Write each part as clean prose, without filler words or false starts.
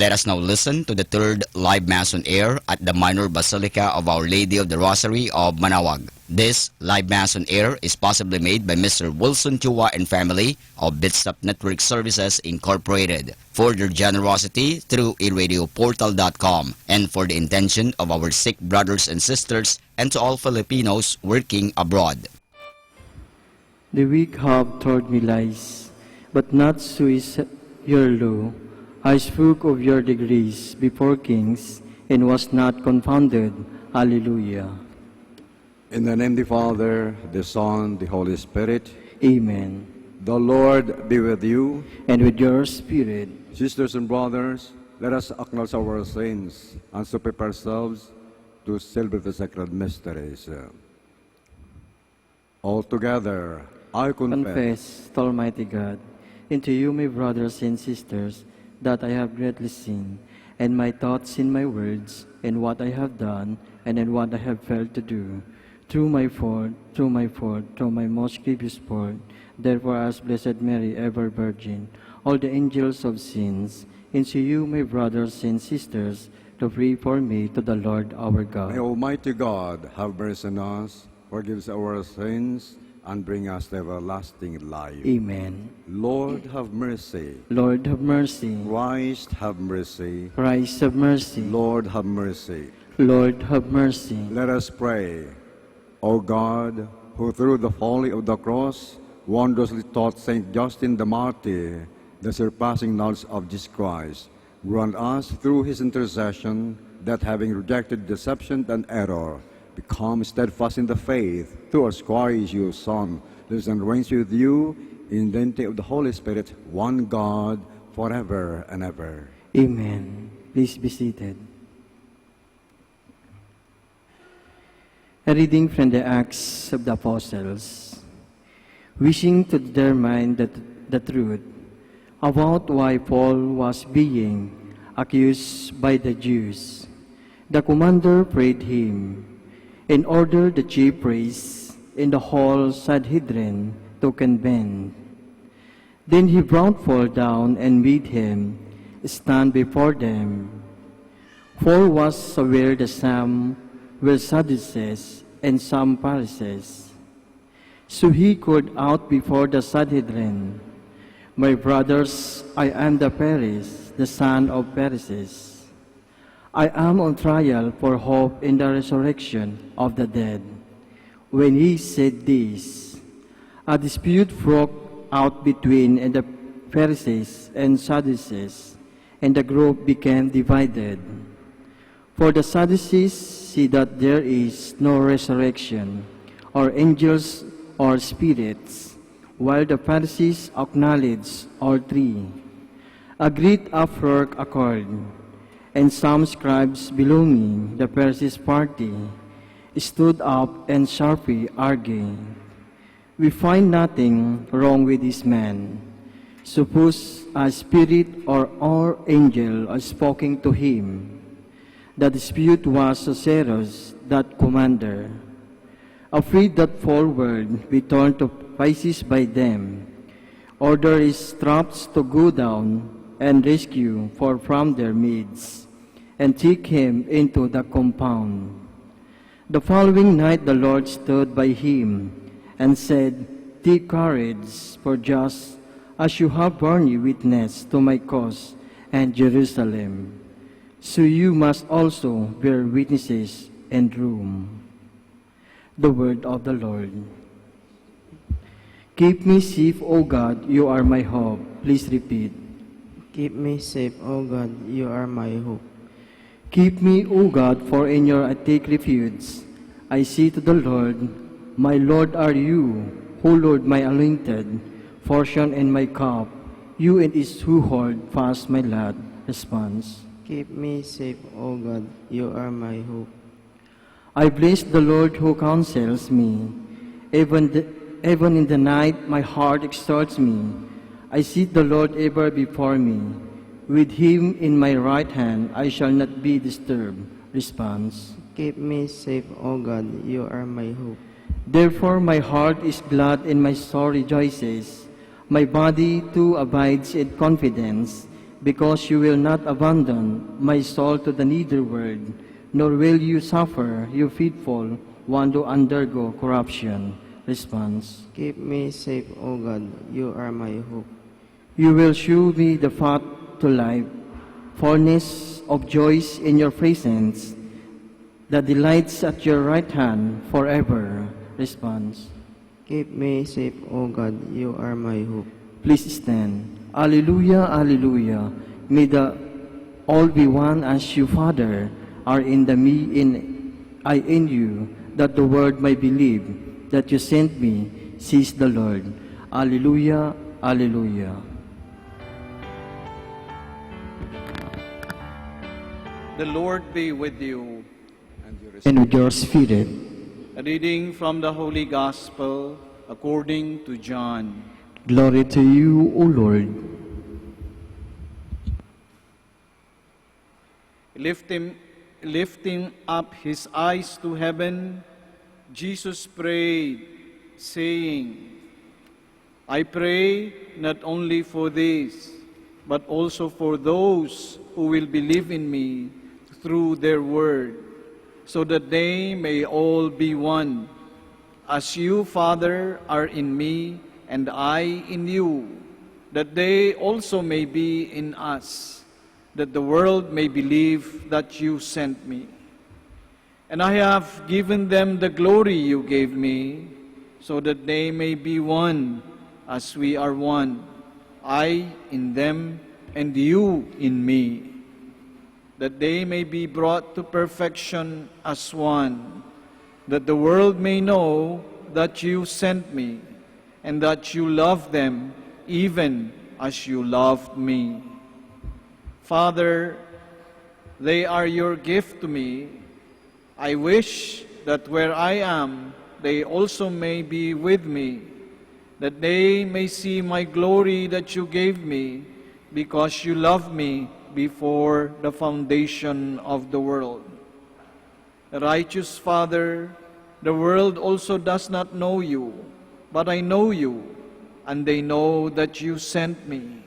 Let us now listen to the third live Mass on air at the Minor Basilica of Our Lady of the Rosary of Manaoag. This live Mass on air is possibly made by Mr. Wilson Chua and family of Bitstop Network Services Incorporated for their generosity through eradioportal.com and for the intention of our sick brothers and sisters and to all Filipinos working abroad. The weak have told me lies, but not so is your law. I spoke of your degrees before kings and was not confounded. Hallelujah. In the name of the Father, the Son, the Holy Spirit. Amen. The Lord be with you. And with your spirit. Sisters and brothers, let us acknowledge our sins and so prepare ourselves to celebrate the sacred mysteries. Altogether, I Confess to Almighty God, and to you, my brothers and sisters, that I have greatly sinned, and my thoughts, in my words, and what I have done, and in what I have failed to do, through my fault, through my most grievous fault. Therefore, as Blessed Mary, ever Virgin, all the angels of sins, and to you, my brothers and sisters, to pray for me to the Lord our God. May Almighty God have mercy on us, forgive our sins, and bring us to everlasting life. Amen. Lord, have mercy. Lord, have mercy. Christ, have mercy. Christ, have mercy. Lord, have mercy. Lord, have mercy. Let us pray. O God, who through the folly of the cross wondrously taught Saint Justin the Martyr the surpassing knowledge of Jesus Christ, grant us through his intercession that, having rejected deception and error, become steadfast in the faith through our Christ, your Son, lives and reigns with you in the unity of the Holy Spirit, one God, forever and ever. Amen. Please be seated. A reading from the Acts of the Apostles. Wishing to determine the truth about why Paul was being accused by the Jews, the commander prayed him, in order the chief priests in the whole Sanhedrin to convene. Then he brought Paul down and made him stand before them. Paul was aware that some were Sadducees and some Pharisees. So he called out before the Sanhedrin, "My brothers, I am the Pharisee, the son of Pharisees. I am on trial for hope in the resurrection of the dead." When he said this, a dispute broke out between the Pharisees and Sadducees, and the group became divided. For the Sadducees see that there is no resurrection, or angels, or spirits, while the Pharisees acknowledge all three. A great uproar occurred, and some scribes belonging the Pharisees' party stood up and sharply argued, "We find nothing wrong with this man. Suppose a spirit or angel has spoken to him." The dispute was so serious that commander, afraid that Paul would be torn to pieces by them, ordered his troops to go down and rescue Paul from their midst, and take him into the compound. The following night the Lord stood by him and said, "Take courage, for just as you have borne witness to my cause and Jerusalem, so you must also bear witnesses in Rome." The word of the Lord. Keep me safe, O God, you are my hope. Please repeat. Keep me safe, O God, you are my hope. Keep me, O God, for in your I take refuge. I say to the Lord, "My Lord are you, O Lord, my anointed, portion and my cup. You it is who hold fast my lot." Response. Keep me safe, O God, you are my hope. I bless the Lord who counsels me. Even in the night my heart exalts me. I see the Lord ever before me. With him in my right hand I shall not be disturbed. Response. Keep me safe, O God, you are my hope. Therefore my heart is glad and my soul rejoices. My body too abides in confidence. because you will not abandon my soul to the netherworld, nor will you suffer your faithful one to undergo corruption. Response. Keep me safe, O God, you are my hope. You will shew me the path to life, fullness of joys in your presence, the delights at your right hand forever. Response. Keep me safe, O God, you are my hope. Please stand. Alleluia, alleluia. May the all be one as you, Father, are in the me, I in you, that the world may believe that you sent me, says the Lord. Alleluia, alleluia. The Lord be with you. And with your spirit. A reading from the Holy Gospel according to John. Glory to you, O Lord. Lifting up his eyes to heaven, Jesus prayed, saying, I pray not only for this, but also for those who will believe in me through their word, so that they may all be one, as you, Father, are in me, and I in you, that they also may be in us, that the world may believe that you sent me. And I have given them the glory you gave me, so that they may be one, as we are one, I in them, and you in me, that they may be brought to perfection as one, that the world may know that you sent me, and that you love them even as you loved me. Father, they are your gift to me. I wish that where I am, they also may be with me, that they may see my glory that you gave me, because you loved me before the foundation of the world. Righteous Father, the world also does not know you, but I know you, and they know that you sent me.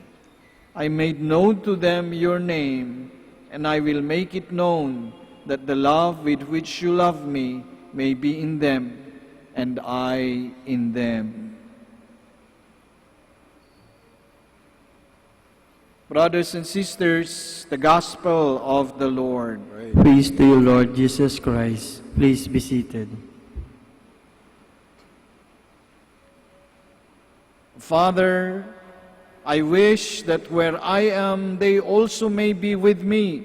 I made known to them your name, and I will make it known, that the love with which you love me may be in them, and I in them. Brothers and sisters, the Gospel of the Lord. Praise to you, Lord Jesus Christ. Please be seated. Father, I wish that where I am, they also may be with me,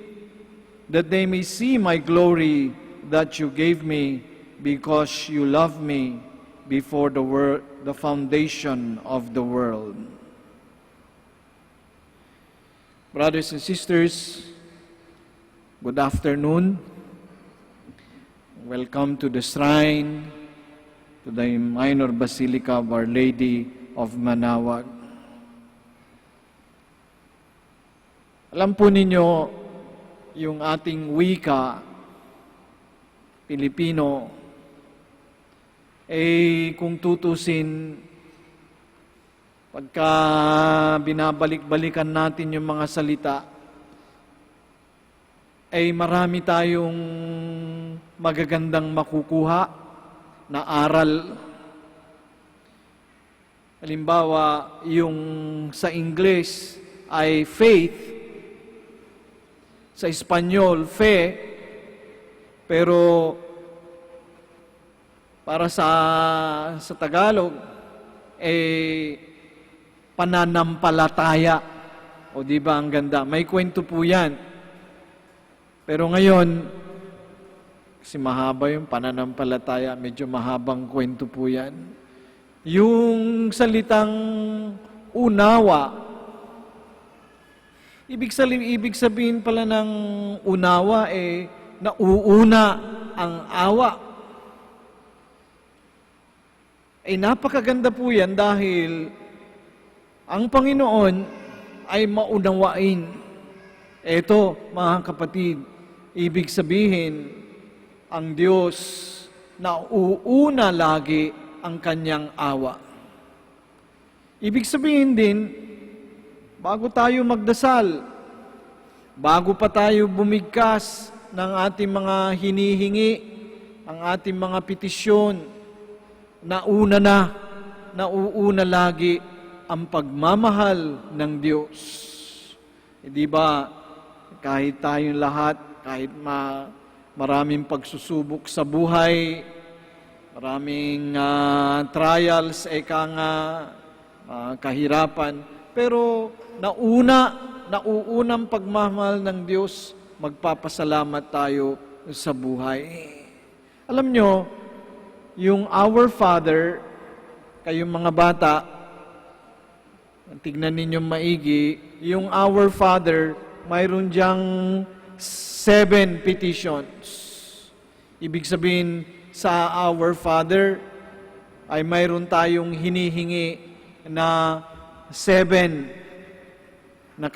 that they may see my glory that you gave me, because you loved me before the foundation of the world. Brothers and sisters, good afternoon. Welcome to the shrine, to the Minor Basilica of Our Lady of Manaoag. Alam po ninyo, yung ating wika, Pilipino, kung tutusin, pagka binabalik-balikan natin yung mga salita, marami tayong magagandang makukuha na aral. Halimbawa, yung sa English ay faith, sa Espanyol, fe, pero para sa Tagalog, pananampalataya. O di ba ang ganda? May kwento po yan. Pero ngayon, kasi mahaba yung pananampalataya, medyo mahabang kwento po yan. Yung salitang unawa, ibig sabihin pala ng unawa, nauuna ang awa. Napakaganda po yan dahil ang Panginoon ay maunawain. Ito, mga kapatid, ibig sabihin, ang Diyos na uuna lagi ang kanyang awa. Ibig sabihin din, bago tayo magdasal, Bago pa tayo bumigkas ng ating mga hinihingi, ang ating mga petisyon, nauuna lagi ang pagmamahal ng Diyos. Di ba, kahit tayong lahat, kahit maraming pagsusubok sa buhay, maraming trials, kahirapan, pero nauunang pagmamahal ng Diyos, magpapasalamat tayo sa buhay. Alam nyo, yung Our Father, kayong mga bata, tignan ninyong maigi, yung Our Father, mayroon diyang 7 petitions. Ibig sabihin, sa Our Father, ay mayroon tayong hinihingi na 7 na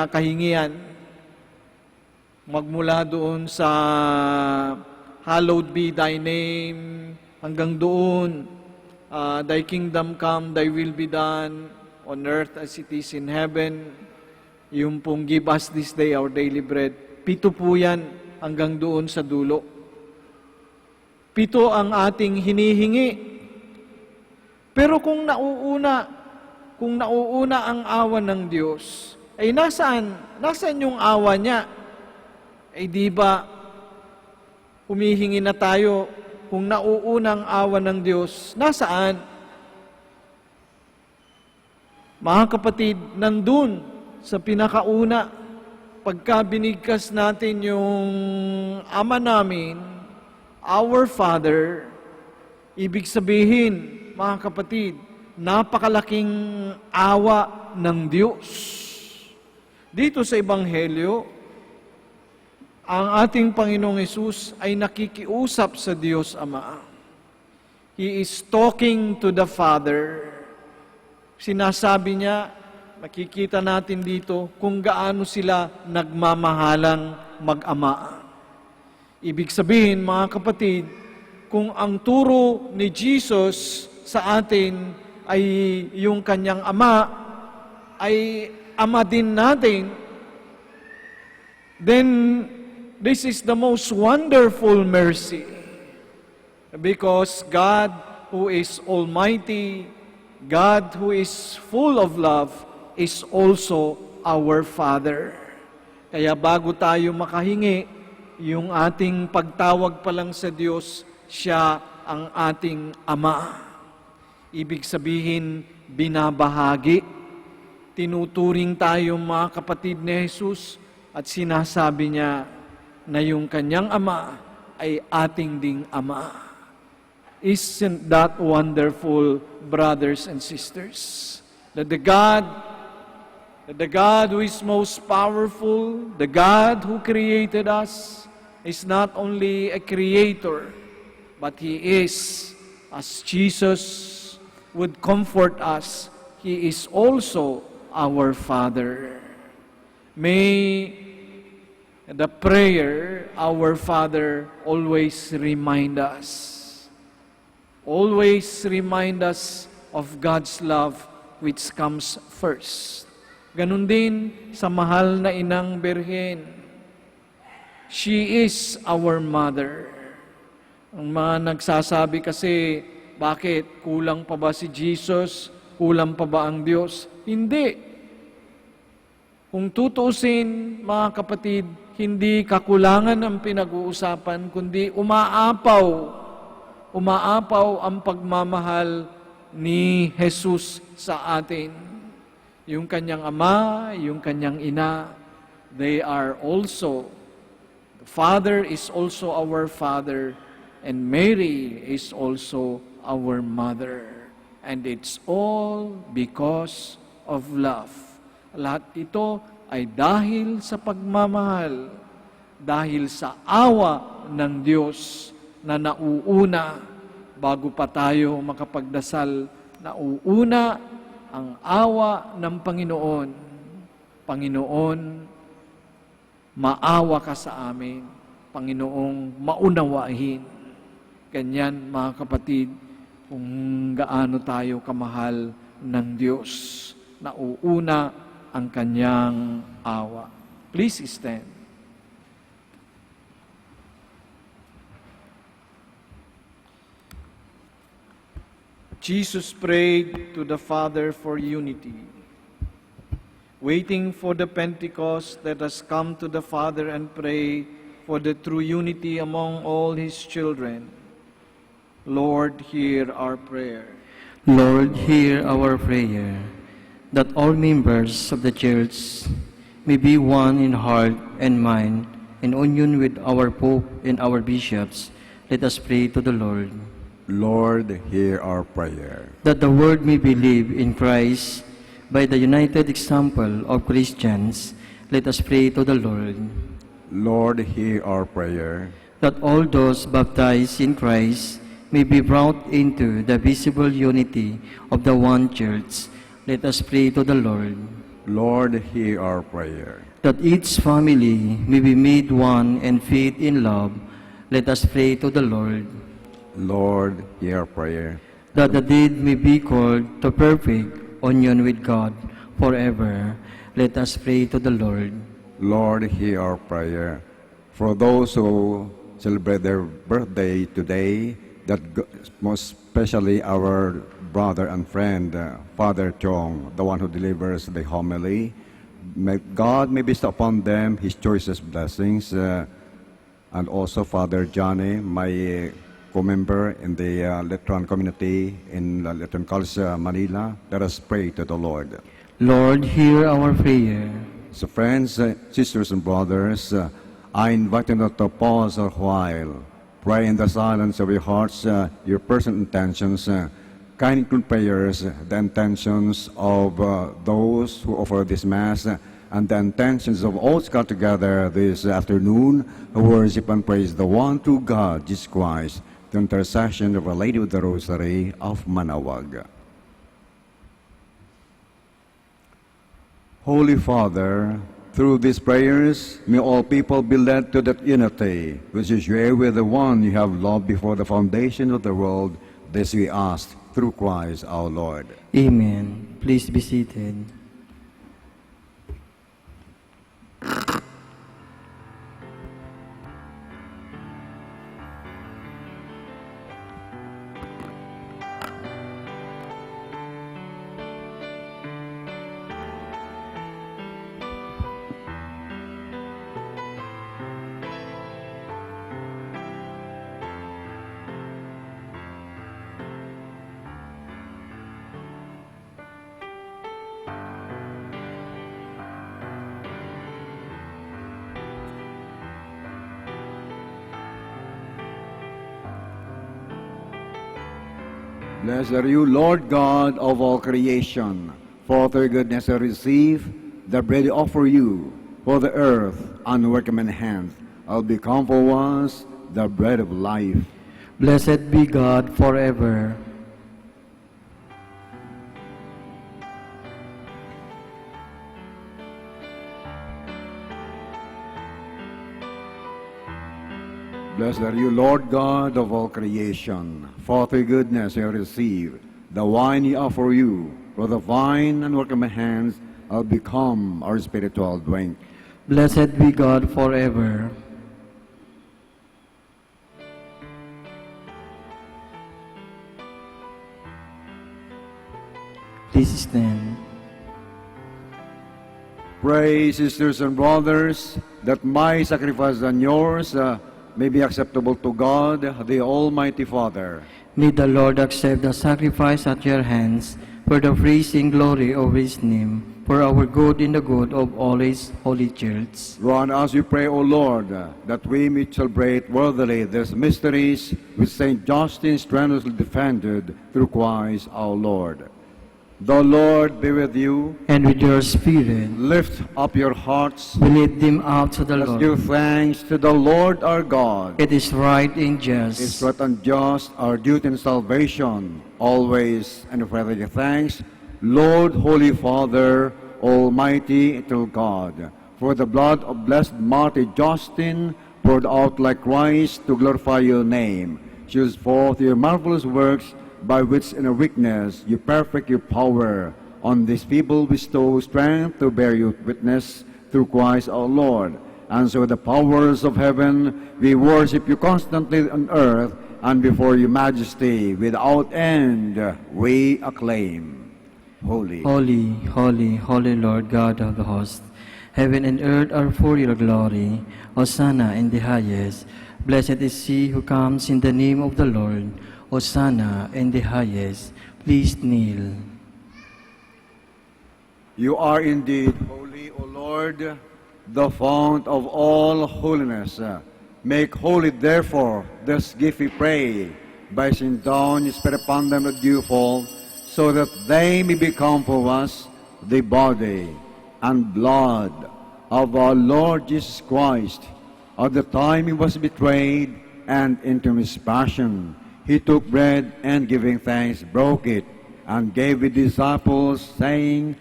kahingian. Magmula doon sa hallowed be thy name, hanggang doon, thy kingdom come, thy will be done, on earth as it is in heaven. Yung pong give us this day our daily bread. 7 po yan hanggang doon sa dulo. 7 ang ating hinihingi. Pero kung nauuna ang awa ng Diyos, ay nasaan yung awa niya? Ay di ba, humihingi na tayo kung nauunang awa ng Diyos, nasaan? Mga kapatid, nandun sa pinakauna, pagka binigkas natin yung Ama namin, Our Father, ibig sabihin, mga kapatid, napakalaking awa ng Diyos. Dito sa Ebanghelyo, ang ating Panginoong Hesus ay nakikiusap sa Diyos Ama. He is talking to the Father. Sinasabi niya, makikita natin dito kung gaano sila nagmamahalang mag-ama. Ibig sabihin, mga kapatid, kung ang turo ni Jesus sa atin ay yung kanyang ama, ay ama din natin, then this is the most wonderful mercy. Because God, who is Almighty, God, who is full of love, is also our Father. Kaya bago tayo makahingi, yung ating pagtawag pa lang sa Diyos, siya ang ating Ama. Ibig sabihin, binabahagi. Tinuturing tayo mga kapatid ni Jesus at sinasabi niya na yung kanyang Ama ay ating ding Ama. Isn't that wonderful, brothers and sisters? That the God who is most powerful, the God who created us, is not only a creator, but He is, as Jesus would comfort us, He is also our Father. May the prayer, Our Father, always remind us of God's love which comes first. Ganun din sa mahal na Inang Birhen. She is our mother. Ang mga nagsasabi kasi, bakit? Kulang pa ba si Jesus? Kulang pa ba ang Diyos? Hindi. Kung tutuusin, mga kapatid, hindi kakulangan ang pinag-uusapan, kundi umaapaw ang pagmamahal ni Jesus sa atin. Yung kanyang ama, yung kanyang ina, they are also, the Father is also our Father, and Mary is also our Mother. And it's all because of love. Lahat ito ay dahil sa pagmamahal, dahil sa awa ng Diyos na nauuna bago pa tayo makapagdasal, nauuna ang awa ng Panginoon. Panginoon, maawa ka sa amin. Panginoong maunawain. Ganyan, mga kapatid, kung gaano tayo kamahal ng Diyos. Nauuna ang kanyang awa. Please stand. Jesus prayed to the Father for unity. Waiting for the Pentecost, let us come to the Father and pray for the true unity among all His children. Lord, hear our prayer. Lord, hear our prayer, that all members of the Church may be one in heart and mind, in union with our Pope and our bishops. Let us pray to the Lord. Lord, hear our prayer. That the world may believe in Christ by the united example of Christians, let us pray to the Lord. Lord, hear our prayer. That all those baptized in Christ may be brought into the visible unity of the one Church, let us pray to the Lord. Lord, hear our prayer. That each family may be made one and faith in love, let us pray to the Lord. Lord, hear our prayer. That the dead may be called to perfect union with God forever, let us pray to the Lord. Lord, hear our prayer. For those who celebrate their birthday today, most especially our brother and friend, Father Chong, the one who delivers the homily, may God may bestow upon them His choicest blessings, and also Father Johnny, my co-member in the Letron community in Letron College, Manila. Let us pray to the Lord. Lord, hear our prayer. So friends, sisters and brothers, I invite you to pause a while. Pray in the silence of your hearts, your personal intentions. Kind include prayers, the intentions of those who offer this Mass, and the intentions of all scattered together this afternoon who worship and praise the one true God, Jesus Christ, the intercession of Our Lady of the Rosary of Manawag. Holy Father, through these prayers, may all people be led to that unity which you share with the one you have loved before the foundation of the world. This we ask through Christ our Lord. Amen. Please be seated. Blessed are you, Lord God of all creation. For through goodness I receive the bread I offer you. For the earth, unworked man hands, I'll become for once the bread of life. Blessed be God forever. Blessed are you, Lord God of all creation. For through goodness I receive the wine I offer you. For the vine and work of my hands, I'll become our spiritual drink. Blessed be God forever. Please stand. Pray, sisters and brothers, that my sacrifice and yours may be acceptable to God, the Almighty Father. May the Lord accept the sacrifice at your hands for the praise and glory of His name, for our good and the good of all His holy church. Grant us, we pray, O Lord, that we may celebrate worthily these mysteries which St. Justin strenuously defended through Christ our Lord. The Lord be with you. And with your spirit, Lift up your hearts. we lift them up to the Let's Lord. give thanks to the Lord our God. It is right and It's just. right and just, our duty and salvation, always and forever give thanks. Lord, Holy Father, Almighty, eternal God, for the blood of blessed martyr Justin poured out like Christ to glorify your name, choose forth your marvelous works, by which in a weakness you perfect your power. On this people bestow strength to bear your witness, through Christ our Lord. And so with the powers of heaven, we worship you constantly on earth, and before your majesty without end we acclaim. Holy. Holy, holy, holy Lord God of the host, heaven and earth are for your glory. Hosanna in the highest. Blessed is he who comes in the name of the Lord. Hosanna in the highest. Please kneel. You are indeed holy, O Lord, the fount of all holiness. Make holy, therefore, this gift we pray, by sending down your Spirit upon them at dewfall, so that they may become for us the body and blood of our Lord Jesus Christ. At the time he was betrayed and into his passion, he took bread and giving thanks, broke it, and gave the disciples, saying,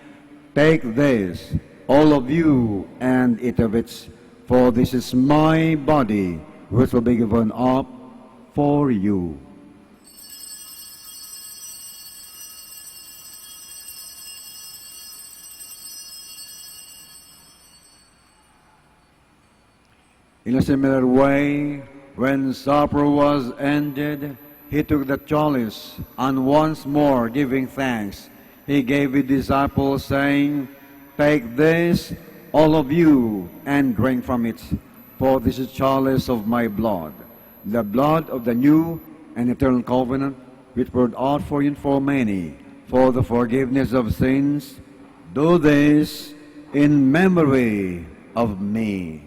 Take this, all of you, and eat of it, for this is my body, which will be given up for you. In a similar way, when supper was ended, he took the chalice, and once more giving thanks, he gave the disciples, saying, Take this, all of you, and drink from it, for this is chalice of my blood, the blood of the new and eternal covenant, which poured out for you and for many, for the forgiveness of sins. Do this in memory of me.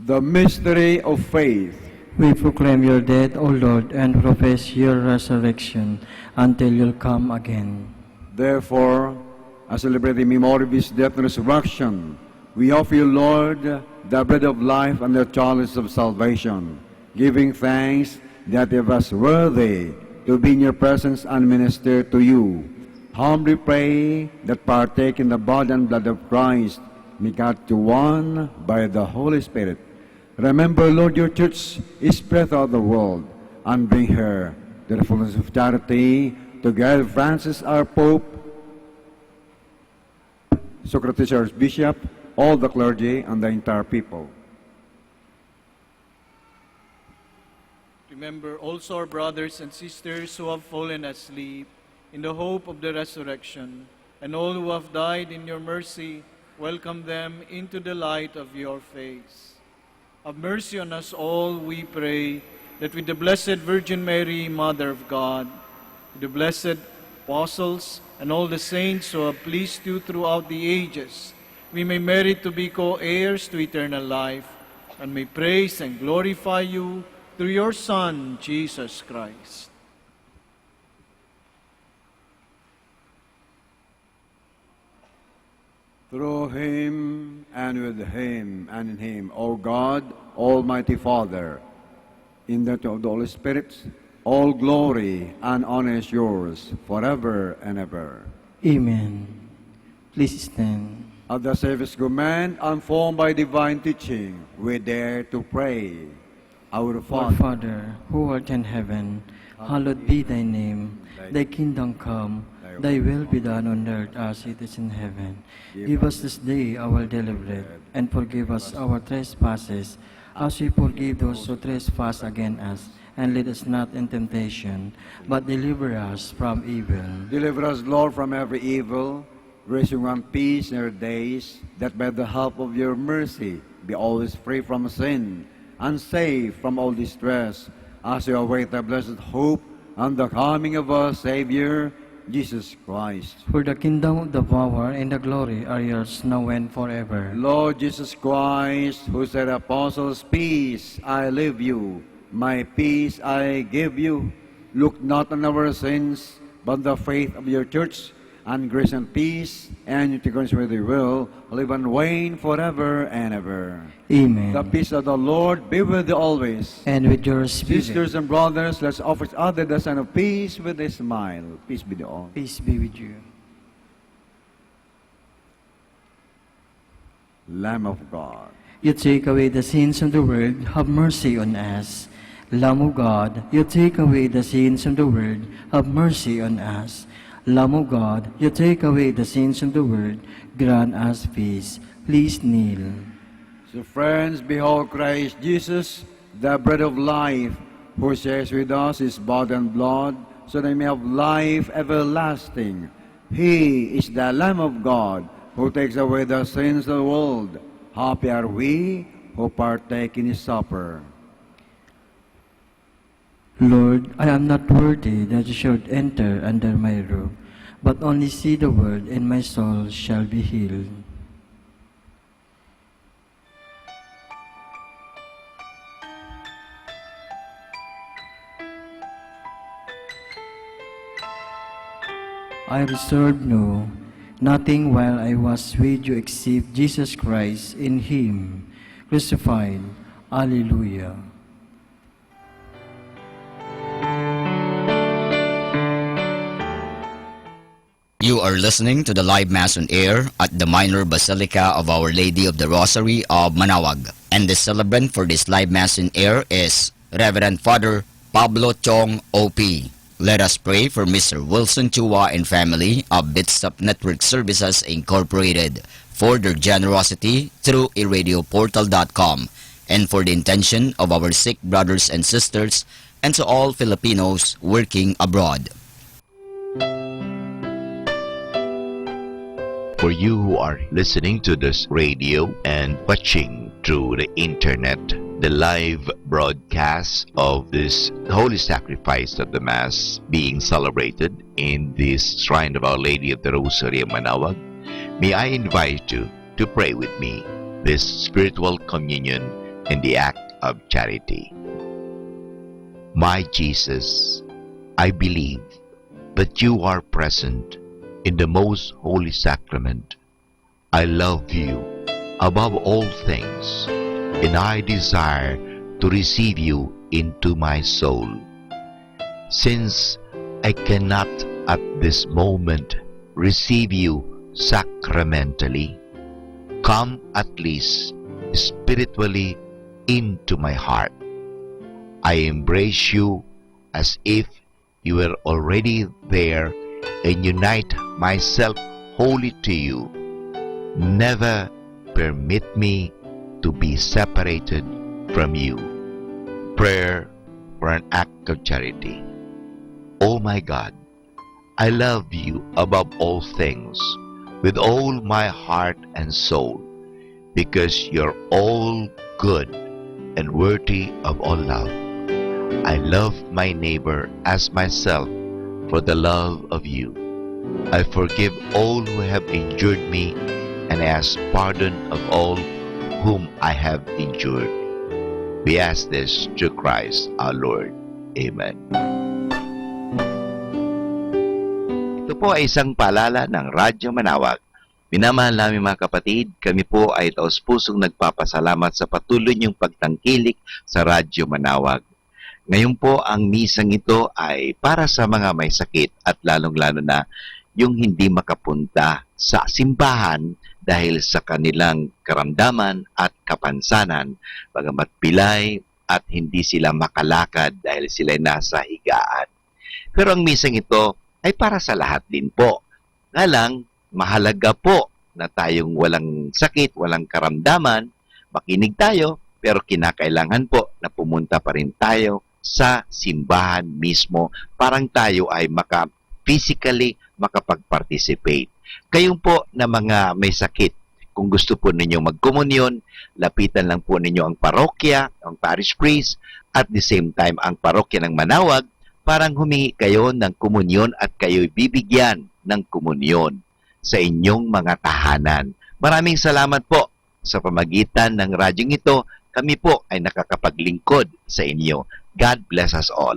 The mystery of faith. We proclaim your death, O Lord, and profess your resurrection until you'll come again. Therefore, as celebrating the memory of his death and resurrection, we offer you, Lord, the bread of life and the chalice of salvation, giving thanks that you have us worthy to be in your presence and minister to you. Humbly pray that partake in the body and blood of Christ, be got to one by the Holy Spirit. Remember, Lord, your church is spread throughout the world, and bring her to the fullness of charity, together with Francis, our Pope, Socrates, our Bishop, all the clergy, and the entire people. Remember also our brothers and sisters who have fallen asleep in the hope of the resurrection, and all who have died in your mercy. Welcome them into the light of your face. Have mercy on us all, we pray, that with the Blessed Virgin Mary, Mother of God, with the blessed apostles and all the saints who have pleased you throughout the ages, we may merit to be co-heirs to eternal life, and may praise and glorify you through your Son, Jesus Christ. Through him, and with him, and in him, O God, Almighty Father, in the name of the Holy Spirit, all glory and honor is yours, forever and ever. Amen. Please stand. At the Savior's command, and formed by divine teaching, we dare to pray. Our Our Father, Father, who art in heaven, hallowed be thy name. Thy kingdom come, thy will be done on earth as it is in heaven. Give us this day our daily bread, and forgive us our trespasses, as we forgive those who trespass against us. And lead us not in temptation, but deliver us from evil. deliver us, Lord, from every evil, raising on peace in our days, that by the help of your mercy be always free from sin, and safe from all distress, as we await the blessed hope and the coming of our Savior, Jesus Christ. For the kingdom, the power, and the glory are yours now and forever. Lord Jesus Christ, who said, Apostles, peace I leave you, my peace I give you. Look not on our sins, but the faith of your church, and grace and peace, and unity with your will, live and reign forever and ever. Amen. The peace of the Lord be with you always. And with your spirit. Sisters and brothers, let's offer each other the sign of peace with a smile. Peace be to all. Peace be with you. Lamb of God, You take away the sins of the world, have mercy on us. Lamb of God, you take away the sins of the world, have mercy on us. Lamb of God, you take away the sins of the world, grant us peace. Please kneel. So friends, behold Christ Jesus, the bread of life, who shares with us his body and blood, so that we may have life everlasting. He is the Lamb of God, who takes away the sins of the world. Happy are we who partake in his supper. Lord, I am not worthy that you should enter under my roof, but only say the word, and my soul shall be healed. I reserved nothing while I was with you except Jesus Christ in him crucified. Alleluia. You are listening to the live Mass on air at the Minor Basilica of Our Lady of the Rosary of Manaoag. And the celebrant for this live Mass on air is Reverend Father Pablo Chong O.P. Let us pray for Mr. Wilson Chua and family of Bitsap Network Services Incorporated for their generosity through iradioportal.com and for the intention of our sick brothers and sisters and to all Filipinos working abroad. For you who are listening to this radio and watching through the internet, the live broadcast of this holy sacrifice of the Mass being celebrated in this Shrine of Our Lady of the Rosary of Manaoag, may I invite you to pray with me this spiritual communion in the act of charity. My Jesus, I believe that you are present in the most holy sacrament. I love you above all things, and I desire to receive you into my soul. Since I cannot at this moment receive you sacramentally, come at least spiritually into my heart. I embrace you as if you were already there and unite myself wholly to you. Never permit me to be separated from you. Prayer for an act of charity. Oh my God, I love you above all things with all my heart and soul, because you're all good and worthy of all love. I love my neighbor as myself for the love of you. I forgive all who have injured me and ask pardon of all whom I have injured. We ask this through Christ our Lord. Amen. Ito po ay isang paalala ng Radyo Manaoag. Minamahal namin mga kapatid, kami po ay taos-pusong nagpapasalamat sa patuloy niyong pagtangkilik sa Radyo Manaoag. Ngayon po, ang misang ito ay para sa mga may sakit at lalong-lalo na yung hindi makapunta sa simbahan dahil sa kanilang karamdaman at kapansanan, bagamat pilay at hindi sila makalakad dahil sila nasa higaan. Pero ang misang ito ay para sa lahat din po. Nga lang, mahalaga po na tayong walang sakit, walang karamdaman, makinig tayo, pero kinakailangan po na pumunta pa rin tayo sa simbahan mismo, parang tayo ay physically makapag-participate. Kayong po na mga may sakit, kung gusto po ninyo magkomunyon, lapitan lang po ninyo ang parokya, ang parish priest, at the same time ang parokya ng Manaoag, parang humingi kayo ng komunyon at kayo'y bibigyan ng komunyon sa inyong mga tahanan. Maraming salamat po sa pamagitan ng radyong ito. Kami po ay nakakapaglingkod sa inyo. God bless us all.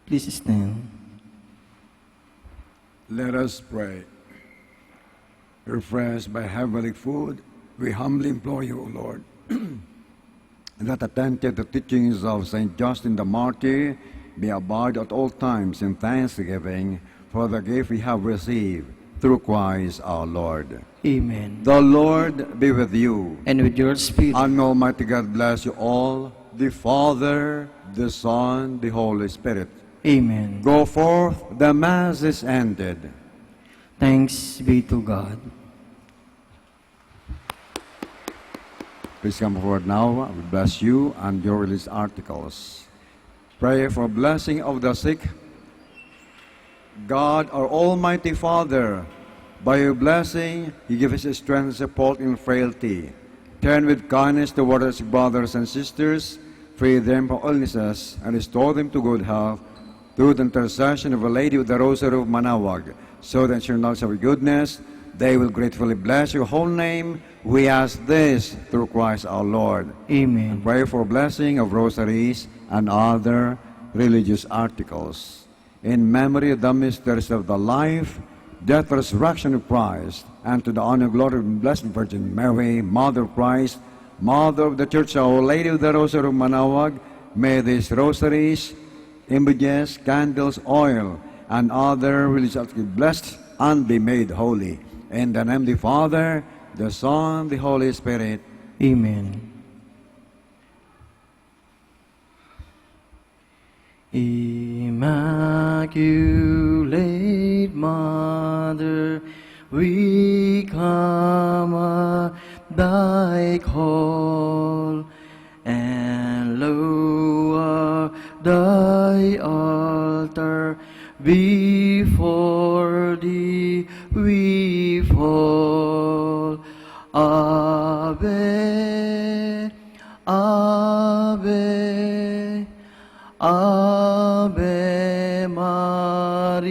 Please stand. Let us pray. Refreshed by heavenly food, we humbly implore you, O Lord, that attentive to the teachings of St. Justin the Martyr, be abide at all times in thanksgiving for the gift we have received through Christ our Lord. Amen. The Lord be with you. And with your spirit. And Almighty God bless you all, the Father, the Son, the Holy Spirit. Amen. Go forth, the Mass is ended. Thanks be to God. Please come forward now. I will bless you and your release articles. Pray for blessing of the sick. God, our Almighty Father, by your blessing, you give us strength and support in frailty. Turn with kindness toward us, brothers and sisters, free them from illnesses, and restore them to good health, through the intercession of Our Lady of the Rosary of Manawag, so that your knowledge of your goodness, they will gratefully bless your whole name. We ask this through Christ our Lord. Amen. Pray for blessing of rosaries and other religious articles. In memory of the mysteries of the life, death, resurrection of Christ, and to the honor and glory of the Blessed Virgin Mary, Mother of Christ, Mother of the Church, Our Lady of the Rosary of Manawag, may these rosaries, images, candles, oil, and other religious articles be blessed and be made holy. In the name of the Father, the Son, the Holy Spirit. Amen. Immaculate Mother, we come at thy call, and lower thy altar before thee we fall. Ave, Ave, Ave Maria,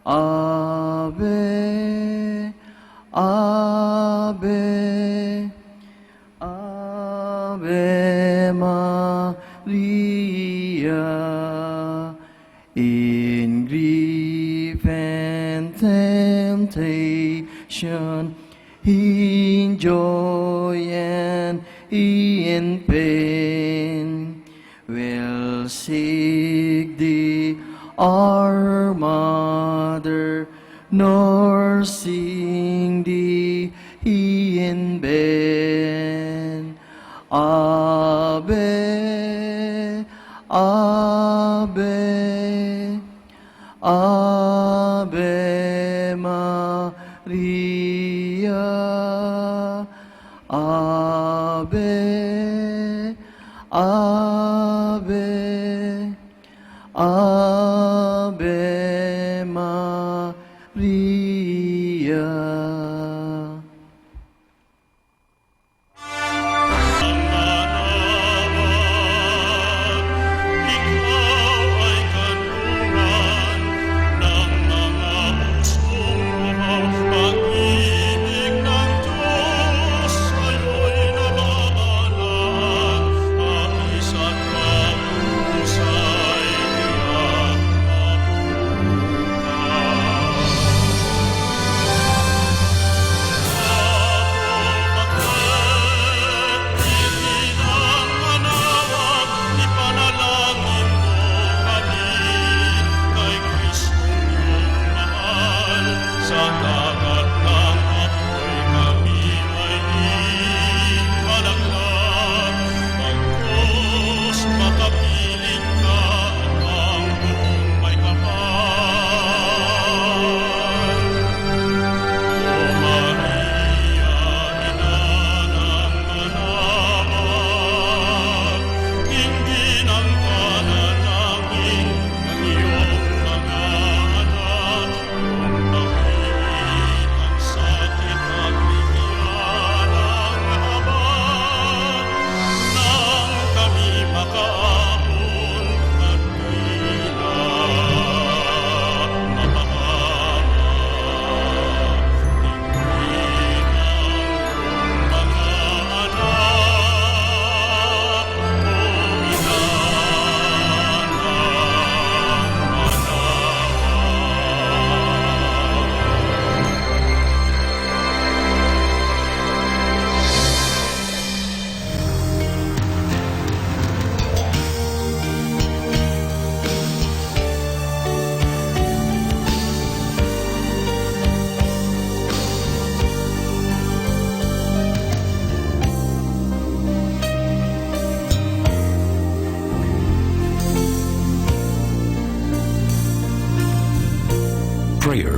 Ave, Ave, Ave Maria. In grief and temptation, in joy and in pain, we'll seek thee, our Mother, nor sing thee in vain. Ave, Ave, Ave Maria, Ave, Ave, Ave Maria.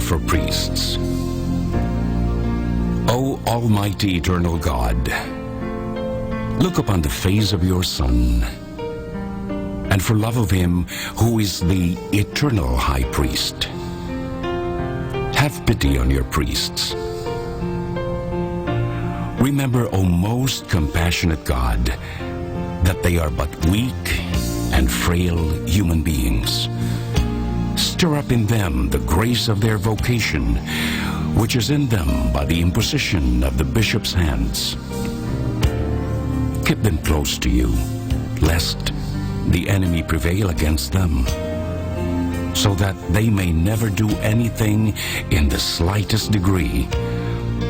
for priests. O Almighty Eternal God, look upon the face of your Son, and for love of him who is the eternal High Priest, have pity on your priests. Remember, O most compassionate God, that they are but weak and frail human beings. Stir up in them the grace of their vocation, which is in them by the imposition of the bishop's hands. Keep them close to you, lest the enemy prevail against them, so that they may never do anything in the slightest degree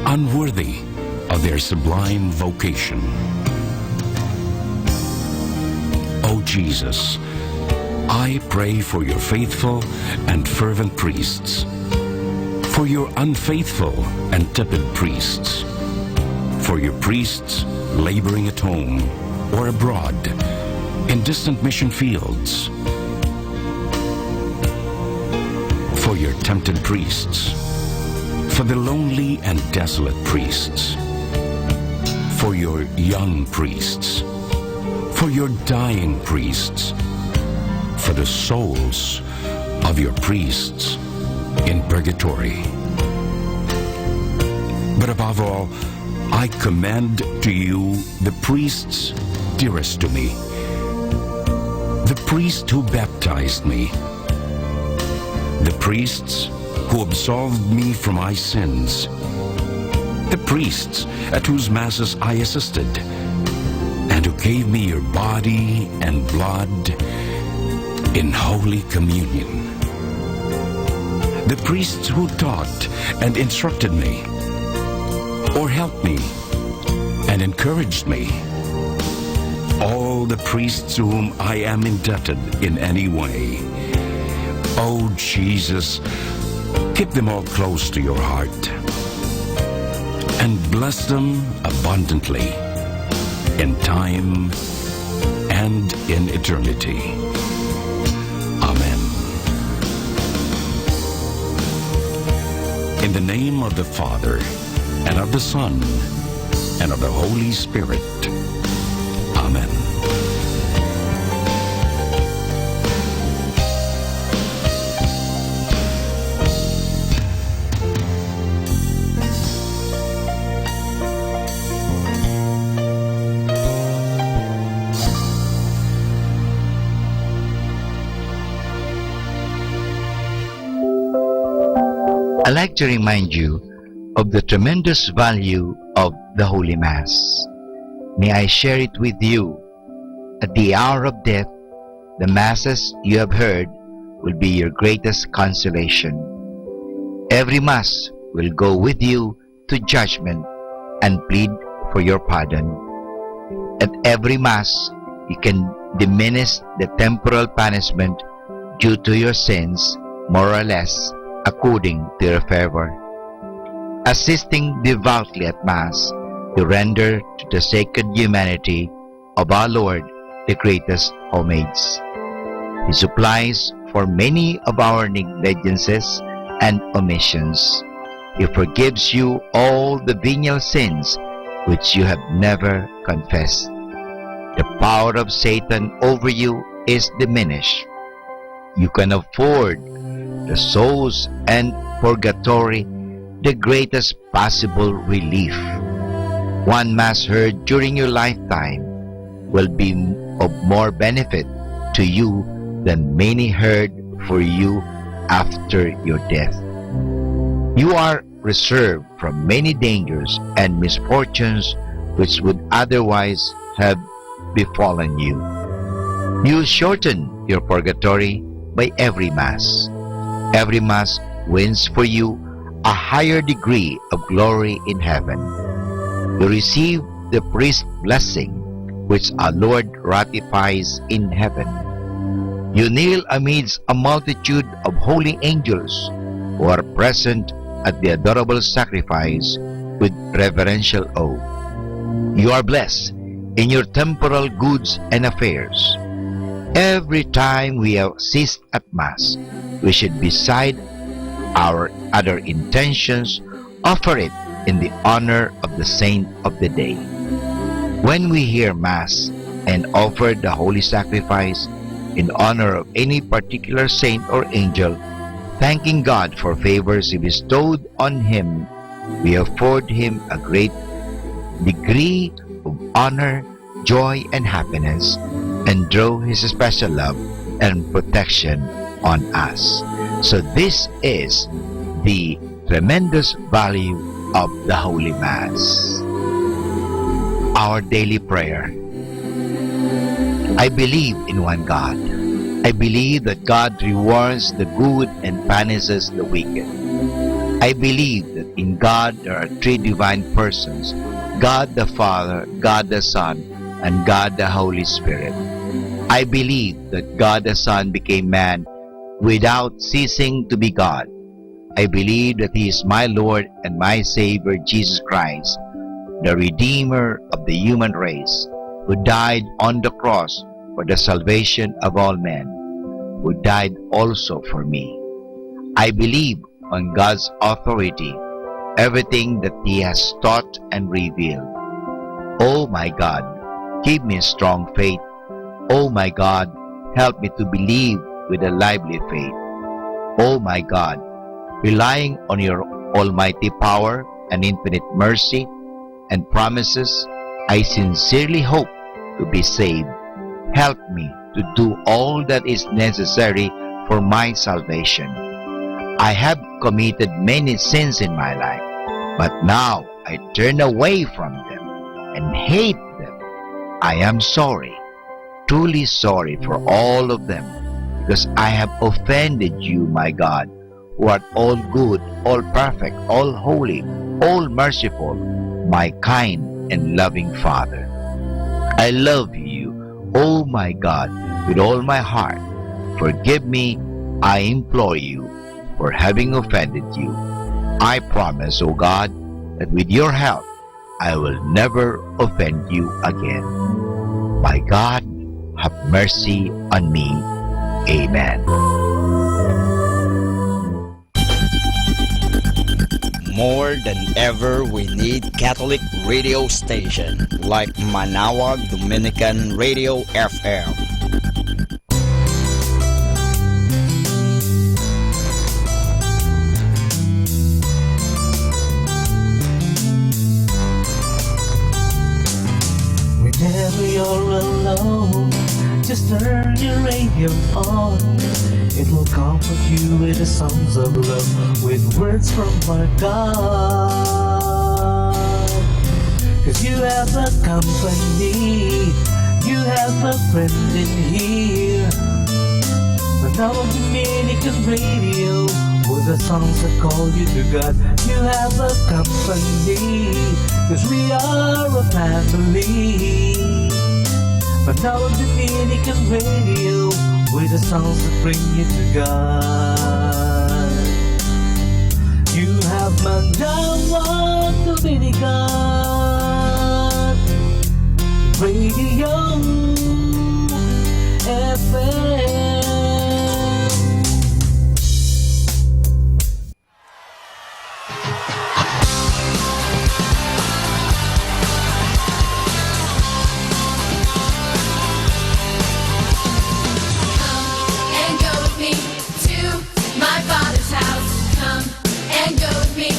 unworthy of their sublime vocation. O Jesus, I pray for your faithful and fervent priests, for your unfaithful and tepid priests, for your priests laboring at home or abroad in distant mission fields, for your tempted priests, for the lonely and desolate priests, for your young priests, for your dying priests, for the souls of your priests in purgatory. But above all, I commend to you the priests dearest to me, the priest who baptized me, the priests who absolved me from my sins, the priests at whose masses I assisted, and who gave me your body and blood in Holy Communion, the priests who taught and instructed me, or helped me and encouraged me, all the priests to whom I am indebted in any way. Oh Jesus, keep them all close to your heart and bless them abundantly in time and in eternity. Amen. In the name of the Father, and of the Son, and of the Holy Spirit. Amen. I'd like to remind you of the tremendous value of the Holy Mass. May I share it with you. At the hour of death, the Masses you have heard will be your greatest consolation. Every Mass will go with you to judgment and plead for your pardon. At every Mass, you can diminish the temporal punishment due to your sins, more or less, according to your fervor. Assisting devoutly at Mass, you render to the sacred humanity of our Lord the greatest homage. He supplies for many of our negligences and omissions. He forgives you all the venial sins which you have never confessed. The power of Satan over you is diminished. You can afford the souls and purgatory the greatest possible relief. One Mass heard during your lifetime will be of more benefit to you than many heard for you after your death. You are reserved from many dangers and misfortunes which would otherwise have befallen you. You shorten your purgatory by every Mass. Every Mass wins for you a higher degree of glory in heaven. You receive the priest's blessing, which our Lord ratifies in heaven. You kneel amidst a multitude of holy angels who are present at the adorable sacrifice with reverential awe. You are blessed in your temporal goods and affairs. Every time we assist at Mass, we should decide our other intentions, offer it in the honor of the saint of the day. When we hear Mass and offer the holy sacrifice in honor of any particular saint or angel, thanking God for favors He bestowed on him, we afford him a great degree of honor, joy, and happiness, and draw His special love and protection on us. So this is the tremendous value of the Holy Mass. Our daily prayer. I believe in one God. I believe that God rewards the good and punishes the wicked. I believe that in God there are three divine persons, God the Father, God the Son, and God the Holy Spirit. I believe that God the Son became man without ceasing to be God. I believe that He is my Lord and my Savior, Jesus Christ, the Redeemer of the human race, who died on the cross for the salvation of all men, who died also for me. I believe on God's authority, everything that He has taught and revealed. Oh my God, give me strong faith. Oh my God, help me to believe with a lively faith. Oh my God, relying on Your almighty power and infinite mercy and promises, I sincerely hope to be saved. Help me to do all that is necessary for my salvation. I have committed many sins in my life, but now I turn away from them and hate them. I am sorry, truly sorry for all of them, because I have offended You, my God, who art all good, all perfect, all holy, all merciful, my kind and loving Father. I love You, oh my God, with all my heart. Forgive me, I implore You, for having offended You. I promise, O God, that with Your help, I will never offend You again. My God, have mercy on me. Amen. More than ever, we need Catholic radio station like Manawag Dominican Radio FM. Whenever you're alone, just turn your radio on. It will comfort you with the songs of love, with words from our God. 'Cause you have a company, you have a friend in here. Manawag Dominican Radio, with the songs that call you to God. You have a company, 'cause we are a family. Manawag Dominican Radio, with the songs that bring you to God. You have Manawag Dominican Radio FM. My father's house, come and go with me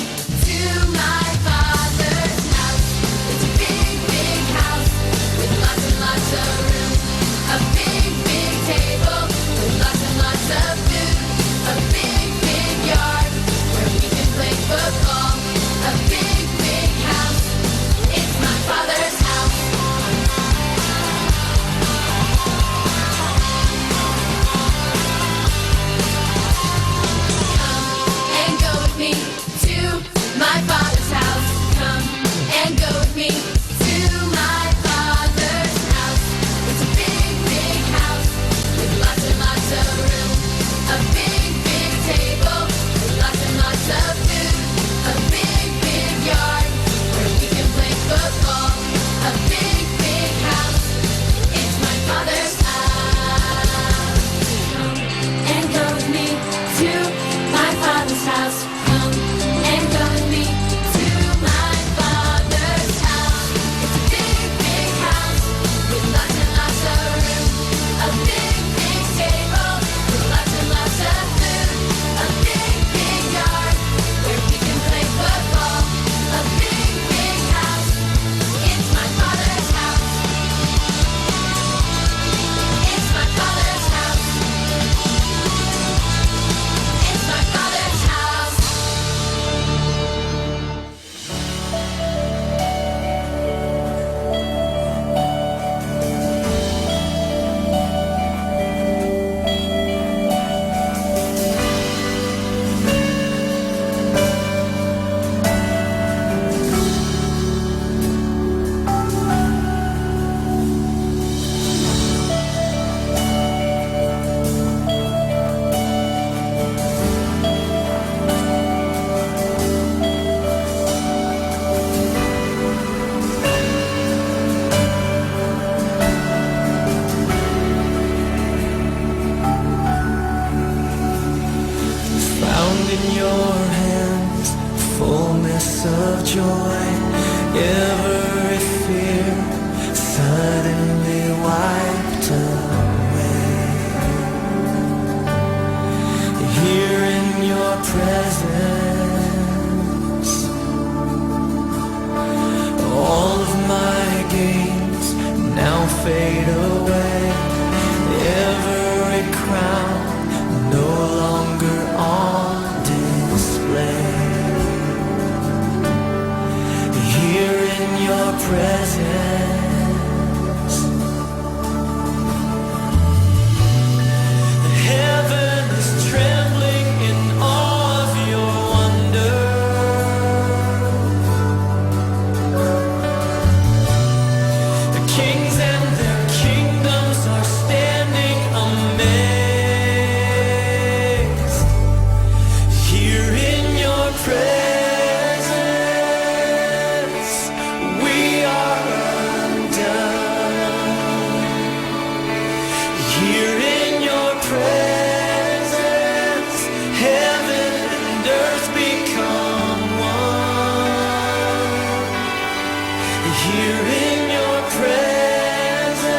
of joy, every fear suddenly wiped away. Here in your presence, all of my gains now fade away. Every crown no longer on display. Here in your presence, heaven is trembling in awe of your wonder. The kings and their kingdoms are standing amazed. Here in your presence, we are undone. Here in your presence, heaven and earth become one. Here in your presence,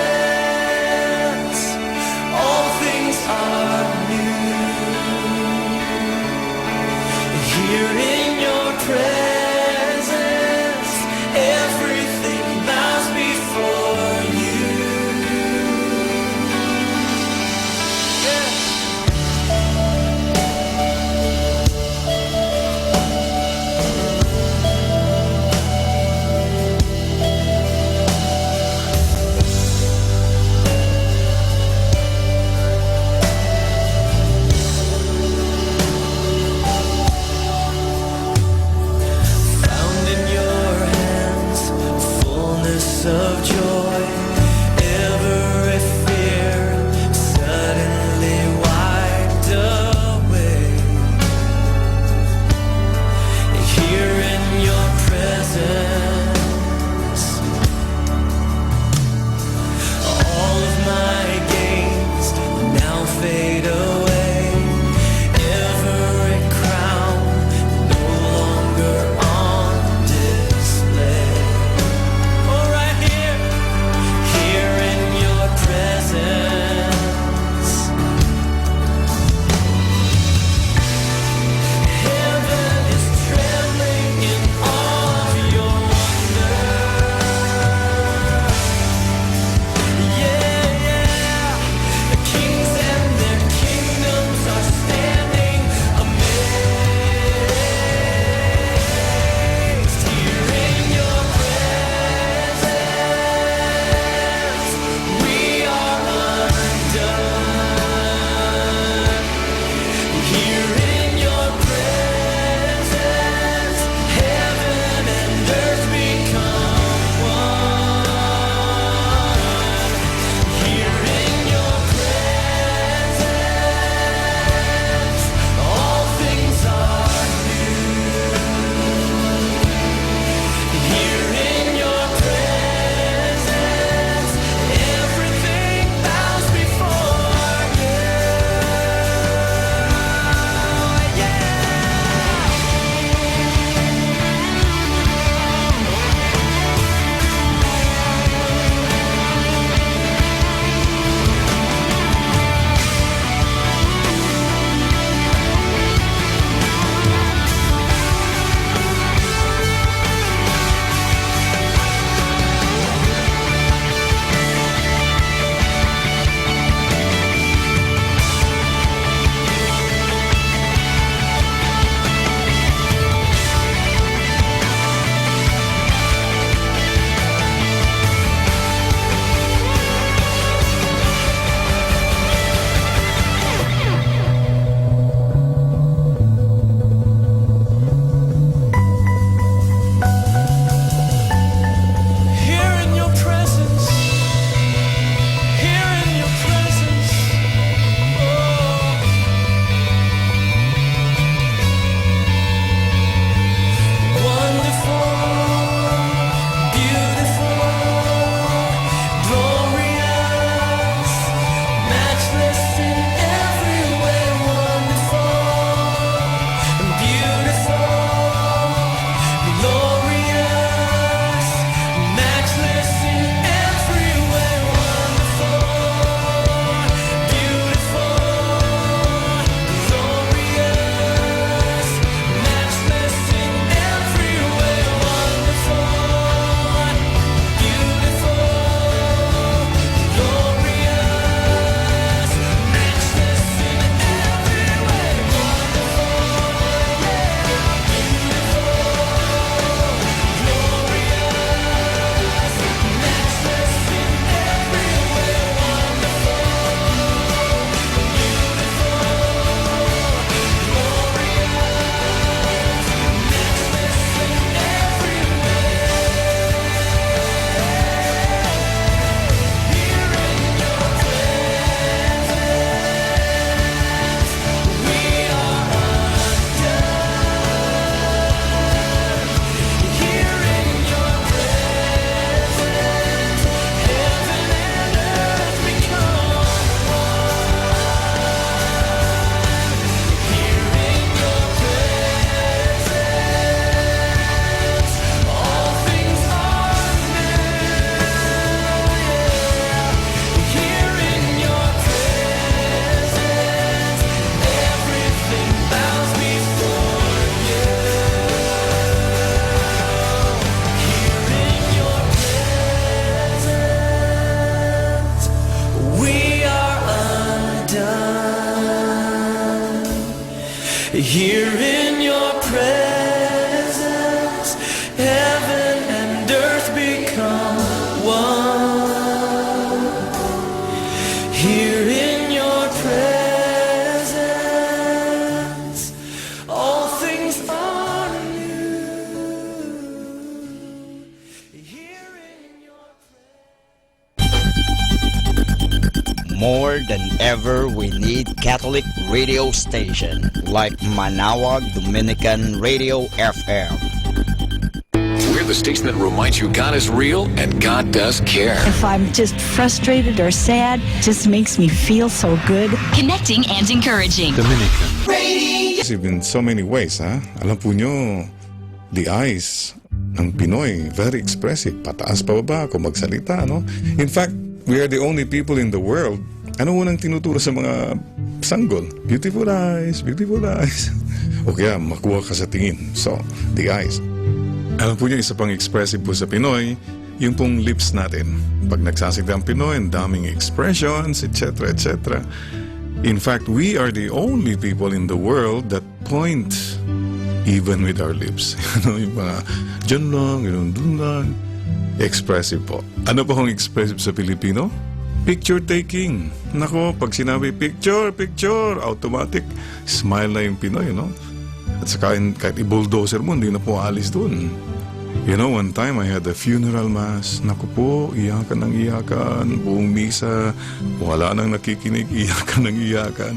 all things are new. Here in your presence, everything bows before you. Yeah. heaven and earth become one. Here in your presence, all things are new. Here in your More than ever, we need Catholic radio station like Manawag Dominican Radio FM. We're the station that reminds you God is real and God does care. If I'm just frustrated or sad, just makes me feel so good. Connecting and encouraging. Dominican. In so many ways, ha? Alam po nyo, the eyes ng Pinoy, very expressive. Pataas pa baba kung magsalita, no? In fact, we are the only people in the world. Ano unang tinuturo sa mga sanggol? Beautiful eyes, beautiful eyes. O kaya, makuha ka sa tingin. So, the eyes. Alam po nyo, isa pang expressive po sa Pinoy, yung pong lips natin. Pag nagsasalita ang Pinoy, ang daming expressions, etc., etc. In fact, we are the only people in the world that point even with our lips. Yung mga dyan lang, dun lang. Expressive po. Ano pa hong expressive sa Pilipino? Picture taking. Nako, pag sinabi picture, picture, automatic, smile na yung Pinoy, no? At saka kahit i-bulldozer mo, hindi na po alis dun. You know, one time I had a funeral mass. Naku po, iyakan ng iyakan. Buong misa, wala nang nakikinig, iyakan ng iyakan.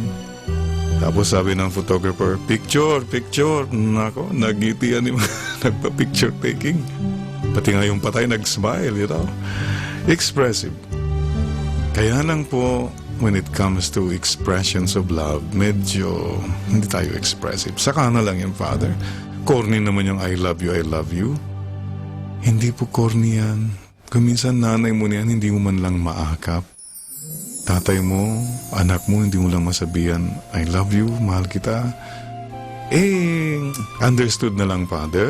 Tapos sabi ng photographer, picture, picture. Nako, nagngitian yung nagpa-picture taking. Pati nga yung patay nag-smile, you know? Expressive. Kaya lang po, when it comes to expressions of love, medyo hindi tayo expressive. Saka na lang yung Father. Corny naman yung I love you, I love you. Hindi po corny yan. Kuminsan nanay mo niyan, hindi mo man lang maakap. Tatay mo, anak mo, hindi mo lang masabihan, I love you, mahal kita. Understood na lang, Father.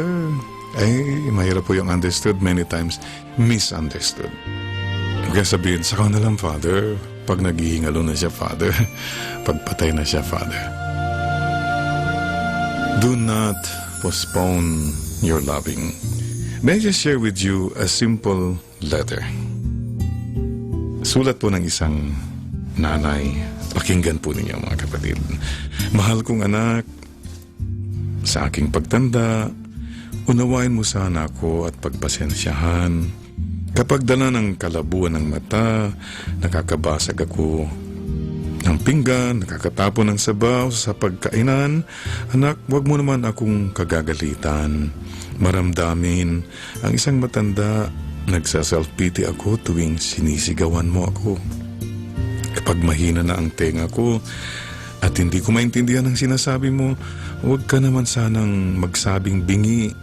Mahirap po yung understood, many times misunderstood. Kaya sabihin, saka na lang, Father. Pag naghihingalo na siya, Father. Pagpatay na siya, Father. Do not postpone your loving. May I just share with you a simple letter. Sulat po ng isang nanay. Pakinggan po ninyo, mga kapatid. Mahal kong anak, sa aking pagtanda, unawain mo sana ako at pagpasensyahan. Kapag dala ng kalabuan ng mata, nakakabasag ako ng pinggan, nakakatapon ng sabaw sa pagkainan, anak, wag mo naman akong kagagalitan. Maramdamin ang isang matanda, nagsaself-pity ako tuwing sinisigawan mo ako. Kapag mahina na ang tenga ko at hindi ko maintindihan ang sinasabi mo, huwag ka naman sanang magsabing bingi.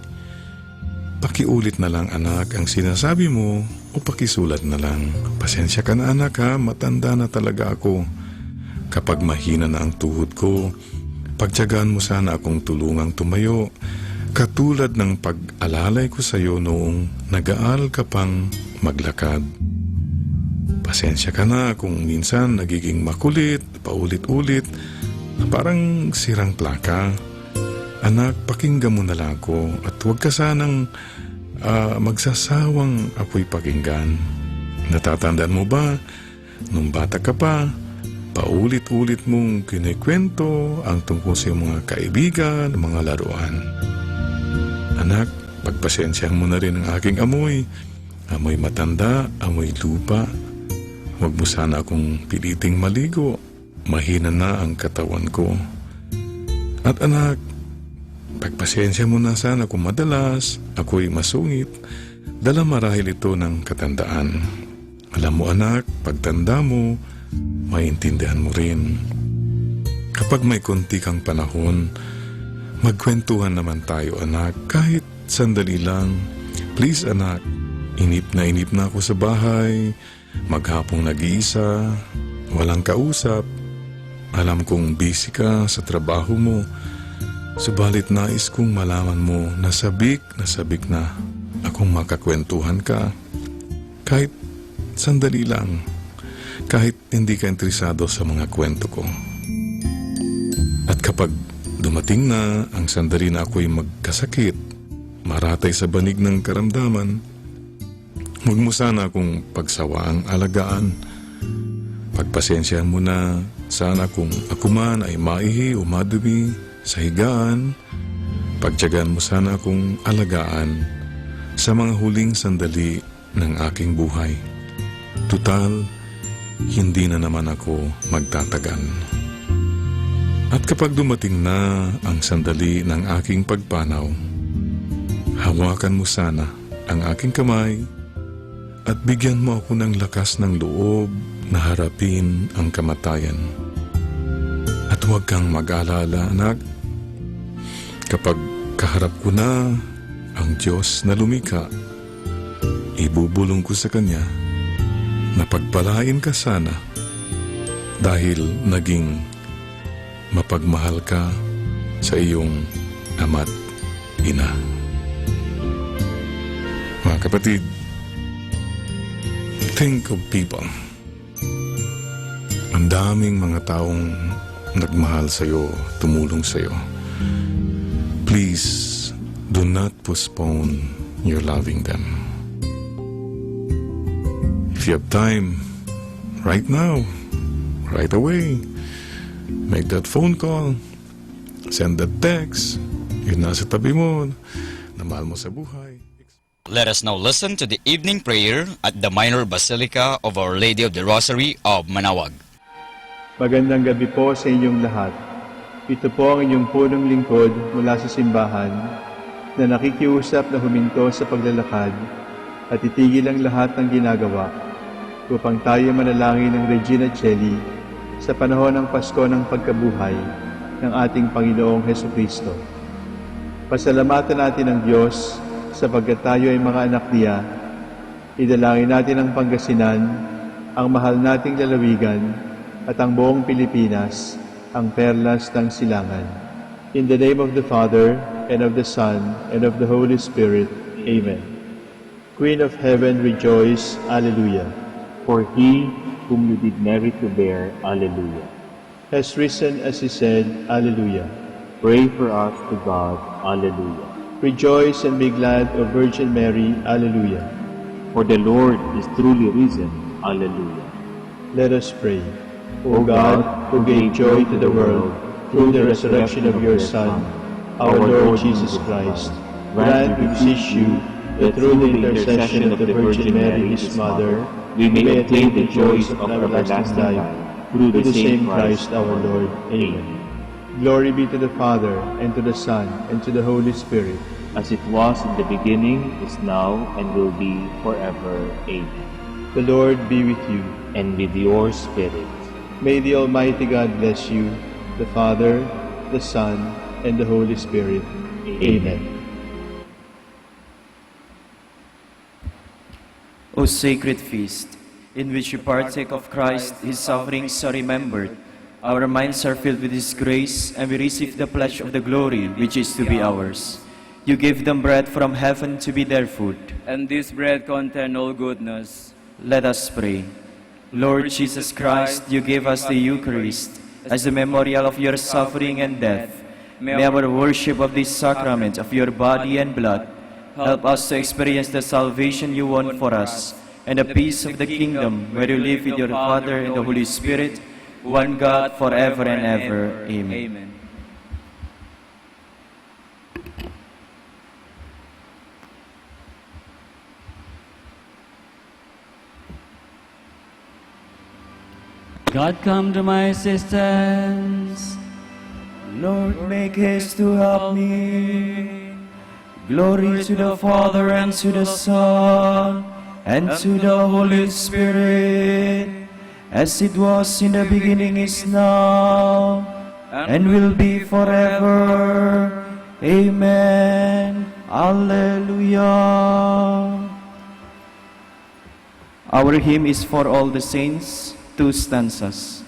Pakiulit na lang, anak, ang sinasabi mo o pakisulat na lang. Pasensya ka na, anak, ha? Matanda na talaga ako. Kapag mahina na ang tuhod ko, pagtiyagaan mo sana akong tulungang tumayo. Katulad ng pag-alalay ko sa iyo noong nag-aaral ka pang maglakad. Pasensya ka na kung minsan nagiging makulit, paulit-ulit, parang sirang plaka. Anak, pakinggan mo na lang ako at huwag ka sanang magsasawang ako'y pakinggan. Natatandaan mo ba, nung bata ka pa, paulit-ulit mong kinikwento ang tungkol sa mga kaibigan, mga laruan. Anak, pagpasensyahan mo na rin ang aking amoy. Amoy matanda, amoy lupa. Huwag mo sana akong piliting maligo. Mahina na ang katawan ko. At anak, pagpasensya mo na sana kung madalas ako'y masungit, dala marahil ito ng katandaan. Alam mo, anak, pagtanda mo, maintindihan mo rin. Kapag may konti kang panahon, magkwentuhan naman tayo, anak, kahit sandali lang. Please, anak, inip na ako sa bahay, maghapong nag-iisa, walang kausap. Alam kong busy ka sa trabaho mo. Subalit nais kong malaman mo na sabik na akong makakwentuhan ka. Kahit sandali lang. Kahit hindi ka interesado sa mga kwento ko. At kapag dumating na ang sandali na ako'y magkasakit, maratay sa banig ng karamdaman, huwag mo sana akong pagsawaang alagaan. Pagpasensyahan mo na sana kung ako man ay maihi o madumi sa higaan. Pagtiyagaan mo sana akong alagaan sa mga huling sandali ng aking buhay. Tutal, hindi na naman ako magtatagal. At kapag dumating na ang sandali ng aking pagpanaw, hawakan mo sana ang aking kamay at bigyan mo ako ng lakas ng loob na harapin ang kamatayan. At huwag kang mag-alala, anak. Kapag kaharap ko na ang Diyos na lumikha, ibubulong ko sa Kanya na pagpalain ka sana dahil naging mapagmahal ka sa iyong ama't ina. Mga kapatid, think of people. Ang daming mga taong nagmahal sa iyo, tumulong sa iyo. Please, do not postpone your loving them. If you have time, right now, right away, make that phone call, send that text, yun nasa tabi mo, na mahal mo sa buhay. Let us now listen to the evening prayer at the Minor Basilica of Our Lady of the Rosary of Manawag. Magandang gabi po sa inyong lahat. Ito po ang inyong punong lingkod mula sa simbahan na nakikiusap na huminto sa paglalakad at itigil ang lahat ng ginagawa upang tayo manalangin ng Regina Coeli sa panahon ng Pasko ng pagkabuhay ng ating Panginoong Hesukristo. Pasalamatan natin ang Diyos sapagkat tayo ay mga anak niya. Idalangin natin ang Pangasinan, ang mahal nating lalawigan, at ang buong Pilipinas, ang perlas ng silangan. In the name of the Father, and of the Son, and of the Holy Spirit. Amen. Queen of Heaven, rejoice. Alleluia. For he whom you did merit to bear. Alleluia. Has risen as he said. Alleluia. Pray for us to God. Alleluia. Rejoice and be glad, O Virgin Mary. Alleluia. For the Lord is truly risen. Alleluia. Let us pray. O God, who gave joy to the world through the resurrection of your Son, our Lord Jesus Christ, grant, we beseech you, that through the intercession of the Virgin Mary, his Mother, we may attain the joys of everlasting life through the same Christ our Lord. Amen. Glory be to the Father, and to the Son, and to the Holy Spirit, as it was in the beginning, is now, and will be forever. Amen. The Lord be with you. And with your spirit. May the Almighty God bless you, the Father, the Son, and the Holy Spirit. Amen. O sacred feast, in which you partake of Christ, his sufferings are remembered, our minds are filled with his grace, and we receive the pledge of the glory which is to be ours. You give them bread from heaven to be their food, and this bread contain all goodness. Let us pray. Lord Jesus Christ, you gave us the Eucharist as a memorial of your suffering and death. May our worship of this sacrament of your body and blood help us to experience the salvation you won for us and the peace of the kingdom where you live with your Father and the Holy Spirit, one God, forever and ever. Amen. God, come to my assistance. Lord, make haste to help me. Glory to the Father, and to the Son, and to the Holy Spirit, as it was in the beginning, is now, and will be forever. Amen. Alleluia. Our hymn is for all the saints, 2 stanzas.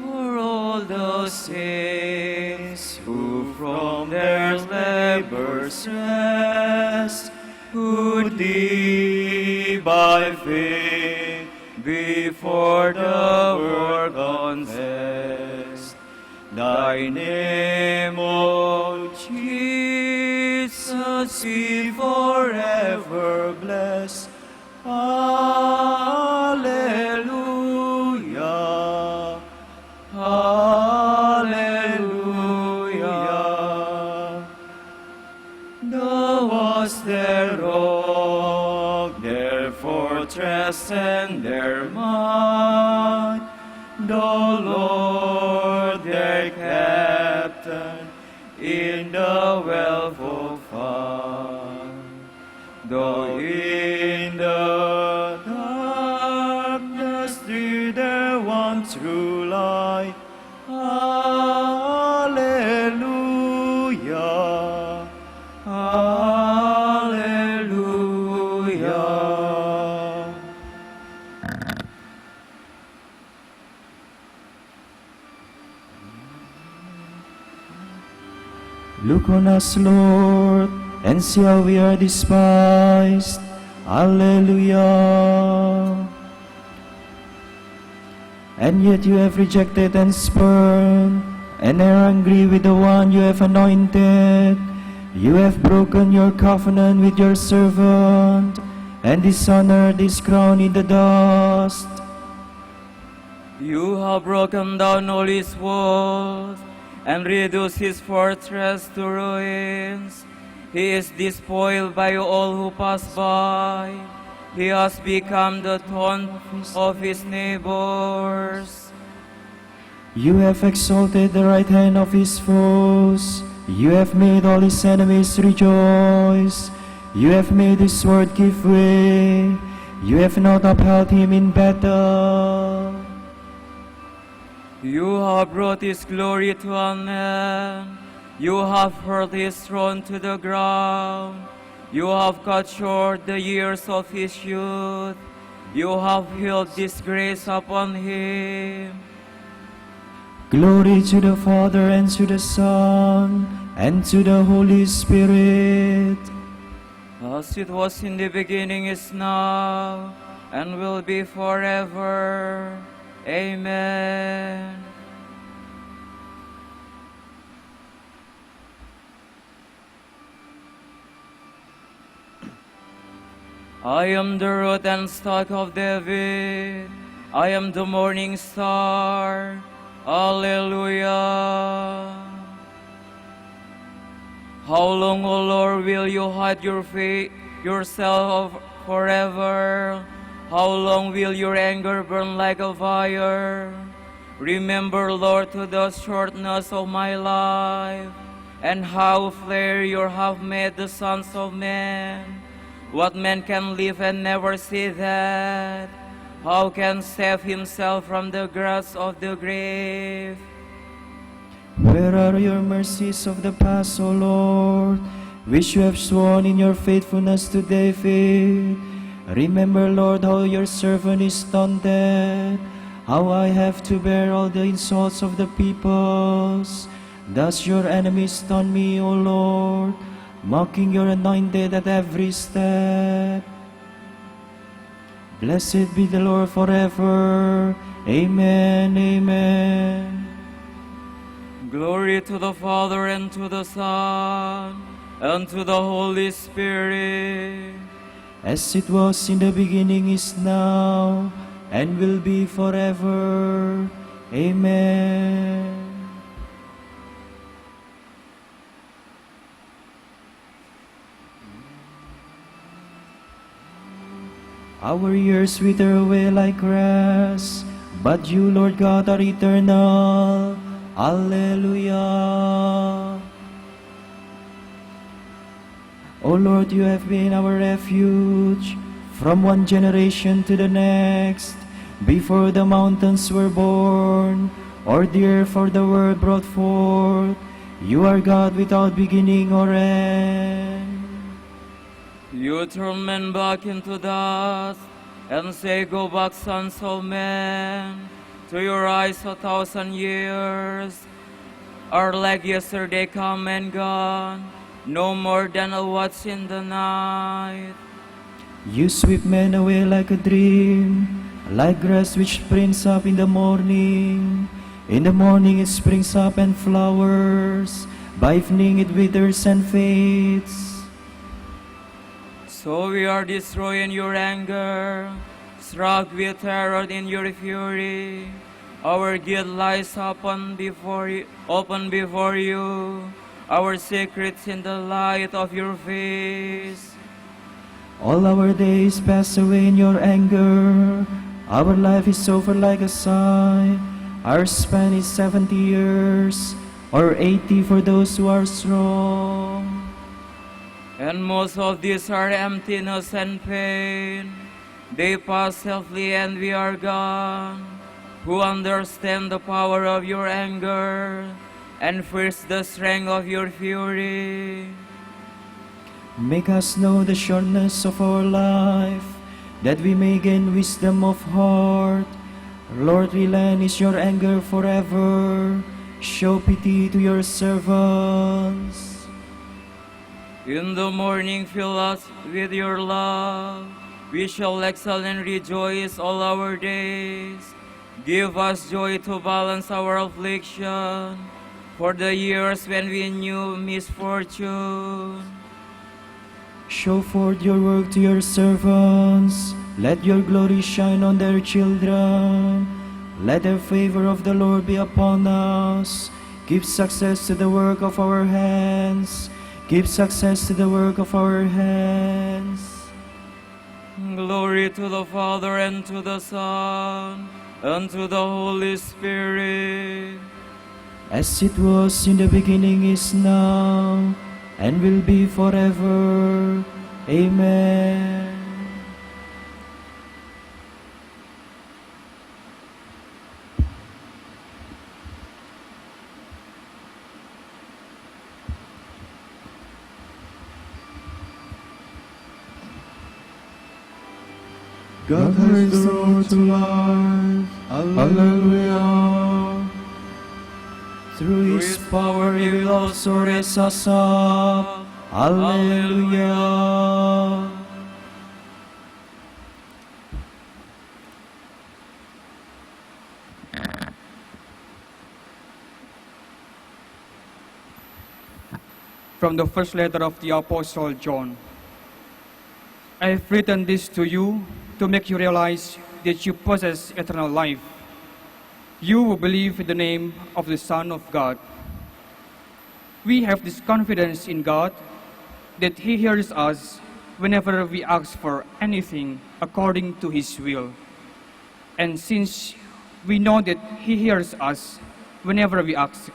For all the saints who from their labors rest, who thee by faith before the world confess. Thy name, O Jesus, we forever bless. Hallelujah. Hallelujah. Thou wast their rock, their fortress, and their might. The Lord their captain in the wealth of find. Though in the darkness through their one true light. Hallelujah. Hallelujah. Look on us, Lord, and see how we are despised. Hallelujah. And yet you have rejected and spurned, and are angry with the one you have anointed. You have broken your covenant with your servant, and dishonored his crown in the dust. You have broken down all his walls, and reduced his fortress to ruins. He is despoiled by all who pass by. He has become the taunt of his neighbors. You have exalted the right hand of his foes. You have made all his enemies rejoice. You have made his sword give way. You have not upheld him in battle. You have brought his glory to an end. You have hurled his throne to the ground. You have cut short the years of his youth. You have heaped disgrace upon him. Glory to the Father, and to the Son, and to the Holy Spirit. As it was in the beginning, is now, and will be forever. Amen. I am the root and stock of David. I am the morning star. Hallelujah. How long, O Lord, will you hide yourself forever? How long will your anger burn like a fire? Remember, Lord, to the shortness of my life, and how fair you have made the sons of men. What man can live and never see that? How can save himself from the grasp of the grave? Where are your mercies of the past, O Lord, which you have sworn in your faithfulness to David? Remember, Lord, how your servant is taunted, how I have to bear all the insults of the peoples. Thus your enemies taunt me, O Lord, mocking your anointed at every step. Blessed be the Lord forever. Amen, amen. Glory to the Father, and to the Son, and to the Holy Spirit. As it was in the beginning, is now, and will be forever. Amen. Our years wither away like grass, but you, Lord God, are eternal. Alleluia. O Lord, you have been our refuge from one generation to the next. Before the mountains were born, or the earth or the world brought forth, you are God without beginning or end. You turn men back into dust, and say, go back, sons of men. To your eyes 1,000 years are like yesterday come and gone, no more than a watch in the night. You sweep men away like a dream, like grass which springs up in the morning. In the morning it springs up and flowers, by evening it withers and fades. So we are destroyed in your anger, struck with terror in your fury. Our guilt lies open before you, our secrets in the light of your face. All our days pass away in your anger. Our life is over like a sigh. Our span is 70 years, or 80 for those who are strong. And most of these are emptiness and pain. They pass softly and we are gone. Who understand the power of your anger and fears the strength of your fury? Make us know the shortness of our life, that we may gain wisdom of heart. Lord, relentless your anger forever. Show pity to your servants. In the morning fill us with your love. We shall excel and rejoice all our days. Give us joy to balance our affliction, for the years when we knew misfortune. Show forth your work to your servants. Let your glory shine on their children. Let the favor of the Lord be upon us. Give success to the work of our hands. Give success to the work of our hands. Glory to the Father, and to the Son, and to the Holy Spirit. As it was in the beginning, is now, and will be forever. Amen. God has the road to life. Hallelujah. Through His power He will also raise us up. Hallelujah. From the first letter of the Apostle John. I have written this to you to make you realize that you possess eternal life. You who believe in the name of the Son of God. We have this confidence in God that He hears us whenever we ask for anything according to His will. And since we know that He hears us whenever we ask,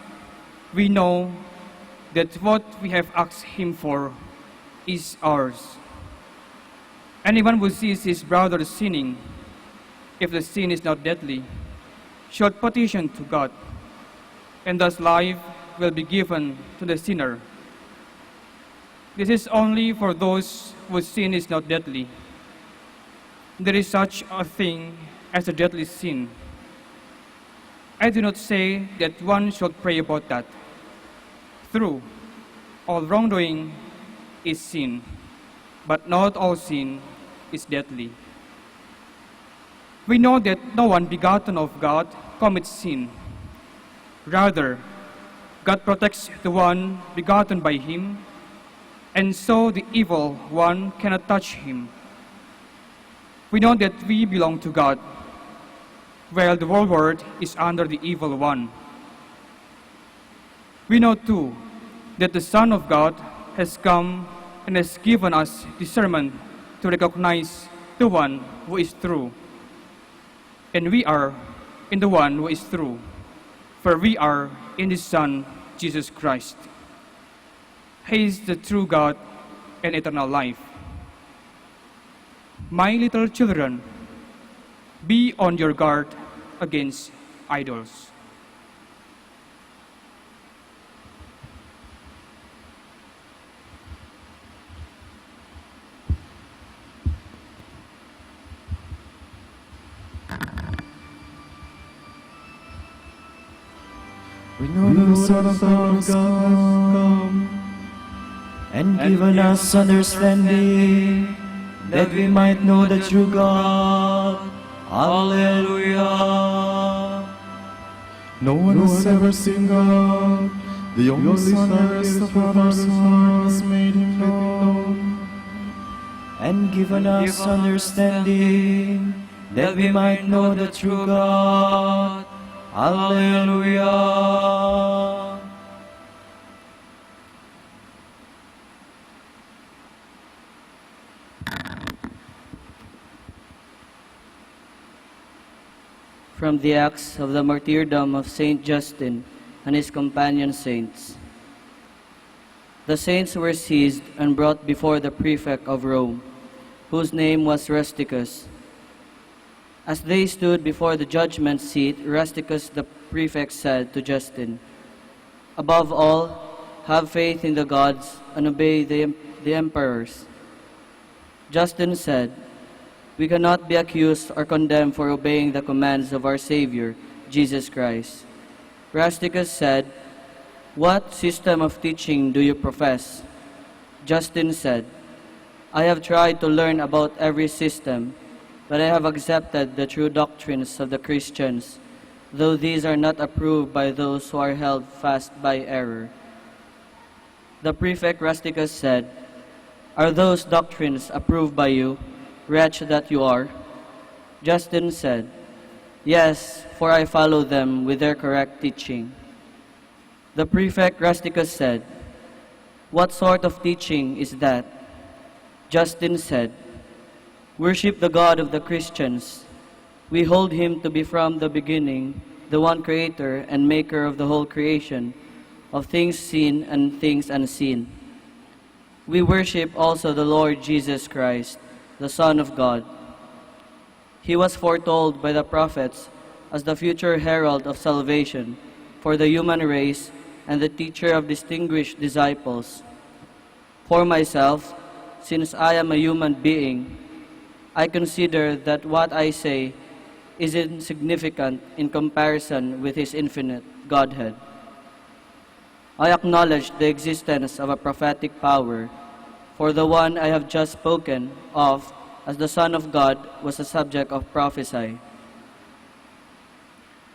we know that what we have asked Him for is ours. Anyone who sees his brother sinning, if the sin is not deadly, should petition to God, and thus life will be given to the sinner. This is only for those whose sin is not deadly. There is such a thing as a deadly sin. I do not say that one should pray about that. True, all wrongdoing is sin, but not all sin is deadly. We know that no one begotten of God commits sin. Rather, God protects the one begotten by Him, and so the evil one cannot touch him. We know that we belong to God, while the whole world is under the evil one. We know too that the Son of God has come and has given us discernment to recognize the one who is true. And we are in the one who is true, for we are in His Son, Jesus Christ. He is the true God and eternal life. My little children, be on your guard against idols. We know the Son of God has come and given us understanding, that we might know the true God. Hallelujah. No one has ever seen God. The only Son and rest of our Father's heart has made him known. And given us understanding, that we might know the true God. Hallelujah. From the Acts of the Martyrdom of Saint Justin and his companion saints. The saints were seized and brought before the prefect of Rome, whose name was Rusticus. As they stood before the judgment seat, Rusticus the prefect said to Justin, "Above all, have faith in the gods and obey the emperors." Justin said, "We cannot be accused or condemned for obeying the commands of our Savior, Jesus Christ." Rusticus said, "What system of teaching do you profess?" Justin said, "I have tried to learn about every system, but I have accepted the true doctrines of the Christians, though these are not approved by those who are held fast by error." The prefect Rusticus said, "Are those doctrines approved by you, wretch that you are?" Justin said, "Yes, for I follow them with their correct teaching." The prefect Rusticus said, "What sort of teaching is that?" Justin said, "Worship the God of the Christians. We hold him to be from the beginning, the one creator and maker of the whole creation, of things seen and things unseen. We worship also the Lord Jesus Christ, the Son of God. He was foretold by the prophets as the future herald of salvation for the human race and the teacher of distinguished disciples. For myself, since I am a human being, I consider that what I say is insignificant in comparison with his infinite Godhead. I acknowledge the existence of a prophetic power, for the one I have just spoken of as the Son of God was a subject of prophecy.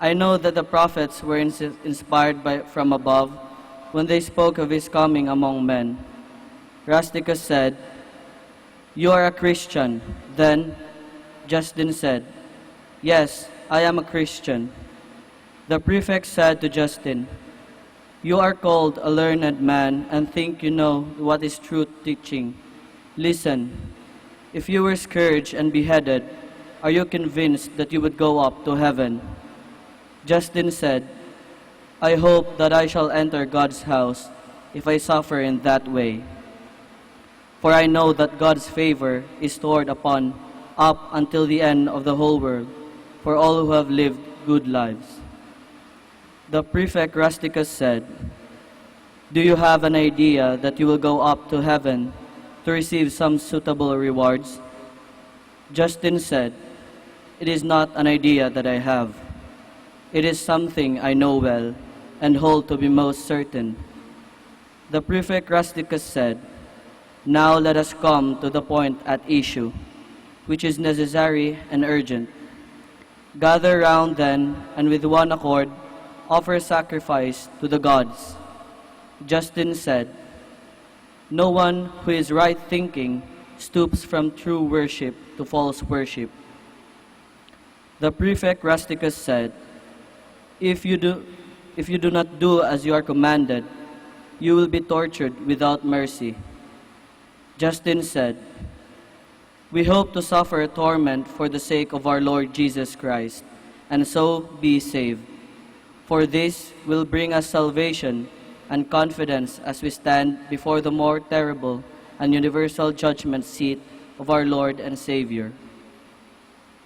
I know that the prophets were inspired from above when they spoke of his coming among men." Rusticus said, "You are a Christian, then?" Justin said, "Yes, I am a Christian." The prefect said to Justin, "You are called a learned man and think you know what is true teaching. Listen, if you were scourged and beheaded, are you convinced that you would go up to heaven?" Justin said, "I hope that I shall enter God's house if I suffer in that way. For I know that God's favor is stored upon up until the end of the whole world for all who have lived good lives." The prefect Rusticus said, "Do you have an idea that you will go up to heaven to receive some suitable rewards?" Justin said, "It is not an idea that I have. It is something I know well and hold to be most certain." The prefect Rusticus said, "Now let us come to the point at issue, which is necessary and urgent. Gather round then, and with one accord, offer sacrifice to the gods." Justin said, "No one who is right thinking stoops from true worship to false worship." The prefect Rusticus said, If you do not do as you are commanded, you will be tortured without mercy." Justin said, "We hope to suffer torment for the sake of our Lord Jesus Christ, and so be saved. For this will bring us salvation and confidence as we stand before the more terrible and universal judgment seat of our Lord and Savior."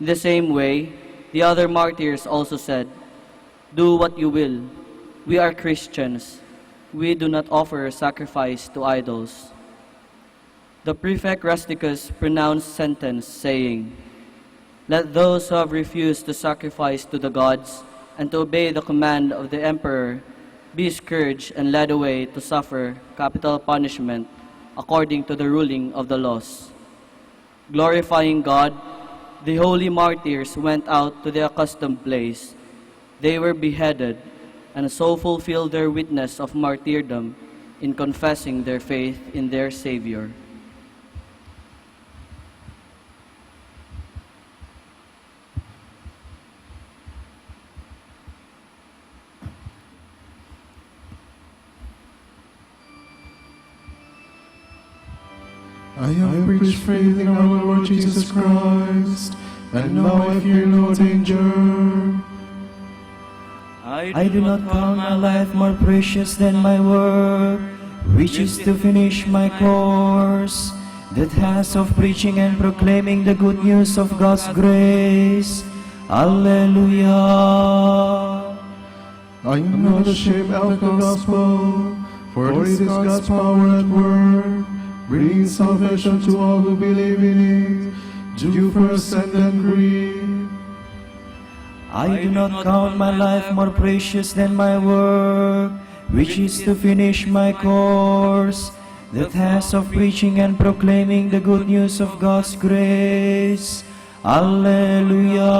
In the same way, the other martyrs also said, "Do what you will. We are Christians. We do not offer sacrifice to idols." The prefect Rusticus pronounced sentence, saying, "Let those who have refused to sacrifice to the gods and to obey the command of the emperor be scourged and led away to suffer capital punishment according to the ruling of the laws." Glorifying God, the holy martyrs went out to the accustomed place. They were beheaded, and so fulfilled their witness of martyrdom in confessing their faith in their Savior. I have preached faith in our Lord Jesus Christ, and now I fear no danger. I do not count my life more precious than my work, which is to finish my course, the task of preaching and proclaiming the good news of God's grace. Alleluia. I am not ashamed of the gospel, for it is God's power at work, bringing salvation to all who believe in it, Jew first and then Greek. I do not count my life more precious than my work, which is to finish my course, the task of preaching and proclaiming the good news of God's grace. Alleluia.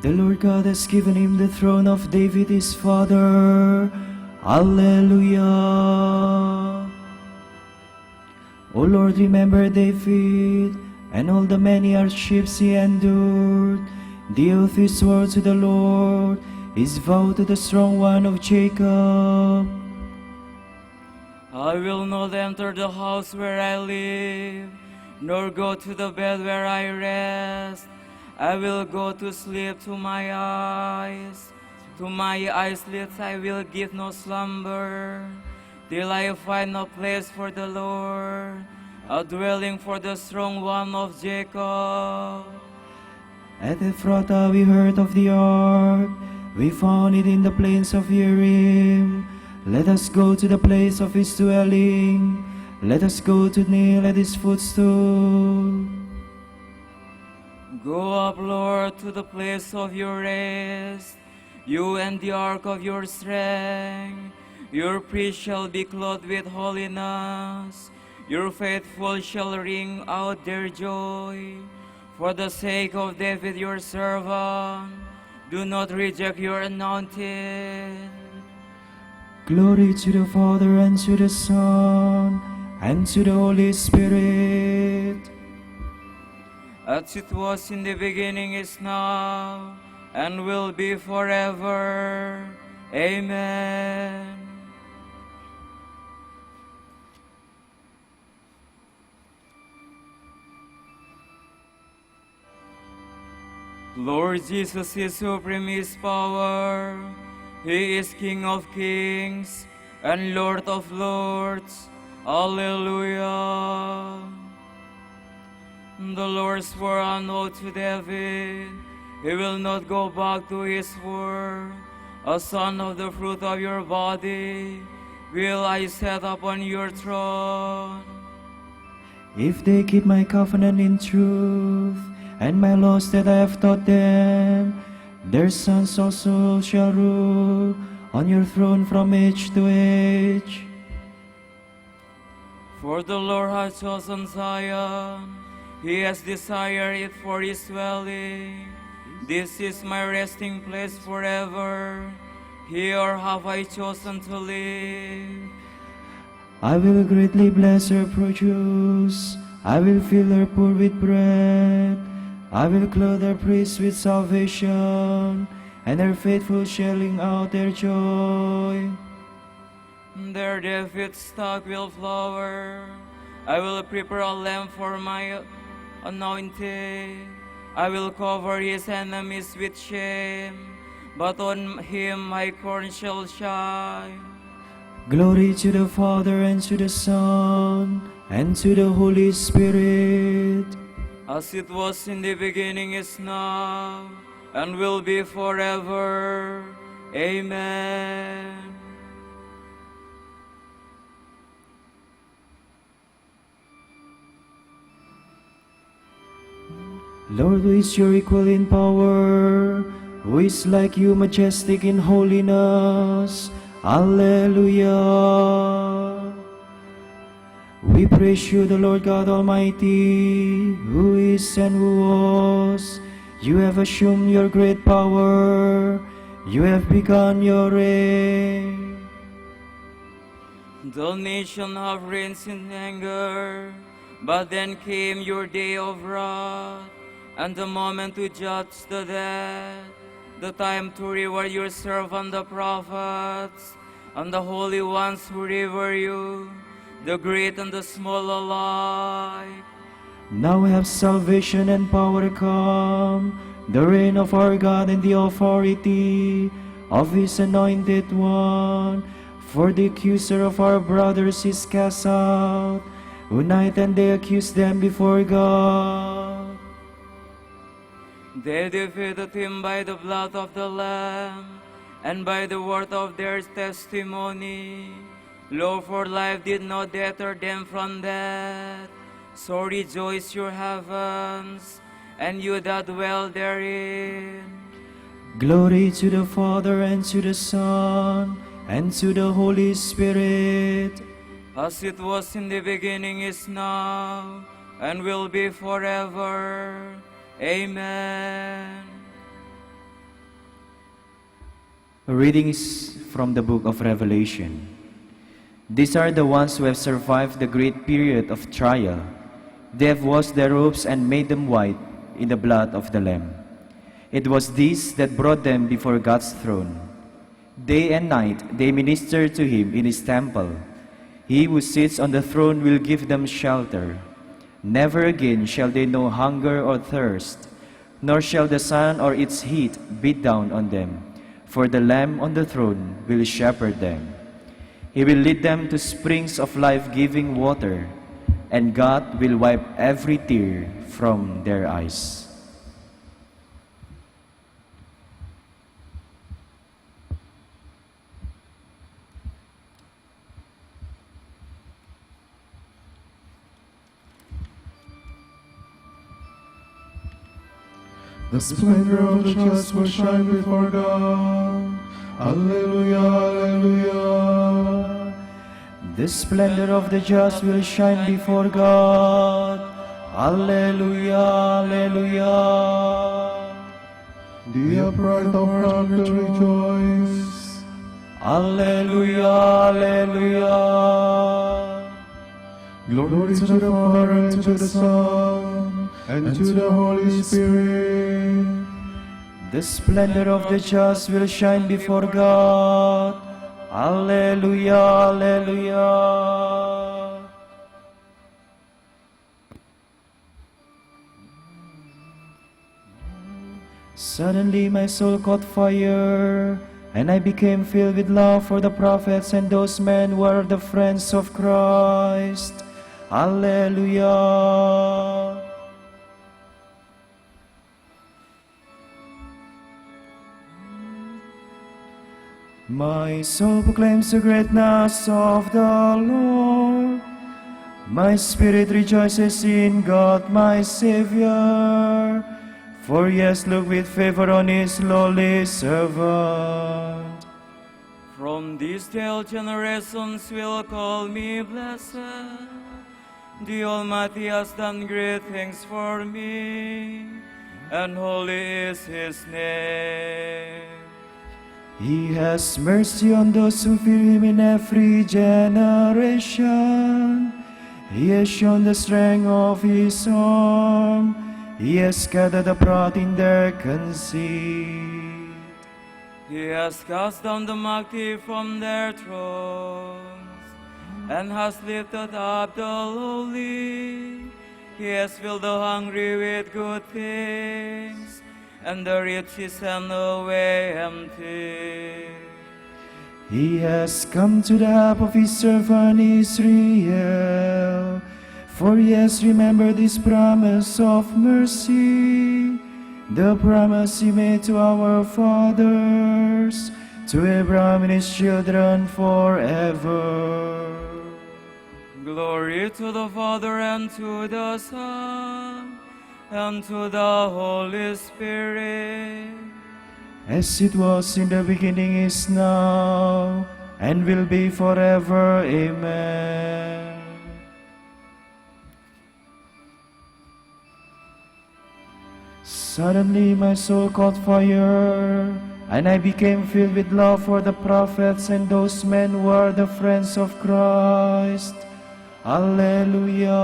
The Lord God has given him the throne of David his father. Alleluia. O Lord, remember David and all the many hardships he endured. The oath he swore to the Lord, his vow to the strong one of Jacob. I will not enter the house where I live, nor go to the bed where I rest. I will go to sleep to my eyes. To my eyelids I will give no slumber, till I find a place for the Lord, a dwelling for the strong one of Jacob. At Ephrata we heard of the ark. We found it in the plains of Yerim. Let us go to the place of his dwelling. Let us go to kneel at his footstool. Go up, Lord, to the place of your rest, you and the ark of your strength. Your priest shall be clothed with holiness. Your faithful shall ring out their joy. For the sake of David your servant, do not reject your anointed. Glory to the Father, and to the Son, and to the Holy Spirit. As it was in the beginning, is now, and will be forever. Amen. Lord Jesus is supreme is power. He is King of kings and Lord of lords. Alleluia. The Lord swore an oath to David. He will not go back to his word. A son of the fruit of your body will I set upon your throne. If they keep my covenant in truth, and my laws that I have taught them, their sons also shall rule on your throne from age to age. For the Lord has chosen Zion, He has desired it for His dwelling. This is my resting place forever. Here have I chosen to live. I will greatly bless her produce. I will fill her poor with bread. I will clothe her priests with salvation, and her faithful shelling out their joy. Their feet stock will flower. I will prepare a lamp for my anointed. I will cover his enemies with shame, but on him my corn shall shine. Glory to the Father, and to the Son, and to the Holy Spirit. As it was in the beginning, is now, and will be forever. Amen. Lord, who is your equal in power, who is like you, majestic in holiness. Alleluia. We praise you, the Lord God Almighty, who is and who was. You have assumed your great power. You have begun your reign. The nation have reigned in anger, but then came your day of wrath, and the moment to judge the dead, the time to reward your servant the prophets, and the holy ones who revere you, the great and the small alike. Now have salvation and power come, the reign of our God and the authority of His anointed one. For the accuser of our brothers is cast out, who night and day accuse them before God. They defeated him by the blood of the Lamb, and by the word of their testimony. Lo, for life did not deter them from death. So rejoice your heavens, and you that dwell therein. Glory to the Father, and to the Son, and to the Holy Spirit. As it was in the beginning, is now, and will be forever. Amen. A reading is from the book of Revelation. These are the ones who have survived the great period of trial. They have washed their robes and made them white in the blood of the Lamb. It was this that brought them before God's throne. Day and night they minister to Him in His temple. He who sits on the throne will give them shelter. Never again shall they know hunger or thirst, nor shall the sun or its heat beat down on them, for the Lamb on the throne will shepherd them. He will lead them to springs of life-giving water, and God will wipe every tear from their eyes. The splendor of the just will shine before God. Alleluia, alleluia. The splendor of the just will shine before God. Alleluia, alleluia. The upright of heart will rejoice. Alleluia, alleluia. Glory to the Father, and to the Son, and to the Holy Spirit. The splendor of the just will shine before God. Alleluia, alleluia. Suddenly my soul caught fire, and I became filled with love for the prophets and those men who are the friends of Christ. Alleluia. My soul proclaims the greatness of the Lord. My spirit rejoices in God my Savior, for He has looked with favor on His lowly servant. From these tale generations will call me blessed. The Almighty has done great things for me. and holy is his name. He has mercy on those who fear him in every generation. He has shown the strength of his arm. He has scattered the proud in their conceit. He has cast down the mighty from their thrones, and has lifted up the lowly. He has filled the hungry with good things, and the rich is sent away empty. He has come to the help of his servant Israel, for he has remembered his promise of mercy, the promise he made to our fathers, to Abraham and his children forever. Glory to the Father, and to the Son, and to the Holy Spirit, as it was in the beginning, is now, and will be forever. Amen. Suddenly my soul caught fire, and I became filled with love for the prophets and those men who are the friends of Christ. Alleluia.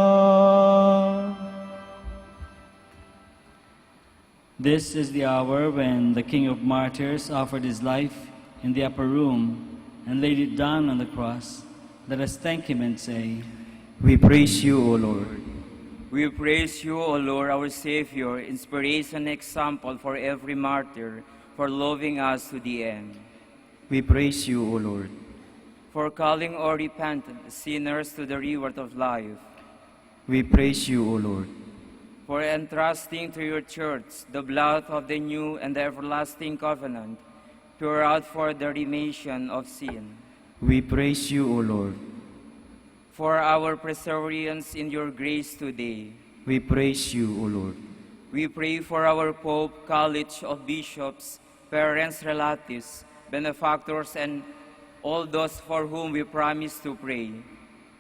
This is the hour when the King of Martyrs offered his life in the upper room and laid it down on the cross. Let us thank him and say, We praise you, O Lord. we praise you, O Lord, our Savior, inspiration and example for every martyr, for loving us to the end. We praise you, O Lord. For calling all repentant sinners to the reward of life. We praise you, O Lord. For entrusting to your church the blood of the new and the everlasting covenant, poured out for the remission of sin. We praise you, O Lord. For our perseverance in your grace today. We praise you, O Lord. We pray for our Pope, College of Bishops, parents, relatives, benefactors, and all those for whom we promise to pray.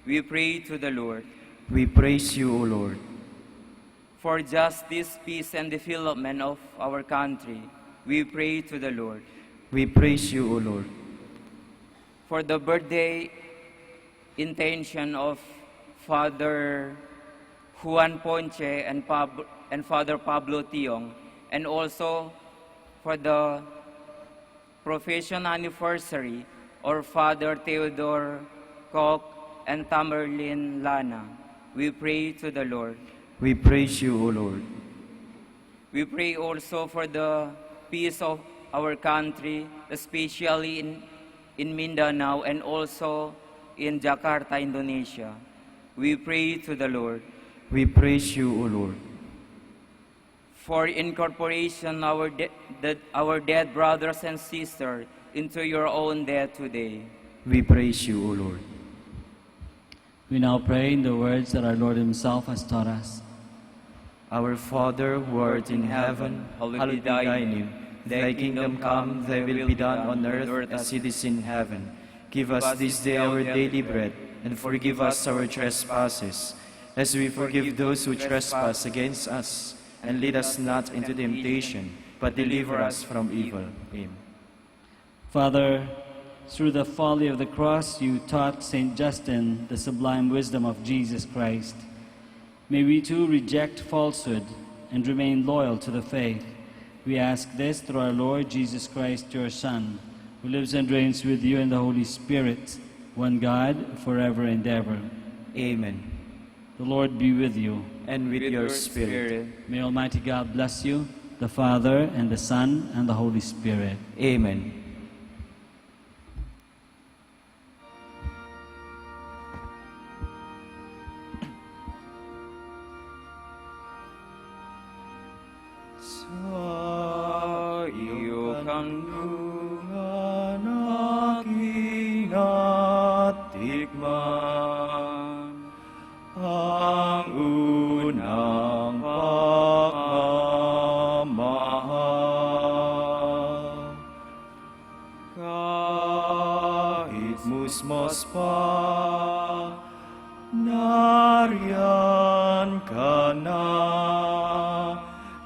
We pray to the Lord. We praise you, O Lord. For justice, peace, and development of our country, we pray to the Lord. We praise you, O Lord. For the birthday intention of Father Juan Ponce and Father Pablo Tiong, and also for the profession anniversary of Father Theodore Koch and Tamerlin Lana, we pray to the Lord. We praise you, O Lord. We pray also for the peace of our country, especially in Mindanao and also in Jakarta, Indonesia. We pray to the Lord. We praise you, O Lord. For incorporation our dead brothers and sisters into your own death today. We praise you, O Lord. we now pray in the words that our Lord himself has taught us. Our Father, who art in heaven, hallowed be thy name. Thy kingdom come, thy will be done on earth as it is in heaven. Give us this day our daily bread, and forgive us our trespasses, as we forgive those who trespass against us. And lead us not into temptation, but deliver us from evil. Amen. Father, through the folly of the cross, you taught St. Justin the sublime wisdom of Jesus Christ. May we too reject falsehood and remain loyal to the faith. We ask this through our Lord Jesus Christ, your Son, who lives and reigns with you in the Holy Spirit, one God, forever and ever. Amen. The Lord be with you. And with your spirit. May Almighty God bless you, the Father, and the Son, and the Holy Spirit. Amen. Sa iyo kang bunga aking natikman, ang unang pagmamahal. Kahit musmos pa, nariyan ka na,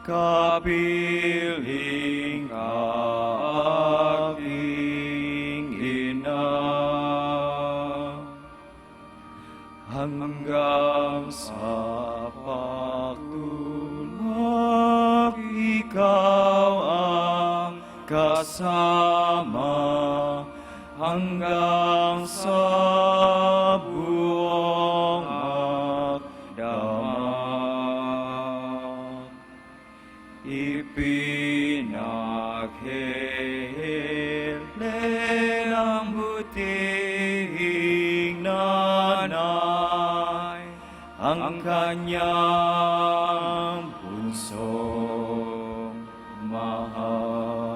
kapiling aking ina, hanggang sa pagtulog ikaw ang kasama, hanggang sa buong magdamag. Ipinaghihilin ang butihing nanay, ang kanyang punsong mahal.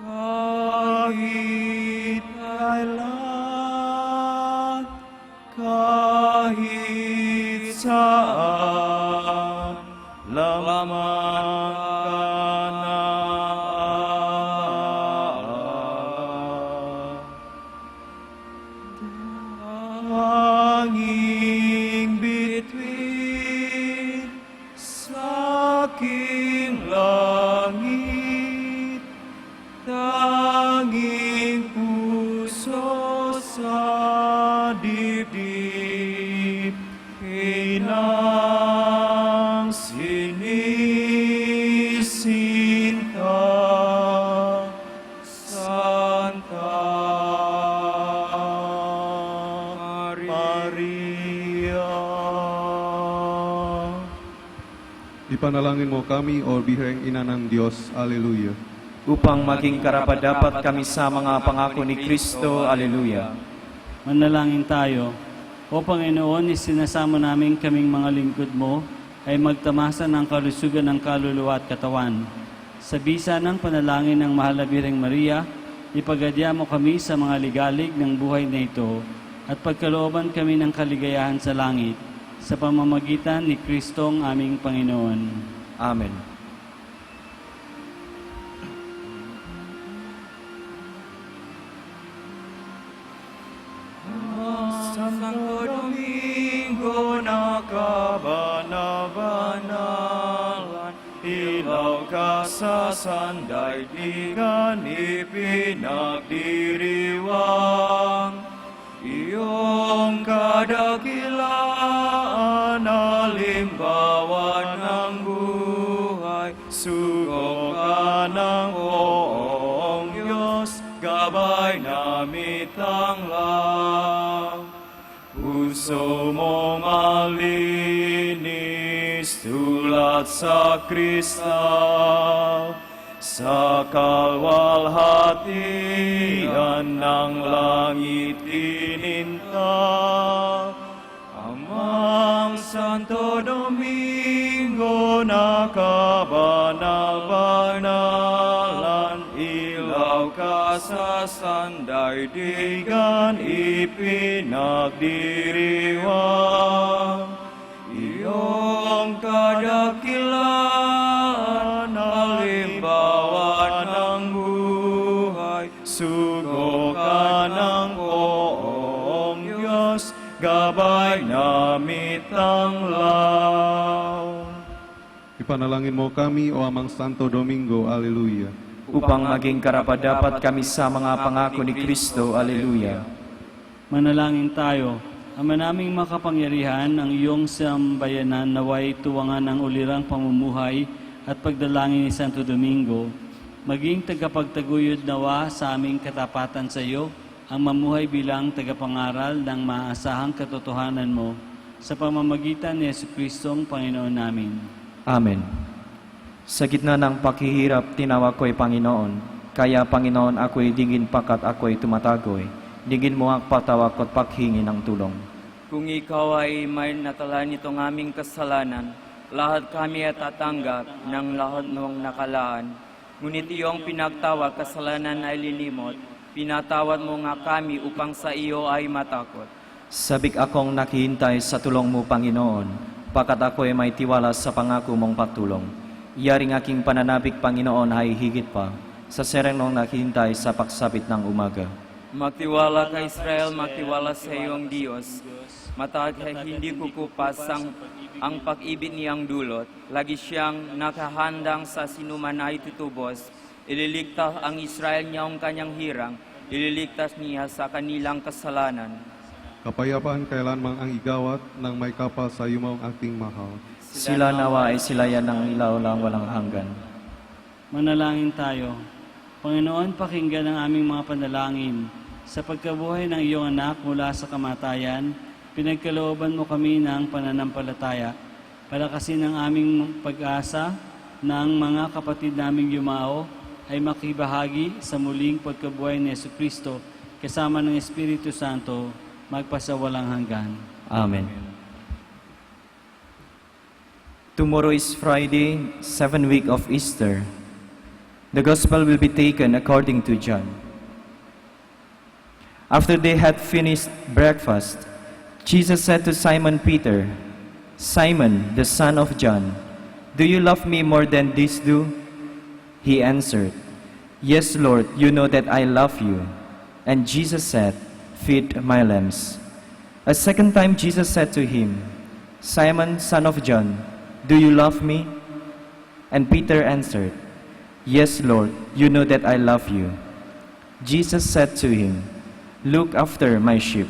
Kahit kailan, kahit saan, lamang ka na tanging bituin sa aking langit, tanging puso sa dibdib, inang sinisinta, Santa Maria. Ipanalangin mo kami, O Bihirang Ina ng Diyos. Alleluia. Upang maging karapat-dapat kami sa mga pangako ni Kristo. Alleluia. Manalangin tayo. O Panginoon, isinasamo namin kaming mga lingkod mo ay magtamasa ng kalusugan ng kaluluwa at katawan. Sa bisa ng panalangin ng Mahal na Birheng Maria, ipagadya mo kami sa mga ligalig ng buhay na ito at pagkalooban kami ng kaligayahan sa langit sa pamamagitan ni Kristong aming Panginoon. Amen. Santo Domingo na kabana-banalan, ilaw ka sa sandaigdigan, ipinagdiriwang. Iyong kadakilaan, halimbawa ng buhay, sugo ka ng poong Diyos, gabay na mitanglaw. Puso mo malinis, tulad sa kristal, sa kalwalhatian ng langit ininta. Amang Santo Domingo na kabana-banalan, ilaw ka sa sandaigdigan, ipinagdiriwang. Iyong kadakilaan, halimbawa ng buhay, sugo ka ng poong Diyos, gabay na mitanglaw. Ipanalangin mo kami, O Amang Santo Domingo. Alleluia. Upang maging karapat-dapat kami sa mga pangako ni Kristo. Alleluia. Manalangin tayo. Ama naming makapangyarihan, ang iyong sambayanan naway tuwangan ng ulirang pamumuhay at pagdalangin ni Santo Domingo, maging tagapagtaguyod nawa sa aming katapatan sa iyo, ang mamuhay bilang tagapangaral ng maaasahang katotohanan mo, sa pamamagitan ni Jesucristong Panginoon namin. Amen. Sa gitna ng paghihirap, tinawag ko'y Panginoon. Kaya Panginoon, ako'y dingin pakat ako'y tumatagoy. Digin mo ang patawag ko't paghingi ng tulong. Kung ikaw ay may natala nitong aming kasalanan, lahat kami at tatanggap ng lahat noong nakalaan. Ngunit iyong pinagtawag, kasalanan ay linimot. Pinatawad mo nga kami upang sa iyo ay matakot. Sabik akong naghihintay sa tulong mo, Panginoon, pakat ako ay may tiwala sa pangako mong patulong. Iyaring aking pananabik, Panginoon, ay higit pa sa serenong naghihintay sa pagsapit ng umaga. Magtiwala ka Israel, magtiwala sa iyong Diyos. Matag ay hindi kukupas ang ang pag-ibig niyang dulot. Lagi siyang nakahandang sa sinuman ay tutubos. Ililigtas ang Israel niyang kanyang hirang. Ililigtas niya sa kanilang kasalanan. Kapayapaan kailanman ang igawat ng may kapal sa yumaong ating mahal. Sila nawa ay silayan ng ilaw lang walang hanggan. Manalangin tayo. Panginoon, pakinggan ang aming mga panalangin. Sa pagkabuhay ng iyong anak mula sa kamatayan, pinagkalooban mo kami ng pananampalataya. Palakasin ang aming pag-asa ng mga kapatid naming yumao ay makibahagi sa muling pagkabuhay ni Jesucristo kasama ng Espiritu Santo magpasawalang hanggan. Amen. Tomorrow is Friday, 7th week of Easter. The Gospel will be taken according to John. After they had finished breakfast, Jesus said to Simon Peter, "Simon, the son of John, do you love me more than these do?" He answered, "Yes, Lord, you know that I love you." And Jesus said, "Feed my lambs." A second time Jesus said to him, "Simon, son of John, do you love me?" And Peter answered, "Yes, Lord, you know that I love you." Jesus said to him, "Look after my sheep."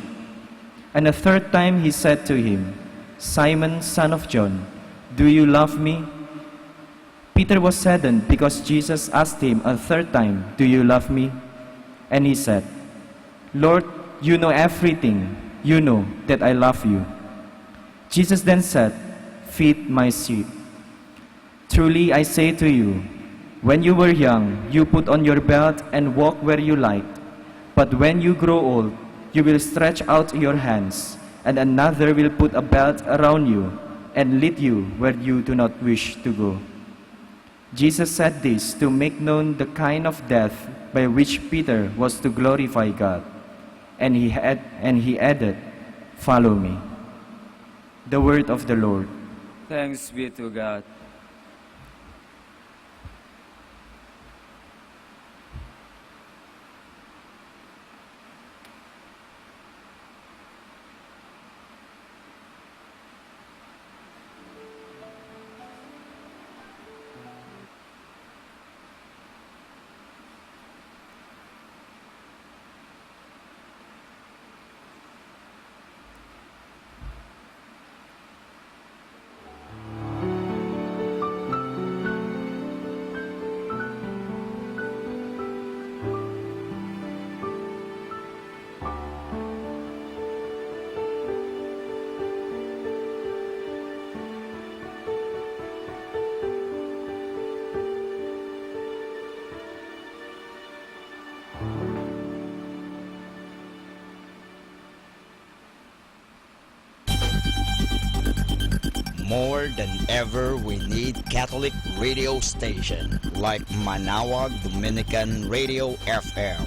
And a third time he said to him, "Simon, son of John, do you love me?" Peter was saddened because Jesus asked him a third time, "Do you love me?" And he said, "Lord, you know everything. You know that I love you." Jesus then said, "Feed my sheep. Truly I say to you, when you were young, you put on your belt and walk where you liked. But when you grow old, you will stretch out your hands, and another will put a belt around you and lead you where you do not wish to go." Jesus said this to make known the kind of death by which Peter was to glorify God. And he added, "Follow me." The word of the Lord. Thanks be to God. More than ever, we need Catholic radio station like Manawag Dominican Radio FM.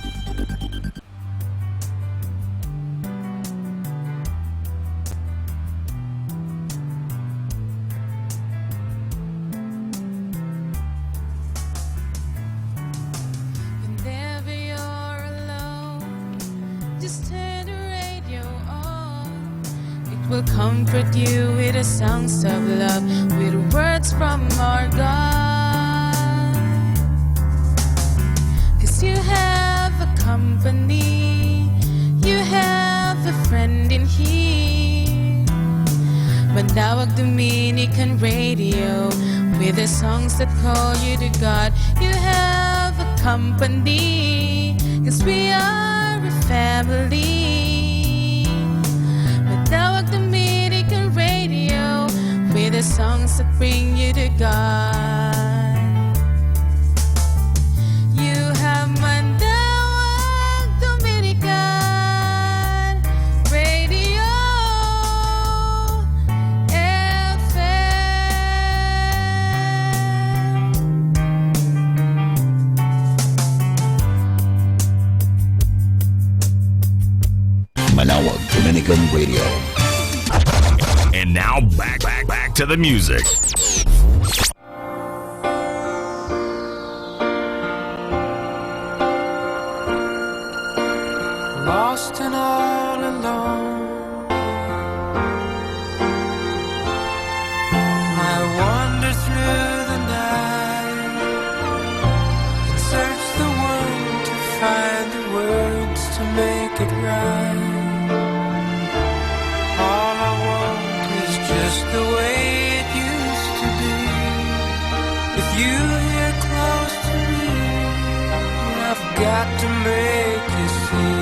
Whenever you're alone, just turn the radio on. It will comfort you with the songs of love, with words from our God. 'Cause you have a company, you have a friend in here. Manawag Dominican Radio, with the songs that call you to God. You have a company, 'cause we are a family. Manawag Dominican Radio, with the songs that bring you to God. You have Manawag Dominican Radio FM. Manawag Dominican Radio. And now back to the music. Lost and all alone, the way it used to be. With you here close to me, I've got to make you see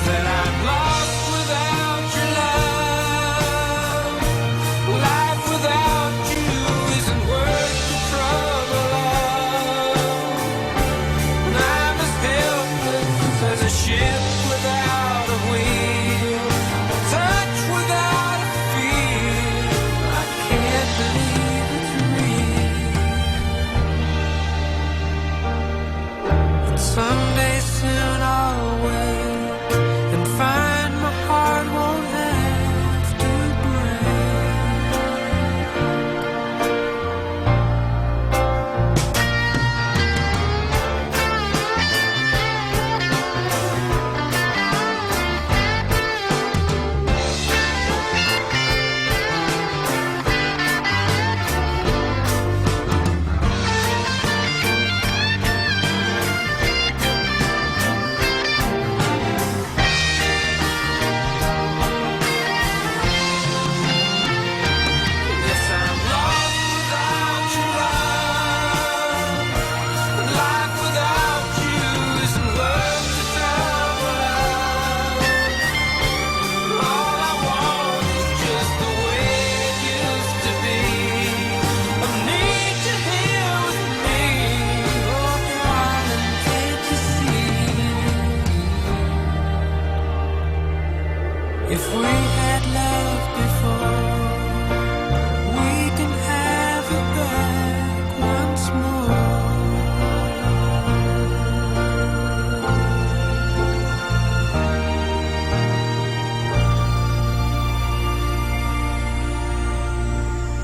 that I'm lost without your love. Life without you isn't worth the trouble of. And I'm as helpless as a ship without a wheel, a touch without a feel. I can't believe it's real. And someday soon I'll wake and find my heart won't have to break. Yes, I'm lost without your love. Life without you isn't worth the trouble of. All I want is just the way it used to be. I need you here with me. Oh, darling, can't you see? If we had loved before, we can have it back once more.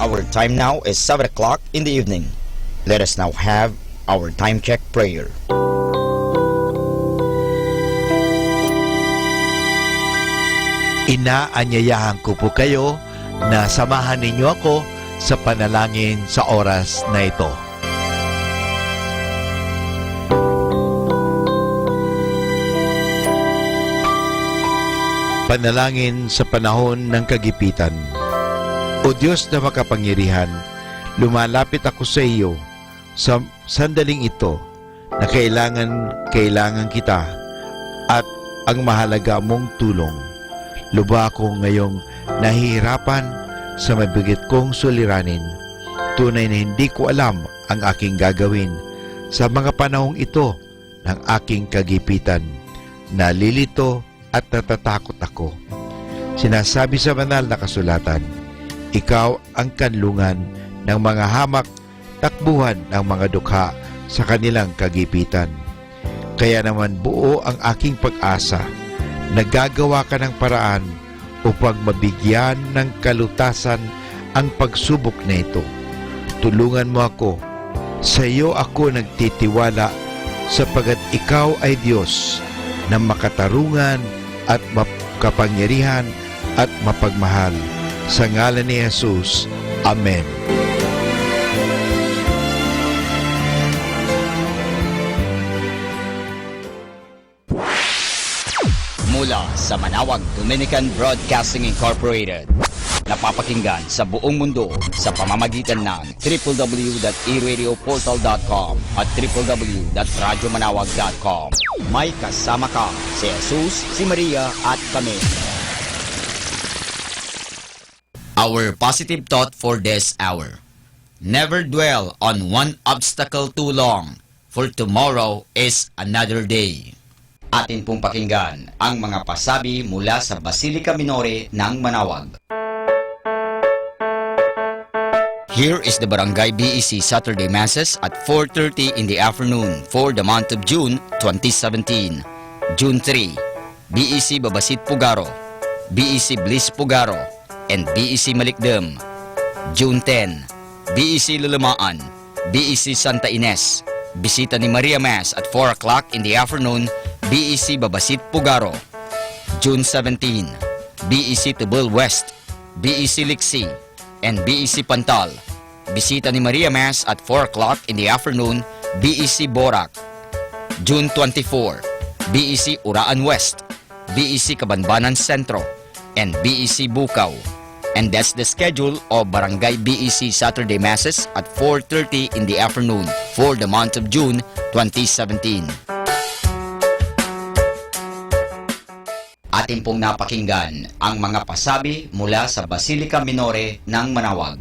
Our time now is 7 o'clock in the evening. Let us now have our time check prayer. Inaanyayahan ko po kayo na samahan ninyo ako sa panalangin sa oras na ito. Panalangin sa panahon ng kagipitan. O Diyos na makapangyarihan, lumalapit ako sa iyo sa sandaling ito na kailangan kita at ang mahalaga mong tulong. Luba ako ngayong nahihirapan sa mabigat kong suliranin. Tunay na hindi ko alam ang aking gagawin sa mga panahong ito ng aking kagipitan. Nalilito at natatakot ako. Sinasabi sa banal na kasulatan, ikaw ang kanlungan ng mga hamak, takbuhan ng mga dukha sa kanilang kagipitan. Kaya naman buo ang aking pag-asa. Nagagawa ka ng paraan upang mabigyan ng kalutasan ang pagsubok na ito. Tulungan mo ako. Sa iyo ako nagtitiwala sapagat ikaw ay Diyos na makatarungan at makapangyarihan at mapagmahal. Sa ngalan ni Jesus. Amen. Mula sa Manawag Dominican Broadcasting Incorporated, napapakinggan sa buong mundo sa pamamagitan ng www.eradioportal.com at www.radyomanawag.com. May kasama ka si Jesus, si Maria at kami. Our positive thought for this hour: never dwell on one obstacle too long, for tomorrow is another day. Atin pong pakinggan ang mga pasabi mula sa Basilica Minore ng Manawag. Here is the Barangay BEC Saturday Masses at 4:30 in the afternoon for the month of June 2017. June 3, BEC Babasit Pugaro, BEC Bliss Pugaro, and BEC Malikdem. June 10, BEC Lulamaan, BEC Santa Ines, Bisita ni Maria Mass at 4 o'clock in the afternoon, BEC Babasit Pugaro. June 17, BEC Tubul West, BEC Liksi, and BEC Pantal. Bisita ni Maria Mass at 4 o'clock in the afternoon, BEC Borac. June 24, BEC Uraan West, BEC Kabanbanan Sentro, and BEC Bukaw. And that's the schedule of Barangay BEC Saturday Masses at 4:30 in the afternoon for the month of June 2017. Atin pong napakinggan ang mga pasabi mula sa Basilica Minore ng Manawag.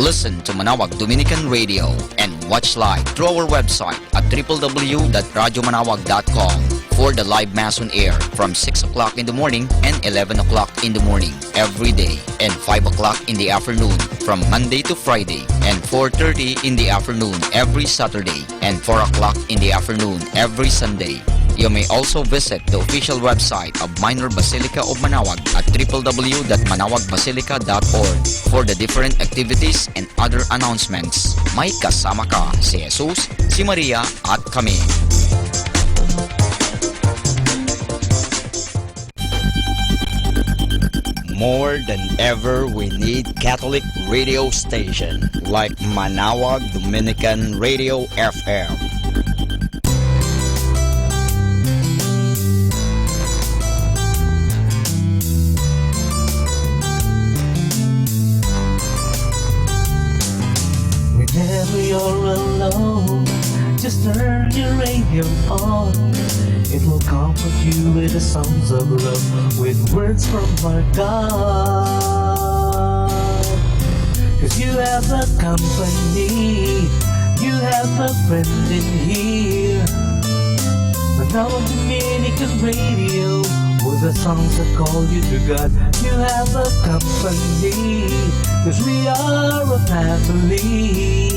Listen to Manawag Dominican Radio and watch live through our website at www.radyomanawag.com for the live Mass on air from 6 o'clock in the morning and 11 o'clock in the morning every day and 5 o'clock in the afternoon from Monday to Friday and 4:30 in the afternoon every Saturday and 4 o'clock in the afternoon every Sunday. You may also visit the official website of Minor Basilica of Manawag at www.manawagbasilica.org for the different activities and other announcements. May kasama ka si Jesus, si Maria at kami. More than ever, we need Catholic radio station like Manawag Dominican Radio FM. Whenever you're alone, just turn your radio on. It will comfort you with the songs of love, with words from our God. 'Cause you have a company, you have a friend in here. Manawag Dominican Radio, with the songs that call you to God. You have a company, 'cause we are a family.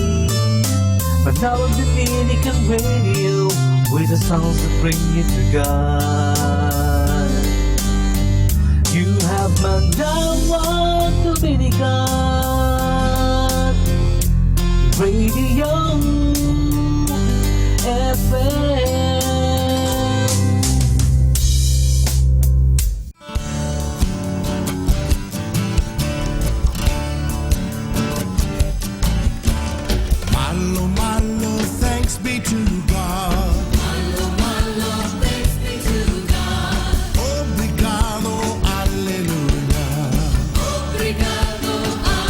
Manawag Dominican Radio, with the songs that bring you to God. You have Manawag Dominican Radio FM. Malo, malo, thanks be to God. Malo, malo, thanks be to God. Obrigado, aleluya. Obrigado, aleluya.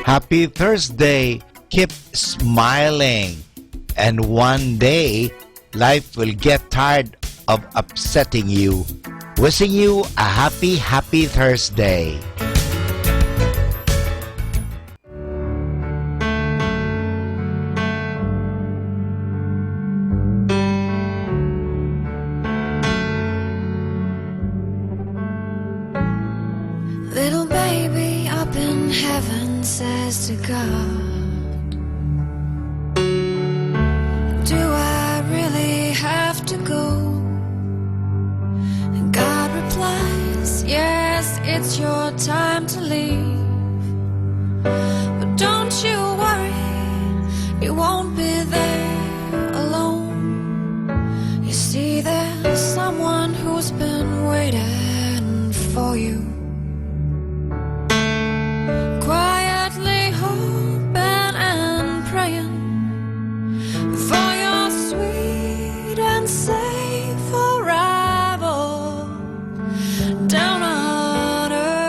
Happy Thursday. Keep smiling. And one day, life will get tired of upsetting you. Wishing you a happy, happy Thursday. Little baby up in heaven says to God, do I really have to go? And God replies, yes, it's your time to leave. But don't you worry, you won't be there alone. You see, there's someone who's been waiting for you. Quietly hoping and praying for your sweet and safe arrival down on earth.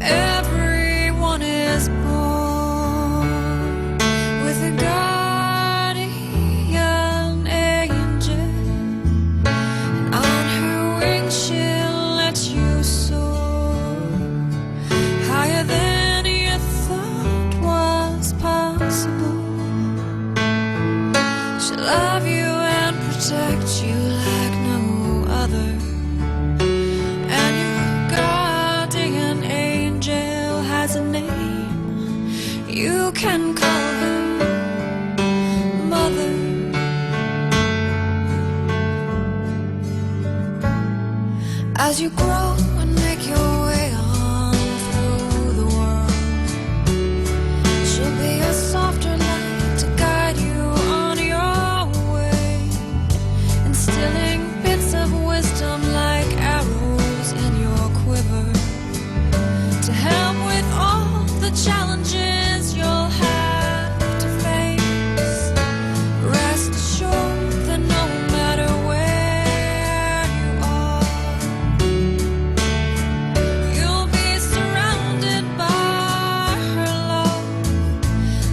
Everyone is born with a guardian angel, and on her wings she'll let you soar higher than you thought was possible. She'll love you and protect you like no other. And your guardian angel has a name. You can call her Mother. As you grow and make your way on through the world, she'll be a softer light to guide you on your way, instilling bits of wisdom like arrows in your quiver to help with all the challenges you'll have to face. Rest assured that no matter where you are, you'll be surrounded by her love,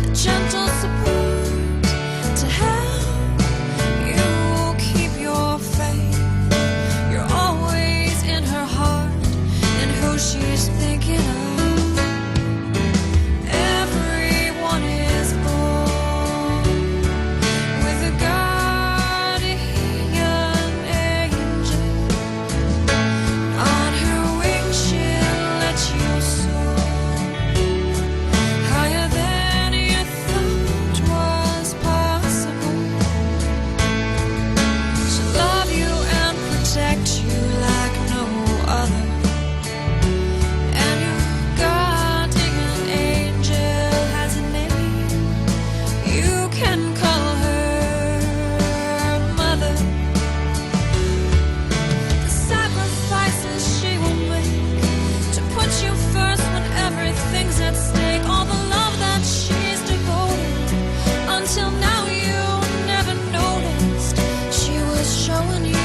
the gentle support to help you keep your faith. You're always in her heart and who she's thinking of. Everyone is born with a guardian angel. On her wings she'll let you soar higher than you thought was possible. She'll love you and protect you like no other. And your guardian angel has a name. You can call her Mother. The sacrifices she will make to put you first when everything's at stake. All the love that she's devoted. Until now you never noticed she was showing you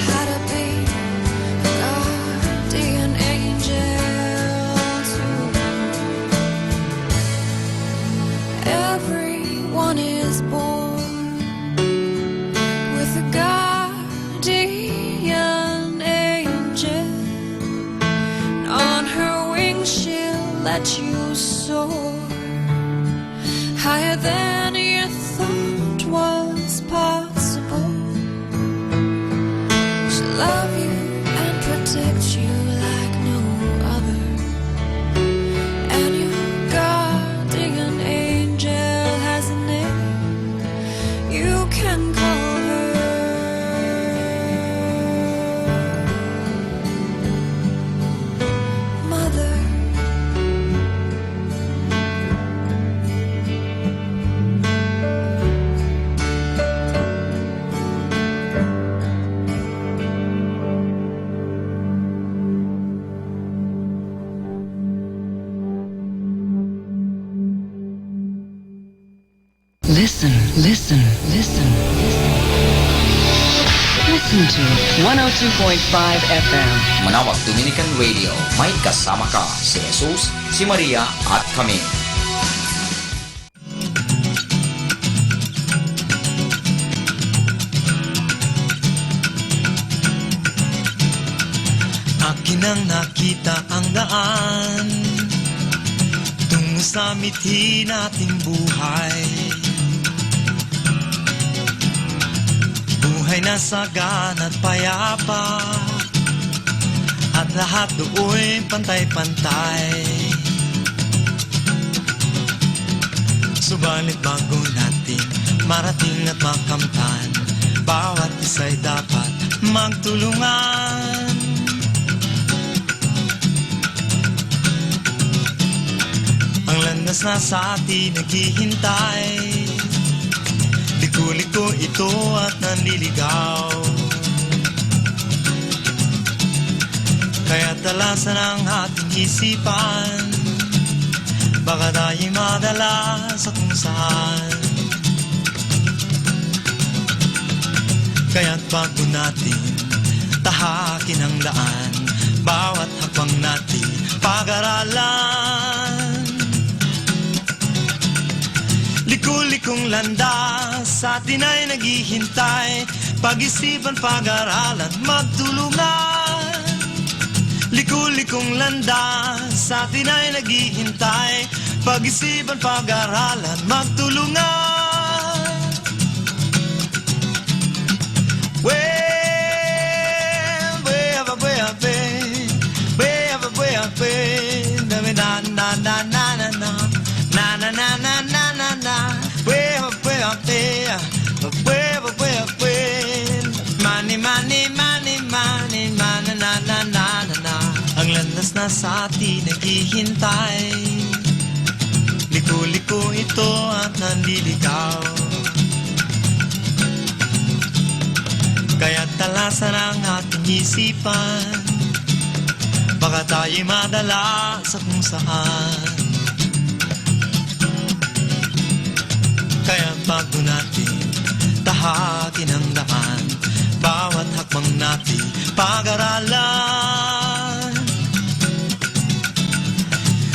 how to be a guardian angel too. Everyone is born with a guardian angel. And on her wings she'll let you soar higher than you thought was possible. She'll love you and protect you like no other. And your guardian angel has a name. You can call her Mother. Listen, listen, listen. Listen to 102.5 FM. Manawag Dominican Radio, may kasama ka, si Jesus, si Maria at kami. Akin ang nakita ang daan tungo sa mithi nating buhay. Buhay na sagan at payapa, at lahat doon pantay-pantay. Subalit bago natin marating at makamtan, bawat isa'y dapat magtulungan. Ang landas na sa atin naghihintay, liko-liko ito at nanliligaw. Kaya talasan ang ating isipan, baka tayo'y madala sa kung saan. Kaya't bago natin tahakin ang daan, bawat hakbang natin pag-aralan. Liko-likong landas sa atin ay naghihintay, pag-isipan, pag-aralan, magtulungan. Liko-likong landas sa atin ay naghihintay, pag-isipan, pag-aralan, magtulungan. Ang landas na sa atin naghihintay, liko-liko ito at nanliligaw. Kaya talasan ang ating isipan, baka tayo'y madala sa kung saan. Kaya bago natin tahakin ang daan, bawat hakbang natin pag-aralan.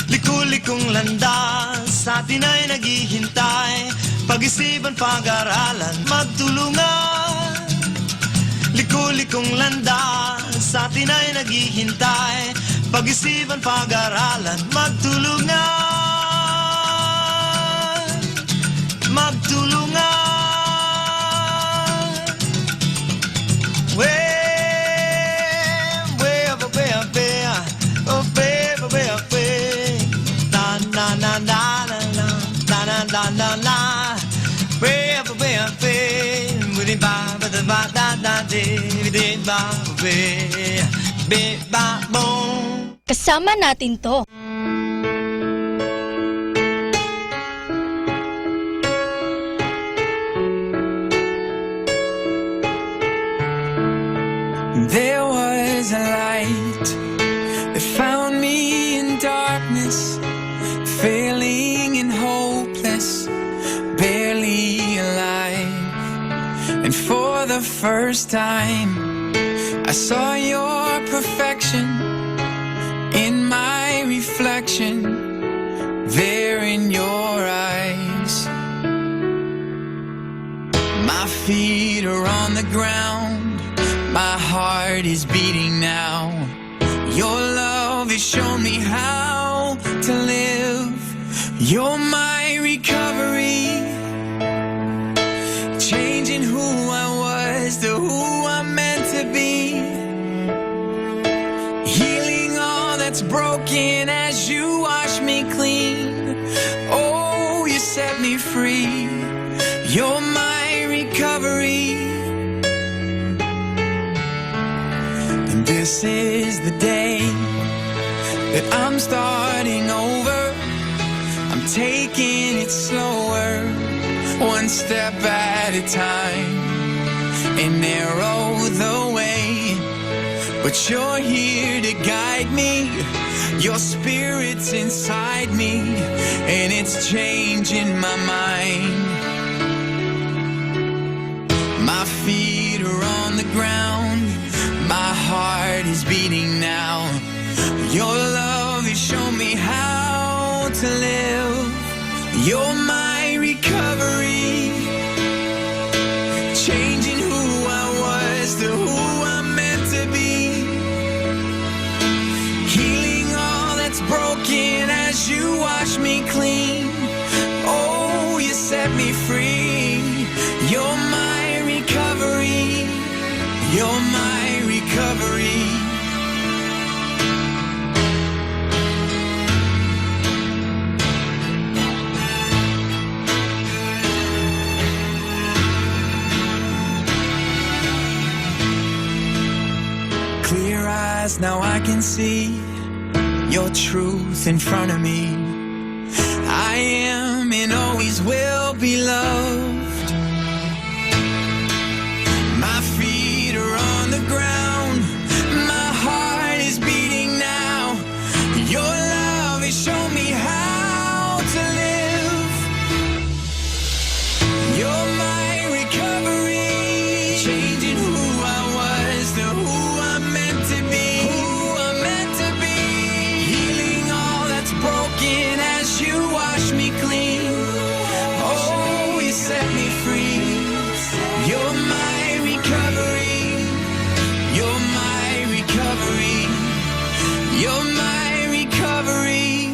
Liko-likong landas sa atin ay naghihintay, pag-isipan, pag-aralan, magtulungan. Liko-likong landas sa atin ay naghihintay, pag-isipan, pag-aralan, magtulungan. Magtulungan. Kasama natin to. There was a light that found me in darkness, failing and hopeless, barely alive. And for the first time, I saw your perfection in my reflection, there in your eyes. My feet are on the ground, my heart is beating now. Your love has shown me how to live. You're my recovery, changing who I was to who I'm meant to be. Healing all that's broken as you wash me clean. Oh, you set me free. You're my recovery. And this is the day that I'm starting over. I'm taking it slower, one step at a time, and narrow the way. But you're here to guide me. Your spirit's inside me, and it's changing my mind. My feet are on the ground, set me free. You're my recovery. You're my recovery. Clear eyes, now I can see your truth in front of me. I am and always will be loved. My feet are on the ground. My heart is beating now. Your love has shown me how to live. You're my recovery, changing who I was to who I'm meant to be. Who I'm meant to be, healing all that's broken as you wash me clean. Oh, you set me free. You're my recovery. You're my recovery. You're my recovery.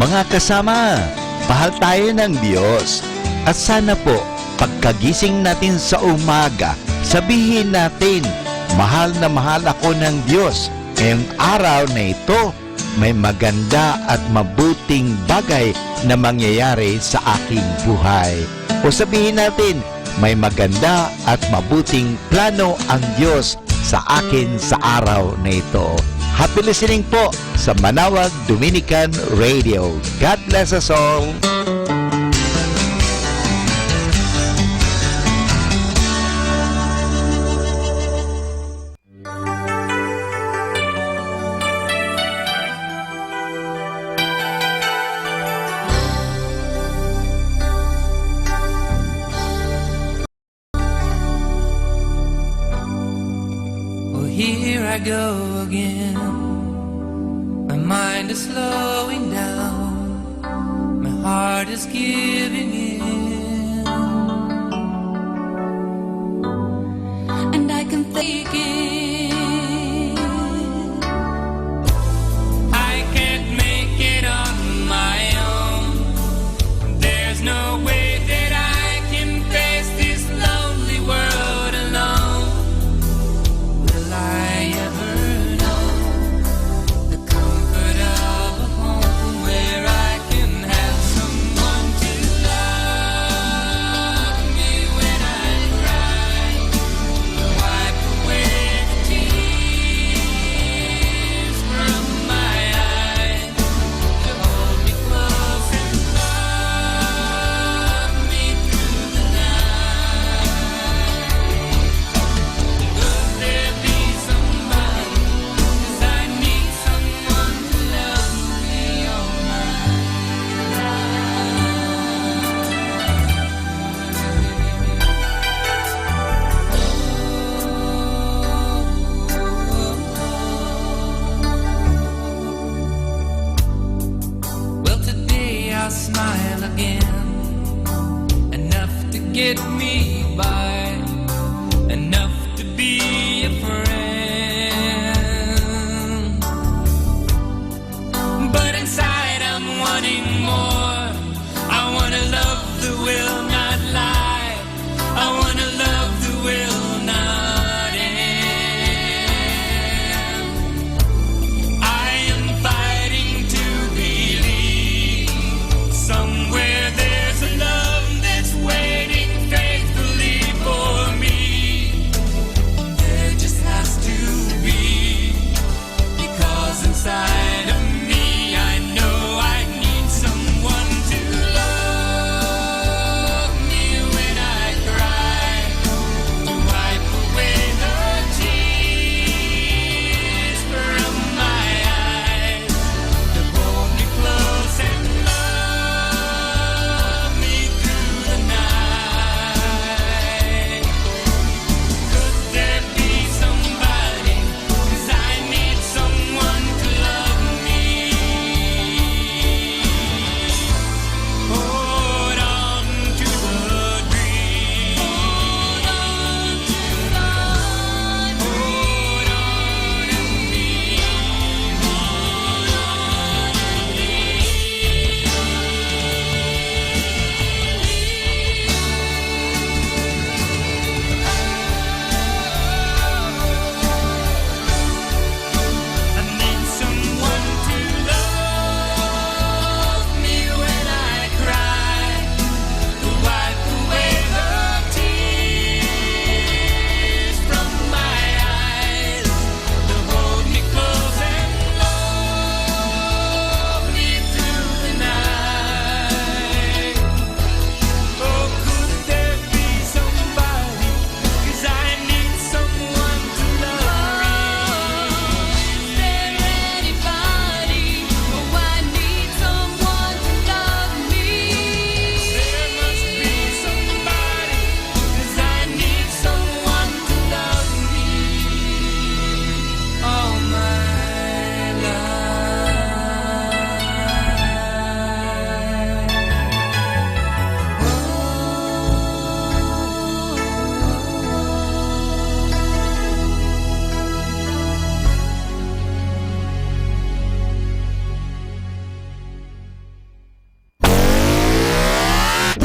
Mga kasama, mahal tayo ng Diyos. At sana po, pagkagising natin sa umaga, sabihin natin, mahal na mahal ako ng Diyos. Ngayong araw na ito, may maganda at mabuting bagay na mangyayari sa aking buhay. O sabihin natin, may maganda at mabuting plano ang Diyos sa akin sa araw na ito. Happy listening po sa Manawag Dominican Radio. God bless us all. Oh, here I go again. My mind is slowing down. My heart is giving in. And I can take it. I can't make it on my own. There's no way that I can face this lonely world alone. Will I ever know the comfort of a home where I can have someone to love me when I cry, wipe away the tears from my eyes, to hold me close and love me through the night? Could there be somebody? 'Cause I need someone to love me all my life. Well, today I'll smile again, enough to get me by, enough to be a friend. But inside I'm wanting more. I wanna love that will not lie. I wanna love that will not end. I am fighting to believe somewhere there's a love that's waiting faithfully for me. There just has to be, because inside of me I know I need someone to love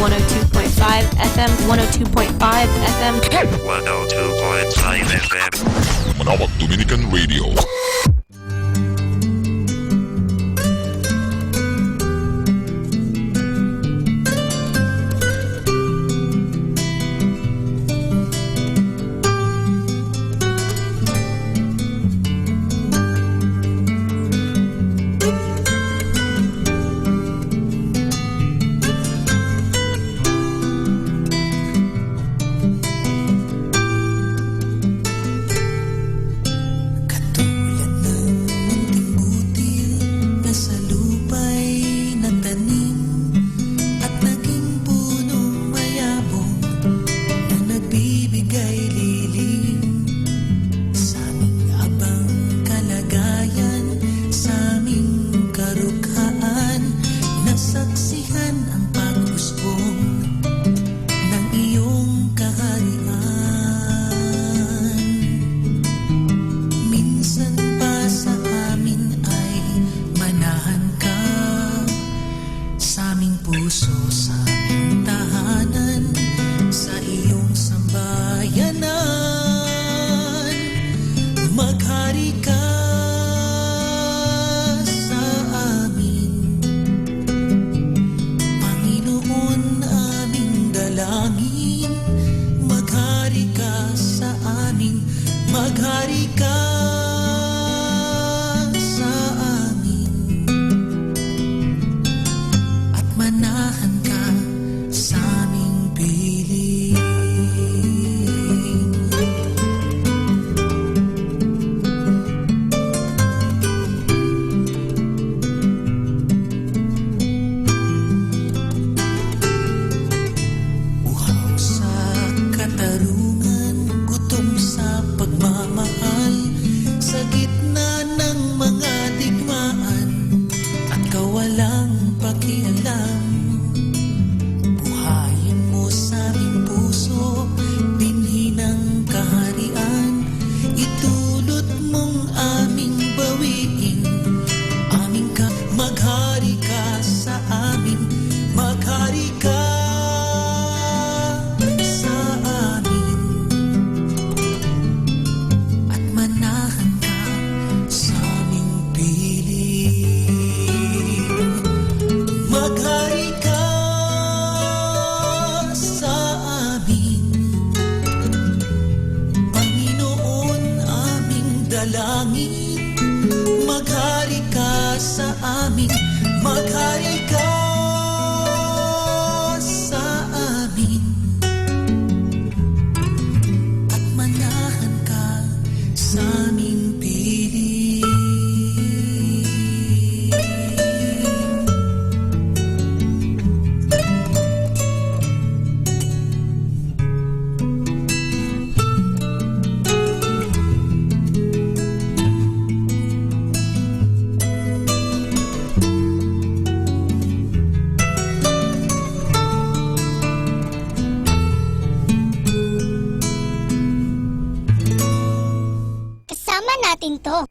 102.5 FM, 102.5 FM. 102.5 FM. Manawag Dominican Radio. natin to.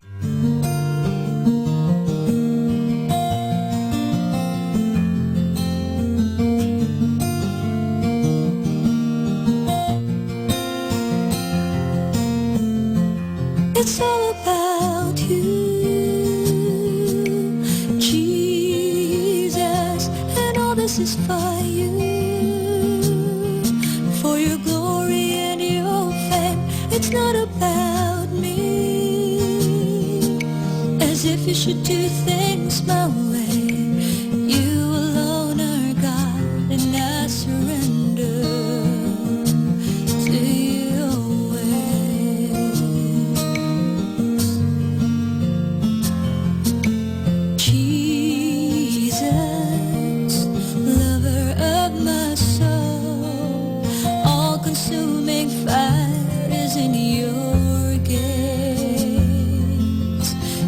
It's all about you, Jesus, and all this is for you, for your glory and your fame. It's not about me, as if you should do things my way. You alone are God, and I surrender to your ways. Jesus, lover of my soul, all-consuming fire is in your gaze.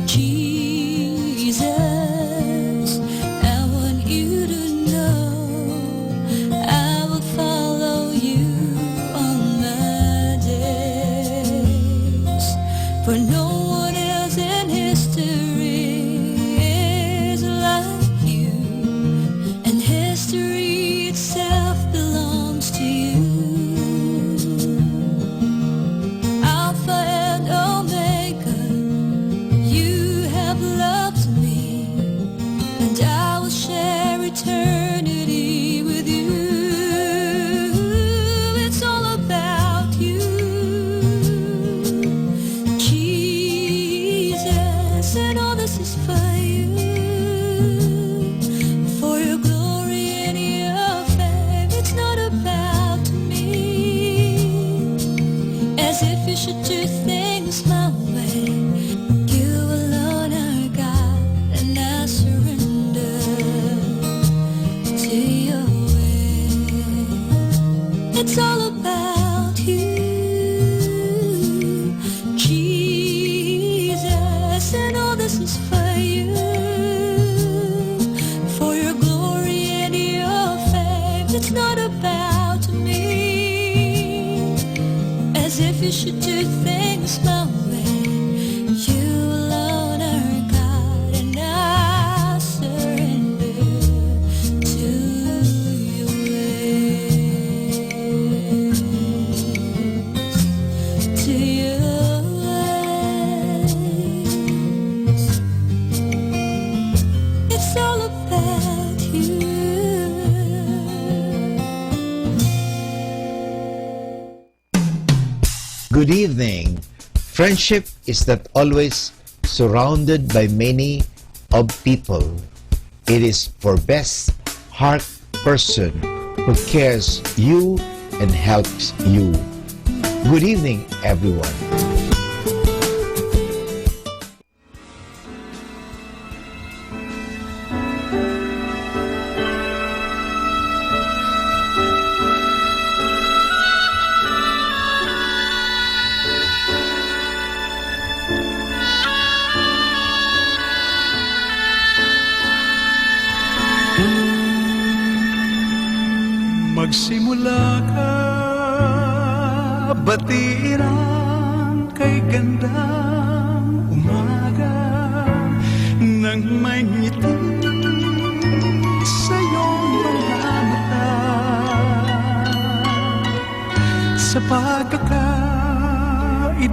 Jesus, Good evening. Friendship is not always surrounded by many of people. It is for best heart person who cares you and helps you. Good evening, everyone. Magsimula ka, batiin ang kay gandang umaga nang may ngiti sa iyong mga mata. Sa pagkakaidlip,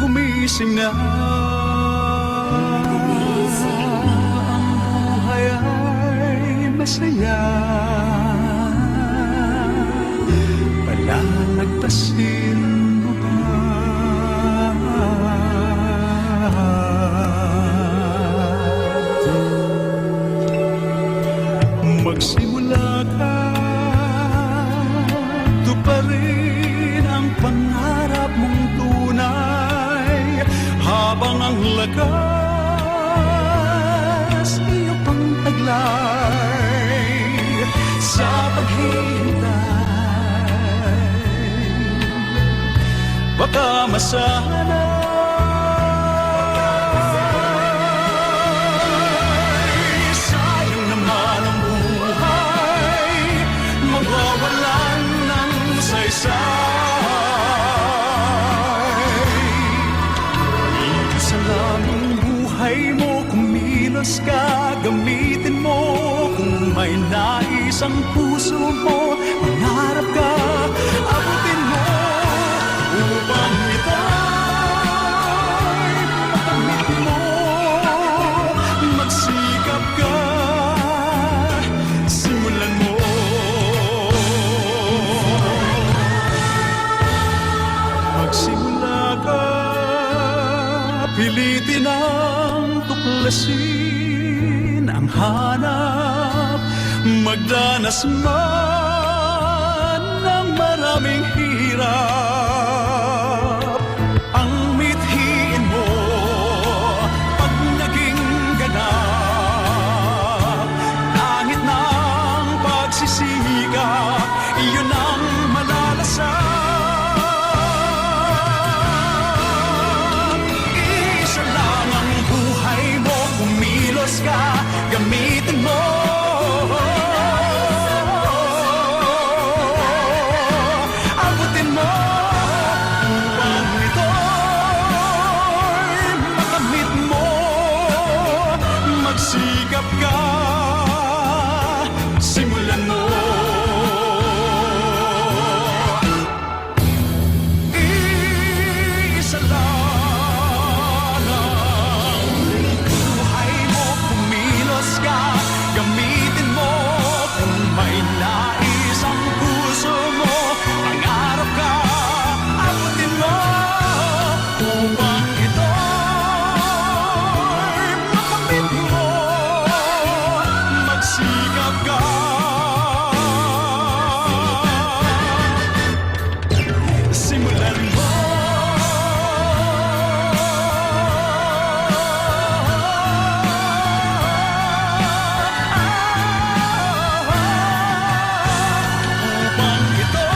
gumising na ang buhay ay masaya. Palalagpasin mo ba? Magsimula ka, tuparin ang pangarap mong tunay habang ang lakas iyo pang taglay sa paghihintay. Baka masanay sayang naman ang buhay, mawawalan ng saysay. Isa lang ang buhay mo, kumilos ka, gamitin mo. Kung may nais ang puso mo, mangarap ka, abutin mo upang ito'y makamit mo. Magsikap ka, simulan mo. Magsimula ka, pilitin ang tuklasin ang hanap, magdanas man ng maraming hirap. Ang mithiin mo pag naging ganap, langit ng pagsisikap, iyon ang malalasan. Isa lang ang buhay mo, kumilos ka, gamitin mo. Abutin mo upang ito'y makamit mo. Magsikap ka, simulan mo. Isa lang ang buhay mo, kumilos ka, gamitin mo. Kung may nais ang puso mo, mangarap ka, abutin mo upang ito'y makamit mo. Magsikap ka, simulan mo. Upang ito'y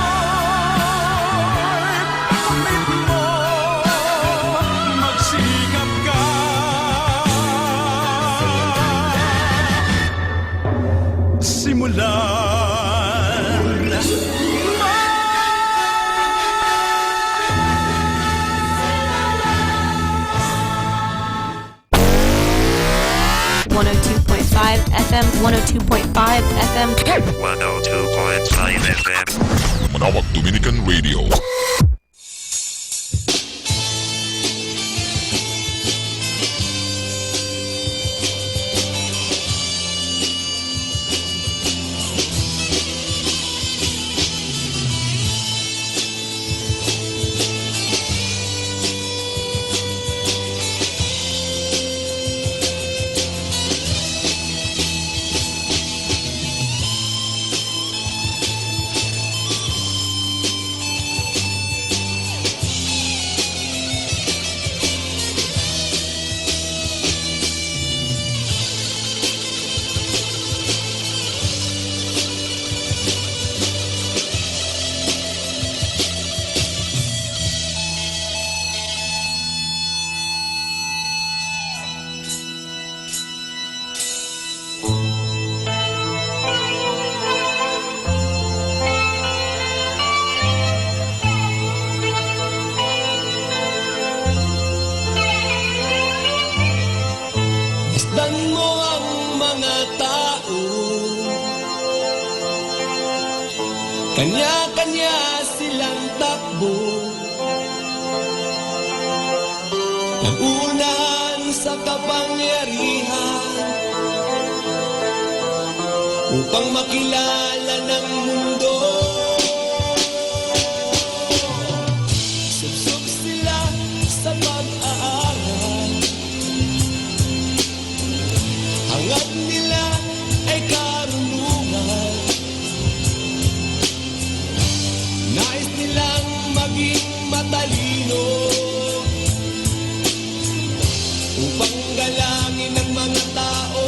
makamit mo. Magsikap ka, simulan. 102.5 FM, 102.5 FM. 102.5 FM. Manawag Dominican Radio. Masdan mo ang mga tao, kanya-kanya silang takbo, nagunan sa kapangyarihan upang makilala ng mundo. Subsok sila sa pag-aaral, hangad nila ay karunungan, nais nilang maging matalino upang galangin ng mga tao.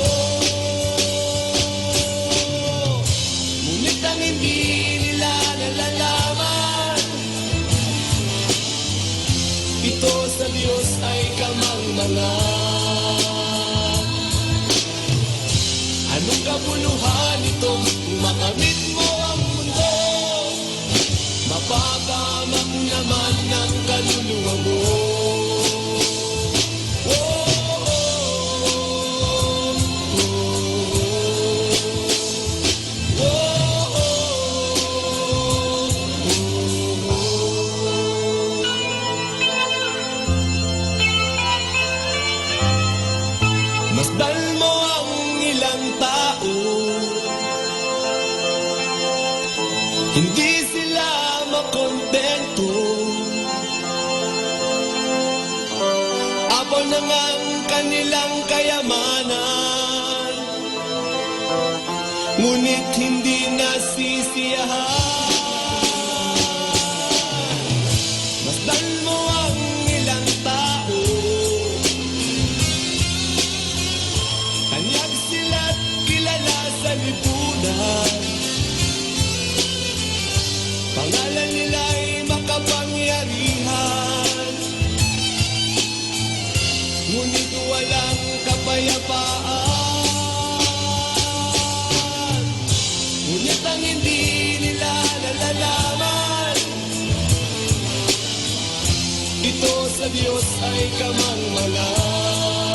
Ngunit ang hindi nila nalalaman, ito sa Diyos ay kamangmangan. Anong kabuluhan ito kung makamit mo ang mundo? Mapapamak naman ng kaluluwa mo. Masdan mo ang ilang tao, hindi sila makontento. Apaw na ang kanilang kayamanan, ngunit hindi nasisiyahan. Masdan mo ang ilang tao, tanyag sila't kilala sa lipunan, pangalan nila'y makapangyarihan, ngunit walang kapayapaan. Ngunit ang hindi nila nalalaman, ito sa Diyos ay kamangmangan.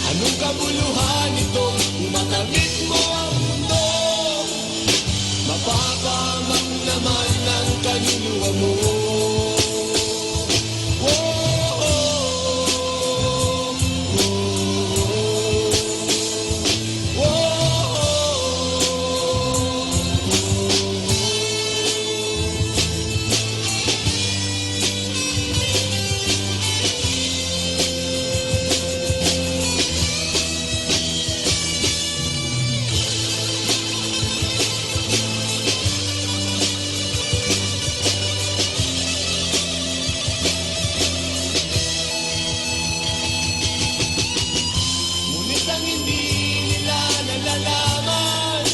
Anong kabuluhan ito kung makamit mo ang mundo? Mapapamak naman ng kaluluwa mo. Ngunit ang hindi nila nalalaman,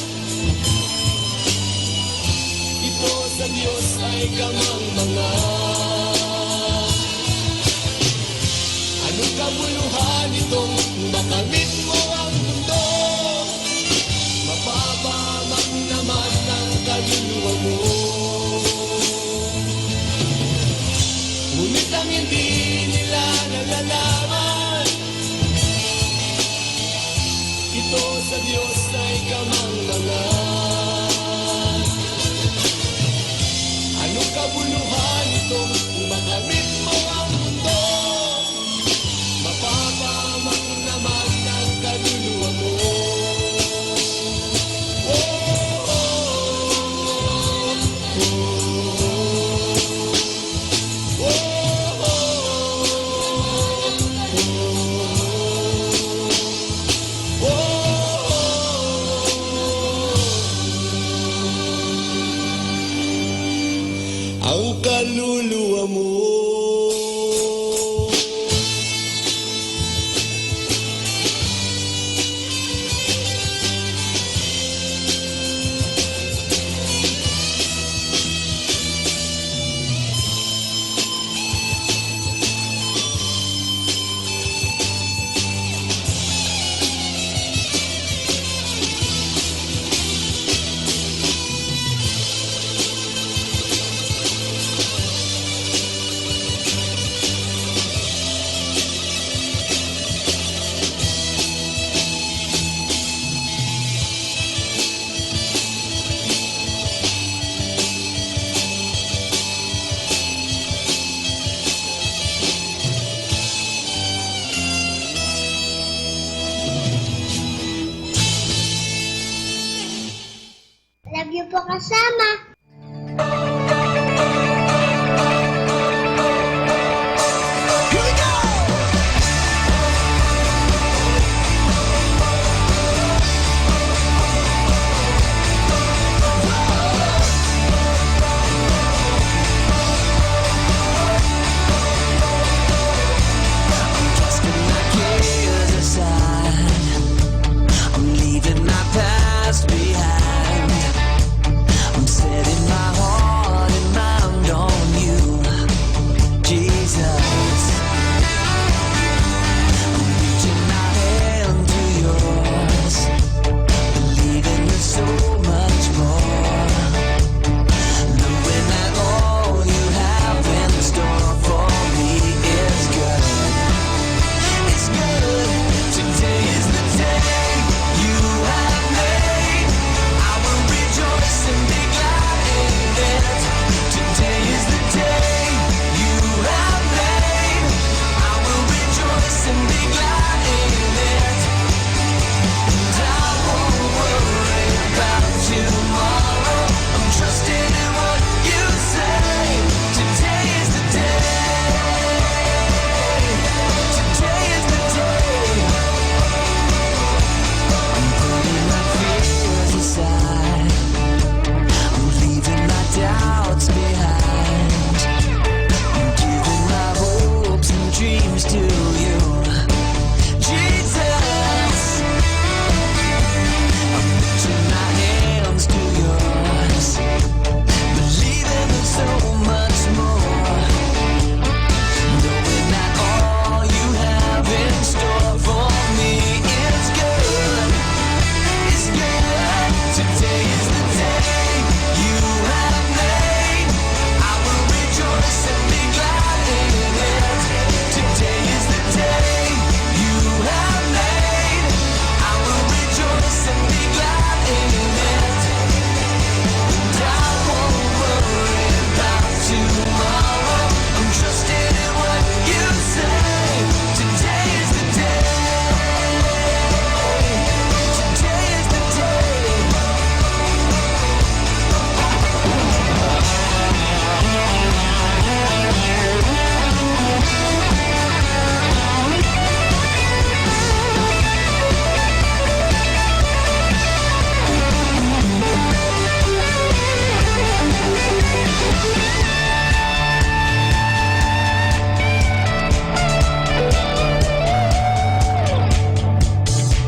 ito sa Diyos ay kamangmangan. Anong kabuluhan itong makamit mo ang mundo? Mapapamak naman ng kaluluwa mo. Ngunit ang hindi nila nalalaman, ito sa Diyos ay kamangmangan. Anong kabuluhan ito kung makamit mo ang mundo? Mapapamak po kasama. I'm leaving my past behind. I'm setting my heart and mind on you, Jesus. I'm reaching my hand to yours, believing there's so much more. Knowing that all you have in store for me is good. It's good. Today is the day you have made. I will rejoice and be glad in it. Today is the day you have made. I will rejoice and be glad in it. And I won't worry about tomorrow. I'm trusting in what you say. Today is the day. Today is the day. I'm putting my fears aside. I'm leaving my doubts behind. I'm giving my hopes and dreams to you, Jesus. I'm reaching my hands to yours, believing there's so much more. Knowing that all you have in store for me is good. It's good. Today is the day you have made. I will rejoice and be glad in it. Today is the day you have made. I will rejoice and be glad in it. And I won't worry about tomorrow. I'm trusting in what you say. Today is the day. Today is the day.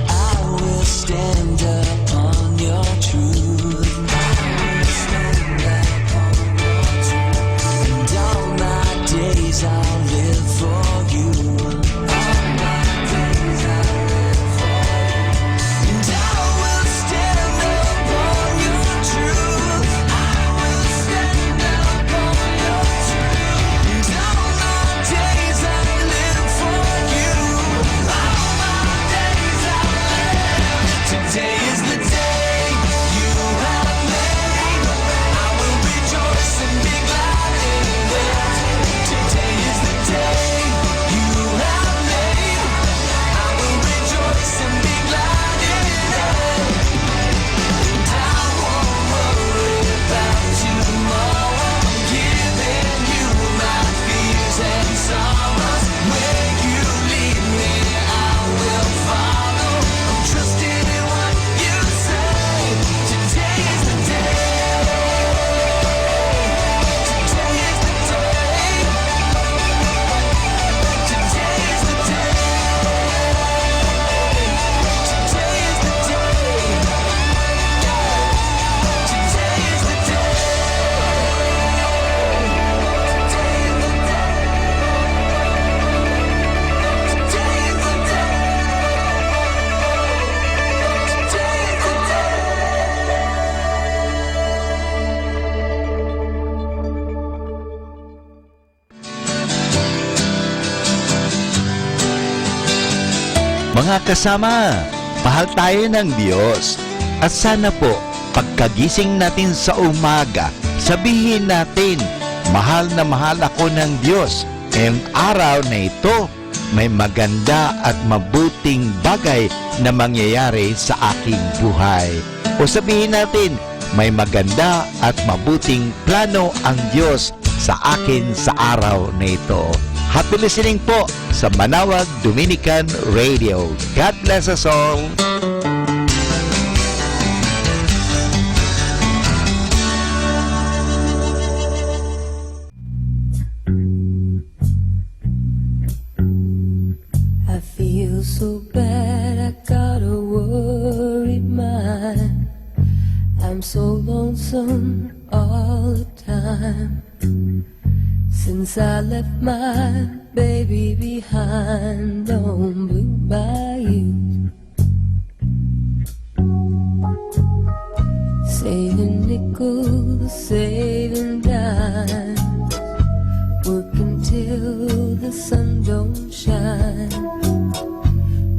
I will stand upon your truth. I will stand upon your truth. And all my days I'll live for you. All my days I'll live for you. And I will stand upon your truth. I will stand upon your truth. And all my days I'll live for you. All my days I'll live. Today is the day you have made. I will rejoice and be glad in it. Today is the day you have made. I will rejoice and be glad in it. And I won't worry about tomorrow. I'm giving you my fears and sorrows. Where you lead me, I will follow. I'm trusting in what you say. Today is the day. Today is the day. Today is the day. Today is the day. Today is the Mga kasama, mahal tayo ng Diyos. At sana po, pagkagising natin sa umaga, sabihin natin, mahal na mahal ako ng Diyos. Ngayong araw na ito, may maganda at mabuting bagay na mangyayari sa aking buhay. O sabihin natin, may maganda at mabuting plano ang Diyos sa akin sa araw na ito. Happy listening po sa Manawag Dominican Radio. God bless us all. I feel so bad, I got a worried mind. I'm so lonesome all the time. Since I left my baby behind on Blue Bayou, saving nickels, saving dimes, working till the sun don't shine,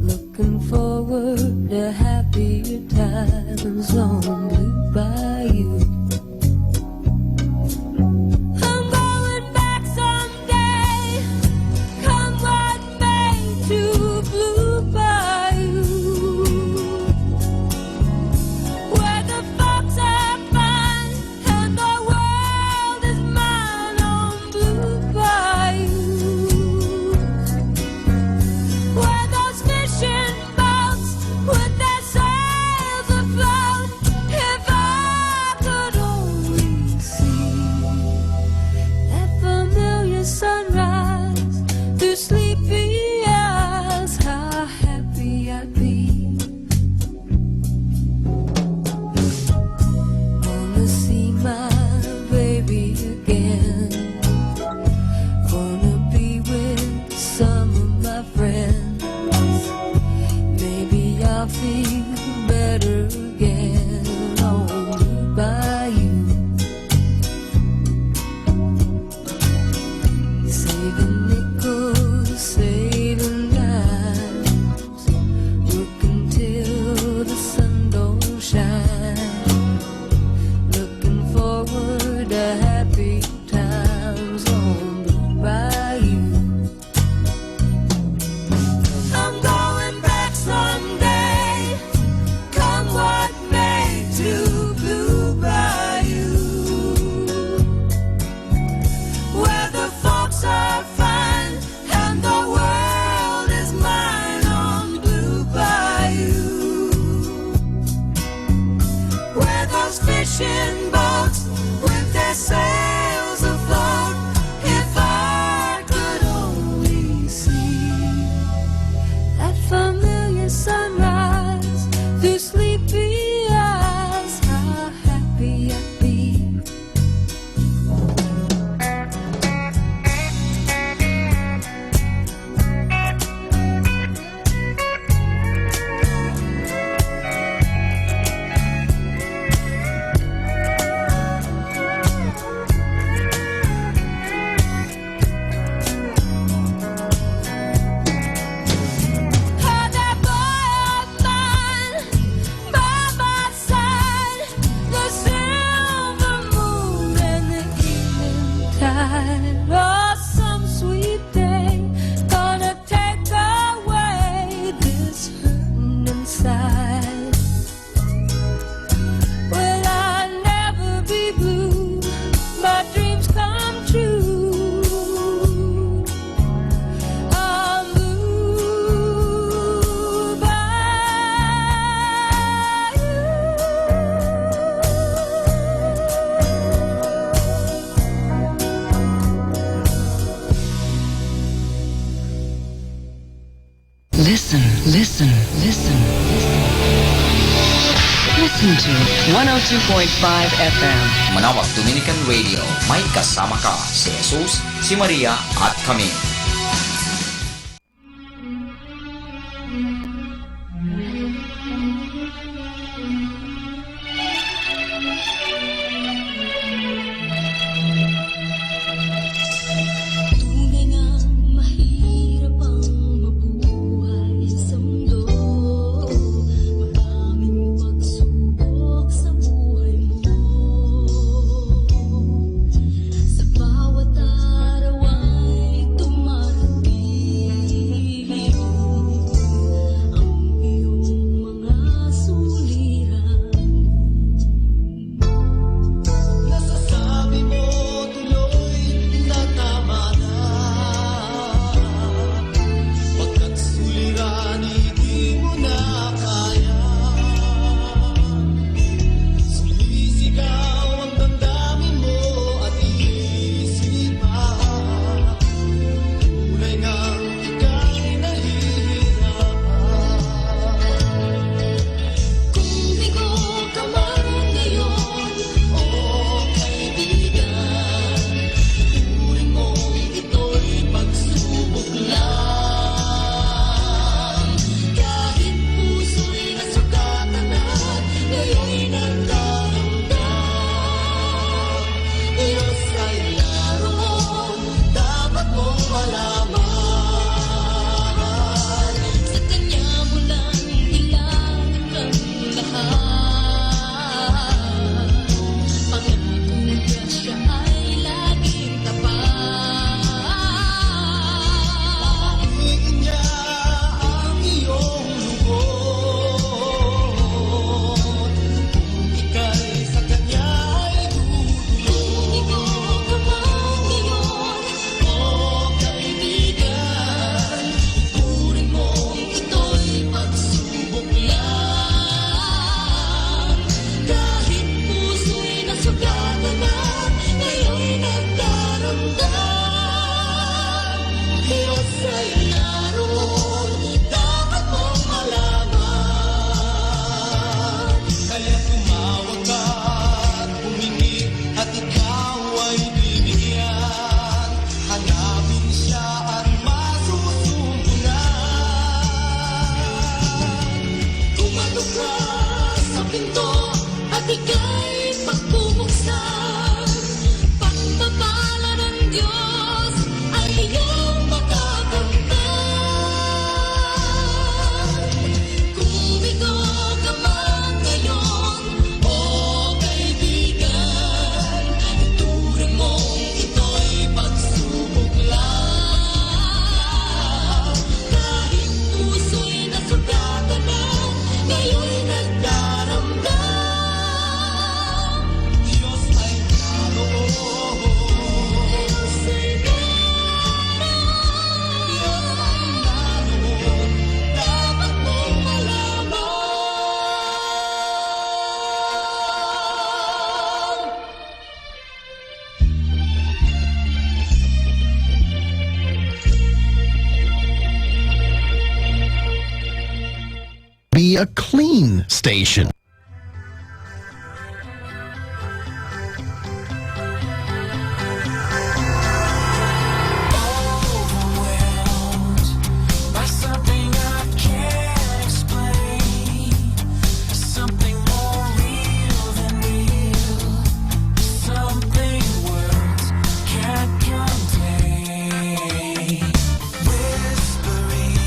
looking forward to happier times on Blue Bayou. I'm going back someday, come what may, to Blue Bayou, where the folks are fine and the world is mine on Blue Bayou, where those fishing boats with their sails afloat. If I could only see that familiar sunrise through sleepy eyes, how happy I'd be. Wanna see my baby again, wanna be with some of my friends. Maybe I'll feel better again on Blue Bayou. Saving nickels, saving dimes, working till the sun don't shine, looking forward to happy times on Blue Bayou. I'm going back someday, come what may, to Blue Bayou, where the folks are fine and the world is mine on Blue Bayou, where those fishing boats with their sails afloat. If I could only see that familiar sunrise through sleepy eyes, how happy I'd be. Had that boy of mine by my side, the silver moon and the evening tide. Oh, some sweet day gonna take away this hurting inside. Will I never be blue? My dreams come true. On Blue Bayou. Listen, listen, listen, listen. Listen to 102.5 FM. Manawag Dominican Radio, may kasama ka si Jesus, si Maria at kami. Tunay ngang mahirap ang mabuhay sa mundo. Maraming pagsubok sa buhay mo. Sa bawat araw ay tumatakbo. be a clean station. By something I can't explain, something more real than real, something words can't contain. Whispering,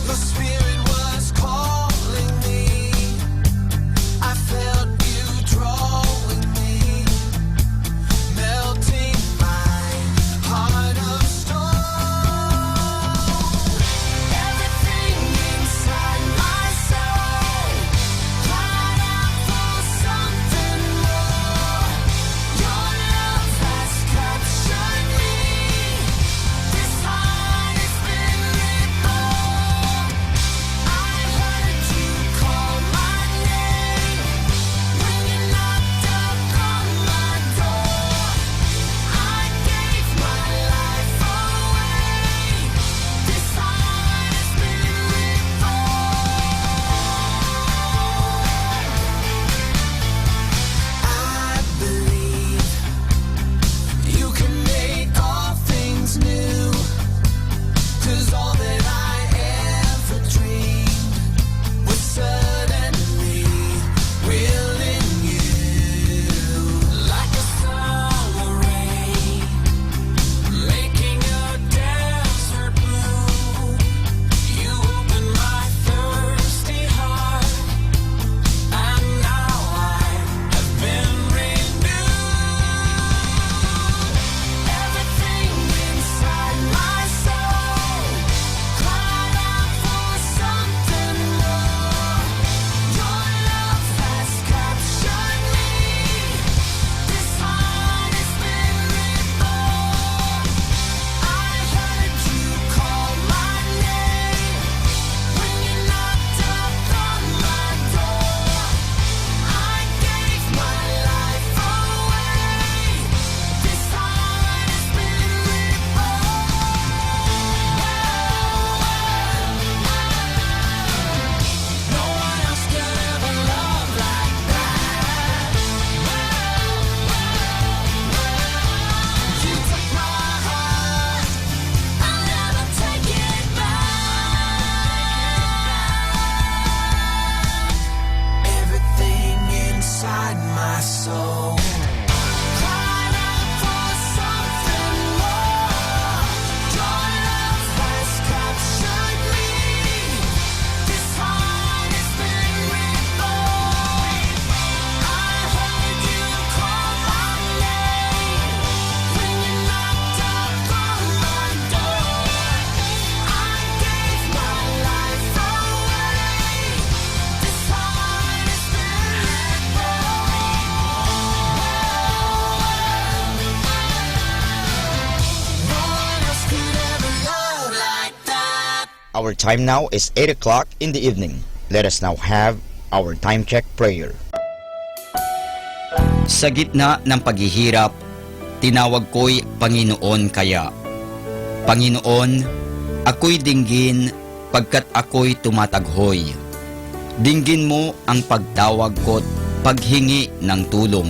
your spirit was calling me. I felt you drawing me, melting my heart of stone. Everything inside my soul cried out for something more. Your love has captured me. This heart has been reborn. I heard you call my name when you knocked upon my door. I gave my life away. This heart has been reborn. I believe you can make all things new, 'cause all that I ever dreamed was suddenly real in you. Like a summer rain, making a desert bloom. You opened my thirsty heart, and now I have been renewed. Everything inside my soul cried out for something more. Your love has captured me. This heart has been reborn. I heard you call my name when you knocked upon my door. I gave my life away. This heart has been reborn. No one else could ever love like that. You took my heart, I'll never take it back. Everything inside my soul cried out for something more. Your love has captured me. This heart has been reborn. I heard you call my name when you knocked upon my door. I gave my life away. This heart has been reborn. No one else could ever love like that. Our time now is 8 o'clock in the evening. Let us now have our time check prayer. Sa gitna ng paghihirap, tinawag ko'y Panginoon kaya. Panginoon, ako'y dinggin pagkat ako'y tumataghoy. Dinggin mo ang pagtawag ko't paghingi ng tulong.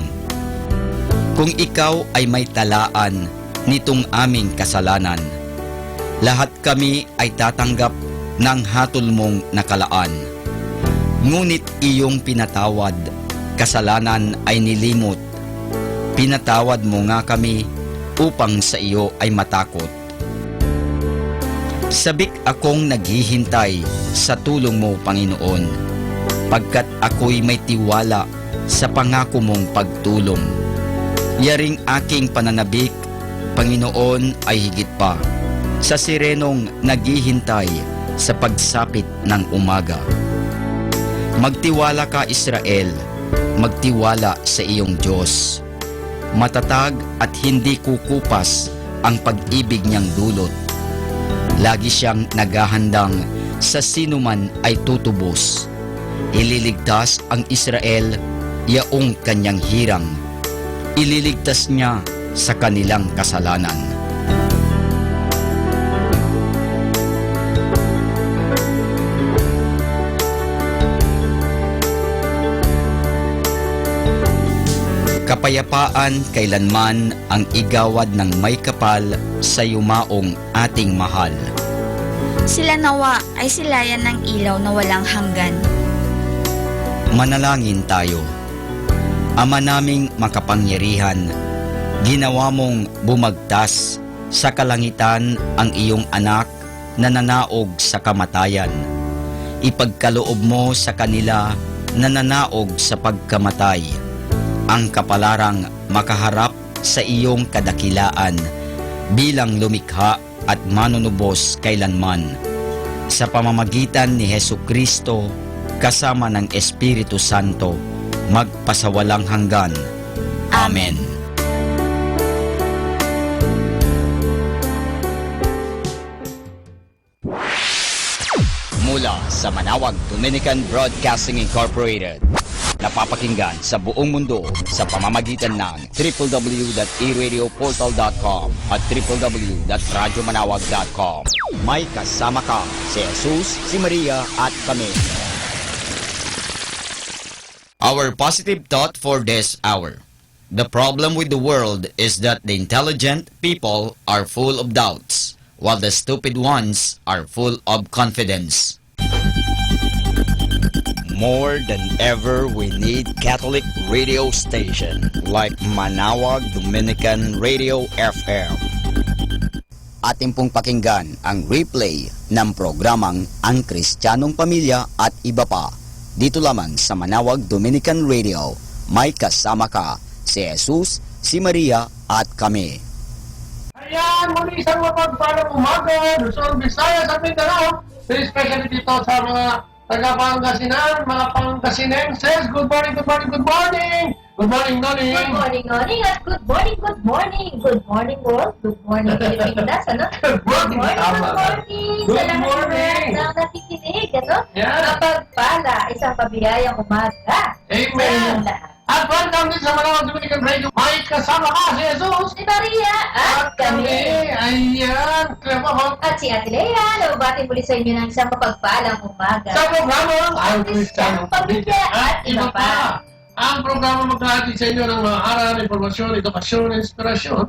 Kung ikaw ay may talaan nitong aming kasalanan, lahat kami ay tatanggap ng hatol mong nakalaan. Ngunit iyong pinatawad, kasalanan ay nilimot. Pinatawad mo nga kami upang sa iyo ay matakot. Sabik akong naghihintay sa tulong mo, Panginoon, pagkat ako'y may tiwala sa pangako mong pagtulong. Yaring aking pananabik, Panginoon, ay higit pa sa sirenong naghihintay sa pagsapit ng umaga. Magtiwala ka, Israel, magtiwala sa iyong Diyos. Matatag at hindi kukupas ang pag-ibig niyang dulot. Lagi siyang naghahandang sa sinuman ay tutubos. Ililigtas ang Israel, yaong kanyang hirang. Ililigtas niya sa kanilang kasalanan. kapayapaan kailanman ang igawad ng may kapal sa yumaong ating mahal. Sila nawa ay silayan ng ilaw na walang hanggan. Manalangin tayo. Ama naming makapangyarihan, ginawa mong bumagtas sa kalangitan ang iyong anak na nanaog sa kamatayan. Ipagkaloob mo sa kanila na nanaog sa pagkamatay ang kapalarang makaharap sa iyong kadakilaan bilang lumikha at manunubos kailanman. Sa pamamagitan ni Hesukristo kasama ng Espiritu Santo, magpasawalang hanggan. Amen. Mula sa Manawag Dominican Broadcasting Incorporated, napapakinggan sa buong mundo sa pamamagitan ng www.eradioportal.com at www.radyomanawag.com. May kasama ka si Jesus, si Maria at kami. Our positive thought for this hour. The problem with the world is that the intelligent people are full of doubts, while the stupid ones are full of confidence. More than ever, we need Catholic radio station like Manawag Dominican Radio FM. Ating pong pakinggan ang replay ng programang Ang Kristiyanong Pamilya at iba pa. Dito lamang sa Manawag Dominican Radio. May kasama ka, si Jesus, si Maria at kami. Ayan, muli isang mapagpalang umaga, Luzon, Visayas at Mindanao. Especially dito sa mga taga-Pangasinan, mga Pangasinenses. Good morning, good morning, good morning! Good morning, Noni! Good morning, Noni! At good morning, good morning! Good morning, world! Good morning, Pilipinas! Ano? Good morning! Good morning! Good morning! Sa lahat ng nakikinig, ano? Yeah. Mapagpala, isang pabiyayang umaga. Amen! At welcome din sa Manawag Dominican Radio. May kasama ka si Jesus! Si Maria at kami! Ayan! At si Ate Lea, nababati muli sa inyo ng isang mapagpalang umaga. Sa programang Ang Kristiyanong Pamilya at iba pa. Ang programa magkahatid sa inyo ng mga aral, informasyon, edukasyon, inspirasyon,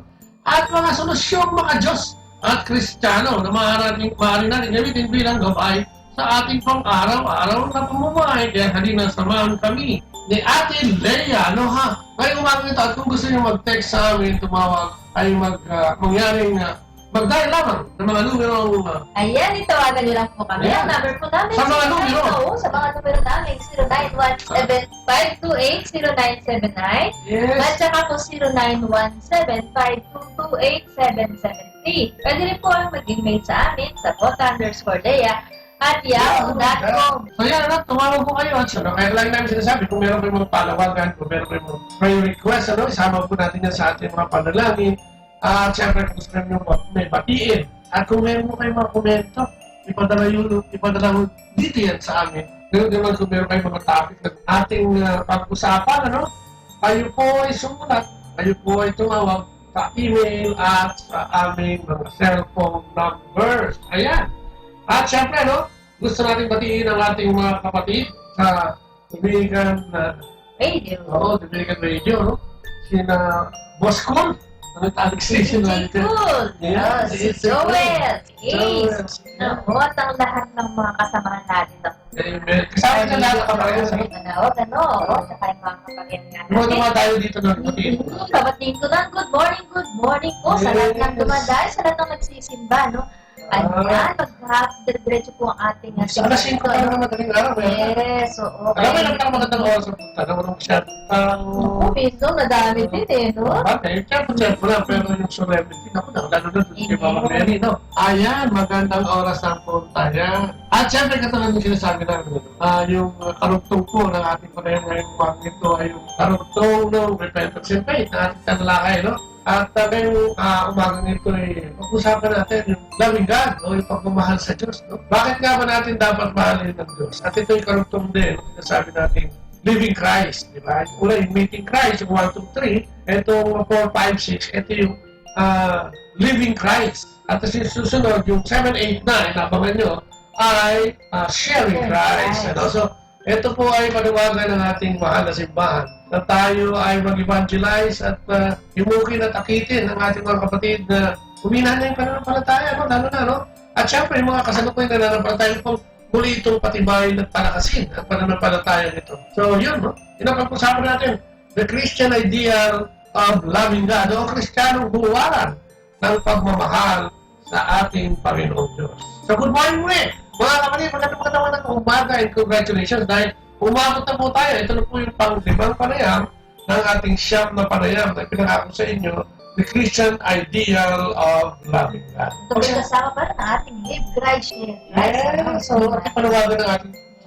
at mga solusyong mga Diyos at Kristiyano na maaari natin gamitin bilang gabay sa ating pang-araw-araw na pamumuhay. Kaya halina samahan kami ni Ate Lea, no ha? Ngayong umaga ito, at kung gusto nyo mag-text sa amin, tumawag, ay mag-dial lamang ng mga numero. Ayan, itawagan nyo lang po kami. Ayan. Ang number po namin. Sa mga numero. Sa mga numero namin, 0917-528-0979. Yes. At saka po 0917-522-8773. Pwede rin po ang mag-email sa amin sa bota_dea@yahoo.com. So yan, tumawag po kayo. At kaya lang namin sinasabi, kung meron kayong mga palawagan, kung meron kayong mga prayer request, isama po natin yan sa ating mga panalangin. At siyempre, kung gusto nyo may batiin. At kung meron mo kayong mga komento, ipadala mo dito yan sa amin. Ganun naman kung meron kayong mga topic na ating pag-usapan, kayo po ay sumulat, kayo po ay tumawag sa email at sa aming mga cellphone numbers. Ayan. At siyempre, gusto natin batiin ang ating mga kapatid sa Dominican Radio. Oo, Dominican Radio, Sina Boss Cool. Alex Station Si Cool. Yeah, Si Joel. Si Ace. At ang lahat ng mga kasamahan natin. Amen. Kasama na lahat ang kapatid. Saka yung mga kapatid natin. Mga tayo dito na kapatid. Kapatid ko lang, good morning po sa lahat ng dumadaan, sa lahat ng nagsisimba, no? Ayan, mag-diretso po ang ating Alas 5 tayo na madaling araw. Yes, oo. Alam mo, lang magandang oras sa punta. Alam mo nung masyadong... Oo, minsan nadami din no? Bakit? Siyempre lang, pero yung solemnity, naku, lalo na doon kay Mama Mary, no? Ayan, magandang oras ng punta niya. At siyempre, katulad yung sinasabi namin, yung karugtong po ng ating panayang ngayong umaga ito ay yung karugtong ng repentance and faith na ating tanalakay, no? At ngayong umaga nito ay pag-usapan natin yung loving God o yung pagmamahal sa Diyos. No? Bakit nga ba natin dapat mahalin ng Diyos? At ito yung karugtong din, sinasabi natin, living Christ. Di ba? Yung una yung meeting Christ, yung 1, 2, 3. Itong 4, 5, 6, ito yung living Christ. At yung susunod, yung 7, 8, 9, nabangan nyo, ay sharing Christ. So, ito po ay panawagan ng ating mahal na simbahan na tayo ay mag-evangelize at himukin at akitin ang ating mga kapatid na humina na yung pananampalataya, no? Lalo na, no? At syempre, yung mga kasalukuyan na nananampalataya po, muli itong patibayin at palakasin ang pananampalataya nito. So, yun, no? Yun ang pag-usapan natin. The Christian ideal of loving God, o Kristiyanong huwaran ng pagmamahal sa ating Panginoong Diyos. So, good morning muli! Mga kapatid, magandang umaga and congratulations dahil umabot na po tayo. Ito na po yung pang-limang panayam ng ating siyam na panayam na pinangako sa inyo, the Christian ideal of loving God. Ito kasama pa rin ang ating Live Graduate. Yeah, so ating panawagan ng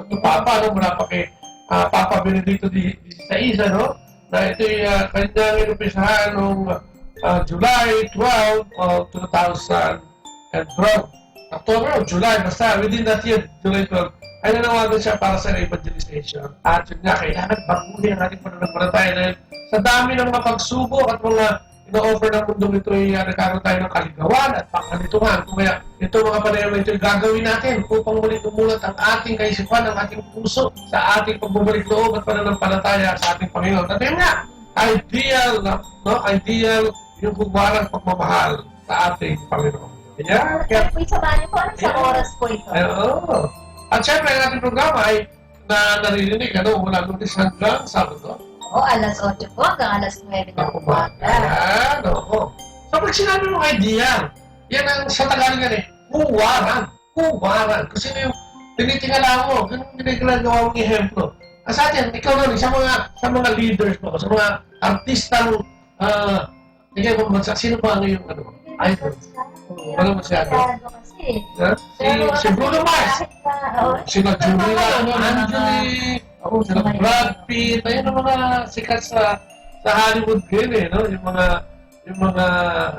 ating Papa, no, mula pa kay Papa Benedicto XVI, no? Na ito'y kanyang inumpisahan noong July 12 of 2012. October o July, basta within that year, July 12, ay nanawagan siya para sa evangelization. At yun nga, kailangan baguhin ang ating pananampalataya dahil sa dami ng mga pagsubok at mga ino-offer ng mundong ito ay nagkaroon tayo ng kaligawan at pangkalituhan. Kaya ito mga panayam na ito ay gagawin natin upang muling umulat ang ating kaisipan, ang ating puso sa ating pagbubalik loob at pananampalataya sa ating Panginoon. At yun nga, ideal, no? Ideal yung humarang pagmamahal sa ating Panginoon. Yeah, Kaya po isamahan niyo po sa oras po ito. Oo. At syempre, ang ating programa ay naririnig mula Lunes hanggang Sabado. Oo, alas 8 po hanggang alas 9 ng umaga. Ayan, oo. So, pag sinabi mong idea, yan ang sa Tagalog yan huwaran. Huwaran. Kasi yung tinitingala mo, yung ginagawa mong ehemplo. Sa atin, ikaw nun, sa mga leaders mo, sa mga artistang, sino ba ang iyong idol? Ano masyado? Si Bruno Mars. Sina Julia Angeli. Sina Brad Pitt. Ayun ang mga sikat sa Hollywood din no? Yung mga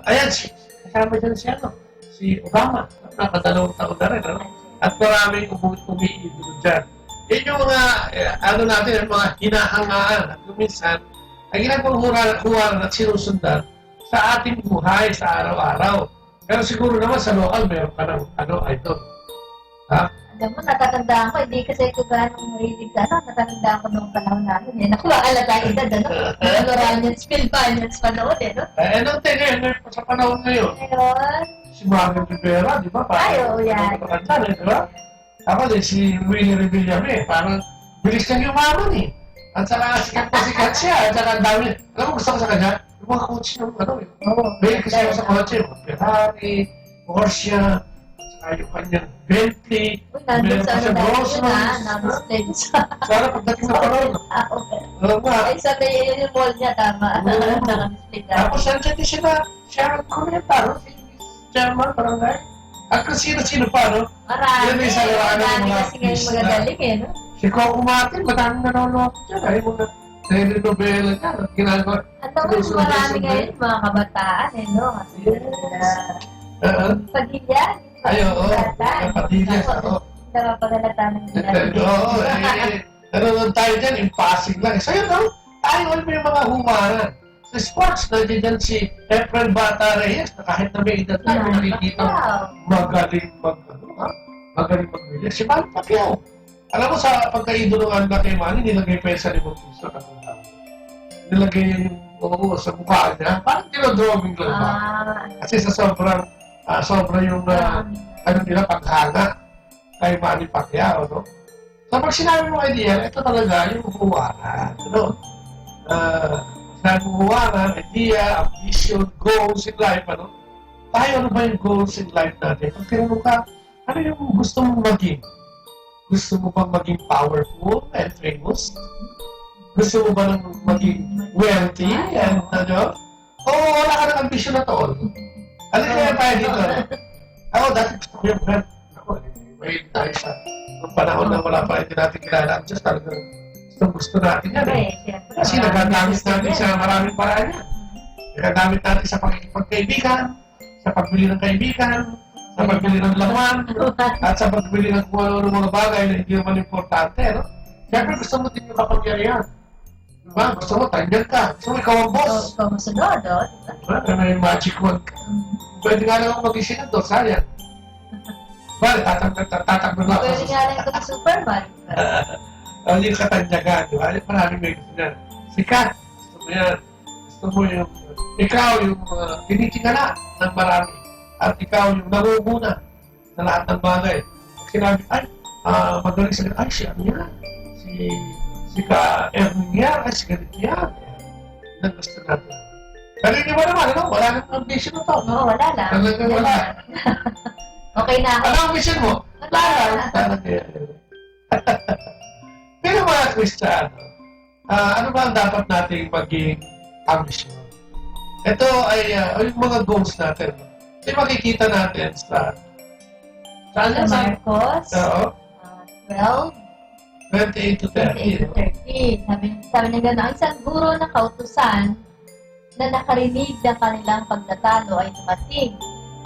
ayan, kasama dyan siya, no? Si Obama. Nakadalawang taon na rin, no? At maraming umiidolo dyan. Yan yung mga, natin, yung mga hinahangaan. At minsan, ang ginagawa at sinusundan sa ating buhay sa araw-araw. Pero siguro naman sa local, meron ka ng idol. Ha? Alam mo, natatandaan ko, hindi kasi ito ganong mahilig ka, natatandaan ko noong panahon namin, Naku, maalala edad, Loranians, Philippines panahon, no? Anong tingin, sa panahon ngayon? Ngayon? Si Mario Rivera, di ba? Ay, oo, yan. Di ba? Ako din, si Willie Revillame, parang bilis niyang yumaman, At saka sikat siya, at saka ang dami. Alam mo, gusto ko sa kanya, yung mga coach ng may kasi ako sa kotse, Ferrari, Porsche, saka yung kanyang Bentley, meron pa siya Rolls-Royce. Sana pagdating na parol. Oo nga. Ay, sabi yun yung mall niya, tama. Naka-display ka. Tapos nandiyan din sila, Sharon Cuneta, Chairman, barangay. At kung sino-sino pa, no? Marami, marami kasi ngayon magagaling, no? Si Coco Martin, madaming nanonood dyan. Ay, mga telenovela dyan. At ginagawa. At ako, marami ngayon, mga kabataan, no? Kasi Padilla. Ay, oo. Padilla, oo. Nakapagalata ng Oo, nanonood tayo dyan, impasing lang. So, yun, no? Tayo alam yung mga humaran. Sa sports, nandiyan dyan si Efren Bata Reyes, na kahit na may edad na, nakikita magaling mag-bilis. Si Manny Pacquiao. Alam mo, sa pagka-idoloan na kay Manny, nilagay pa yung sa limang piso na kung nilagay yung sa mukha niya. Parang dinodrawing lang ba? Kasi sa sobrang yung nila paghanga kay Manny Pacquiao, no? So, pag sinabi mo idea, ito talaga yung huwaran. Ano? Sinabi mo huwaran, idea, ambition, goals in life, ano? Tayo, ano ba yung goals in life natin? Pag tinanong ka, ano yung gusto mong maging? Gusto mo bang maging powerful and famous? Gusto mo ba nang maging wealthy and ano? Oo, wala ka ng ambisyon at all. Ano kaya tayo dito? Ako, dati gusto ko yung wealth. Ako, may tayo sa panahon na wala pa rin natin kilala. Just talagang gusto natin yan. Kasi nagagamit natin sa maraming paraan yan. Nagagamit natin sa pagkaibigan, sa pagbili ng kaibigan, sa pagbili ng laman, at sa pagbili ng mga bagay na hindi naman importante, no? Siyempre gusto mo din yung kapangyarihan. Diba? Gusto mo, tanyan ka. Gusto mo, ikaw ang boss. Gusto mo sunod, no? Diba? May magic wand ka. Pwede nga lang ako mag-isip ito, sayang. Bale, tatakbo na ako. Pwede nga lang ito ng Superman. Hindi ka tanyagan, diba? Maraming may gusto na. sikat. Gusto mo yan. Gusto mo yung, ikaw yung tinitingala ng marami. At ikaw yung nangunguna na lahat ng bagay. Pag sinabi, ay, magaling sa ay, si ano yan? Si ka Ernie yan, ay, si ganito yan. Yan ang gusto natin. Pero hindi mo naman, ano? Wala nang ambition na to. Oo, wala lang. Talagang wala. Okay na ako. Ano ang mission mo? Wala lang. Talagang. Pero mga Kristiyano, ano ba ang dapat nating maging ambition? Ito ay yung mga goals natin. Ito makikita natin sa Marcos, Oo. 12, 28 to 30. 28 to 30. Sabi niya gano'n, ang isang guro ng kautusan na nakarinig ng kanilang pagtatalo ay dumating.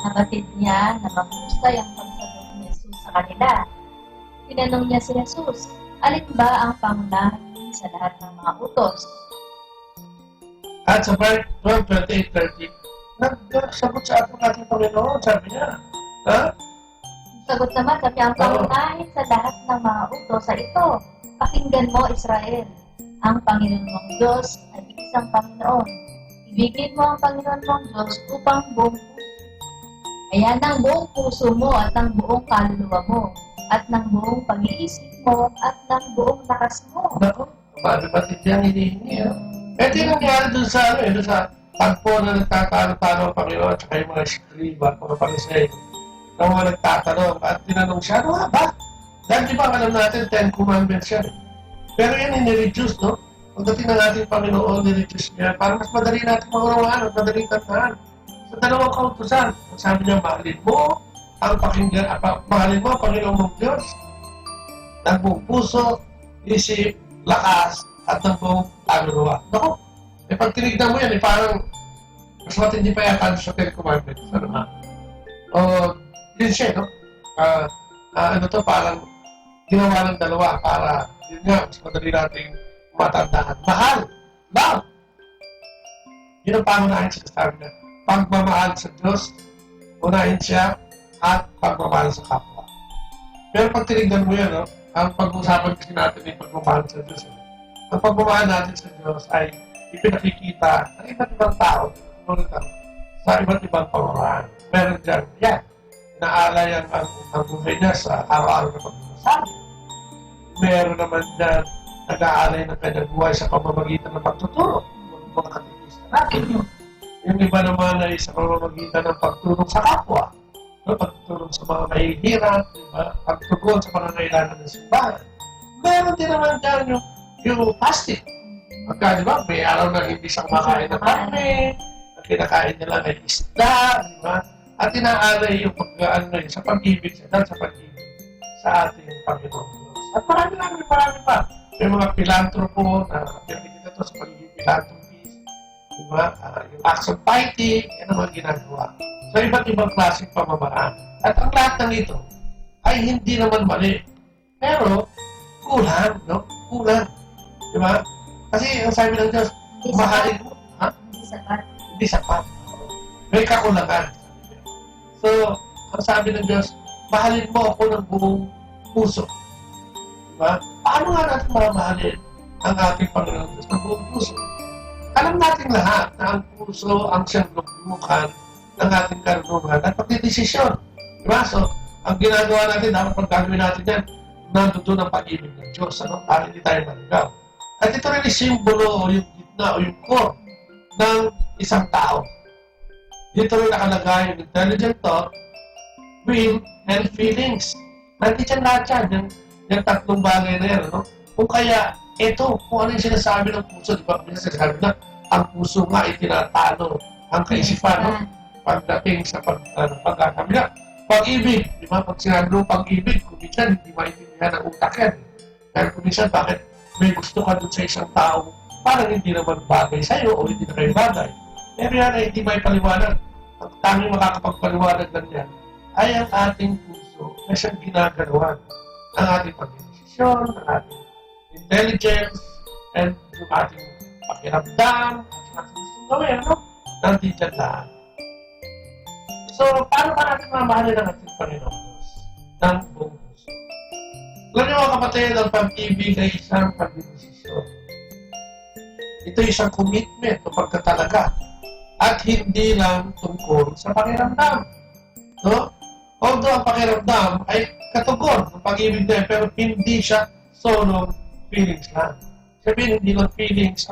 Nabatid niya na mahusay ang pagsagot ni Jesus sa kanila. Tinanong niya si Jesus, alin ba ang pangunahin sa lahat ng mga utos? At sa part 12, 28, 30, nagsagot sa ating ating Panginoon, sabi niya. Ha? Sagot naman, sabi ang pangunahin sa lahat ng mga utos ay ito. Pakinggan mo, Israel. Ang Panginoon mong Diyos ay isang Panginoon. Ibigin mo ang Panginoon mong Diyos upang buong puso. Kaya ng buong puso mo at ng buong kaluluwa mo at ng buong pag-iisip mo at ng buong lakas mo. Naku, paano-patid yan hinihingi. Ito yung nangyari dun sa, dun sa tagpo na nagtatalo-talo ang Panginoon at saka yung mga skriba, mga panisay, na mga nagtatanong at tinanong siya, ano nga ba? Dahil di ba alam natin, 10 commandments yan. Pero yan ni-reduce, no? Pagdating ng ating Panginoon, ni-reduce niya para mas madali natin maunawaan at madaling tandaan. Sa dalawang kautusan, sabi niya, mahalin mo ang mahalin mo ang Panginoon mong Diyos ng buong puso, isip, lakas, at ng buong kaluluwa. Naku, pag tinignan mo yan, parang mas matindi pa yata sa 10 commandments. Ano nga? O, yun siya, no? Ano to, parang ginawa ng dalawa para, yun nga, mas madali nating matandaan. Mahal! Love! Yun ang pangunahin sa sabi na pagmamahal sa Diyos, unahin siya, at pagmamahal sa kapwa. Pero pag tinignan mo yan, no? Ang pag-usapan kasi natin ay pagmamahal sa Diyos. Ang pagmamahal natin sa Diyos ay ipinakikita ng iba't ibang tao sa iba't ibang pamamaraan. Meron dyan, yan, inaalay ang buhay niya sa araw-araw na pagmamasal. Meron naman dyan, nag-aalay ng kanyang buhay sa pamamagitan ng pagtuturo ng mga katikista natin. Yung iba naman ay sa pamamagitan ng pagtulong sa kapwa, pagtulong sa mga mahihirap, pagtugon sa pangangailangan ng simbahan. Meron din naman dyan yung fasting. Pagka, di ba, may araw na hindi siya kumakain ng karne, at kinakain nila ng isda, di ba? At inaalay yung sa pag-ibig siya, dahil sa pag-ibig sa ating Panginoon Diyos. At marami pa. May mga pilantropo na pinakikita ito sa pagiging philanthropist, di ba? Yung acts of piety, yan ang mga ginagawa. So, iba't ibang klaseng pamamaraan. At ang lahat ng ito ay hindi naman mali. Pero, kulang, no? Kulang. Di ba? Kasi ang sabi ng Diyos, mahalin mo. Ha? Hindi sapat. May kakulangan. So, ang sabi ng Diyos, mahalin mo ako ng buong puso. Diba? Paano nga natin mamahalin ang ating Panginoon Diyos ng buong puso? Alam natin lahat na ang puso ang siyang luklukan ng ating karunungan at pagdidesisyon. Diba? So, ang ginagawa natin, dapat pagkagawin natin yan, nandoon ang pag-ibig ng Diyos. Ano? Para hindi tayo maligaw. At ito rin yung simbolo o yung gitna o yung core ng isang tao. Dito rin nakalagay yung intelligent thought, will, and feelings. Nandiyan lahat yan, yung tatlong bagay na yan. Ano? Kung kaya, ito, kung ano yung sinasabi ng puso, di ba? Minsan sinasabi na, ang puso nga ay tinatalo ang kaisipan, no? Pagdating sa pagkakamila. Pag-ibig, di ba? Pag sinabi ng pag-ibig, kung minsan hindi maintindihan ang utak yan. Pero kung minsan, bakit may gusto ka dun sa isang tao, parang hindi naman bagay sa'yo o hindi na kayo bagay. Pero yan ay hindi may paliwanag. Ang tanging makakapagpaliwanag lang yan ay ang ating puso na siyang ginagalawan ng ating pag-desisyon, ng ating intelligence, and yung ating pakiramdam, at ating gustong gawin, no? Nandiyan lahat. So, paano ba natin mamahalin ang ating Panginoon Diyos ng buong puso? Alam niyo mga kapatid, ang pag-ibig ay isang pagdidesisyon. Ito isang commitment o pagkatalaga. At hindi lang tungkol sa pakiramdam. No? Although ang pakiramdam ay katugon ng pag-ibig din, pero hindi siya solo feelings lang. Sabihin, hindi lang feelings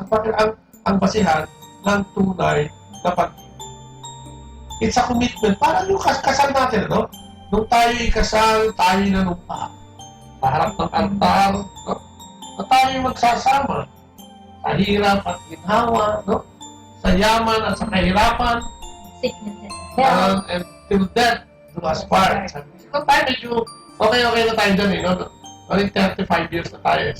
ang basihan ng tunay na pag-ibig. It's a commitment. Parang yung kasal natin, no? Nung tayo ikasal, tayo nanumpa. Sa harap ng altar, no? Na tayo magsasama. Sa hirap at ginhawa, no? Sa yaman at sa kahirapan. Sickness and health. And till death do us part. Kung tayo medyo okay na tayo dyan eh, no? Only 35 years na tayo.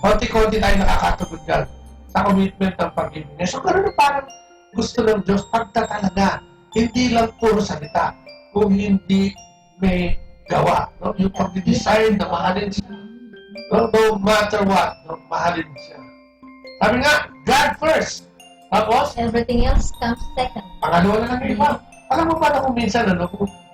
Konti-konti tayo nakakatugod dyan sa commitment ng pag-ibig niya. So, gano'n na parang gusto ng Diyos pagtatalaga. Hindi lang puro salita, kung hindi may gawa. No? Yung pag-design na mahalin siya. No matter what, no? Mahalin siya. Sabi nga, God first. Tapos, everything else comes second. Pangalawa na lang yung iba. Alam mo ba na kung minsan, ano,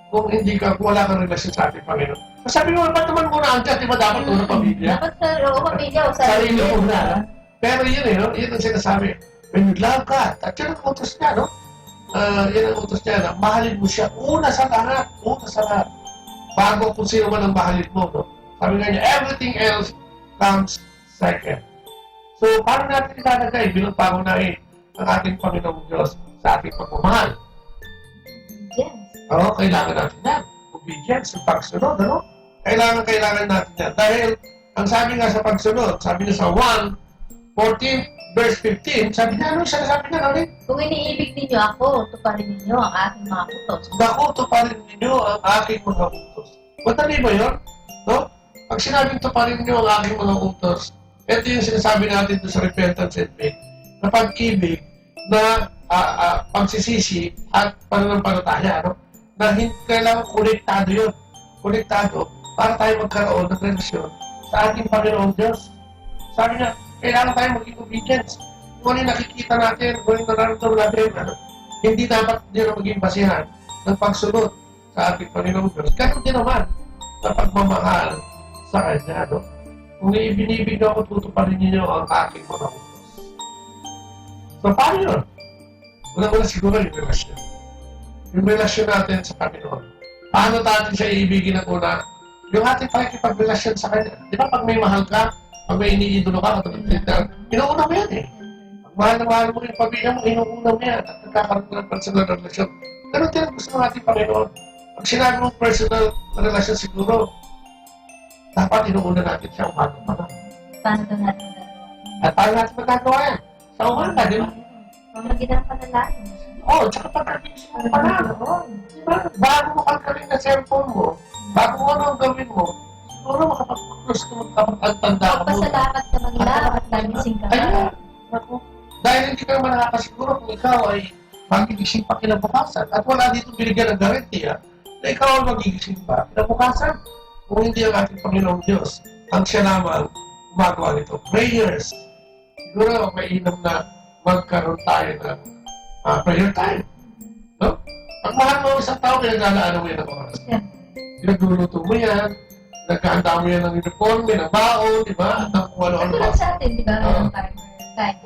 kung hindi ka, kung wala kang relasyon sa ating Panginoon. So sabi mo, ba't naman muna ang Diyos? Di ba dapat una pamilya? Dapat sa pamilya o sa sarili muna. Pero yun eh, no? Yun ang sinasabi. When you love God, at yun ang utos niya, no? Yun ang utos niya, na mahalin mo siya una sa lahat. Bago kung sino man ang mahalin mo, no? Sabi nga niya, everything else comes second. So, paano natin ilalagay? Bilang pangunahin ang ating Panginoong Diyos sa ating pagmamahal. Oo, kailangan natin yan. Obedience, yung pagsunod, ano? Kailangan natin yan. Dahil, ang sabi nga sa pagsunod, sabi niya sa 1:14, verse 15, sabi niya, ano yung sinasabi niya, ano? Kung iniibig ninyo ako, tuparin ninyo ang aking mga utos. Ako, tuparin ninyo ang aking mga utos. Madali ba yun? No? Pag sinabing tuparin ninyo ang aking mga utos, ito yung sinasabi natin doon sa repentance and faith, na pag-ibig, na pagsisisi at pananampalataya, no? Na hindi kailangan konektado yun. Konektado para tayo magkaroon ng relasyon sa ating Panginoong Diyos. Sabi niya, kailangan tayo maging obedience. Kung ano yung nakikita natin, kung ano yung nararamdaman natin, ano, hindi dapat din maging basihan ng pagsunod sa ating Panginoong Diyos. Ganun din naman na pagmamahal sa Kanya. No? Kung ibinibig ako, tutuparin ninyo ang aking mga utos. So, paano yun? Una-una siguro yung relasyon. Yung relasyon natin sa Panginoon. Paano natin siya iibigin ng una? Yung ating pakikipagrelasyon sa Kanya. Di ba pag may mahal ka, pag may iniidolo ka, inuuna mo yan eh. Pag mahal mo yung pamilya mo, inuuna mo yan. At nagkakaroon ng personal na relasyon. Ganun din ang gusto ng ating Panginoon. Pag sinabi mong personal na relasyon siguro, dapat inuuna natin siya umaga pa na. Paano ba natin magagawa? At paano natin magagawa yan? Sa umaga, di ba? Pamagitan ng panalangin. Oo, tsaka pagkagising mo pa na. Bago mo pagkaling na cellphone mo, bago mo ano ang gawin mo, siguro makapag-cross ka magkapag-tanda ka mo. Magpasalamat ka man lang at nagising ka. Ayun. Dahil hindi ka naman nakakasiguro kung ikaw ay magigising pa kinabukasan. At wala dito binigyan ng guarantee na ikaw ay magigising pa kinabukasan. Kung hindi ang ating Panginoong Diyos, ang siya lamang gumagawa nito. Prayers. Siguro mainam na magkaroon tayo ng prayer time. No? Pag mahal mo isang tao, pinaglalaan mo yan ng oras. Pinagluluto mo yan, nagkahanda mo yan ng uniforme, ng bao, di ba? At ng kung ano-ano ba? Ito lang sa atin, di ba? Ang time.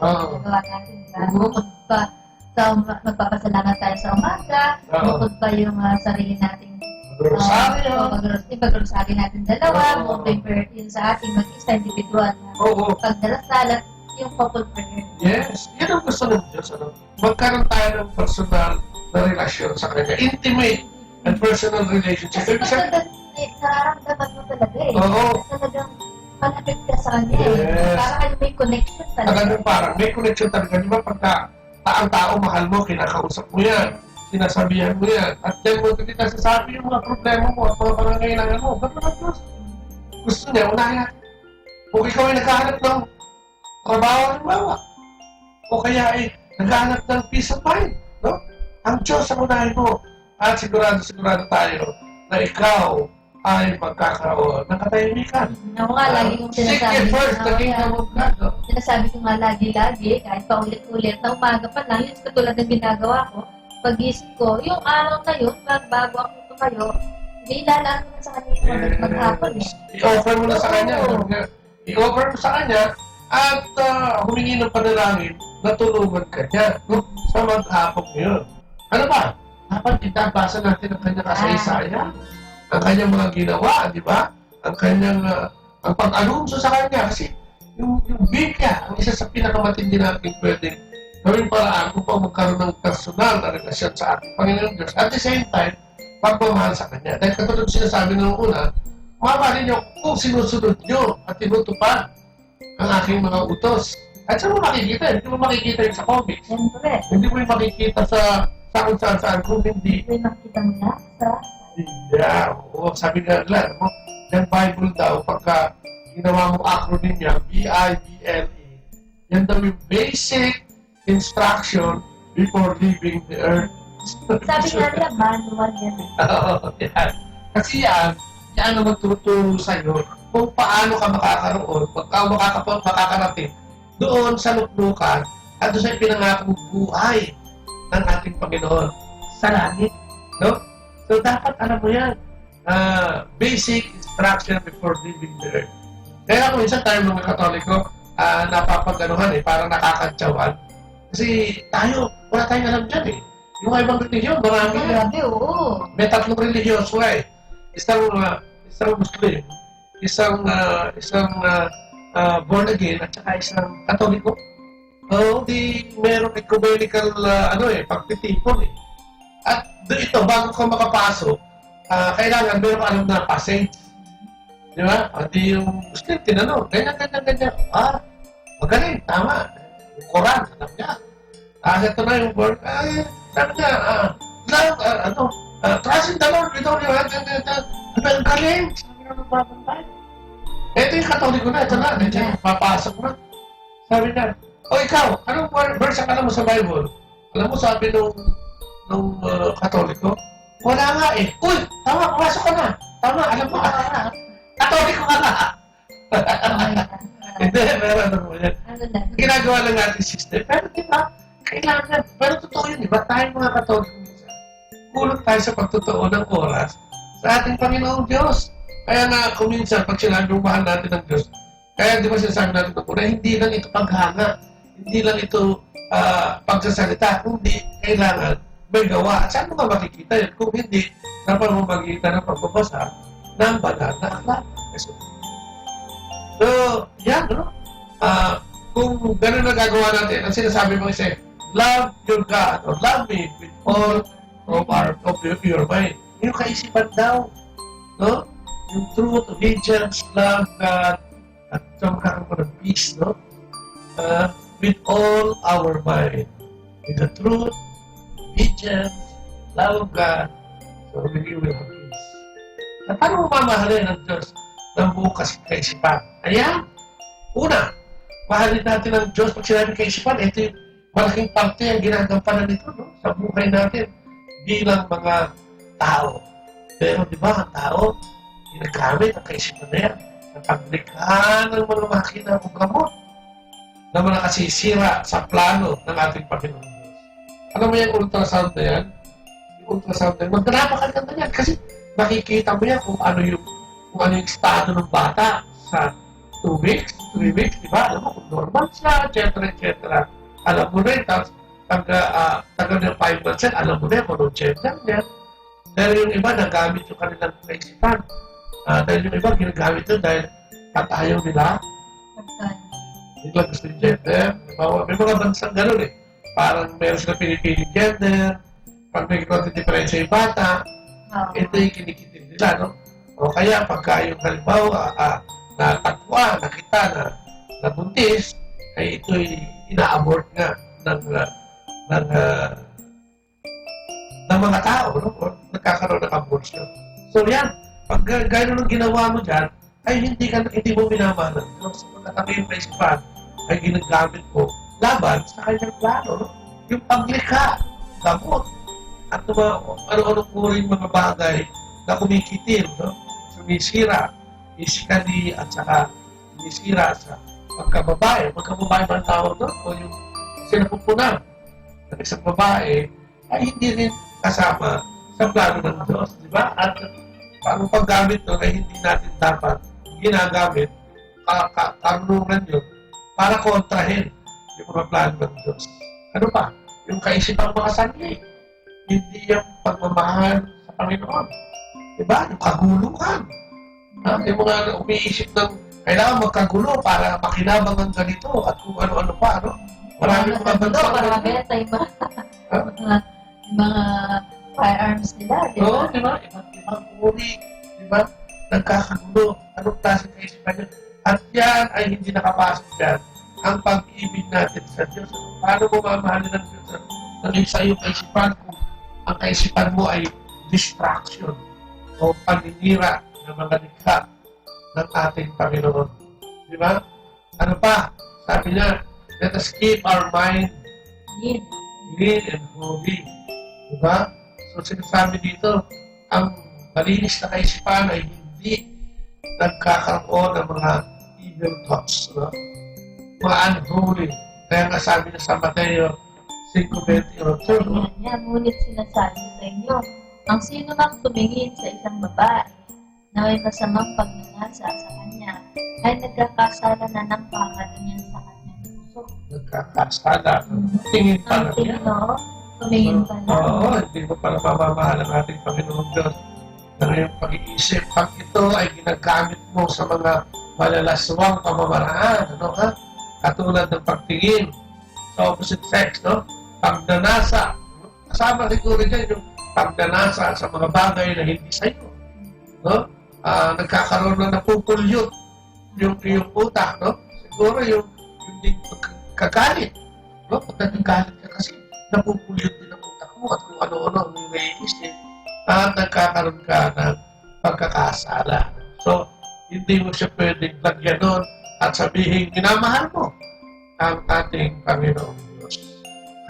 Nagawa natin, di ba? Bukod pa, magpapasalamat tayo sa umaga, bukod pa yung sarili nating pag-rosaryo natin dalawa, bukod yung sa ating mag-isa individual na pagdalasal at yung couple prayer. Yes, yan ang gusto ng Diyos. Ano? Magkaroon tayo ng personal na relasyon sa Kanya. Intimate and personal relationship. Kasi nararamdaman mo talaga eh. Oo. Talagang malapit ka sa Kanya eh. Parang may connection talaga. Parang may connection talaga. Di ba pagka ang tao mahal mo, kinakausap mo yan, sinasabihan mo yan, at then mo hindi nasasabi yung mga problema mo at mga pangangailangan mo. Ba't naman Diyos? Gusto niya, unahin natin. Kung ikaw ay naghahanap ng trabaho, halimbawa, o kaya ay naghahanap ng peace of mind, no? Ang Diyos ang unahin mo. At sigurado tayo na ikaw ay magkakaroon ng katahimikan. Ako nga, lagi kong sinasabi. Seek ye first the kingdom of God. No? Sinasabi ko nga lagi, kahit paulit-ulit, na umaga pa lang, yung katulad ng ginagawa ko, pag-isip ko, yung araw na yun, bago ako tumayo, hindi ilalaan mo na sa kanya maghapon eh. I-offer mo na sa kanya. I-offer mo sa kanya at humingi ng panalangin natulungan ka niya, no? Sa maghapon ngayon. Ano ba? Dapat itabasa natin ang kanyang kasaysayan, ang kanyang mga ginawa, di ba? Ang kanyang, ang pag-anunso sa kanya. Kasi yung Biblia, ang isa sa pinakamatindi natin pwedeng gawing paraan upang magkaroon ng personal na relasyon sa ating Panginoon Diyos. At the same time, pagmamahal sa Kanya. Dahil katulad sinasabi nung una, mamahalin niyo kung sinusunod niyo at tinutupad ang aking mga utos. At saan mo makikita? Hindi mo makikita yun sa comics. Siyempre. Hindi mo yung makikita sa kung saan kung hindi. Hindi makikita mo na sa... Yeah. Oo, sabi nga nila, yung Bible daw, pagka ginawa mo acronym niya, B-I-B-L-E, yan daw yung basic instruction before leaving the earth. Sabi nga nila, manual yan. Oo, yan. Kasi yan ang magtuturo sa'yo kung paano ka makakaroon, makakarating doon sa luklukan at doon sa pinangakong buhay ng ating Panginoon sa langit. No? So, dapat alam mo yan. Basic instruction before leaving the earth. Kaya kung minsan tayo mga Katoliko, napapaganuhan parang nakakantsawan. Kasi tayo, wala tayong alam dyan Yung ibang religiyon, marami yan. Oo. May tatlong religyoso Isang Muslim, isang born again, at saka isang Katoliko. Di merong ecumenical pagtitipon At ito, bago ka makapasok, kailangan meron alam na passage. Di ba? At yung Muslim, tinanong, ganyan. Magaling, tama. Yung Quran, alam niya. Ito na yung word, sabi niya, trust in the Lord with all your heart, ang galing. Sabi na ng babantay. Ito yung Katoliko na, ito na, papasok na. Sabi niya, ikaw, anong verse ang alam mo sa Bible? Alam mo, sabi nung Katoliko, wala nga Uy, tama, pumasok ka na. Tama, alam mo Katoliko ka na. Hindi, meron mo yan. Ginagawa lang natin system. Pero diba, kailangan. Pero totoo yun, diba? Tayo mga Katoliko minsan. Kulang tayo sa pagtotoo ng oras sa ating Panginoong Diyos. Kaya na, kung minsan, pag sinabi mahal natin ng Diyos, kaya di ba sinasabi natin ng una, hindi lang ito paghanga, hindi lang ito pagsasalita, kundi kailangan may gawa. At saan mo nga makikita yun? Kung hindi, sa pamamagitan ng pagbabasa ng banal na aklat. So, yan, no? Kung gano'n na gagawa natin, ang sinasabi mo isa, love your God, or love me with all of your mind. Yung kaisipan daw, no? Yung truth, obedience, love God, at magkakaroon ng peace, no? With all our mind. With the truth, obedience, love of God, so we will have peace. At paano mo mamahalin ng Diyos ng buong kaisipan? Ayan. Una, mahalin natin ang Diyos. Pag sinabi kaisipan, ito yung malaking parte ang ginagampanan nito sa buhay natin bilang mga tao. Pero di ba, ang tao, ginagamit ang kaisipan na yan sa paglikha ng mga makina o gamot na mga kasisira sa plano ng ating Panginoon Diyos. Alam mo yung ultrasound na yan? Yung ultrasound na yan, magkakaganda yan kasi makikita mo yan kung ano yung estado ng bata sa 2 weeks, 3 weeks, di ba? Alam mo kung normal siya, etc. Alam mo rin, tapos taga ng 5 months yan, alam mo rin kung anong gender niya. Pero yung iba, nagamit yung kanilang kaisipan. Dahil yung iba, ginagamit yun dahil ayaw nila. Hindi lang gusto yung gender. May mga bansang gano'n Parang meron sila pinipiling gender. Pag may konti diferensya yung bata, ito yung kinikitin nila, no? O kaya, pagka yung halimbawa, natagpuan, nakita na nabuntis, ay ito'y ina-abort nga ng mga tao, no? O nagkakaroon ng abortion. So yan, pag gano'n ang ginawa mo dyan, ay hindi mo minamahalan. So, pagkatabi yung kaisipan, ay ginagamit mo laban sa kanyang plano, no? Yung paglikha, gamot, at ano-ano uri mga bagay na kumikitil, no? Sumisira, physically, at saka sumisira sa pagkababae. Pagkababae ba ang tawag doon? O yung sinapupunan ng isang babae ay hindi rin kasama sa plano ng Diyos, di ba? At ang paggamit doon ay hindi natin dapat ginagamit karunungan yun para kontrahin yung mga plano ng Diyos. Ano pa? Yung kaisipan mga sanli. Hindi yung pagmamahal sa Panginoon. Diba? Yung kaguluhan. Yung mga umiisip ng kailangan magkagulo para makinabang ang ganito at kung ano-ano pa, no? Maraming mga banda. Marami na tayo mga firearms nila, di ba? Oo, di ba? Ibang uri, di ba? Nagkakagulo. Anong klase kaisipan yun? At yan ay hindi nakapasok dyan ang pag-ibig natin sa Diyos. Paano mo mamahalin ng Diyos ang sa iyong kaisipan kung ang kaisipan mo ay distraction o paninira ng mga likha ng ating Panginoon. Di ba? Ano pa? Sabi niya, let us keep our mind clean and holy. Di ba? So sinasabi dito, ang malinis na kaisipan ay hindi nagkakaroon ng mga evil thoughts. No? Mga unholy. Kaya nga sabi niya sa Mateo 5:28. No? Ngunit sinasabi sa inyo, ang sino mang tumingin sa isang babae na may masamang pagnanasa sa kanya ay nagkakasala na ng pangalan sa kanyang puso. Nagkakasala. Tingin pa lang yan. Tumingin pa lang. Oo, hindi mo pala mamamahal ang ating Panginoon Diyos na ngayong pag-iisip. Pag ito ay ginagamit mo sa mga malalaswang pamamaraan, ano ha? Katulad ng pagtingin sa opposite sex, no? Pagnanasa. Kasama siguro dyan yung pagnanasa sa mga bagay na hindi sa iyo. No? Nagkakaroon na napupulyot yung utak, no? Siguro yung kagalit. No? Pag nagkagalit ka kasi, napupulyot din ang utak mo at kung ano-ano ang naiisip at nagkakaroon ka ng pagkakasala. So, hindi mo siya pwedeng lagyan nun at sabihin, minamahal mo ang ating Panginoong Diyos.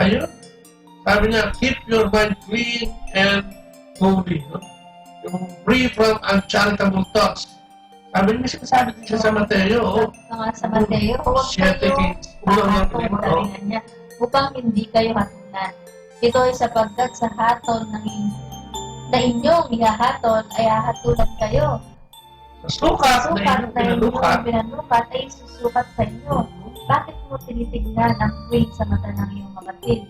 Ayun. Sabi niya, keep your mind clean and holy. No? Yung free from uncharitable thoughts. Sabi niya, sinasabi din siya sa Mateo. Sa Mateo, huwag kayo hahatol niya upang hindi kayo hatulan. Ito ay sapagkat sa hatol na inyong ihahatol ay hahatulan kayo. Sukat na inyong pinanukat ay susukat sa inyo. Bakit mo tinitignan ang queen sa mata ng iyong kapatid?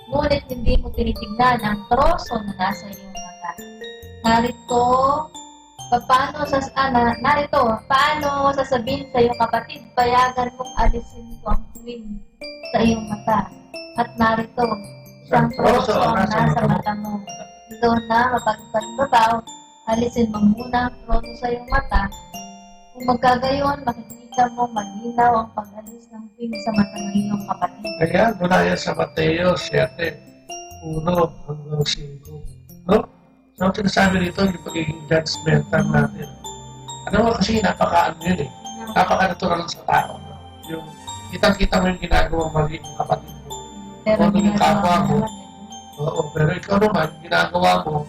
Ngunit hindi mo tinitignan ang troso na nasa iyong mata. Paano sasabihin sa iyong kapatid, payagan mong alisin ko ang queen sa iyong mata. At narito, isang troso ang nasa mata mo. Ito na mapagpagbabaw, alisin mo muna ang troso sa iyong mata. Kung magkagayon, makikita mo malinaw ang pag-alis ng queen sa mata ng iyong kapatid. Kaya, mula yan sa Mateo 7:1 hanggang 5. No? So, ang sinasabi rito, yung pagiging judgmental natin. Ano mo kasi napaka-ano yun eh. Napaka-natural sa tao. No? Yung kitang-kita mo yung ginagawang mali ng kapatid mo. Pero ano yung kapwa mo. Oo, pero ikaw naman, ginagawa mo,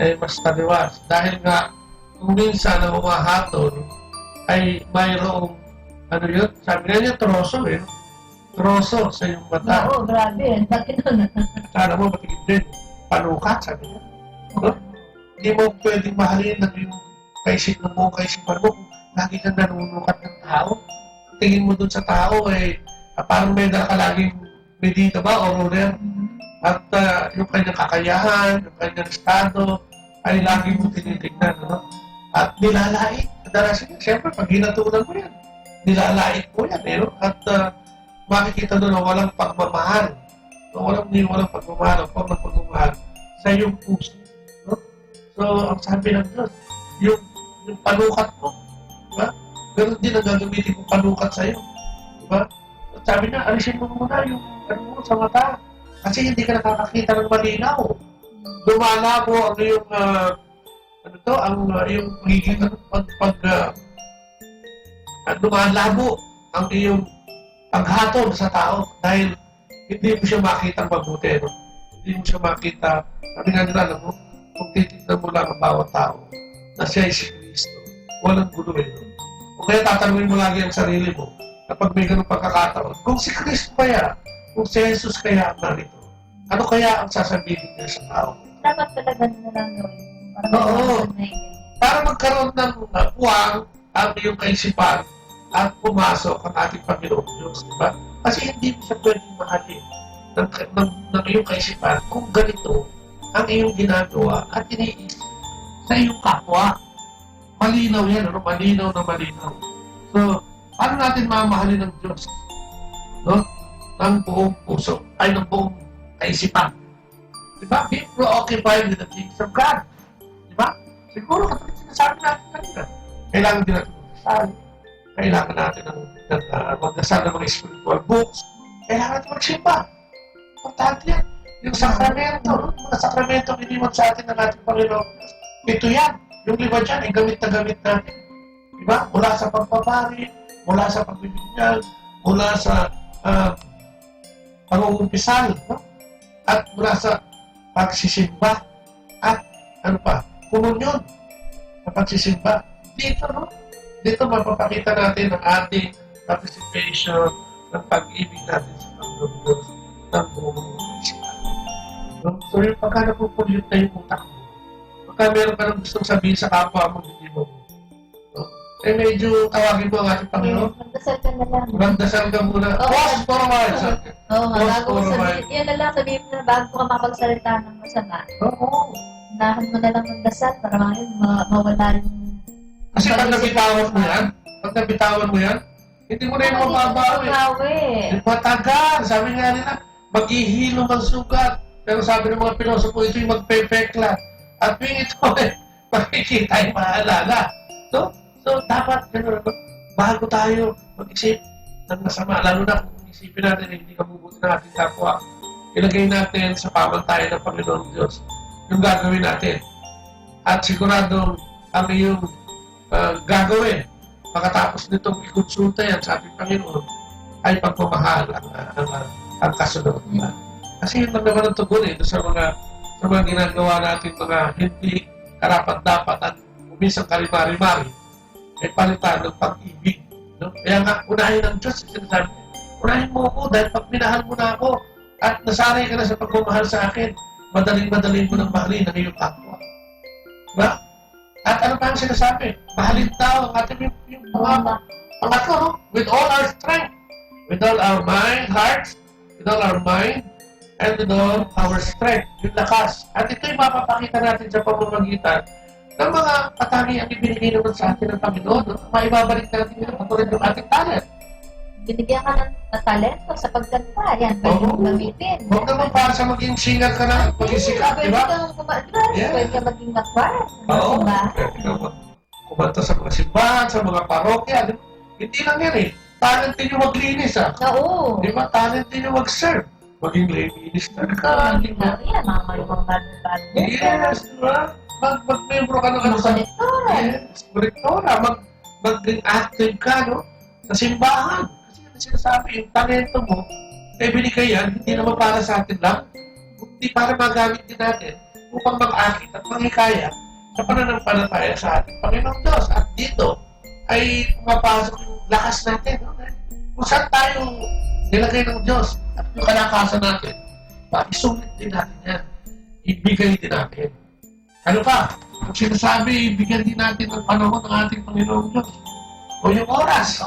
eh, mas taliwas. Dahil nga, kung minsan ang umahatol, ay mayroong, ano yun? Sabi nga niya, troso eh. Troso sa iyong mata. Oo, grabe. Bakit nun? Sana mo, matigid din. Panukat, sabi niya. No? Hindi mo pwedeng mahalin ng yung kaisipan mo kung lagi kang nanunukat ng tao. Tingin mo dun sa tao, eh, parang may nakalaging medita ba o ruler. At yung kanyang kakayahan, yung kanyang estado, ay lagi mo tinitignan. No? At nilalait. Kadalasan yan, siyempre, pag hinatulan mo yan, nilalait mo yan. Eh, no? At makikita doon na walang pagmamahal. Walang pagmamahal, walang pagmamahal sa iyong puso. No? So, ang sabi ng Diyos, yung panukat mo, diba? Ganun din ang gagamitin kong panukat sa iyo. Diba? At sabi niya, alisin mo muna yung mo sa mata. Kasi hindi ka nakakakita ng malinaw. Lumalabo ang iyong, yung pagiging, lumalabo ang iyong paghatol sa tao dahil hindi mo siya makita mabuti. No? Hindi mo siya makita, sabi nga nila, no? Kung titignan mo lang ang bawat tao na siya ay si Kristo, walang gulo eh. No? O kaya tatanungin mo lagi ang sarili mo kapag may ganung pagkakataon, kung si Kristo kaya, kung si Jesus kaya ang narito, ano kaya ang sasabihin niya sa tao? Dapat talaga na lang gawin. Oo. Para magkaroon ng puwang ang iyong kaisipan at pumasok ang ating Panginoong Diyos. Diba? Kasi hindi mo siya pwedeng mahalin ng iyong kaisipan kung ganito ang iyong ginagawa at iniisip sa iyong kapwa. Malinaw yan, ano? Malinaw na malinaw. So, paano natin mamahalin ng Diyos? No? Ng buong puso, ay ng buong kaisipan. Diba? Be preoccupied with the things of God. Diba? Siguro, kapag sinasabi natin kanina, kailangan din natin magdasal. Kailangan natin magdasal ng mga spiritual books. Kailangan natin magsimba. Importante yan. Yung sakramento, mga sakramento iniwan sa atin ng ating Panginoon. Ito yan. Yung 5 dyan, ay gamit na gamit natin. Diba? Mula sa pagpapari, mula sa pagbibigyan, mula sa pangungumpisal, no? At mula sa pagsisimba, at ano pa, komunyon na pagsisimba. Dito, no? Dito mapapakita natin ang ating participation ng pag-ibig natin sa Panginoon Diyos ng buong isipan. No? So yung pagka napupulit na yung utak mo, pagka meron ka nang gustong sabihin sa kapwa mo, hindi mo. No? Eh medyo tawagin mo ang ating Panginoon. Magdasal ka na lang. Magdasal ka muna. Pause for a while. Oo nga, bago mo sabihin, yan na lang, sabihin mo na bago ka makapagsalita ng masama. Oo. Unahan mo na lang magdasal para mawala rin. Kasi pag nabitawan mo yan, hindi mo na yung mababawi. Matagal. Sabi nga nila, maghihilom ang sugat. Pero sabi ng mga pilosopo, ito'y magpepekla. At yung ito, makikita yung maalala. So dapat, bago tayo mag-isip ng masama, lalo na kung isipin natin hindi kabubuti ng ating kapwa, ilagay natin sa pamantayan ng Panginoon Diyos yung gagawin natin. At siguradong ang iyong gagawin pagkatapos nitong ikonsulta yan sa ating Panginoon ay pagmamahal ang kasunod. Kasi yun lang naman ang tugon sa mga ginagawa natin mga hindi karapat-dapat at umisang kalimari-mari ay palitan ng pag-ibig. No? Kaya nga, unahin ng Diyos, sinasabi, unahin mo ako dahil pag minahal mo na ako at nasanay ka na sa pagmamahal sa akin, madaling-madaling mo nang mahalin ang iyong kapwa. Diba? At ano pa ang sinasabi? Mahalin tao ang ating yung pangatlo, no? With all our strength, with all our mind, hearts, with all our mind, and with all our strength, yung lakas. At ito'y mapapakita natin sa pamamagitan ng mga katangiang ibinigay naman sa atin ng Panginoon. No? Maibabalik natin yung katulad yung ating talent. Binigyan ka ng talento sa pagkanta. Yan, pwede mong gamitin. Huwag naman para sa maging singer ka na, maging sikat, di ba? Pwede ka maging nakwas. Oo. Pwede ka kumanta sa mga simbahan, sa mga parokya. Hindi lang yan eh. Talent din yung maglinis ah. Oo. Di ba? Talent din yung mag-serve. Maging lay minister ka. Yan, mga malimang bago. Yes, di ba? Mag-membro ka ng ano sa... Yes, kolektora. Maging active ka, no? Sa simbahan. Kasi yung sinasabi, yung talento mo, eh binigay yan, hindi naman para sa atin lang. Hindi para magamit din natin upang mag-akit at manghikaya sa pananampalataya sa ating Panginoong Diyos. At dito ay pumapasok yung lakas natin. No? Kung saan tayo nilagay ng Diyos at yung kalakasan natin, isulit din natin yan. Ibigay din natin. Ano pa? Kung sinasabi, ibigyan din natin ng panahon ng ating Panginoong Diyos. O yung oras.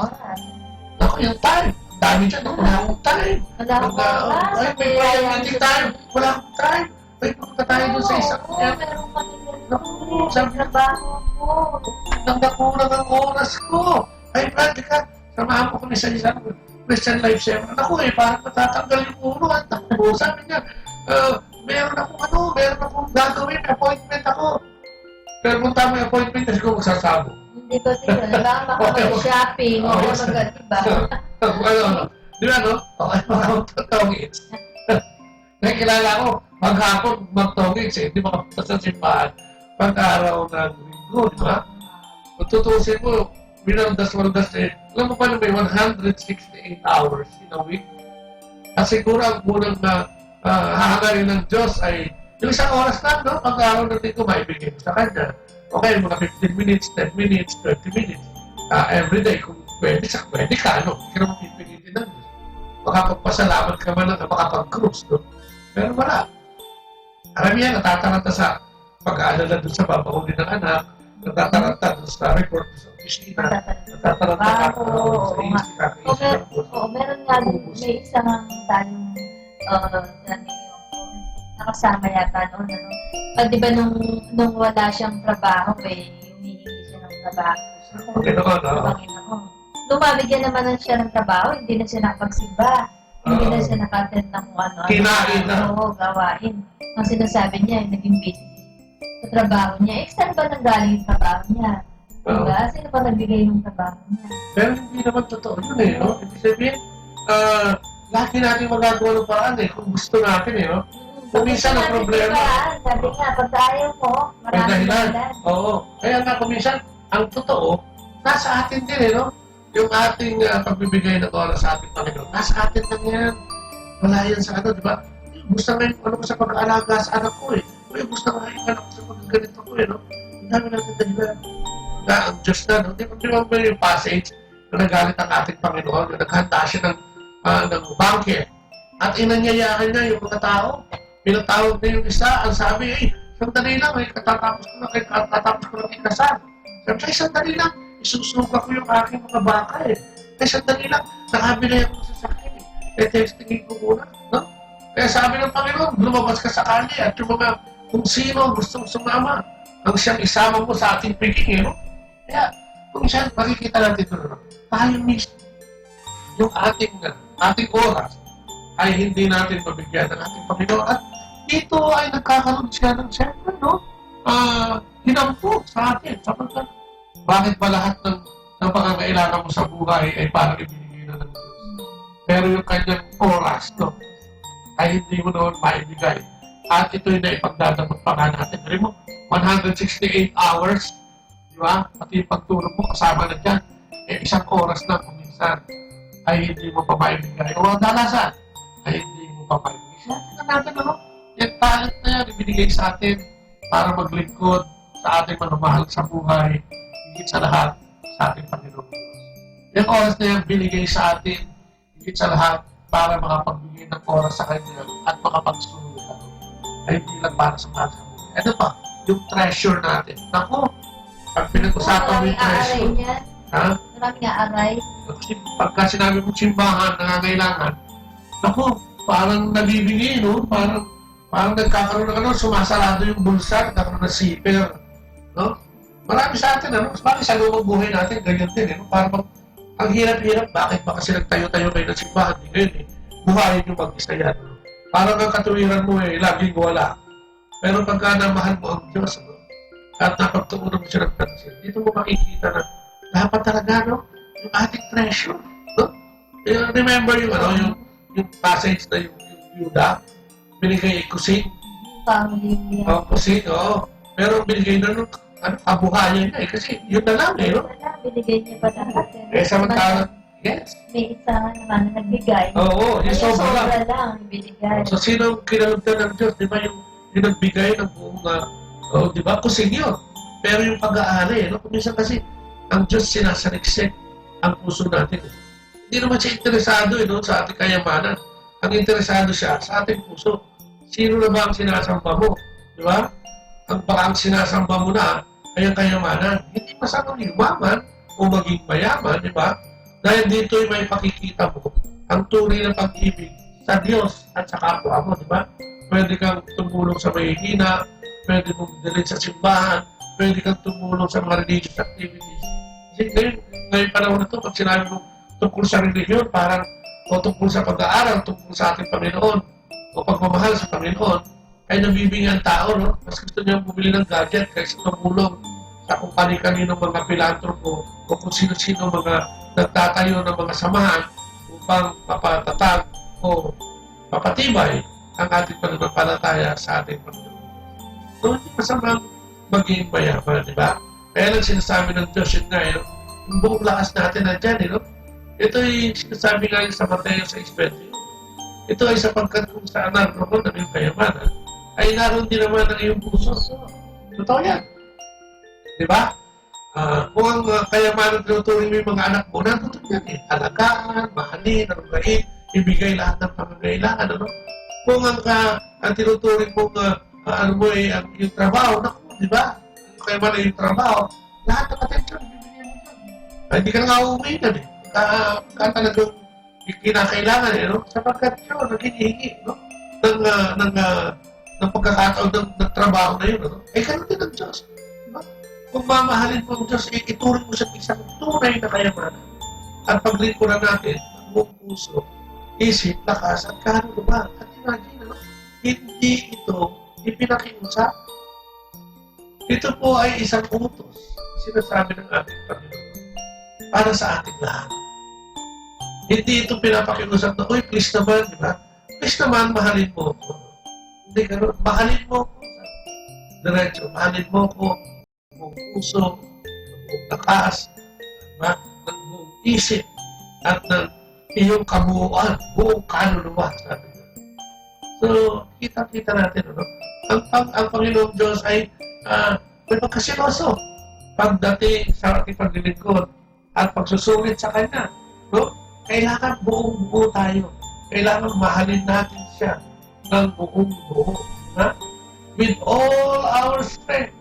Ako, yung time. Dami dyan. Wala akong time. Ay, may priority time. Wala akong time. Ay, pumunta tayo doon sa isang yan. Sabi na ba? Nakulang ang oras ko. Ay, Brad, ka. Samahan ko kami sa isang Christian Life Seminar. Ako parang matatanggal yung ulo. At ako, sabi niya, meron akong gagawin, appointment ako. Pero kung tama yung appointment, kasi ko magsasabo. Hindi ko tingnan. Baka makapag-shopping. O mag-iba. Di ba, no? Okay, makapagtogits. Kaya kilala ko, maghapon magtogits eh. Hindi makapunta sa simbahan. Pag-araw ng linggo, di ba? Kung tutusin mo, binaldas eh. Alam mo pa na may 168 hours in a week? At siguro ang unang hahangarin ng Diyos ay yung isang oras lang, no? Pag-araw ng linggo, maibigay sa Kanya. Okay, mga 15 minutes, 10 minutes, 20 minutes. Every day, kung pwede ka, no? Hindi ka naman pipilitin ng Diyos. Makapagpasalamat ka man na makapag-cruise, no? Pero wala. Karamihan, natataranta sa pag-aalala doon sa babahuli ng anak, natataranta doon sa report sa opisina, natataranta ka sa isip, kakaisip ng Diyos. meron nga, may isang tayong nakasama yata noon, ano. Di ba nung wala siyang trabaho, humihingi siya ng trabaho. Sa Panginoon. Lumabigyan naman siya ng trabaho, hindi na siya nakapagsimba. Hindi na siya naka-attend ng kung ano. Kinain na. Oo, gawain. Ang sinasabi niya, naging busy sa trabaho niya. Saan ba nanggaling yung trabaho niya? Diba? Sino ba nagbigay yung trabaho niya? Pero hindi naman totoo yun eh, no? Ibig sabihin, lagi natin magagawa ng paraan eh, kung gusto natin eh, no? Kung minsan ang problema. Sabi nga, pag ayaw mo, maraming dahilan. Oo. Kaya nga kung minsan, ang totoo, nasa atin din eh, no? Yung ating pagbibigay ng oras sa ating Panginoon, nasa atin lang yan. Wala yan sa ano, di ba? Gusto nga yung ano ko sa pag-aalaga sa anak ko eh. O gusto nga yung anak ko sa pag-ganito ko eh, no? Ang dami natin dahilan. Na ang Diyos na, no? Di ba yung passage na nagalit ang ating Panginoon, na naghanda siya ng banquet. At inanyayahan niya yung mga tao. Pinatawag na yung isa, ang sabi, sandali lang, katatapos ko lang ikasal. Sabi, sandali lang, isusuga ko yung aking mga baka eh. Sandali lang, nakabili ako sa sasakyan eh. Testingin ko muna, no? Kaya sabi ng Panginoon, lumabas ka sa kanya at yung mga kung sino gustong sumama, ang siyang isama mo sa ating piging, no? Kaya, kung siya, makikita natin ito, no? Tayo mismo, yung ating oras, ay hindi natin mabigyan ng ating Panginoon. At dito ay nagkakaroon siya ng siyempre, no? Hinampo sa atin. Sapagkat, bakit ba lahat ng pangangailangan mo sa buhay ay parang ibinigay na ng Diyos? Pero yung kanyang oras, no? Ay hindi mo naman maibigay. At ito'y naipagdadamot pa nga natin. Dari mo, 168 hours, di ba? Pati yung pagtulog mo, kasama na dyan. Isang oras na kung minsan ay hindi mo pa maibigay. O dalasan, ay hindi mo pa maibigay. Siya natin, ano? Yung talent na yan, ibinigay sa atin para maglingkod sa ating manumahal sa buhay, higit sa lahat sa ating Panginoon Diyos. Yung oras na yan, binigay sa atin, higit sa lahat, para makapagbigay ng oras sa Kanya at makapagsunod ano, ay hindi lang para sa mga sa buhay. Ano pa? Yung treasure natin. Naku, pag pinag-usapan mo yung treasure, ha? Maraming aaray. Pagka sinabi mong simbahan, nangangailangan, naku, parang nabibigay, no? Parang nagkakaroon ng ano, sumasarado yung bulsa, nagkakaroon ng zipper, no? Marami sa atin, ano? Bakit sa lumang buhay natin, ganyan din, no? Parang ang hirap-hirap, bakit ba kasi nagtayo-tayo kayo ng simbahan? Hindi ngayon, eh. Buhayin yung mag-isa yan, no? Parang ang katuwiran mo, laging wala. Pero pagka namahal mo ang Diyos, no? At napagtuunan mo siya ng pansin, dito mo makikita na dapat talaga, no? Yung ating treasure, no? Remember yung, ano, yung passage na yung Yuda, binigay kusing. Kusing, oo. Pero binigay na nung kabuhayan niya kasi yun na lang no? Binigay niya pa lahat samantalang, yes. May isa naman na nagbigay. Oo, yung sobra lang binigay. So sino kinalugtan ng Diyos? Di ba yung nagbigay ng buong, di ba, kusing yun. Pero yung pag-aari, no? Kung minsan kasi, ang Diyos sinasaliksik ang puso natin. Hindi naman siya interesado no, sa ating kayamanan. Ang interesado siya sa ating puso. Sino na ba ang sinasamba mo? Di ba? Ang sinasamba mo na ay ang kayamanan. Hindi masamang yumaman o maging mayaman, di ba? Dahil dito'y may pakikita mo ang tunay na pag-ibig sa Diyos at sa kapwa mo, di ba? Pwede kang tumulong sa mahihina, pwede mong dalhin sa simbahan, pwede kang tumulong sa mga religious activities. Kasi ngayon panahon na ito, pag sinabi mo tungkol sa religion, parang o tungkol sa pag-aaral, tungkol sa ating Panginoon, o pagmamahal sa Panginoon, ay nabibingi ang tao, no? Mas gusto niya bumili ng gadget kaysa tumulong sa kung kani-kanino mga pilantropo o kung sino-sino mga nagtatayo ng mga samahan upang mapatatag o mapatibay ang ating pananampalataya sa ating Panginoon. So, hindi masamang maging mayaman, di ba? Kaya lang sinasabi ng Diyos yun nga, yung buong lakas natin na dyan, ito ay sinasabi nga sa Mateo 6:20. Ito ay sapagkat kung saan naroon ang iyong kayamanan, ay naroon din naman ang iyong puso. Totoo yan. Di ba? Kung ang kayamanan tinuturing mo yung mga anak mo, nandun yan eh. Alagaan, mahalin, arugain, ibigay lahat ng pangangailangan. Ano? Kung ang tinuturing mo yung trabaho, naku, di ba? Ang kayamanan yung trabaho, lahat ng atensyon, bibigyan mo yan. Hindi ka nga uuwi yan eh. Talagang kinakailangan no? Sapagkat yun, naghihingi no? ng pagkakataon ng trabaho na yun. No? Ganun din ang Diyos. Diba? Kung mamahalin mo ang Diyos, ituring mo sa isang tunay na kayamanan. At paglingkuran natin, ang buong puso, isip, lakas, at kahulugan. At imagine, no? Hindi ito ipinakiusap. Ito po ay isang utos, sinasabi ng ating Panginoon, para sa ating lahat. Hindi ito pinapakiusap na, uy, please naman, di ba? Please naman, mahalin mo ako. Hindi gano'n, mahalin mo ako. Diretso, mahalin mo ako. Ng buong puso, ng buong lakas, ng buong isip, at ng iyong kabuuan, buong kaluluwa, sabi ko. So, kita-kita natin, ano? Ang Panginoong Diyos ay may pagkasiloso pagdating sa ating paglilingkod at pagsusulit sa Kanya. No? Kailangan buong-buo tayo. Kailangan mahalin natin siya ng buong-buo. With all our strength.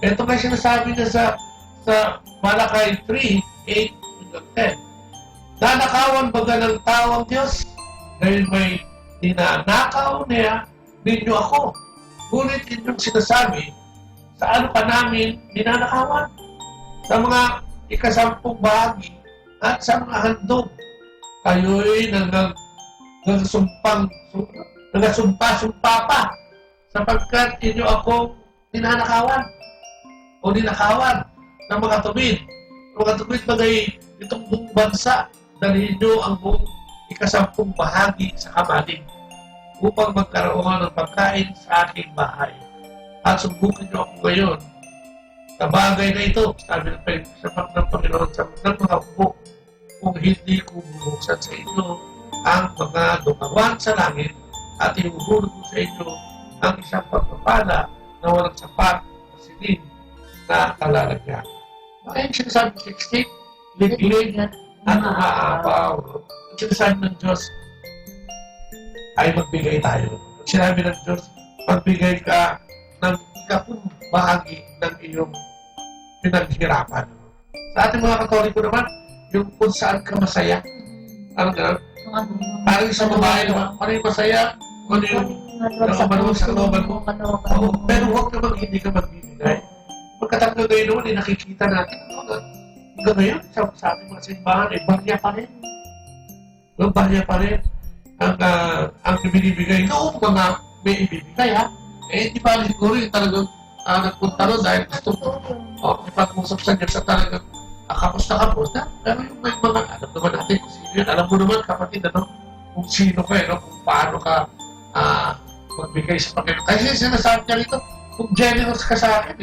Ito may sinasabi niya sa Malakay 3:8-10. Nanakawan baga ng tao ang Diyos dahil may ninanakaw niya ninyo ako. Ngunit inyong sinasabi, sa ano pa namin ninanakawan? Sa mga ikasampung bahagi at sa mga handog. Kayo'y nagasumpa-sumpa pa sapagkat inyo akong ninanakawan o ninakawan ng mga tubig. Ang mga tubig bagay itong buong bansa, dalhin nyo ang buong ikasampung bahagi sa kamalig upang magkaroon ng pagkain sa aking bahay. At subukin nyo ako ngayon sa bagay na ito, sabi ng Panginoon sa mga upo, kung hindi ko bubuksan sa inyo ang mga dumawan sa langit at ihuhulog ko sa inyo ang isang pagpapala na walang sapat na silid na kalalagyan. Ayun sinasabi 16, liglig at umaapaw. Ang sinasabi ng Diyos ay magbigay tayo. Ang sinabi ng Diyos, magbigay ka ng ikapung bahagi ng iyong pinaghirapan. Sa ating mga Katoliko naman, yung kung saan ka masaya. Ano gano'n? Parang sa babae naman, parang masaya, ano yung nakamanuwa sa kalooban mo. Pero huwag naman hindi ka magbibigay. Pagkatapos ngayon naman, nakikita natin, hanggang ngayon, sa ating mga simbahan, barya pa rin. Barya pa rin ang binibigay. Noong mga may ibibigay, ha? Di ba siguro yung talagang nagpunta ron dahil gusto ipag-usap sa Diyos sa talagang kapos na. Pero yung may mga, alam naman natin kung sino yun. Alam mo naman, kapatid, kung sino ka, kung paano ka magbigay sa Panginoon. Kasi sinasabi niya rito, kung generous ka sa akin,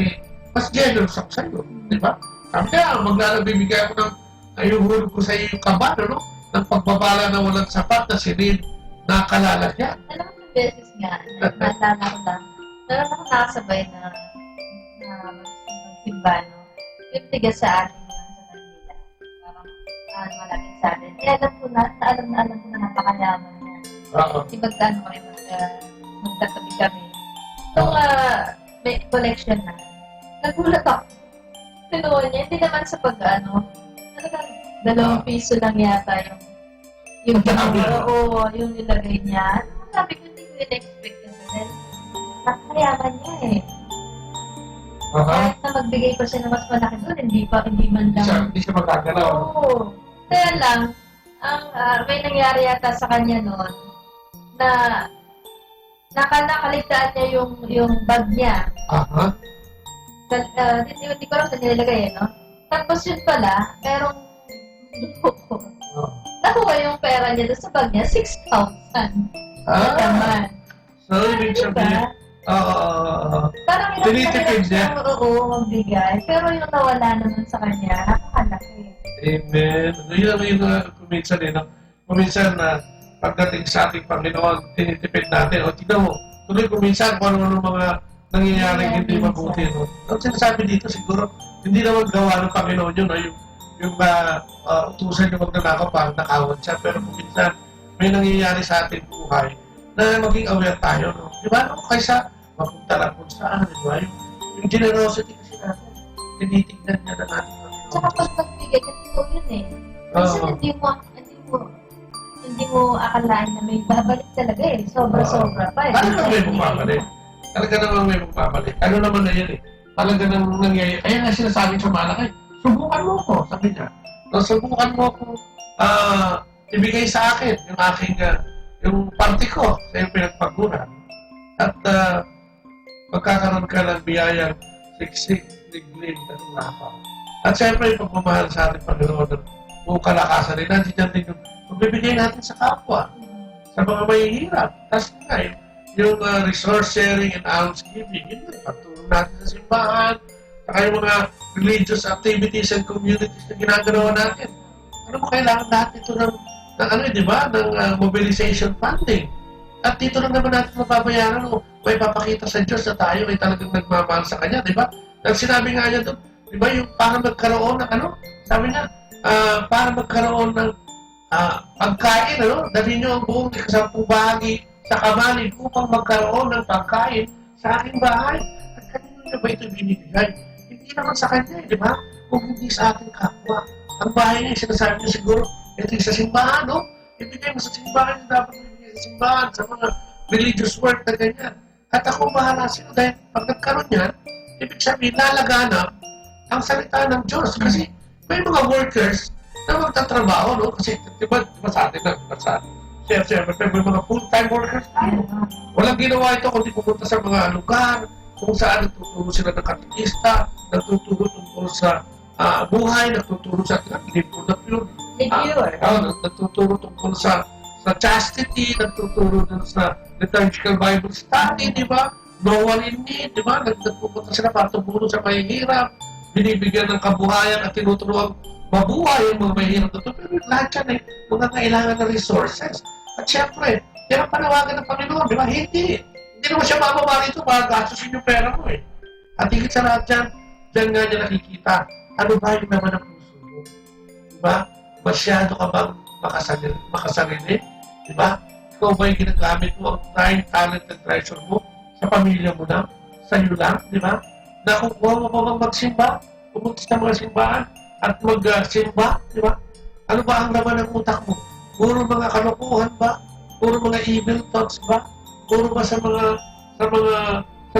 mas generous ako sa iyo. Di ba? Sabi niya, maglalabibigay ako ng ayuhulog ko sa iyo yung kaban, ng pagbabala na walang sapat na silid na kalalagyan. Alam mo, beses nga, naalala ko lang, meron ako nakasabay na magsimba, yung tiga sa atin sa Manila. Parang malapit sa atin. Alam ko na napakayaman niya. Kasi magkano kami magtatabi kami. Nung may collection na, nagulat ako. Tinuwan niya, hindi naman sa talagang 2 piso lang yata yung yung nilagay niya. Sabi ko, hindi ko in-expect yun. Nakayaman niya Kahit na magbigay pa siya ng mas malaki doon, hindi man lang. Hindi siya magkagalaw. Oo. Kaya lang, may nangyari yata sa kanya noon na nakaligtaan niya yung bag niya. Hindi ko alam saan nilagay no? Tapos yun pala, merong nakuha yung pera niya doon sa bag niya, 6,000. Naman. So, ibig sabihin, parang tinitipid niya. Magbigay. Pero yung nawala naman sa kanya, napakalaki. Amen. Yun ang kuminsan kuminsan na pagdating sa ating Panginoon, tinitipid natin. O tignan mo, tuloy kuminsan kung ano mga nangyayari hindi mabuti. Ang sinasabi dito siguro, hindi naman gawa ng Panginoon yun. Yung utusan yung magnanakaw parang nakawan siya. Pero kuminsan, may nangyayari sa ating buhay na maging aware tayo. Di ba? Kaysa mapunta lang kung saan. Di ba? Yung generosity kasi natin, tinitignan niya na natin. Tsaka pag nagbigay, ganito yun Kasi hindi mo hindi mo akalain na may babalik talaga eh. Sobra-sobra pa eh. Talaga may bumabalik. Talaga naman may bumabalik. Ano naman na yan eh. Talaga naman nangyayari. Kaya nga sinasabi sa malaki, subukan mo ko, sabi niya. So, subukan mo ko ibigay sa akin yung aking yung party ko sa yung pinagpaguran. At magkakaroon ka ng biyayang siksik, liglig, at lapaw. At syempre, yung pagmamahal sa ating Panginoon ng buong kalakasan rin, nandiyan din yung magbibigay natin sa kapwa, sa mga mahihirap. Tapos nga, yung resource sharing and almsgiving, yun yung pagtulong natin sa simbahan, saka yung mga religious activities and communities na ginagawa natin. Ano mo kailangan natin ito ng di ba, ng mobilization funding. At dito lang naman natin mababayaran o may papakita sa Diyos na tayo ay talagang nagmamahal sa Kanya, di ba? Ang sinabi nga niya doon, di ba, yung para magkaroon ng sabi niya, para magkaroon ng pagkain, dali niyo ang buong 10 bahagi sa kamalig upang magkaroon ng pagkain sa aking bahay. At kanino niya ba ito binibigay? Hindi naman sa Kanya, di ba? Kung hindi sa ating kapwa. Ang bahay niya, sinasabi niya siguro, ito yung sa simbahan, ibigay mo sa simbahan yung dapat ibigay sa simbahan, sa mga religious work na ganyan. At ako bahala sila dahil pag nagkaroon yan, ibig sabihin, lalaganap ang salita ng Diyos. Kasi may mga workers na magtatrabaho, kasi diba sa atin na, siyempre, may mga full-time workers tayo. Walang ginawa ito kundi pumunta sa mga lugar kung saan nagtuturo sila ng katikista, nagtuturo tungkol sa buhay, nagtuturo sa libro na pure. Nagtuturo tungkol sa chastity, nagtuturo dun sa liturgical Bible study, di ba? No one in need, di ba? Nagpupunta sila para tumulong sa mahihirap, binibigyan ng kabuhayan at tinuturuan mabuhay yung mga mahihirap na ito. Pero lahat yan ay mga kailangan na resources. At syempre, yan ang panawagan ng Panginoon, di ba? Hindi naman siya bababa rito para gastusin yung pera mo eh. At higit sa lahat dyan nga niya nakikita, ano ba yung naman ang puso mo? Di ba? Masyado ka bang makasarili? Di ba? Ikaw ba yung ginagamit mo ang time, talent, and treasure mo sa pamilya mo na? Sa iyo lang? Di ba? Nakukuha mo pa bang magsimba? Pumunta sa mga simbahan at magsimba? Di ba? Ano ba ang laman ng utak mo? Puro mga kalokohan ba? Puro mga evil thoughts ba? Puro ba sa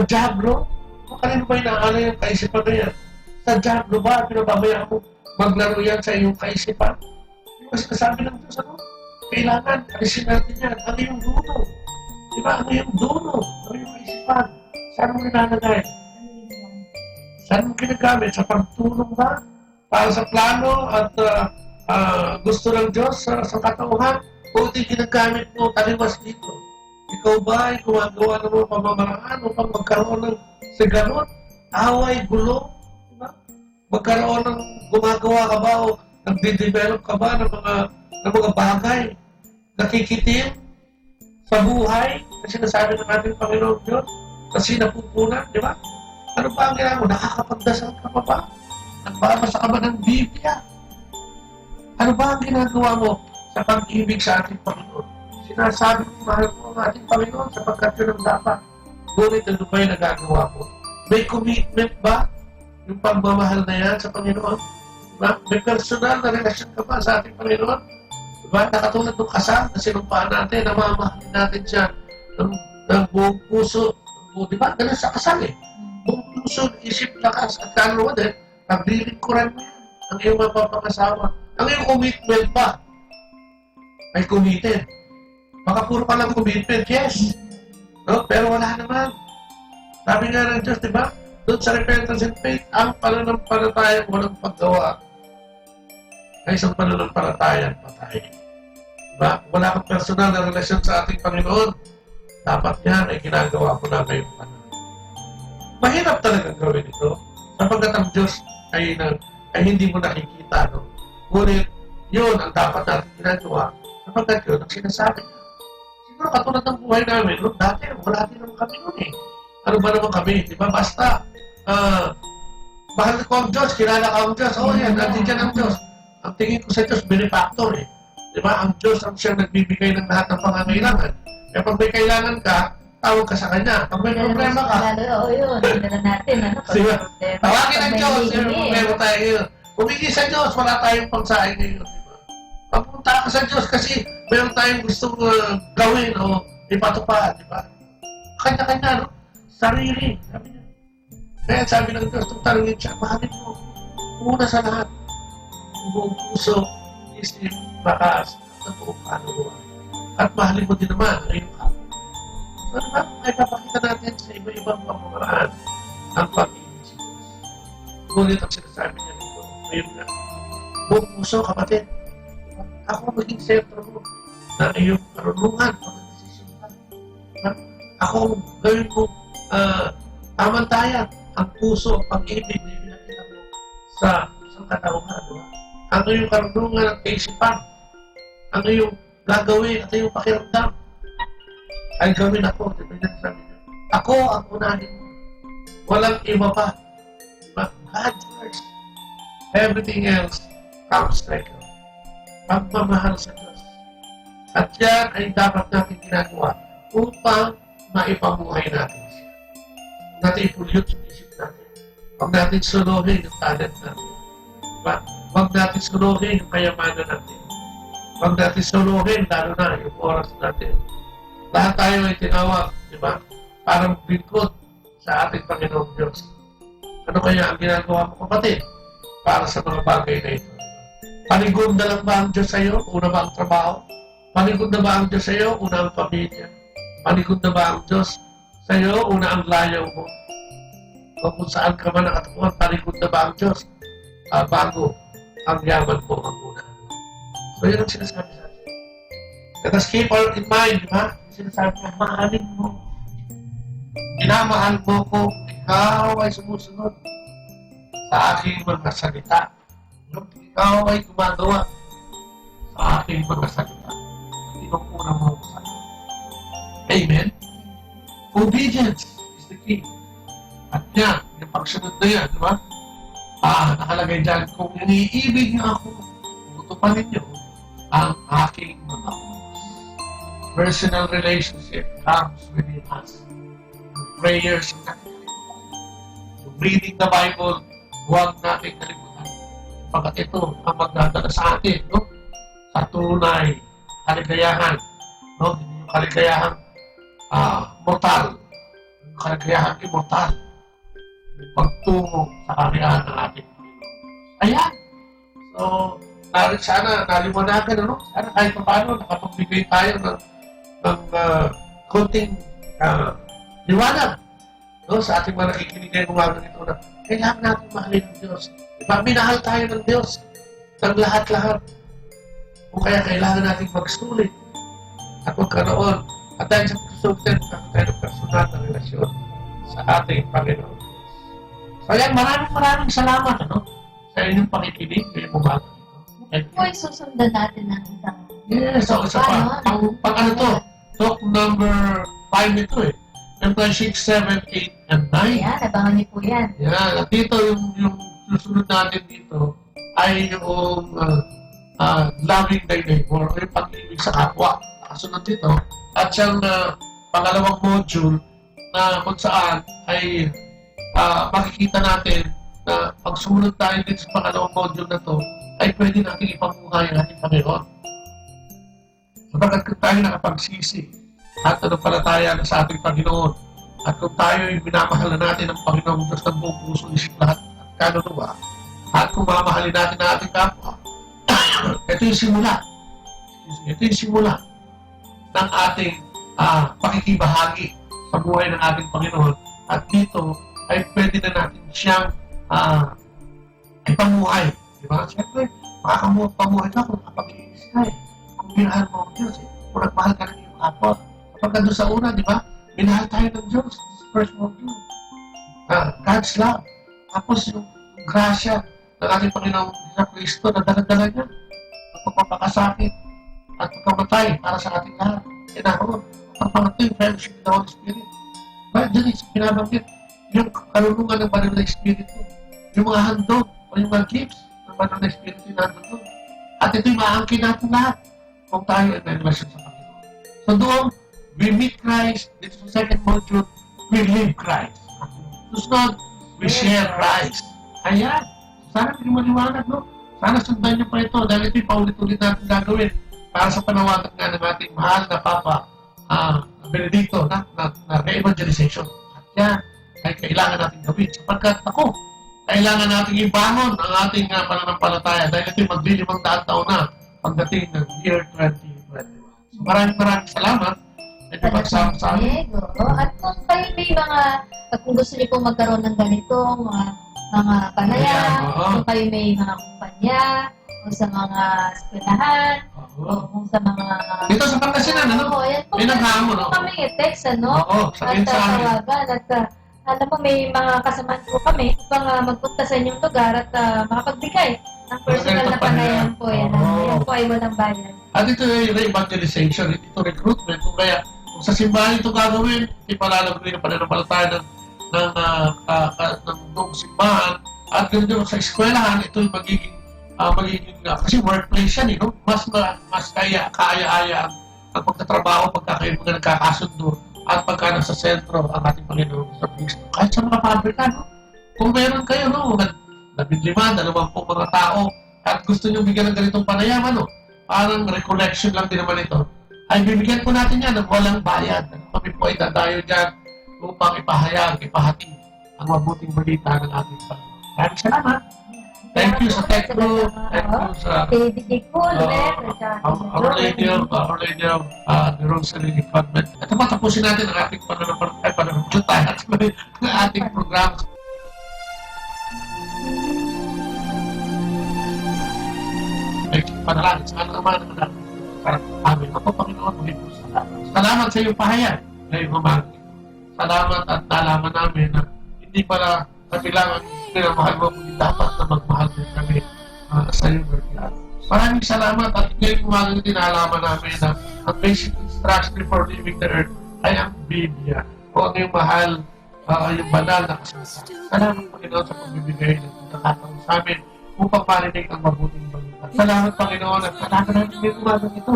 diablo? Kung kanino ba inaala yung kaisipan na yan? Sa diablo ba? Pinababayaan mo maglaro yan sa iyong kaisipan? Kasi kasabi ng Diyos, kailangan, alisin natin yan. Ano yung duno? Di ba? Ano yung duno? Ano yung kaisipan? Saan mo ninanagay? Saan mo ginagamit? Sa pagtulong ba? Para sa plano at gusto ng Diyos sa katauhan? O ito'y ginagamit mo taliwas dito? Ikaw ba ay gumagawa ng mga pamamaraan upang magkaroon ng sigalot, away, gulo? Diba? Magkaroon ng gumagawa ka ba o nagde-develop ka ba ng mga bagay? Nakikitim sa buhay na sinasabi ng ating Panginoon Diyos? Kasi napupunan, di ba? Ano ba ang ginagawa mo? Nakakapagdasal ka pa ba? Nagbabasa ka ba ng Biblia? Ano ba ang ginagawa mo sa pag-ibig sa ating Panginoon? Sinasabi mo, mahal mo ang ating Panginoon sapagkat yun ang dapat. Ngunit ano ba yung nagagawa mo? May commitment ba? Yung pagmamahal na yan sa Panginoon? Diba? May personal na relasyon ka ba sa ating Panginoon? Diba? Nakatulad ng kasal na sinumpaan natin, namamahalin natin siya ng buong puso. Diba? Ganun sa kasal eh. Buong puso, isip, lakas, at kaluluwa din, paglilingkuran mo yan ang iyong mapapangasawa. Ang iyong commitment ba? Ay committed. Baka puro pa lang commitment, yes. No? Pero wala naman. Sabi nga ng Diyos, di ba? Doon sa repentance and faith, ang pananampalatayang walang paggawa ay isang pananampalatayang patay. Diba? Wala kang personal na relasyon sa ating Panginoon. Dapat yan ay ginagawa mo na ngayong panahon. Mahirap talagang gawin ito. Sapagkat ang Diyos ay hindi mo nakikita. No? Ngunit, yun ang dapat natin ginagawa. Sapagkat yun ang sinasabi niya. Siguro katulad ng buhay namin, no? Dati wala din naman kami nun eh. Ano ba naman kami? Di ba? Basta, mahal ko ang Diyos, kilala ka ang Diyos. Oo yan, nandiyan ang Diyos. Ang tingin ko sa Diyos, benefactor eh. Di ba? Ang Diyos ang siyang nagbibigay ng lahat ng pangangailangan. Kaya pag may kailangan ka, tawag ka sa Kanya. Pag may problema ka, Oo yun, hindi natin. diba? Tawagin ang Diyos. Yung problema tayo yun. Humingi sa Diyos, wala tayong pangsahin ngayon. Diba? Pagpunta ka sa Diyos kasi meron tayong gustong gawin o ipatupad, di ba? Kanya-kanya, no? Sarili. Sabi niya. Kaya sabi ng Diyos, itong tanongin siya, mahalin mo. Una sa lahat, buong puso, isip, bakas, at buong kaluluwa. At mahalin mo din naman ang iyong kapwa. So, diba? Ay papakita natin sa iba-ibang pamamaraan ang pag-ibig sa Diyos. Ngunit ang sinasabi niya dito, ngayon na, buong puso, kapatid, ako maging sentro mo na iyong karunungan pag-desisyon ka. Ako gawin mo tamantayan ang puso, ang pag-ibig na pinakita mo sa isang katauhan. Diba? Ang iyong karunungan at kaisipan, ang iyong gagawin at iyong pakiramdam ay gawin ako. Diba? Sabi niya, ako ang unahin mo. Walang iba pa. Diba? God first. Everything else comes later. Pagmamahal sa Diyos. At yan ay dapat natin ginagawa upang maipamuhay natin siya. Huwag natin ipuliyot yung isip natin. Huwag natin sunuhin yung talent natin. Diba? Huwag natin sunuhin yung kayamanan natin. Huwag natin sunuhin, lalo na yung oras natin. Lahat tayo ay tinawag, diba? Para maglingkod sa ating Panginoong Diyos. Ano kaya ang ginagawa mo, kapatid? Para sa mga bagay na ito. Panigod na lang ba ang Diyos sa iyo? Una ba ang trabaho? Panigod na ba ang Diyos sa iyo? Una ang pamilya? Panigod na ba ang Diyos sa iyo? Una ang layaw mo? O kung saan ka man nakatukuhan, panigod na ba ang Diyos? Bago ang yaman mo ang una. So yun ang sinasabi sa atin. Let us keep all in mind, di ba? Sinasabi niya, mahalin mo. Minamahal mo ko, ikaw ay sumusunod sa aking mga salita. Ikaw ay gumagawa sa aking mga salita. Hindi ko unang mo sa akin. Amen? Obedience is the key. At yan, yung pagsunod na yan, di ba? Nakalagay dyan, kung iniibig niyo ako, tutuparin niyo ang aking mga personal relationship comes within us. Prayers, reading the Bible, huwag natin kalimutan. Pagkat ito ang magdadala sa atin, no? Sa tunay, kaligayahan, no? Yung kaligayahan mortal, yung kaligayahan immortal, yung pagtungo sa kaligayahan ng ating Panginoon. Ayan! So, sana naliwanagan, ano? Sana kahit pa paano, nakapagbigay tayo ng konting liwanag, no? Sa ating mga nakikinig ngayong umaga nito na kailangan natin mahalin ng Diyos. Diba? Minahal tayo ng Diyos ng lahat-lahat. Kung kaya kailangan natin magsulit at magkaroon. At dahil sa pagsusulit, tayo ng personal na relasyon sa ating Panginoon. So yan, maraming salamat, ano? Sa inyong pakikinig ngayong umaga. Ito ay susundan natin ng isang... Yes, so isa pa. Pang ano to? Talk number 5 nito eh. Number 6, 7, 8, and 9. Ayan, abangan niyo po yan. Yan. At dito, yung susunod natin dito ay yung loving thy neighbor o yung pag-ibig sa kapwa. Kasunod dito. At siyang pangalawang module na kung saan ay makikita natin na pag sumunod tayo dito sa pangalawang module na to ay pwede natin ipamuhay ang ating Panginoon. Sapagkat kung tayo nakapagsisi at palataya na sa ating Panginoon at kung tayo ay minamahal na natin ang Panginoon Diyos ng buong puso, isip lahat at kaluluwa at kung mamahalin natin ang ating kapwa, ito yung simula. Ito yung simula ng ating pakikibahagi sa buhay ng ating Panginoon at dito ay pwede na natin siyang ipamuhay. Diba? Siyempre, makakamuhay ka kung kapag-iisip ka eh. Kung minahal mo ang Diyos eh. Kung nagmahal ka ng iyong kapwa. Kapag doon sa una, di ba? Minahal tayo ng Diyos. This is the first module. God's love. Tapos yung grasya ng ating Panginoong Kristo na dala-dala niya. Ang pagpapakasakit at pagkamatay para sa ating lahat. Inaon. Ang pangatlo yung fellowship with the Holy Spirit. Bakit dyan is pinabanggit yung karunungan ng banal na Espiritu. Yung mga handog o yung mga gifts ng banal na Espiritu yung nandun doon. At ito yung maangkin natin lahat kung tayo ay may relasyon sa Panginoon. So doon, we meet Christ. This is the second module. We live Christ. Susunod, we share Christ. Ayan. Sana hindi maliwanag, no? Sana sundan niyo pa ito dahil ito yung paulit-ulit natin gagawin. para sa panawagan nga ng ating mahal na Papa Benedicto na re-evangelization. At yan ay kailangan natin gawin sapagkat kailangan natin ibangon ang ating pananampalataya dahil ito'y maglilimang taon na pagdating ng year 2021. So maraming salamat. Ito pagsama sa amin. At kung kayo may kung gusto niyo pong magkaroon ng ganito, mga panayam, kung kayo may mga kumpanya, o sa mga eskwelahan, o kung sa mga... Dito sa Pangasinan, may naghamon, Kung kami i-text, at sabihin sa amin. tawagan, at alam mo, may mga kasamaan po kami upang magpunta sa inyong lugar at makapagbigay ng personal na panayam po. Yan po ay walang bayan. At ito ay re-evangelization, ito recruitment. Kung sa simbahan ito gagawin, ipalalagay ng pananampalataya ng buong simbahan. At ganun sa eskwelahan, ito ay magiging kasi workplace yan, mas kaaya-aya ang pagtatrabaho pagka kayo mga nagkakasundo at pagka nasa sentro ang ating Panginoon sa Kristo. Kahit sa mga pabrika, kung meron kayo, 15, 20 mga tao at gusto nyo bigyan ng ganitong panayam, parang recollection lang din naman ito, ay bibigyan po natin yan ng walang bayad. Kami po ay dadayo dyan upang ipahayag, ipahati ang mabuting balita ng ating Panginoon. Maraming salamat. Thank you sa tech group. Thank you sa Our Lady of the Rosary Convent. Ito pa, tapusin natin ang ating pananampalataya ng ating program. Panalangin sa naman ng amin. Ako, Panginoon, salamat sa iyong pahayag ngayong umaga. Salamat at nalaman namin na hindi pala kami lang ang pinamahal mo, kundi dapat na magmahal din kami sa iyo, Lord God. Maraming salamat at ngayong umaga din nalaman namin na ang basic instruction for living the earth ay ang Biblia o ang iyong mahal, yung banal na kasalita. Salamat, Panginoon, sa pagbibigay ng pagkakataon sa amin upang marinig ang mabuting balita. Salamat, Panginoon, at salamat namin ngayong umaga ito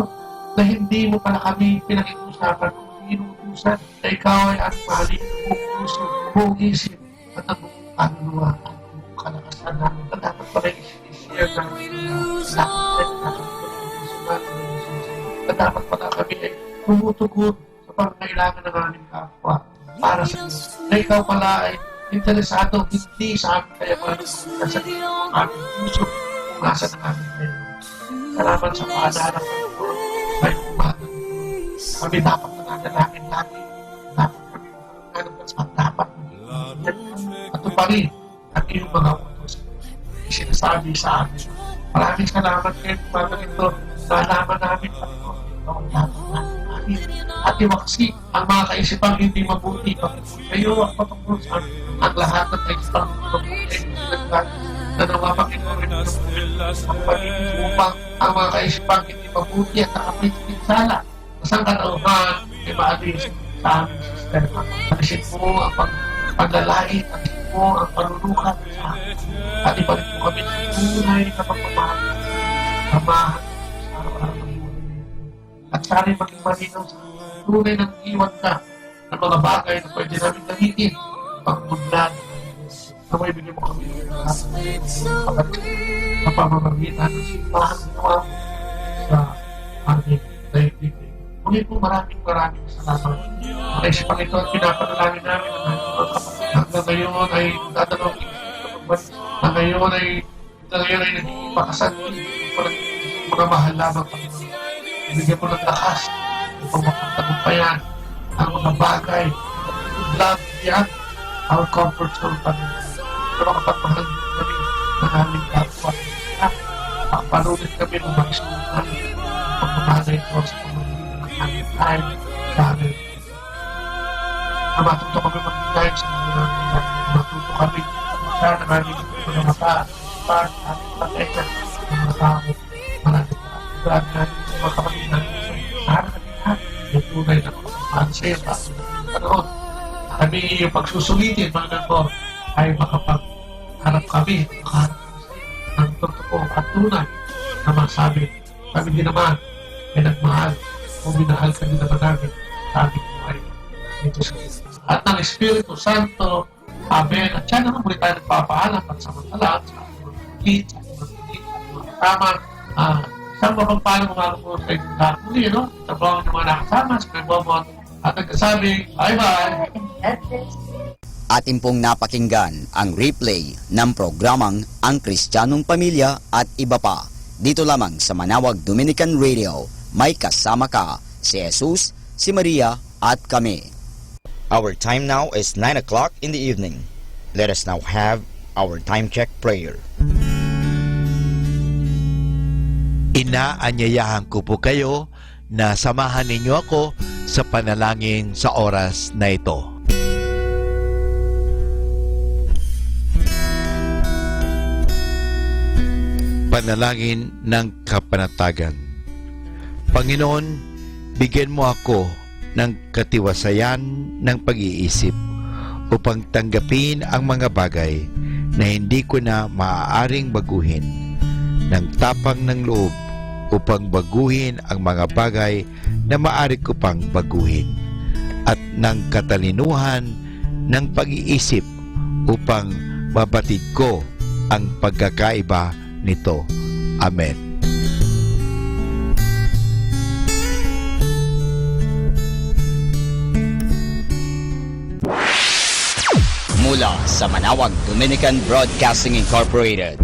na hindi mo pala kami pinag-iusapan kung inuutusan na ikaw ay ang mahalin ng buong puso, buong isip at ang buong kaluluwa at buong kalakasan namin na dapat pala i-share namin na dapat pala kami ay tumutugon sa pangangailangan ng aming kapwa para sa iyo. Na ikaw pala ay interesado hindi sa amin kaya mga nasa aming puso kung nasa ng aming kayo. Salamat sa paalala ko ay umaga. Kami dapat nananalangin lagi. Dapat kami dapat at tuparin ang iyong mga utos. Sinasabi sa amin. Maraming salamat kayo umaga ito. Nalaman namin ito. Ito ang dapat namin. At iwaksi ang mga kaisipang hindi mabuti. Kayo ang patungkusan ang lahat ng kaisipang hindi mabuti. Nanawa Panginoon rin ang pagiging upang ang mga kaisipang hindi mabuti at nakapinsala sa sangkatauhan ay maalis sa aming sistema. Alisin mo ang paglalait, alisin mo ang panunukan sa amin. At ibalik mo kami ng tunay na pagmamahal. Amahan sa araw-araw ng buhay. At sana'y maging malinaw sa tunay ng iwan ka ng mga bagay na pwede namin gamitin pagmudlan na may bigyan mo kami ng pamamagitan ng simbahan ginawa mo sa aming daigdig. Muli po maraming salamat. Naisipang ito at pinapanalangin namin hanggang ngayon ay dadalawang na ngayon ay naging pakasan mga mahal lamang Panginoon. Ibigyan mo ng lakas upang mapagtagumpayan ang mga bagay love yan our comfort zone Panginoon. Pero kapag mahal kami ng aming kapwa panulit kami ng makisunan ang pagmamahal ito sa pamamagitan ng aming time sa amin. Na matuto kami magbigay sa mga matuto kami sa aming mga mata at aming pateka ng mga tao maraming pagkakaan namin sa mga kapatid namin sa lahat yung tunay na pagmamahal sa iyo sa panahon. Kami yung pagsusulitin mga ko ay makapagharap kami ng totoo at tunay na masabi kami din naman ay nagmahal o minahal kami naman namin sa aming buhay dito sa Kristo. At ng Espiritu Santo, Amen. At siya naman muli tayo nagpapaalam at samantalaan sa ating mga kilit, sa ating mga kilit, at mga kasama Sa mapagpano mga po sa inyong lahat muli, no? Sa buong mga nakasama, sa kay Bobot, at nagsasabi, bye-bye! Atin pong napakinggan ang replay ng programang Ang Kristiyanong Pamilya at Iba Pa. Dito lamang sa Manawag Dominican Radio, may kasama ka, si Jesus, si Maria at kami. Our time now is 9 o'clock in the evening. Let us now have our time check prayer. Inaanyayahan ko po kayo na samahan ninyo ako sa panalangin sa oras na ito. Panalangin ng kapanatagan. Panginoon, bigyan mo ako ng katiwasayan ng pag-iisip upang tanggapin ang mga bagay na hindi ko na maaaring baguhin, ng tapang ng loob upang baguhin ang mga bagay na maaari ko pang baguhin, at ng katalinuhan ng pag-iisip upang mabatid ko ang pagkakaiba nito. Amen. Mula sa Manawag Dominican Broadcasting Incorporated,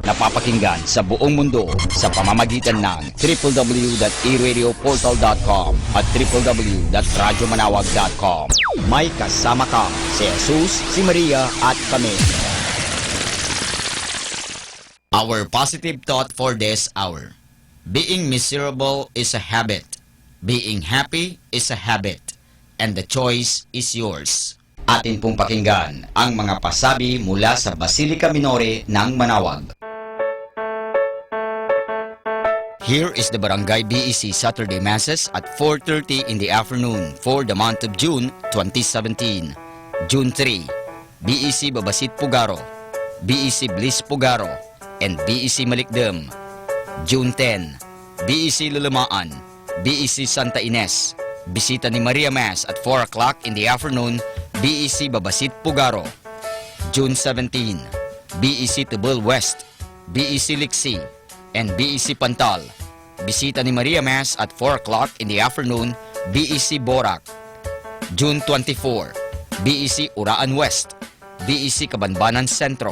napapakinggan sa buong mundo sa pamamagitan ng www.eradioportal.com at www.radyomanawag.com. May kasama ka, si Jesus, si Maria at kami. Our positive thought for this hour: being miserable is a habit, being happy is a habit, and the choice is yours. Atin pong pakinggan ang mga pasabi mula sa Basilica Minore ng Manawag. Here is the Barangay BEC Saturday Masses at 4:30 in the afternoon for the month of June 2017. June 3, BEC Babasit Pugaro, BEC Bliss Pugaro, and BEC Malikdem. June 10, BEC Lulamaan, BEC Santa Ines, Bisita ni Maria Mass at 4 o'clock in the afternoon, BEC Babasit Pugaro. June 17, BEC Tubul West, BEC Liksi, and BEC Pantal. Bisita ni Maria Mass at 4 o'clock in the afternoon, BEC Borac. June 24, BEC Uraan West, BEC Kabanbanan Sentro,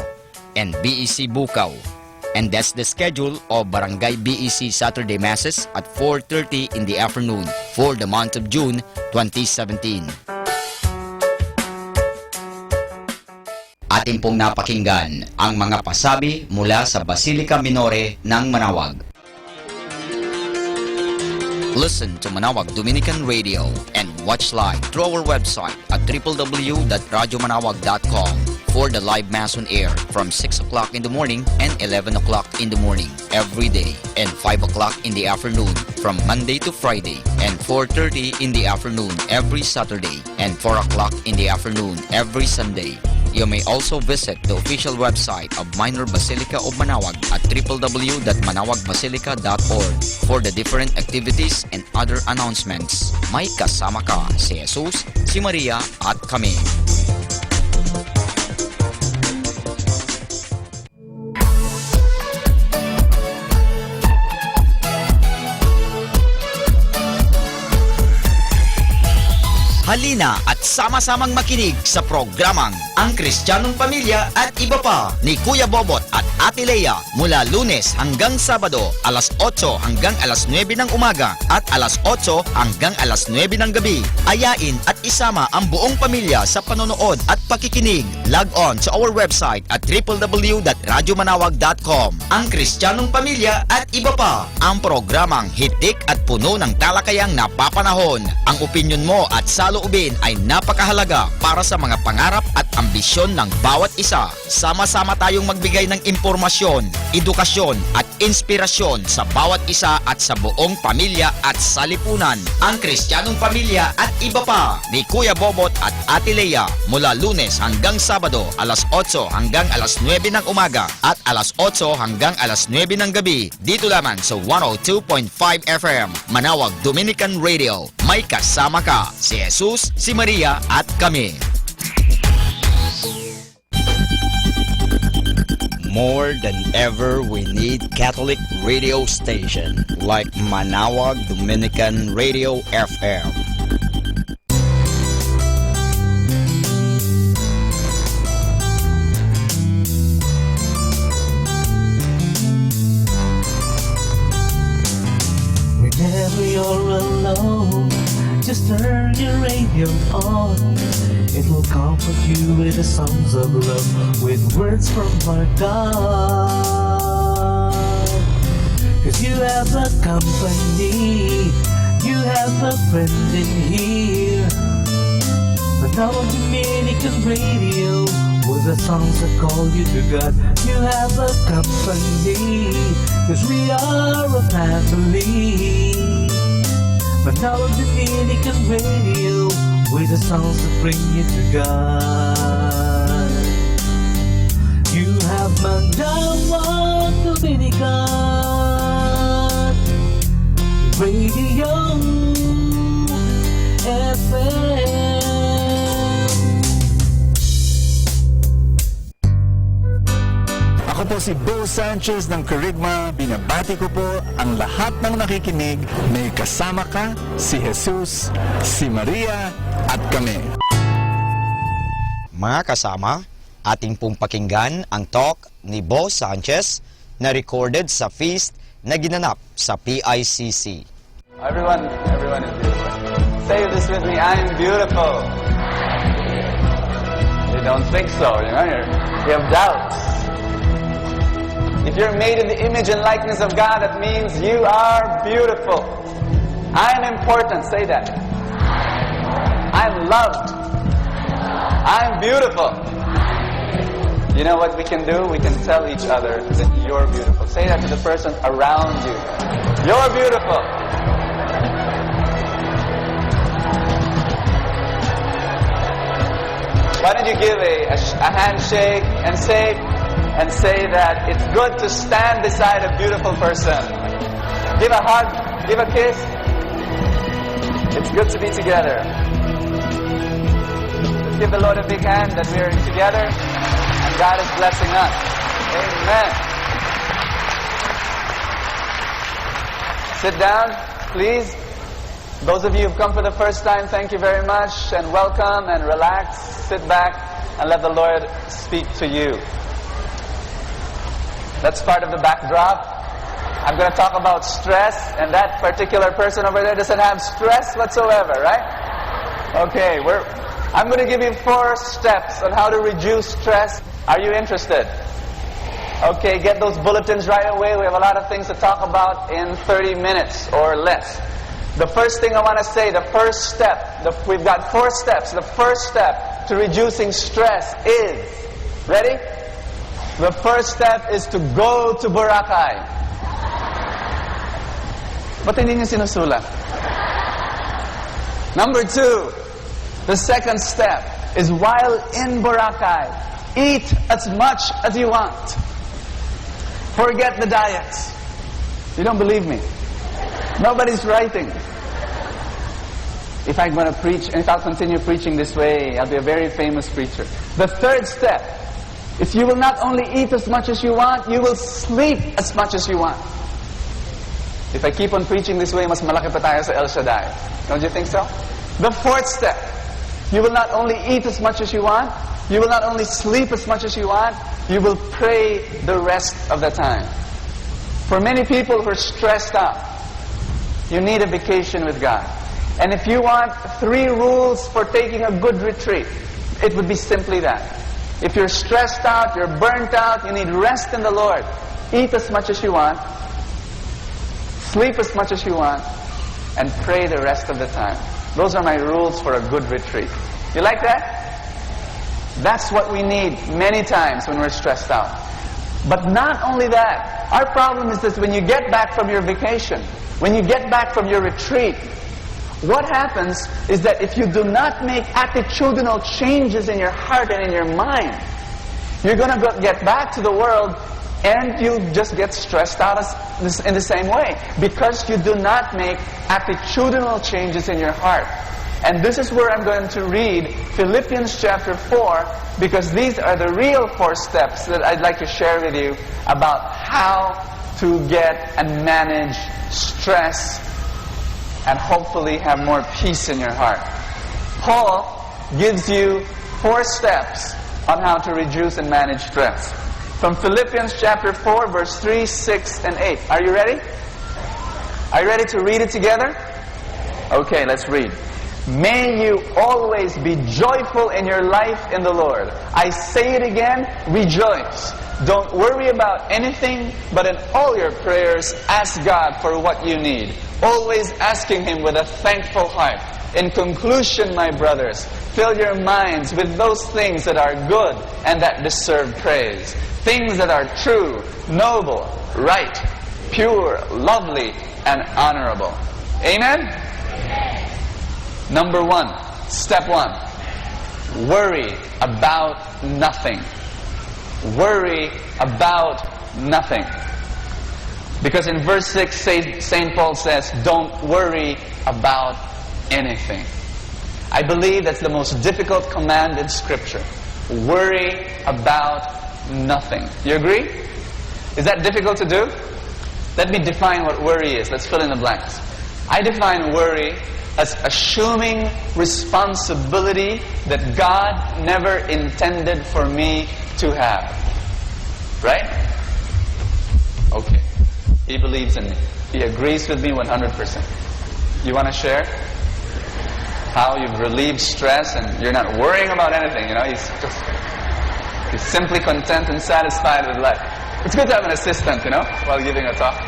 and BEC Bukaw. And that's the schedule of Barangay BEC Saturday Masses at 4:30 in the afternoon for the month of June 2017. Atin pong napakinggan ang mga pasabi mula sa Basilica Minore ng Manawag. Listen to Manawag Dominican Radio and watch live through our website at www.radyomanawag.com for the live Mass on air from 6 o'clock in the morning and 11 o'clock in the morning every day, and 5 o'clock in the afternoon from Monday to Friday, and 4:30 in the afternoon every Saturday, and 4 o'clock in the afternoon every Sunday. You may also visit the official website of Minor Basilica of Manawag at www.manawagbasilica.org for the different activities and other announcements. May kasama ka, si Jesus, si Maria at kami. Halina at sama-samang makinig sa programang Ang Kristiyanong Pamilya at Iba Pa ni Kuya Bobot at Ate Lea mula Lunes hanggang Sabado, alas 8 hanggang alas 9 ng umaga at alas 8 hanggang alas 9 ng gabi. Ayain at isama ang buong pamilya sa panonood at pakikinig. Log on to our website at www.radyomanawag.com. Ang Kristiyanong Pamilya at Iba Pa, ang programang hitik at puno ng talakayang napapanahon. Ang opinyon mo at saloobin ay napakahalaga para sa mga pangarap at ambisyon ng bawat isa. Sama-sama tayong magbigay ng impormasyon, edukasyon at inspirasyon sa bawat isa at sa buong pamilya at salipunan. Ang Kristiyanong Pamilya at Iba Pa ni Kuya Bobot at Ate Lea mula Lunes hanggang Sabado, alas 8 hanggang alas 9 ng umaga at alas 8 hanggang alas 9 ng gabi. Dito lamang sa 102.5 FM Manawag Dominican Radio. May kasama ka, si Jesus, si Maria at kami. More than ever, we need Catholic radio station like Manawag Dominican Radio FM. Whenever you're alone, just turn your radio on. It will comfort you with the songs of love, with words from our God. 'Cause you have a company, you have a friend in here. Manawag Dominican Radio, with the songs that call you to God. You have a company, 'cause we are a family. Manawag Dominican Radio, with the songs that bring you to God. You have Manawag Dominican Radio FM. Ako po si Bo Sanchez ng Kerygma. Binabati ko po ang lahat ng nakikinig. May kasama ka, si Jesus, si Maria, at kami. Mga kasama, ating pong pakinggan ang talk ni Bo Sanchez na recorded sa feast na ginanap sa PICC. Everyone is beautiful. Say this with me, I am beautiful. You don't think so, you know, you have doubts. If you're made in the image and likeness of God, that means you are beautiful. I am important, say that. I'm loved. I'm beautiful. You know what we can do? We can tell each other that you're beautiful. Say that to the person around you. You're beautiful. Why don't you give a handshake and say that it's good to stand beside a beautiful person. Give a hug, give a kiss. It's good to be together. Let's give the Lord a big hand that we're together and God is blessing us. Amen. Sit down, please. Those of you who've come for the first time, thank you very much and welcome and relax. Sit back and let the Lord speak to you. That's part of the backdrop. I'm going to talk about stress, and that particular person over there doesn't have stress whatsoever, right? Okay, I'm going to give you 4 steps on how to reduce stress. Are you interested? Okay, get those bulletins right away. We have a lot of things to talk about in 30 minutes or less. The first thing I want to say, the first step, we've got 4 steps. The first step to reducing stress is, ready? The first step is to go to Boracay. Ba't hindi niyo sinusulat? Number 2, the second step is while in Boracay, eat as much as you want. Forget the diets. You don't believe me? Nobody's writing. If I'm going to preach, and if I'll continue preaching this way, I'll be a very famous preacher. The third step, if you will not only eat as much as you want, you will sleep as much as you want. If I keep on preaching this way, mas malaki pa tayo sa El Shaddai. Don't you think so? The fourth step, you will not only eat as much as you want, you will not only sleep as much as you want, you will pray the rest of the time. For many people who are stressed out, you need a vacation with God. And if you want 3 rules for taking a good retreat, it would be simply that. If you're stressed out, you're burnt out, you need rest in the Lord, eat as much as you want, sleep as much as you want, and pray the rest of the time. Those are my rules for a good retreat. You like that? That's what we need many times when we're stressed out. But not only that, our problem is that when you get back from your vacation, when you get back from your retreat, what happens is that if you do not make attitudinal changes in your heart and in your mind, you're going to get back to the world and you just get stressed out in the same way because you do not make attitudinal changes in your heart And this is where I'm going to read Philippians chapter 4, because these are the real 4 steps that I'd like to share with you about how to get and manage stress and hopefully have more peace in your heart. Paul gives you 4 steps on how to reduce and manage stress. From Philippians chapter 4, verse 3, 6, and 8. Are you ready? Are you ready to read it together? Okay, let's read. May you always be joyful in your life in the Lord. I say it again, rejoice. Don't worry about anything, but in all your prayers, ask God for what you need. Always asking Him with a thankful heart. In conclusion, my brothers, fill your minds with those things that are good and that deserve praise. Things that are true, noble, right, pure, lovely, and honorable. Amen? Number 1, step 1, worry about nothing. Worry about nothing. Because in verse 6, St. Paul says, don't worry about anything. I believe that's the most difficult command in Scripture. Worry about nothing. You agree? Is that difficult to do? Let me define what worry is. Let's fill in the blanks. I define worry as assuming responsibility that God never intended for me to have. Right? Okay. He believes in me. He agrees with me 100%. You want to share how you've relieved stress and you're not worrying about anything, you know? He's simply content and satisfied with life. It's good to have an assistant, you know, while giving a talk.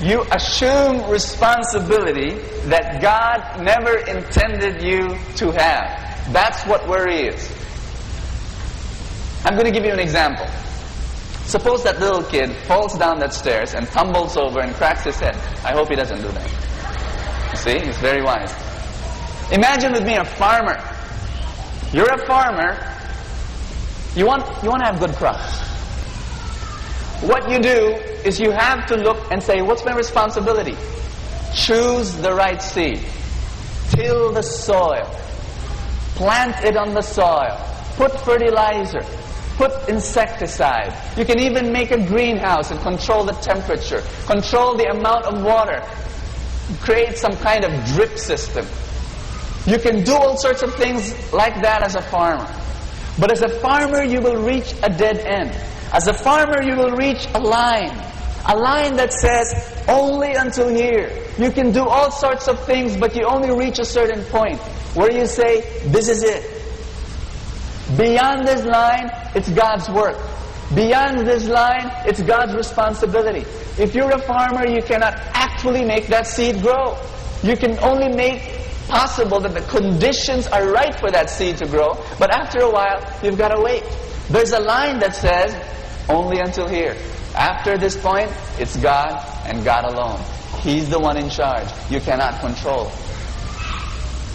You assume responsibility that God never intended you to have. That's what worry is. I'm going to give you an example. Suppose that little kid falls down that stairs and tumbles over and cracks his head. I hope he doesn't do that. You see, he's very wise. Imagine with me a farmer. You're a farmer. You want to have good crops. What you do is you have to look and say, what's my responsibility? Choose the right seed. Till the soil. Plant it on the soil. Put fertilizer. Put insecticide. You can even make a greenhouse and control the temperature. Control the amount of water. Create some kind of drip system. You can do all sorts of things like that as a farmer. But as a farmer, you will reach a dead end. As a farmer, you will reach a line that says, only until here. You can do all sorts of things, but you only reach a certain point where you say, this is it. Beyond this line, it's God's work. Beyond this line, it's God's responsibility. If you're a farmer, you cannot actually make that seed grow. You can only make possible that the conditions are right for that seed to grow, but after a while, you've got to wait. There's a line that says, only until here. After this point, it's God and God alone. He's the one in charge. You cannot control.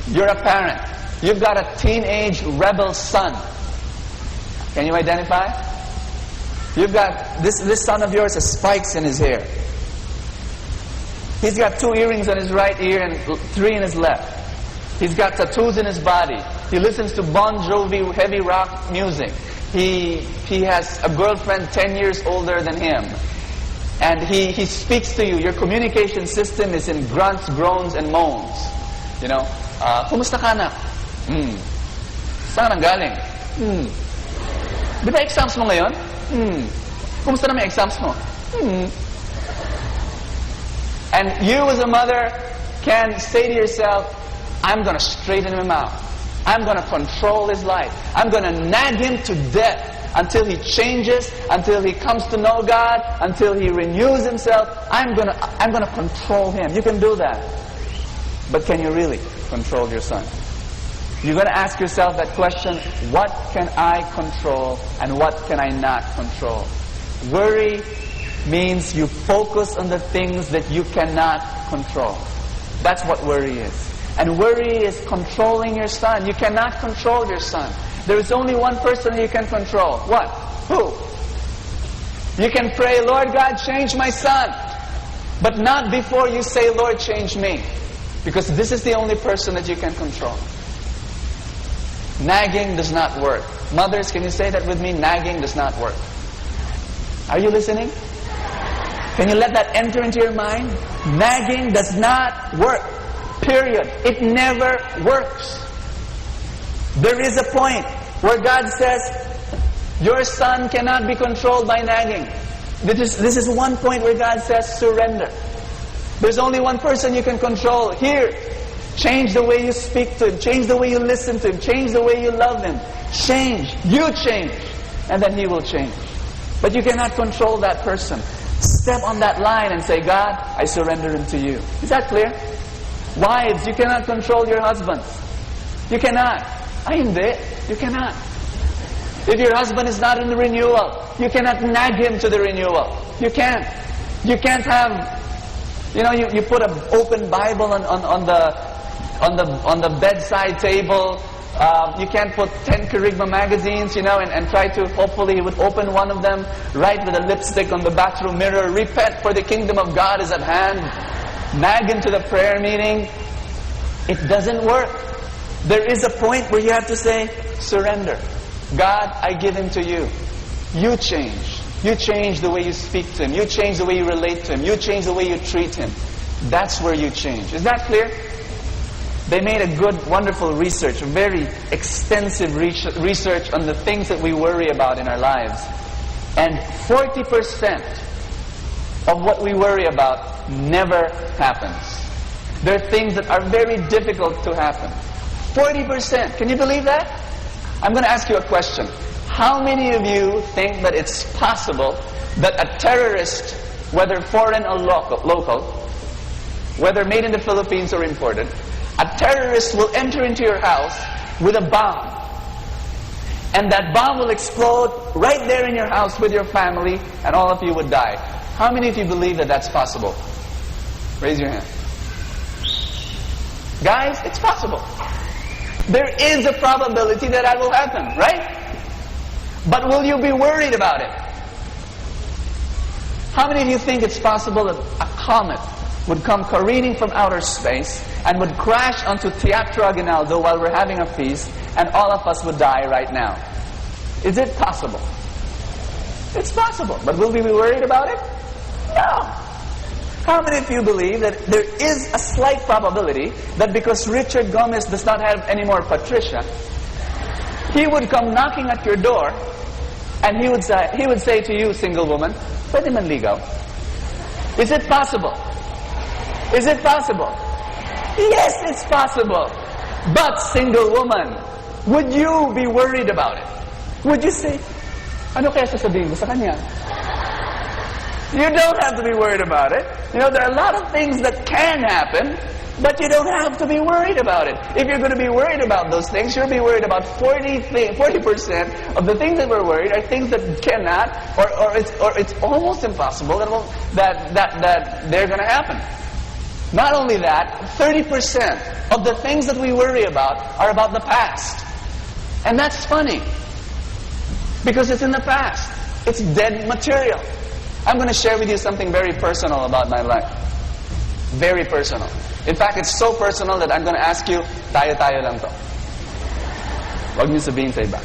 You're a parent. You've got a teenage rebel son. Can you identify? You've got, this son of yours has spikes in his hair. He's got 2 earrings on his right ear and 3 in his left. He's got tattoos in his body. He listens to Bon Jovi heavy rock music. He has a girlfriend 10 years older than him. And he speaks to you. Your communication system is in grunts, groans, and moans. You know, kumusta ka na? Saan ang galing? Di ba exams mo ngayon? Kumusta na may exams mo? And you as a mother can say to yourself, I'm going to straighten him out. I'm going to control his life. I'm going to nag him to death until he changes, until he comes to know God, until he renews himself. I'm going to control him. You can do that. But can you really control your son? You're going to ask yourself that question, what can I control and what can I not control? Worry means you focus on the things that you cannot control. That's what worry is. And worry is controlling your son. You cannot control your son. There is only one person you can control. What? Who? You can pray, Lord God, change my son. But not before you say, Lord, change me. Because this is the only person that you can control. Nagging does not work. Mothers, can you say that with me? Nagging does not work. Are you listening? Can you let that enter into your mind? Nagging does not work. Period. It never works. There is a point where God says, your son cannot be controlled by nagging. This is one point where God says, surrender. There's only one person you can control. Here, change the way you speak to him. Change the way you listen to him. Change the way you love him. Change. You change. And then he will change. But you cannot control that person. Step on that line and say, God, I surrender him to you. Is that clear? Wives, you cannot control your husbands. You cannot. Ay, hindi. You cannot. If your husband is not in the renewal, you cannot nag him to the renewal. You can't. You can't have, you put an open Bible on the bedside table. You can't put 10 Kerygma magazines, and try to, hopefully he would open one of them, write with a lipstick on the bathroom mirror, repent for the kingdom of God is at hand. Nag him to the prayer meeting. It doesn't work. There is a point where you have to say, surrender. God, I give him to you. You change. You change the way you speak to him. You change the way you relate to him. You change the way you treat him. That's where you change. Is that clear? They made a good, wonderful research, a very extensive research on the things that we worry about in our lives. And 40% of what we worry about never happens. There are things that are very difficult to happen. 40%. Can you believe that? I'm going to ask you a question. How many of you think that it's possible that a terrorist, whether foreign or local, whether made in the Philippines or imported, a terrorist will enter into your house with a bomb, and that bomb will explode right there in your house with your family, and all of you would die? How many of you believe that that's possible? Raise your hand. Guys, it's possible. There is a probability that that will happen, right? But will you be worried about it? How many of you think it's possible that a comet would come careening from outer space and would crash onto Teatro Aguinaldo while we're having a feast, and all of us would die right now? Is it possible? It's possible. But will we be worried about it? No. How many of you believe that there is a slight probability that because Richard Gomez does not have any more Patricia, he would come knocking at your door and he would say to you, single woman, pwede manligaw? Is it possible? Is it possible? Yes, it's possible. But single woman, would you be worried about it? Would you say, ano kaya sasabihin mo sa kanya? You don't have to be worried about it. There are a lot of things that can happen, but you don't have to be worried about it. If you're going to be worried about those things, you'll be worried about 40% of the things that we're worried are things that cannot, or it's almost impossible that they're going to happen. Not only that, 30% of the things that we worry about are about the past. And that's funny, because it's in the past. It's dead material. I'm going to share with you something very personal about my life. Very personal. In fact, it's so personal that I'm going to ask you, tayo-tayo lang to. Wag niyo sabihin sa iba.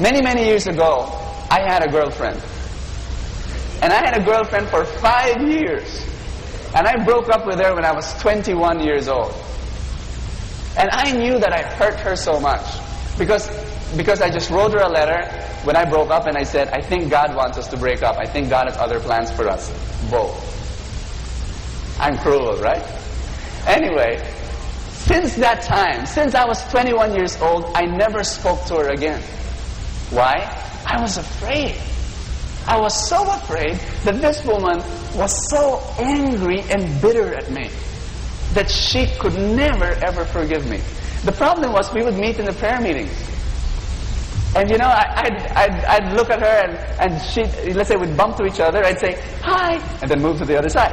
Many, many years ago, I had a girlfriend. And I had a girlfriend for 5 years. And I broke up with her when I was 21 years old. And I knew that I hurt her so much. Because I just wrote her a letter when I broke up and I said, I think God wants us to break up. I think God has other plans for us. Both. I'm cruel, right? Anyway, since that time, since I was 21 years old, I never spoke to her again. Why? I was afraid. I was so afraid that this woman was so angry and bitter at me that she could never ever forgive me. The problem was we would meet in the prayer meetings. And I'd look at her and she, let's say we'd bump to each other, I'd say, hi, and then move to the other side.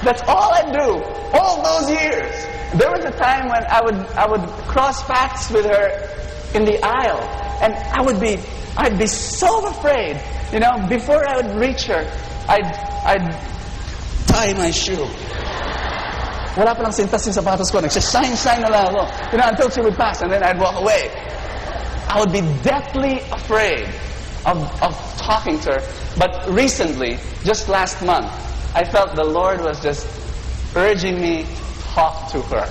That's all I'd do, all those years. There was a time when I would cross paths with her in the aisle, and I'd be so afraid, before I would reach her, I'd tie my shoe. wala pa lang sintas yung sapatos ko. Nagsashine-shine na lang ako. You know, until she would pass, and then I'd walk away. I would be deathly afraid of talking to her. But recently, just last month, I felt the Lord was just urging me to talk to her.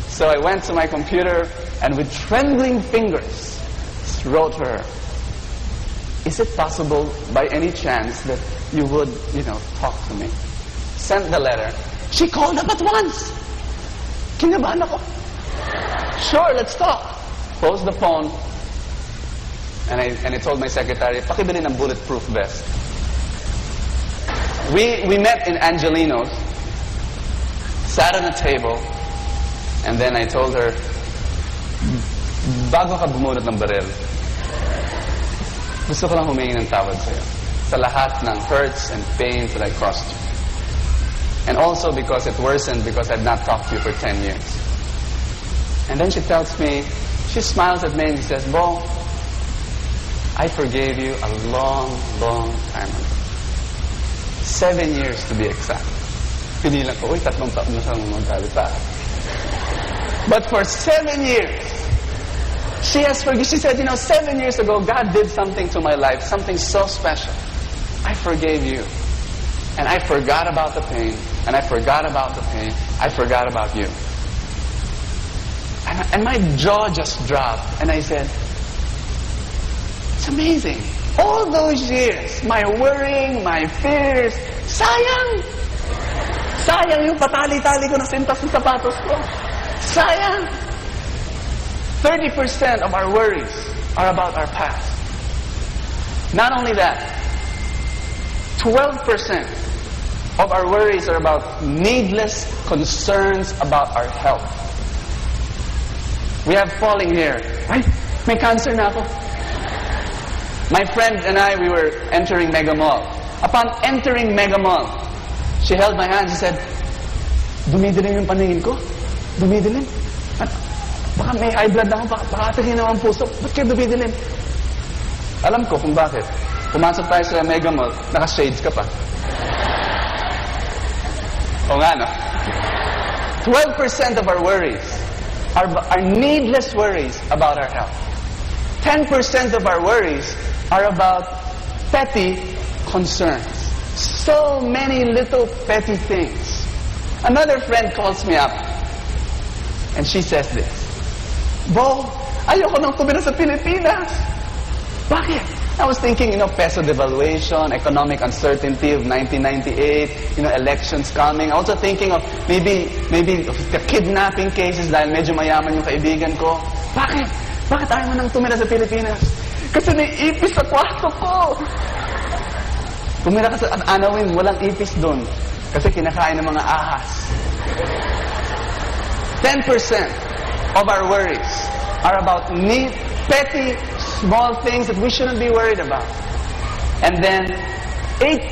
So I went to my computer and with trembling fingers wrote her, is it possible by any chance that you would, talk to me? Sent the letter. She called up at once. Kinabahan ako. Sure, let's talk. Closed the phone. And I told my secretary, pakibili ng bulletproof vest. We met in Angelino's, sat on a table, and then I told her, bago ka bumunot ng baril, gusto ko lang humingi ng tawad sa'yo sa lahat ng hurts and pains that I caused you. And also because it worsened because I've not talked to you for 10 years. And then she tells me, she smiles at me and she says, Bo, I forgave you a long, long time ago. 7 years to be exact. Pinilang ko, 3 taon na siyang magkalita. But for 7 years, she has forgiven. She said, 7 years ago, God did something to my life, something so special. I forgave you. And I forgot about the pain. And I forgot about the pain. I forgot about you. And my jaw just dropped. And I said, it's amazing. All those years, my worrying, my fears, sayang! Sayang yung patali-tali ko na sintas ng sapatos ko. Sayang! 30% of our worries are about our past. Not only that, 12% of our worries are about needless concerns about our health. We have falling hair. Ay, may cancer na ako. My friend and I, we were entering Mega Mall. Upon entering Mega Mall, she held my hand. She said, dumidilim yung paningin ko. Dumidilim. At baka may high blood ako. Baka tingin naman puso. Ba't kayo dumidilim? Alam ko kung bakit. Pumasok tayo sa Mega Mall, naka-shades ka pa. O nga, no? 12% of our worries are needless worries about our health. 10% of our worries are about petty concerns. So many little petty things. Another friend calls me up and she says this, Bo, ayoko nang tumira sa Pilipinas. Bakit? I was thinking, peso devaluation, economic uncertainty of 1998, elections coming. Also thinking of maybe the kidnapping cases dahil medyo mayaman yung kaibigan ko. Bakit? Bakit ayaw mo nang tumira sa Pilipinas? Kasi may ipis sa kwarto ko. Tumira ka sa Anawin, walang ipis doon. Kasi kinakain ng mga ahas. 10% of our worries are about petty, small things that we shouldn't be worried about. And then 8%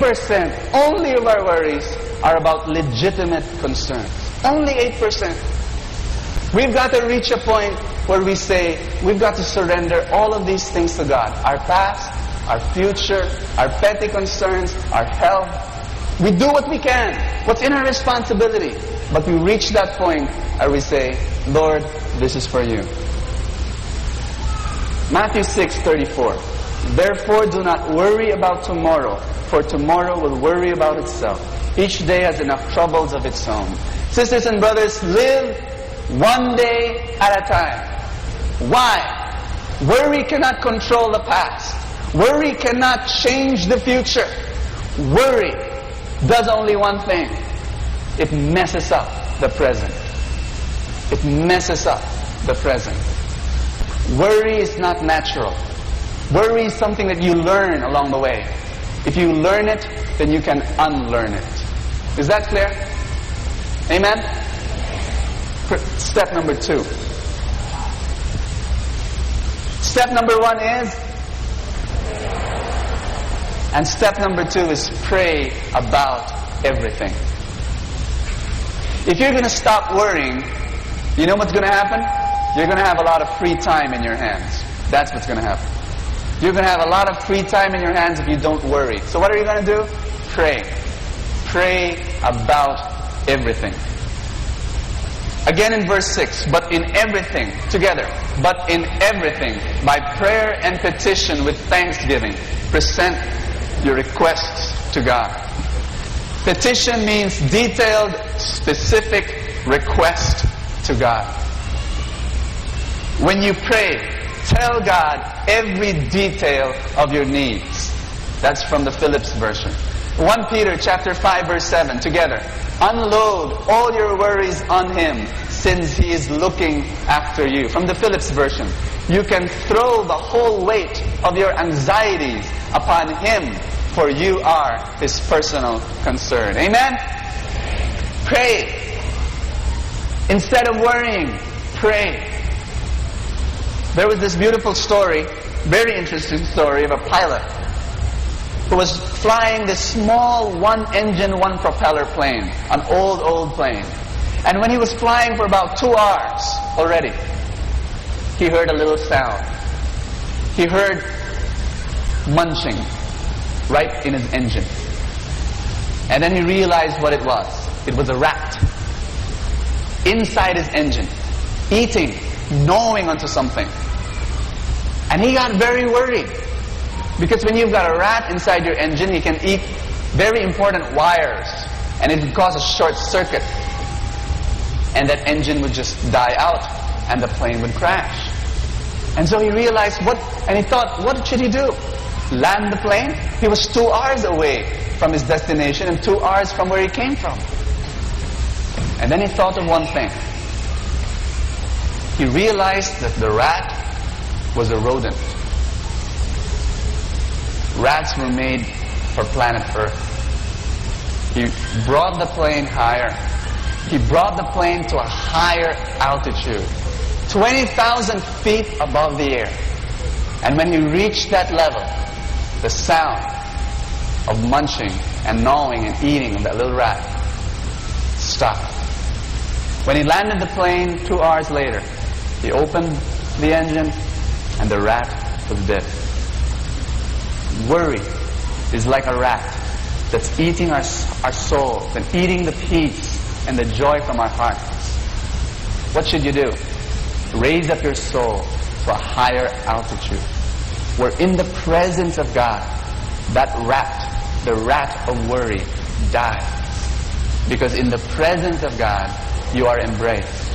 only of our worries are about legitimate concerns. Only 8%. We've got to reach a point where we say, we've got to surrender all of these things to God. Our past, our future, our petty concerns, our health. We do what we can, what's in our responsibility. But we reach that point where we say, Lord, this is for you. Matthew 6:34. Therefore do not worry about tomorrow, for tomorrow will worry about itself. Each day has enough troubles of its own. Sisters and brothers, live one day at a time. Why? Worry cannot control the past. Worry cannot change the future. Worry does only one thing. It messes up the present. It messes up the present. Worry is not natural. Worry is something that you learn along the way. If you learn it, then you can unlearn it. Is that clear? Amen? Step number 2. Step number 1 is, and step number 2 is pray about everything. If you're going to stop worrying, you know what's going to happen? You're going to have a lot of free time in your hands. That's what's going to happen. You're going to have a lot of free time in your hands if you don't worry. So what are you going to do? Pray. Pray about everything. Again in verse 6, but in everything, together, but in everything, by prayer and petition with thanksgiving, present your requests to God. Petition means detailed, specific request to God. When you pray, tell God every detail of your needs. That's from the Phillips version. 1 Peter chapter 5 verse 7, together. Unload all your worries on Him, since He is looking after you. From the Phillips version, you can throw the whole weight of your anxieties upon Him, for you are His personal concern. Amen? Pray. Instead of worrying, pray. There was this beautiful story, very interesting story of a pilot who was flying this small one-engine, one-propeller plane, an old plane. And when he was flying for about 2 hours already, he heard a little sound. He heard munching right in his engine. And then he realized what it was. It was a rat inside his engine, eating, gnawing onto something. And he got very worried. Because when you've got a rat inside your engine, he can eat very important wires. And it would cause a short circuit. And that engine would just die out. And the plane would crash. And so he realized and he thought, what should he do? Land the plane? He was 2 hours away from his destination and 2 hours from where he came from. And then he thought of one thing. He realized that the rat was a rodent. Rats were made for planet Earth. He brought the plane higher. He brought the plane to a higher altitude, 20,000 feet above the air. And when he reached that level, the sound of munching and gnawing and eating of that little rat stopped. When he landed the plane 2 hours later, he opened the engine and the rat was dead. Worry is like a rat that's eating our souls and eating the peace and the joy from our hearts. What should you do? Raise up your soul to a higher altitude, where in the presence of God, that rat, the rat of worry, dies. Because in the presence of God, you are embraced.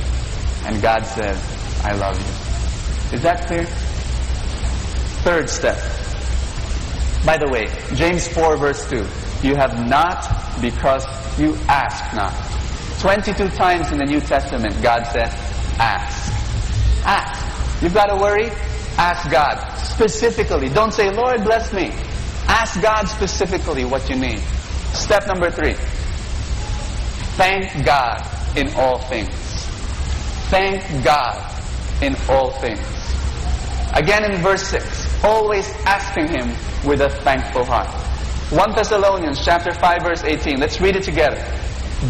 And God says, I love you. Is that clear? Third step. By the way, James 4 verse 2. You have not because you ask not. 22 times in the New Testament, God says, ask. Ask. You've got to worry? Ask God. Specifically. Don't say, Lord, bless me. Ask God specifically what you need. Step number 3. Thank God in all things. Thank God in all things. Again in verse 6, always asking Him with a thankful heart. 1 Thessalonians chapter 5 verse 18. Let's read it together.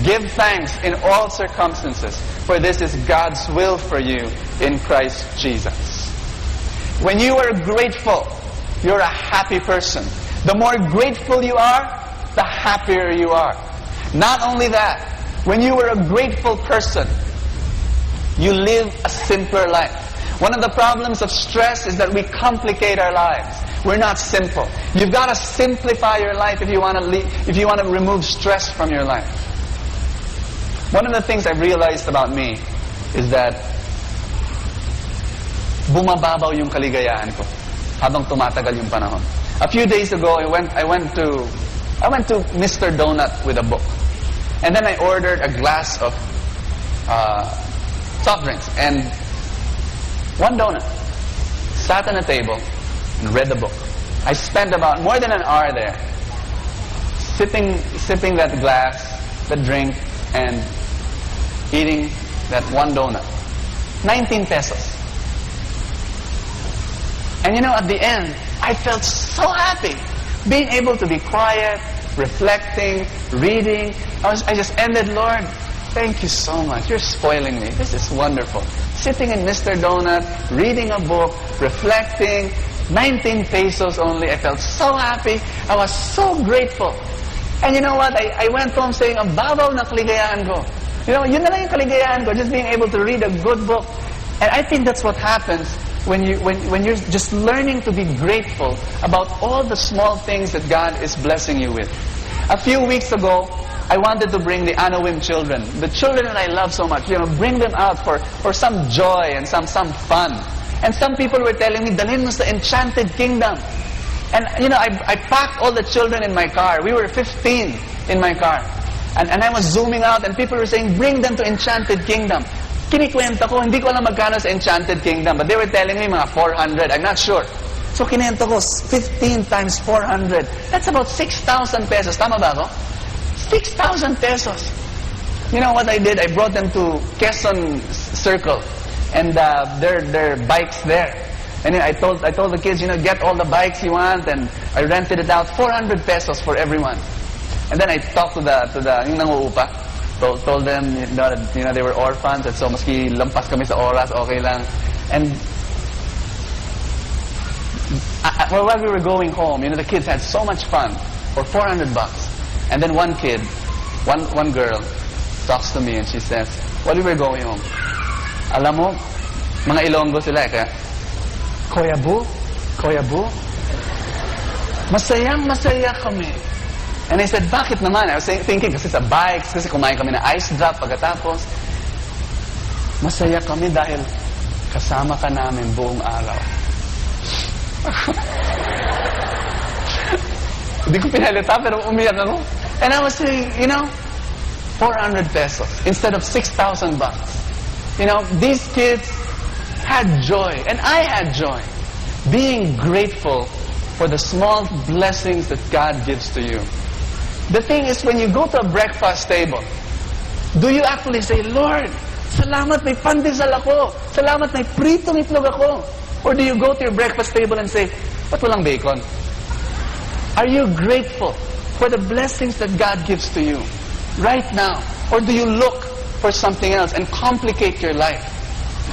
Give thanks in all circumstances, for this is God's will for you in Christ Jesus. When you are grateful, you're a happy person. The more grateful you are, the happier you are. Not only that, when you are a grateful person, you live a simpler life. One of the problems of stress is that we complicate our lives. We're not simple. You've got to simplify your life if you want to remove stress from your life. One of the things I've realized about me is that bumababaw yung kaligayahan ko habang tumatagal yung panahon. A few days ago, I went to Mr. Donut with a book. And then I ordered a glass of soft drinks and one donut. Sat on a table and read the book. I spent about more than an hour there, sipping that glass, the drink, and eating that one donut. 19 pesos. And you know, at the end, I felt so happy. Being able to be quiet, reflecting, reading. I just ended, Lord, thank you so much. You're spoiling me. This is wonderful. Sitting in Mr. Donut, reading a book, reflecting, 19 pesos only. I felt so happy. I was so grateful. And you know what? I went home saying, ang babaw na kaligayahan ko. You know, yun na lang yung kaligayahan ko, just being able to read a good book. And I think that's what happens when you're just learning to be grateful about all the small things that God is blessing you with. A few weeks ago, I wanted to bring the Anawim children, the children that I love so much, you know, bring them out for some joy and some fun. And some people were telling me, dalhin mo sa Enchanted Kingdom. And, you know, I packed all the children in my car. We were 15 in my car. And I was zooming out and people were saying, bring them to Enchanted Kingdom. Kinikwenta ko, hindi ko alam magkano sa Enchanted Kingdom. But they were telling me mga 400. I'm not sure. So kinento ko, 15 times 400. That's about 6,000 pesos. Tama ba ako? 6,000 pesos. You know what I did? I brought them to Quezon Circle. And there are bikes there. And I told the kids, you know, get all the bikes you want. And I rented it out, 400 pesos for everyone. And then I talked to the yung nanguupa. Told them, you know, they were orphans. And so maski lampas kami sa oras, okay lang. And well, while we were going home, you know, the kids had so much fun for 400 bucks. And then one kid, one girl, talks to me and she says, while we were going home, alam mo, mga Ilonggo sila, kaya, Kuya Bu, masaya kami. And I said, bakit naman? I was thinking, kasi sa bikes, kasi kumain kami na ice drop pagkatapos. Masaya kami dahil kasama ka namin buong araw. Hindi ko pinalita, pero umiyak ako. And I was saying, you know, 400 pesos instead of 6,000 bucks. You know, these kids had joy, and I had joy. Being grateful for the small blessings that God gives to you. The thing is, when you go to a breakfast table, do you actually say, Lord, salamat may pandesal ako. Salamat may pritong itlog ako. Or do you go to your breakfast table and say, ba't walang bacon? Are you grateful for the blessings that God gives to you right now? Or do you look for something else and complicate your life?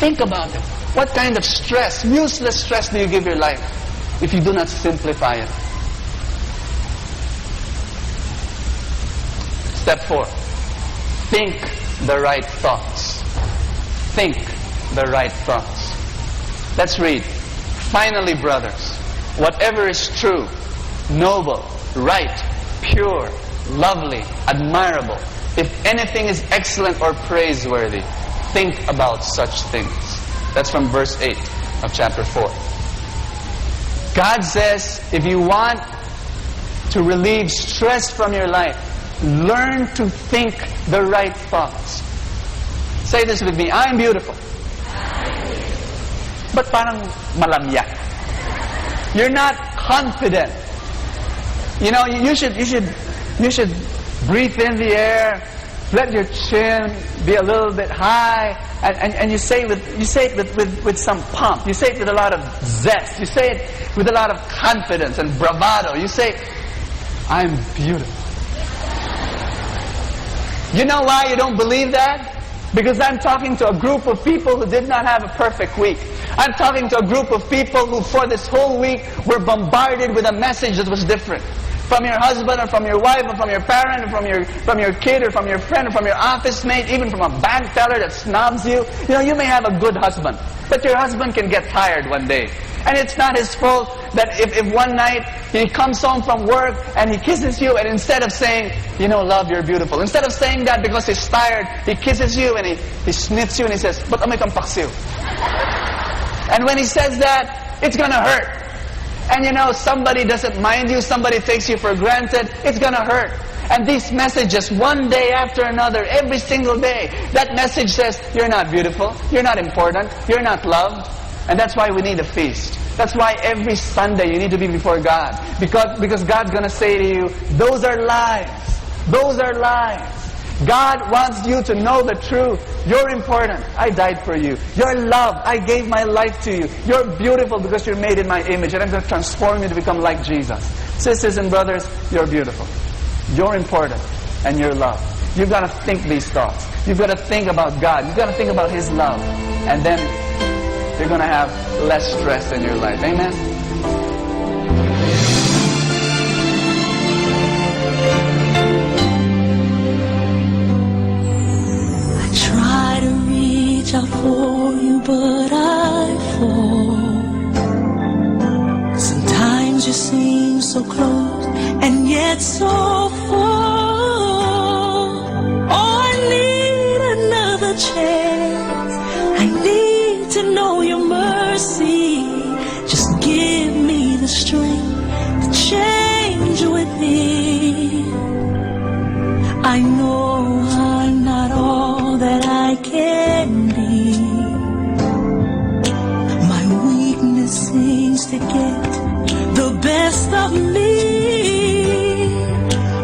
Think about it. What kind of stress, useless stress, do you give your life if you do not simplify it? Step 4. Think the right thoughts. Think the right thoughts. Let's read. Finally, brothers, whatever is true, noble, right, pure, lovely, admirable, if anything is excellent or praiseworthy, think about such things. That's from verse 8 of chapter 4. God says, if you want to relieve stress from your life, learn to think the right thoughts. Say this with me, I'm beautiful. But parang malamya. You're not confident. You know, you should breathe in the air, let your chin be a little bit high, and you say it with some pomp. You say it with a lot of zest. You say it with a lot of confidence and bravado. You say, I'm beautiful. You know why you don't believe that? Because I'm talking to a group of people who did not have a perfect week. I'm talking to a group of people who for this whole week were bombarded with a message that was different. From your husband or from your wife or from your parent or from your kid or from your friend or from your office mate, even from a bank teller that snobs you. You know, you may have a good husband, but your husband can get tired one day. And it's not his fault that if one night he comes home from work and he kisses you, and instead of saying, you know, love, you're beautiful, instead of saying that because he's tired, he kisses you and he sniffs you and he says, ba't amoy kang paksiw? And when he says that, it's gonna hurt. And you know, somebody doesn't mind you, somebody takes you for granted, it's gonna hurt. And these messages, one day after another, every single day, that message says, you're not beautiful, you're not important, you're not loved. And that's why we need a feast. That's why every Sunday you need to be before God. Because God's gonna say to you, those are lies. Those are lies. God wants you to know the truth. You're important. I died for you. You're loved. I gave my life to you. You're beautiful because you're made in my image, and I'm going to transform you to become like Jesus. Sisters and brothers, you're beautiful. You're important, and you're loved. You've got to think these thoughts. You've got to think about God. You've got to think about His love. And then you're going to have less stress in your life. Amen? reach out for you, but I fall. Sometimes you seem so close and yet so far. Oh, I need another chance. I need to know your mercy. Just give me the strength to change within. I know I'm not all that I can be. My weakness seems to get the best of me.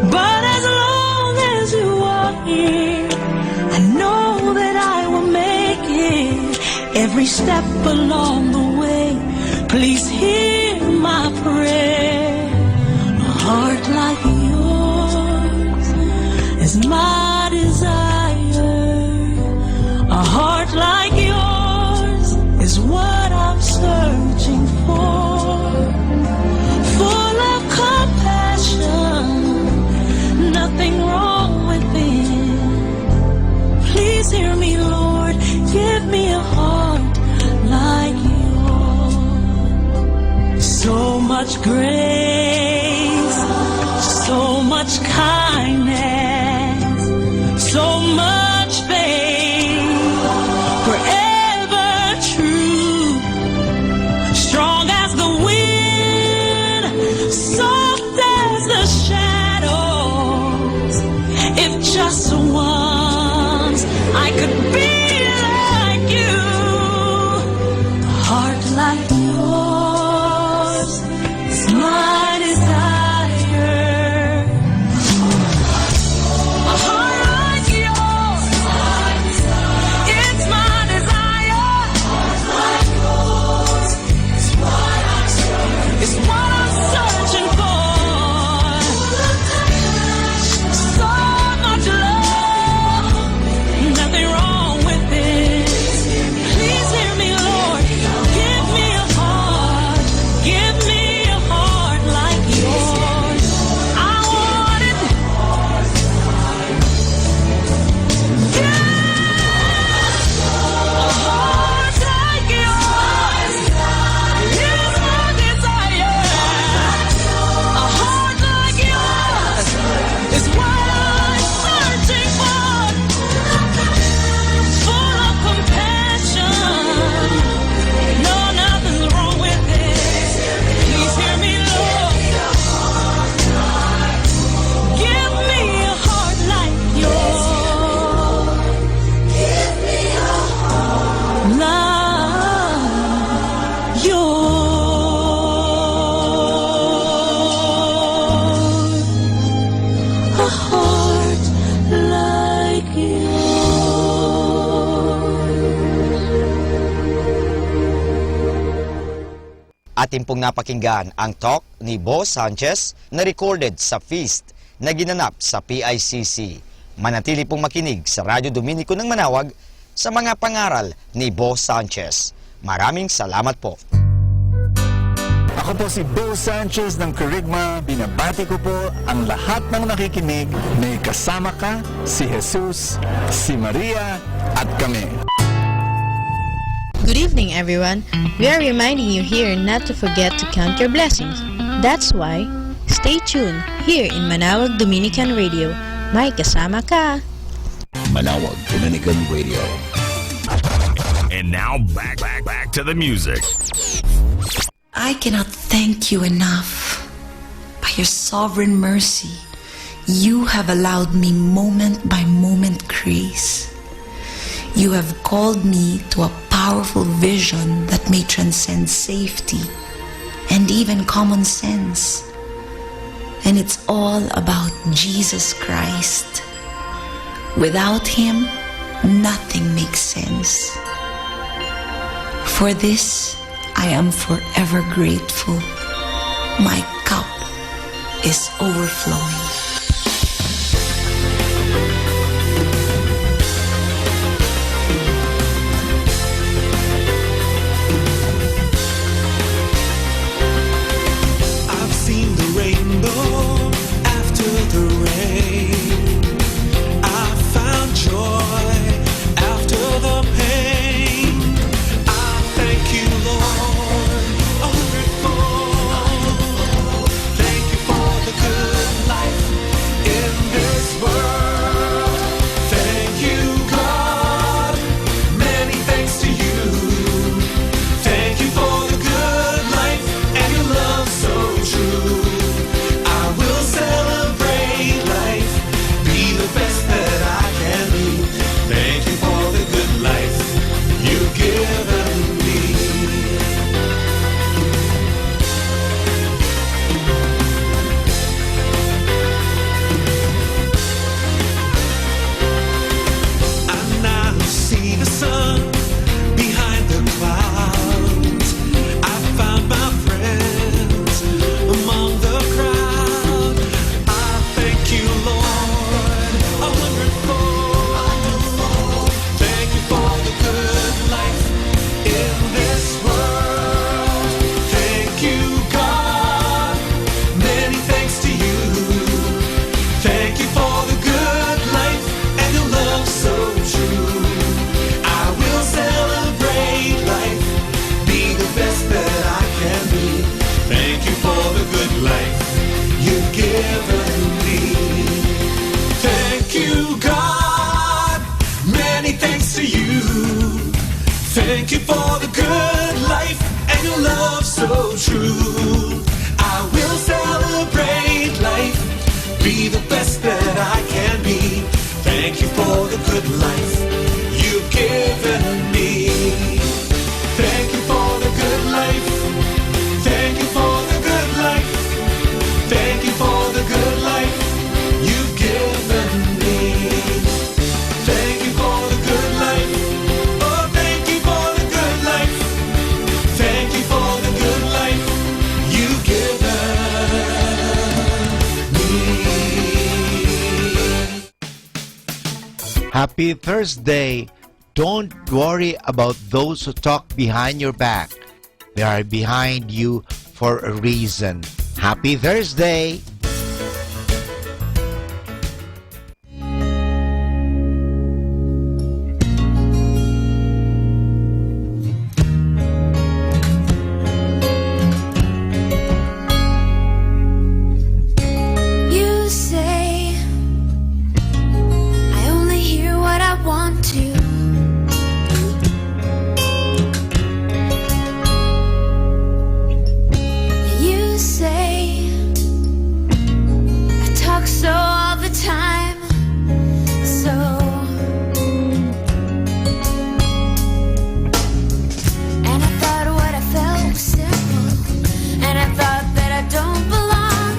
But as long as you are here, I know that I will make it. Every step along the way, please hear my prayer. A heart like yours is my desire. A heart like yours is what I'm searching for. Full of compassion, nothing wrong within. Please hear me, Lord, give me a heart like yours. So much grace, so much kindness, so much faith, forever true, strong as the wind, soft as the shadows. If just once I could be like you, a heart like yours is my desire. A heart like yours, it's my desire. It's what I'm searching for. So much love, nothing wrong with it. Please hear me, Lord. Give me a heart. Give me a heart like yours. I want it. A heart like yours is my desire. A heart like yours is what I'm searching for. Full of compassion, no, nothing's wrong with it. Please hear me, Lord. Give me a heart like yours. Give me a heart like yours. A heart like Atin pong napakinggan ang talk ni Bo Sanchez na recorded sa feast na ginanap sa PICC. Manatili pong makinig sa Radyo Dominico ng Manawag sa mga pangaral ni Bo Sanchez. Maraming salamat po. Ako po si Bo Sanchez ng Kerygma. Binabati ko po ang lahat ng nakikinig. May kasama ka, si Jesus, si Maria, at kami. Good evening, everyone. We are reminding you here not to forget to count your blessings. That's why, stay tuned here in Manawag Dominican Radio. May kasama ka. Manawag Dominican Radio. And now back to the music. I cannot thank you enough. By your sovereign mercy, you have allowed me moment by moment grace. You have called me to a powerful vision that may transcend safety and even common sense. And it's all about Jesus Christ. Without Him, nothing makes sense. For this, I am forever grateful. My cup is overflowing. I've seen the rainbow after the rain. I found joy after the pain. to you. Thank you for the good life and your love so true. I will celebrate life, be the best that I can be. Thank you for the good life you've given me. Thank you for the good life. Thank you for the good life. Thank you for the good life you've given me. Thank you for the good life. Oh, thank you for the good life. Thank you for the good life you've given me. Happy Thursday! Don't worry about those who talk behind your back. They are behind you for a reason. Happy Thursday! You say I only hear what I want to. You say I talk so all the time. So and I thought what I felt was simple, and I thought that I don't belong.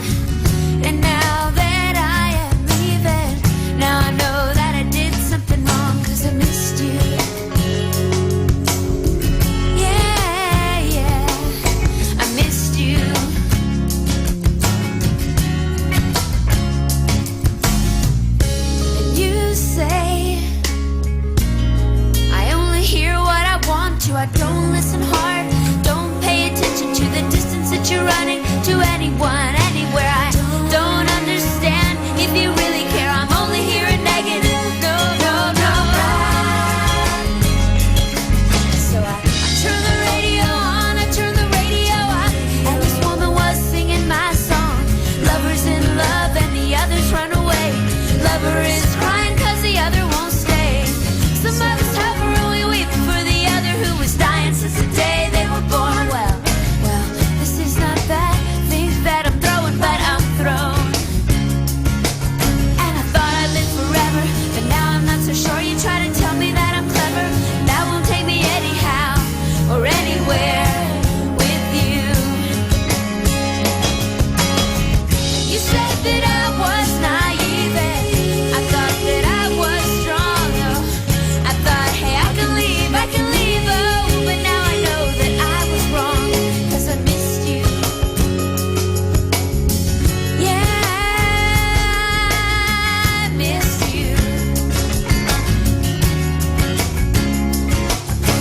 And now that I am leaving, now I know that I did something wrong, 'cause I missed you. Yeah, yeah, I missed you. And you say I only hear what I want to. I don't listen hard, don't pay attention to the distance that you're running to anyone, anywhere. I don't understand if you really care. I'm only hearing negative. No, no, no. So I turn the radio on, I turn the radio on, and this woman was singing my song. Lover's in love and the others run away. Lover is crying 'cause the other won't stay. Some of us hover and we weep for the other who was dying since the day they were born. Well, this is not that thing that I'm throwing, but I'm thrown. And I thought I'd live forever, but now I'm not so sure. You try to tell me that I'm clever, that won't take me anyhow or anywhere with you. You said that I was naive, and I thought that I was strong. Oh, I thought, hey, I can leave, oh, but now I know that I was wrong, 'cause I missed you. Yeah, I missed you.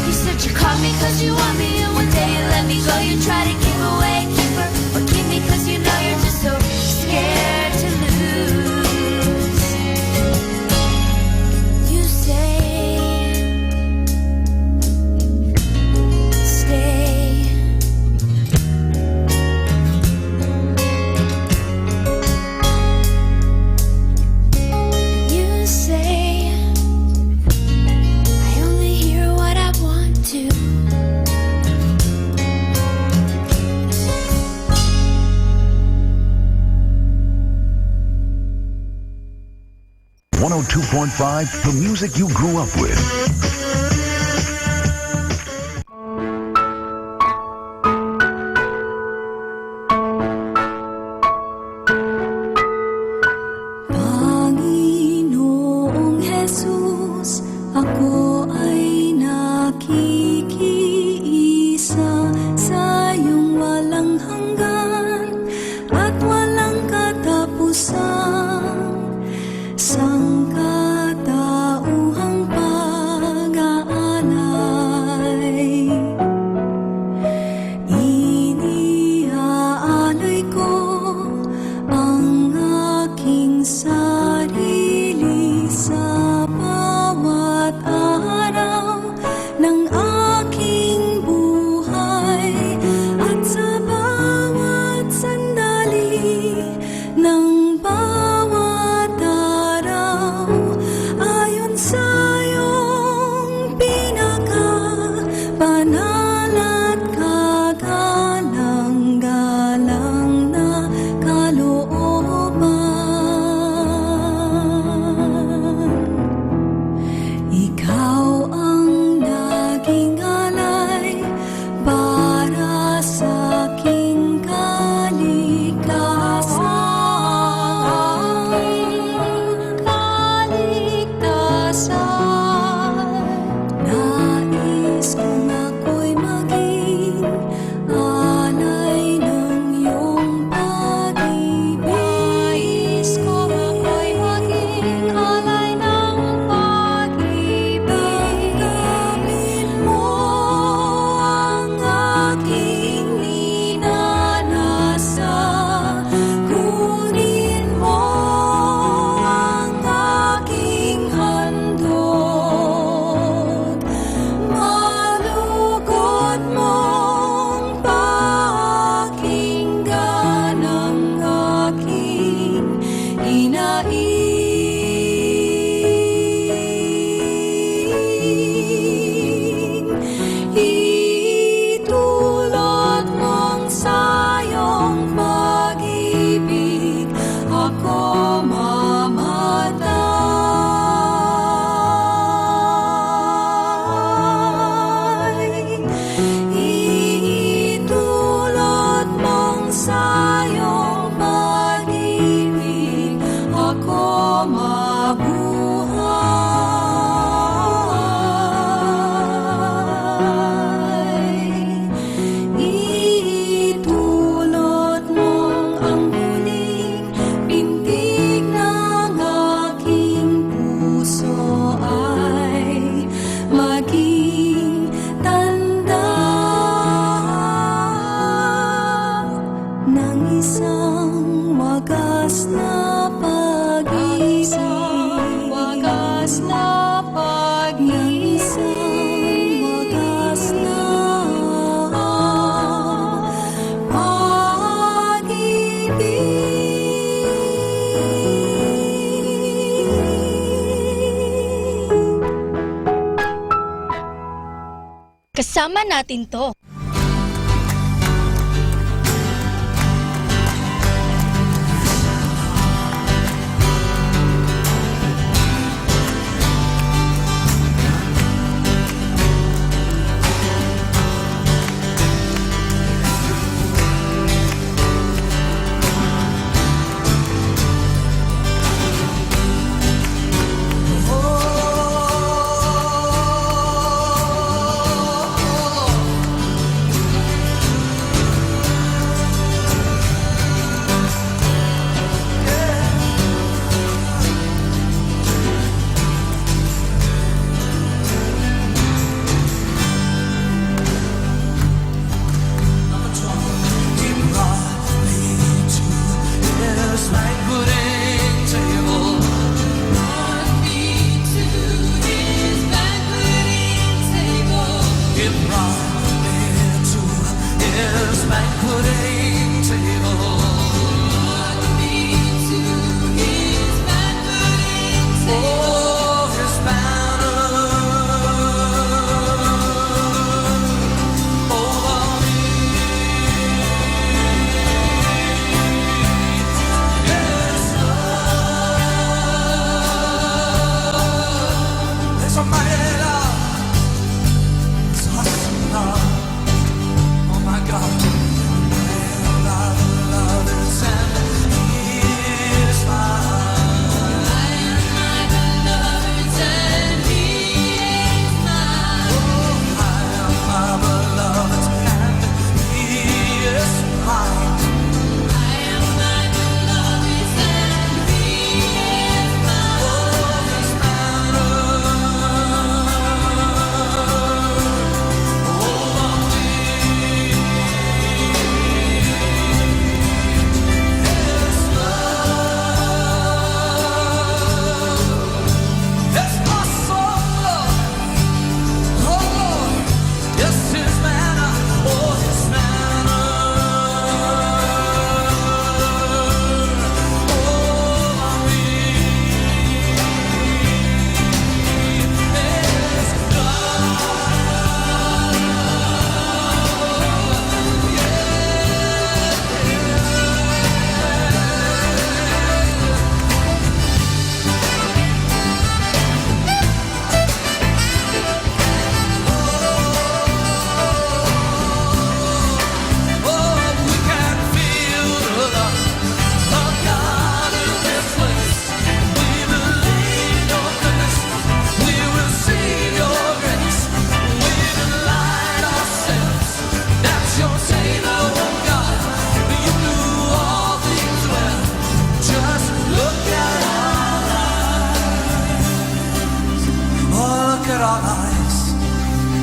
You said you called me 'cause you want me, and one day you let me go. You try to give away a keeper, or keep me 'cause you know you're just so scared to lose. You say stay. You say I only hear what I want to. 102.5, the music you grew up with. Panginoong Jesus, ako ay nakikiisa sa iyong walang hanggan at walang katapusan. Sangkatauhang pag-aalay, iniaalay ko ang aking sarili sa bawat maging tanda ng isang wagas na pag-ibig. Wagas na pag-ibig. Wagas na Kasama natin to.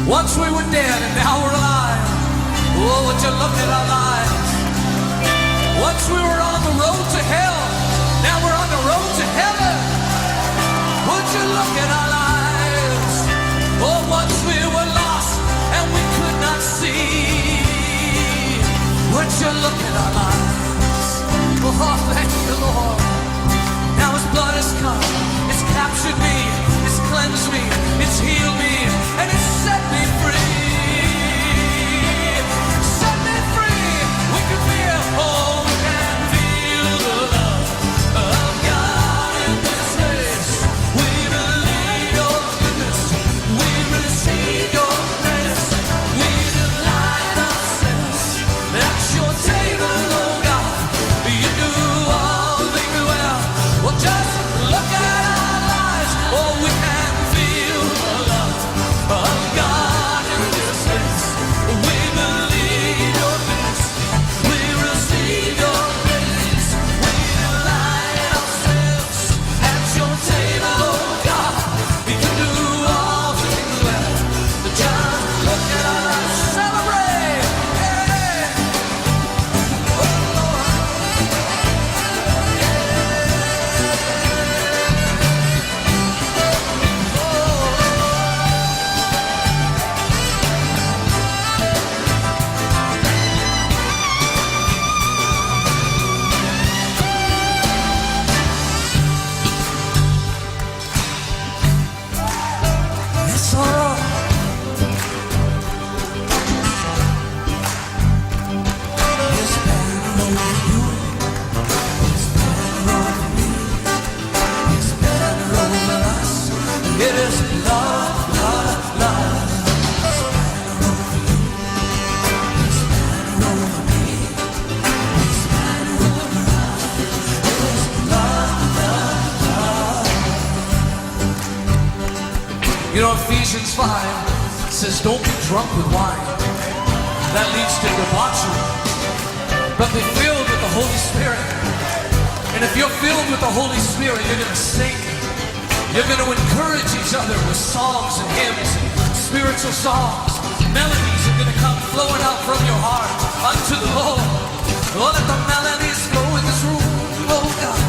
Once we were dead and now we're alive. Oh, would you look at our lives? Once we were on the road to hell, now we're on the road to heaven. Would you look at our lives? Oh, once we were lost and we could not see. Would you look at our lives? Oh, thank you, Lord. Now His blood has come, it's captured me, it's cleansed me, it's healed me, and it's set me free. Set me free. We can feel, oh, we can feel the love of God in this place. We believe Your goodness, we receive Your grace. We delight ourselves at Your table, oh God. You do all things well. Well, just look at 5 says, don't be drunk with wine. That leads to debauchery. But be filled with the Holy Spirit. And if you're filled with the Holy Spirit, you're going to sing. You're going to encourage each other with songs and hymns and spiritual songs. Melodies are going to come flowing out from your heart unto the Lord. Oh, let the melodies flow in this room, oh God.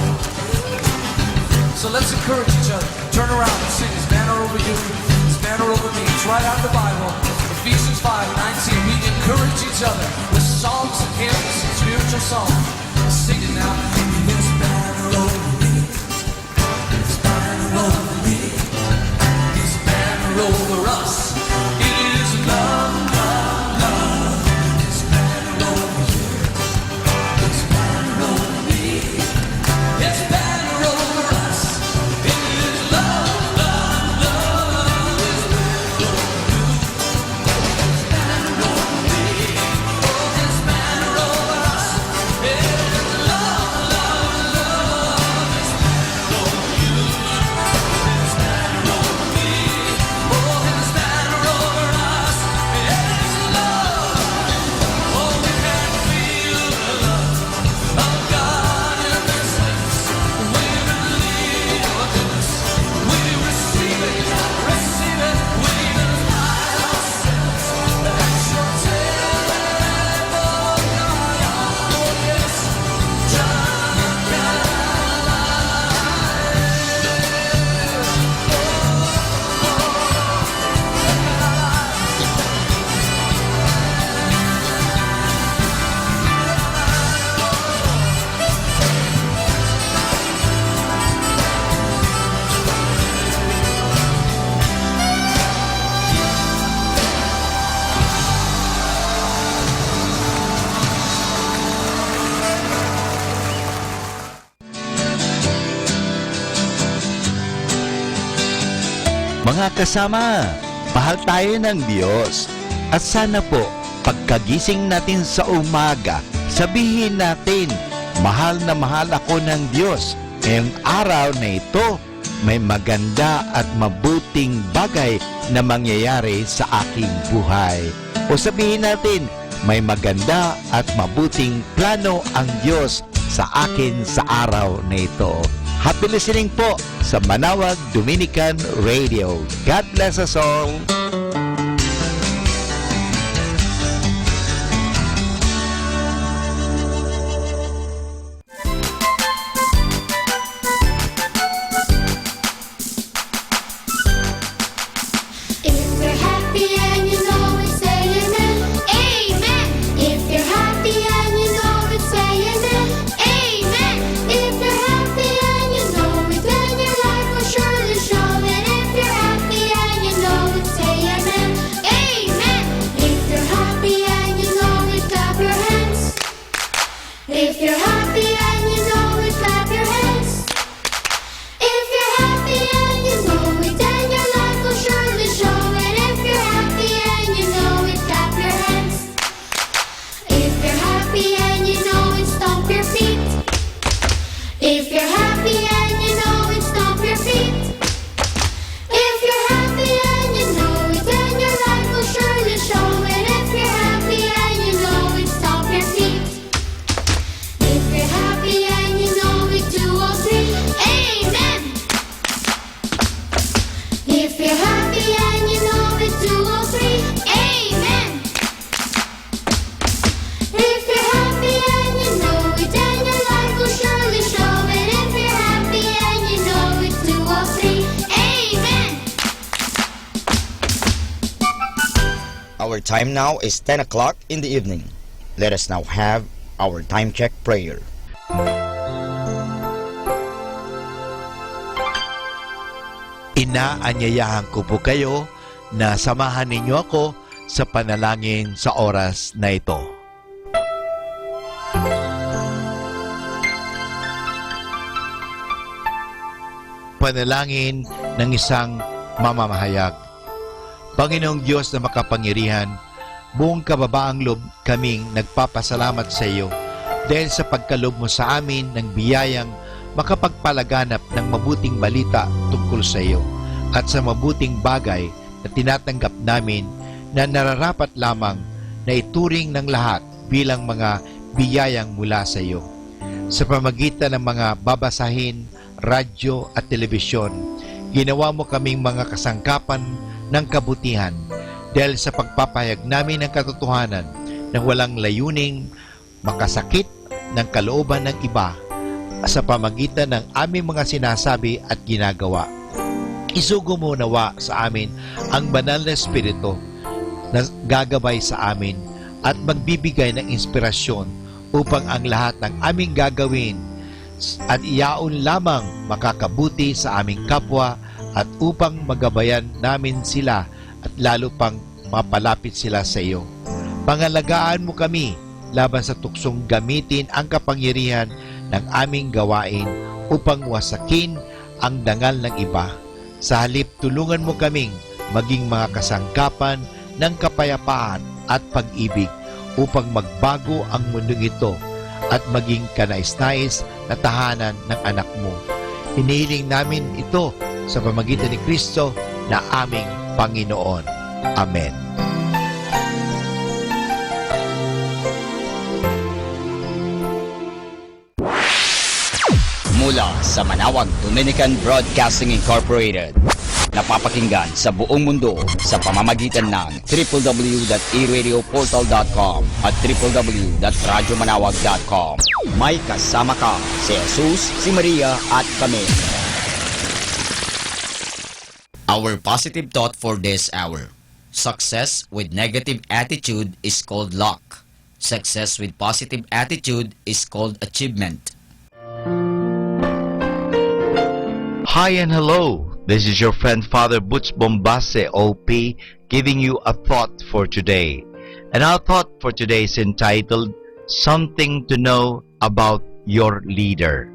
So let's encourage each other. Turn around and sing His banner over you, His banner over me. It's right out of the Bible. Ephesians 5:19. We encourage each other with songs and hymns and spiritual songs. Sing it now. His banner over me. His banner over me. His banner over us. It is love, love, love. His banner over you. His banner over me. His banner over us. It is love, love, love. His banner over you. His banner over me. Oh, His banner over us. It is love, love, love. His banner over you. His banner over me. Oh, His banner over us. It is love. Oh, we can feel the love of God in this place. We believe what this. We receive it, receive it. We deny ourselves. That's your table, God. Oh, yes. Mga kasama, mahal tayo ng Diyos. At sana po, pagkagising natin sa umaga, sabihin natin, mahal na mahal ako ng Diyos. Ngayong araw na ito, may maganda at mabuting bagay na mangyayari sa aking buhay. O sabihin natin, may maganda at mabuting plano ang Diyos sa akin sa araw na ito. Happy listening po sa Manawag Dominican Radio. God bless us all. If you're happy and you know it, say amen. Amen. If you're happy and you know it, say amen. Amen. If you're happy and you know it, then your life will surely show it. If you're happy and you know it, say amen. Amen. If you're happy and you know it, clap your hands. If you're happy and you know it, clap your hands. If you're happy and you know it, then your life will surely show it. If you're happy and you know it, clap your hands. If you're happy and you know it, stomp your feet. If you're happy and you know it, stomp your feet. If you're happy and you know it, then your life will surely show it. If you're happy and you know it, stomp your feet. If you're happy and you know it, 2 or 3, amen. If you're happy and you know it, 2 or 3, amen. If you're happy and you know it, then your life will surely show it. If you're happy and you know it, 2 or 3, amen. Our time now is 10 o'clock in the evening. Let us now have our time check prayer. Inaanyayahan ko po kayo na samahan ninyo ako sa panalangin sa oras na ito. Panalangin ng isang mamamahayag. Panginoong Diyos na makapangyarihan, buong kababaang loob kaming nagpapasalamat sa iyo dahil sa pagkaloob mo sa amin ng biyayang makapagpalaganap ng mabuting balita tungkol sa iyo at sa mabuting bagay na tinatanggap namin na nararapat lamang na ituring ng lahat bilang mga biyayang mula sa iyo. Sa pamagitan ng mga babasahin, radyo at telebisyon, ginawa mo kaming mga kasangkapan ng kabutihan dahil sa pagpapahayag namin ng katotohanan ng walang layuning makasakit ng kalooban ng iba sa pamagitan ng aming mga sinasabi at ginagawa. Isugo mo nawa sa amin ang banal na Espiritu na gagabay sa amin at magbibigay ng inspirasyon upang ang lahat ng aming gagawin at iyaon lamang makakabuti sa aming kapwa at upang magabayan namin sila at lalo pang mapalapit sila sa iyo. Pangalagaan mo kami laban sa tuksong gamitin ang kapangyarihan ng aming gawain upang wasakin ang dangal ng iba. Sa halip, tulungan mo kaming maging mga kasangkapan ng kapayapaan at pag-ibig upang magbago ang mundong ito at maging kanais-nais na tahanan ng anak mo. Hinihiling namin ito sa pamagitan ni Kristo na aming Panginoon. Amen. Mula sa Manawag Dominican Broadcasting Incorporated, napapakinggan sa buong mundo sa pamamagitan ng www.eradioportal.com at www.radyomanawag.com. May kasama ka si Jesus, si Maria at kami. Our positive thought for this hour. Success with negative attitude is called luck. Success with positive attitude is called achievement. Hi and hello. This is your friend Father Butch Bombase, OP, giving you a thought for today. And our thought for today is entitled, Something to Know About Your Leader.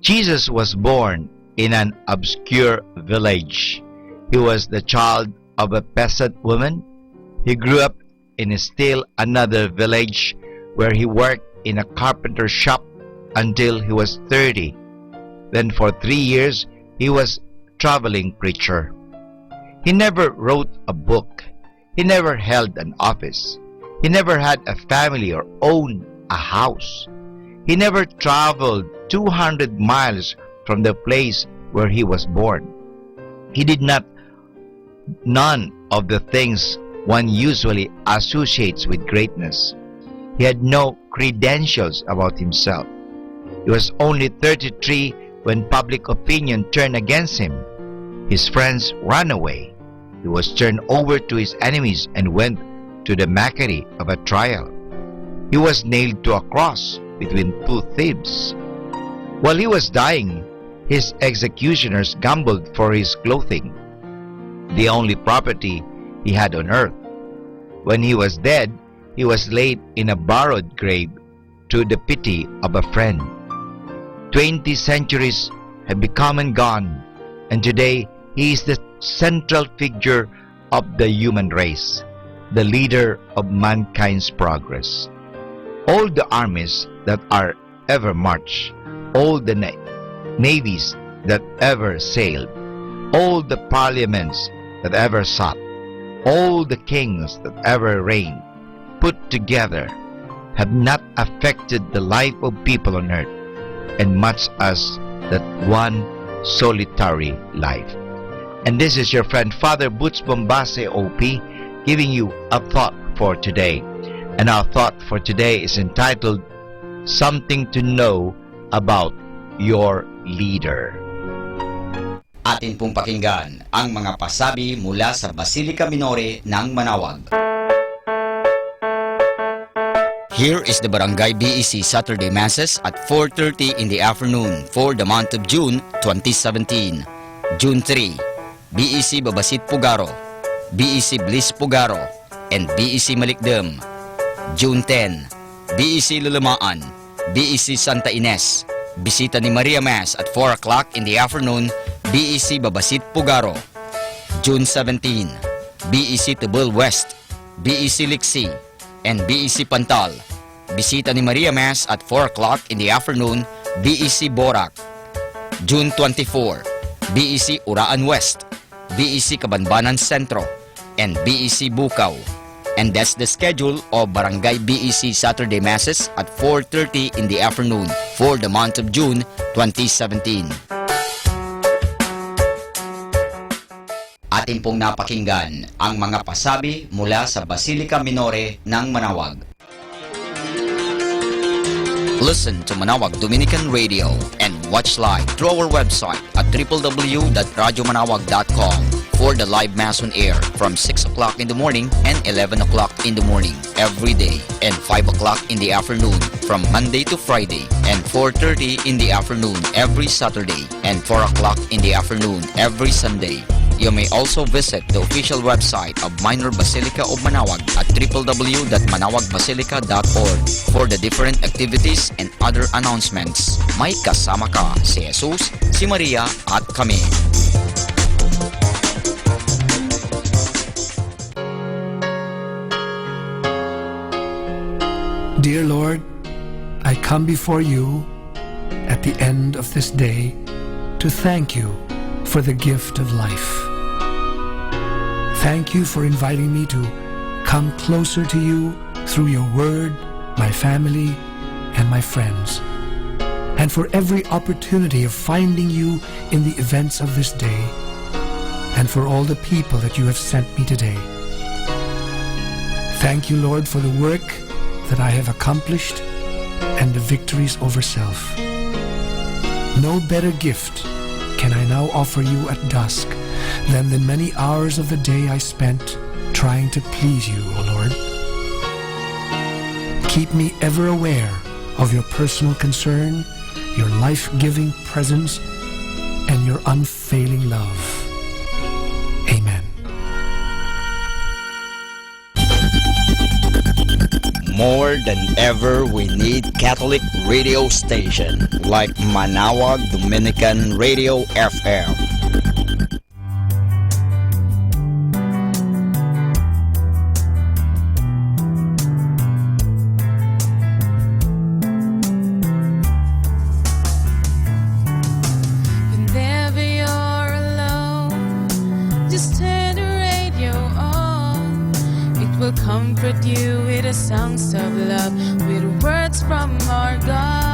Jesus was born in an obscure village. He was the child of a peasant woman. He grew up in still another village where he worked in a carpenter shop until he was 30. Then for 3 years, he was a traveling preacher. He never wrote a book. He never held an office. He never had a family or owned a house. He never traveled 200 miles from the place where he was born. He did none of the things one usually associates with greatness. He had no credentials about himself. He was only 33 when public opinion turned against him. His friends ran away. He was turned over to his enemies and went to the mockery of a trial. He was nailed to a cross between two thieves. While he was dying, his executioners gambled for his clothing, the only property he had on earth. When he was dead, he was laid in a borrowed grave to the pity of a friend. 20 centuries have become and gone, and today he is the central figure of the human race, the leader of mankind's progress. All the armies that are ever marched, all the navies that ever sailed, all the parliaments that ever sat, all the kings that ever reigned, put together, have not affected the life of people on earth, and much as that one solitary life. And this is your friend Father Butch Bombase, OP, giving you a thought for today. And our thought for today is entitled, Something to Know About Your Leader. Atin pong pakinggan ang mga pasabi mula sa Basilica Minore ng Manawag. Here is the Barangay BEC Saturday Masses at 4:30 in the afternoon for the month of June 2017. June 3, BEC Babasit Pugaro, BEC Bliss Pugaro, and BEC Malikdem. June 10, BEC Lulamaan, BEC Santa Ines, Bisita ni Maria Mass at 4 o'clock in the afternoon, BEC Babasit Pugaro. June 17, BEC Tubul West, BEC Liksi, and BEC Pantal. Bisita ni Maria Mass at 4 o'clock in the afternoon, BEC Borac. June 24, BEC Uraan West, BEC Cabanbanan Centro, and BEC Bukaw. And that's the schedule of Barangay BEC Saturday Masses at 4:30 in the afternoon for the month of June 2017. Atin pong napakinggan ang mga pasabi mula sa Basilica Minore ng Manawag. Listen to Manawag Dominican Radio and watch live through our website at www.radyomanawag.com for the live Mass on air from 6 o'clock in the morning and 11 o'clock in the morning every day and 5 o'clock in the afternoon from Monday to Friday and 4:30 in the afternoon every Saturday and 4 o'clock in the afternoon every Sunday. You may also visit the official website of Minor Basilica of Manawag at www.manawagbasilica.org for the different activities and other announcements. May kasama ka si Jesus, si Maria at kami. Dear Lord, I come before you at the end of this day to thank you for the gift of life. Thank you for inviting me to come closer to you through your word, my family, and my friends, and for every opportunity of finding you in the events of this day, and for all the people that you have sent me today. Thank you, Lord, for the work that I have accomplished and the victories over self. No better gift can I now offer you at dusk than the many hours of the day I spent trying to please you, O Lord. Keep me ever aware of your personal concern, your life-giving presence, and your unfailing love. Amen. More than ever, we need Catholic radio station like Manawag Dominican Radio FM. Whenever you're alone, just turn the radio on. It will comfort you with the songs of love, with words from our God.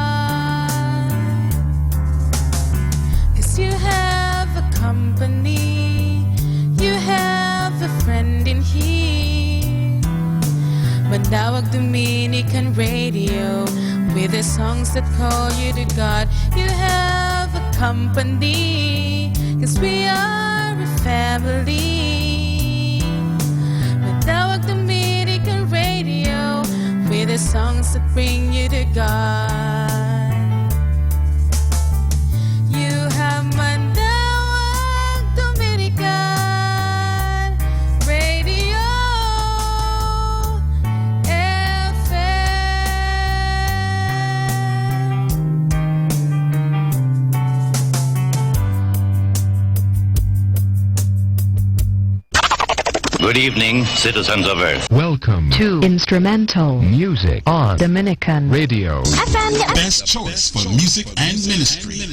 'Cause you have a company, you have a friend in here. Manawag Dominican Radio, with the songs that call you to God. You have a company, 'cause we are a family. Manawag Dominican Radio, with the songs that bring you to God. You have Manawag Dominican Radio FM. Good evening, citizens of Earth. Welcome to Instrumental Music on Dominican Radio. Best choice for music and ministry.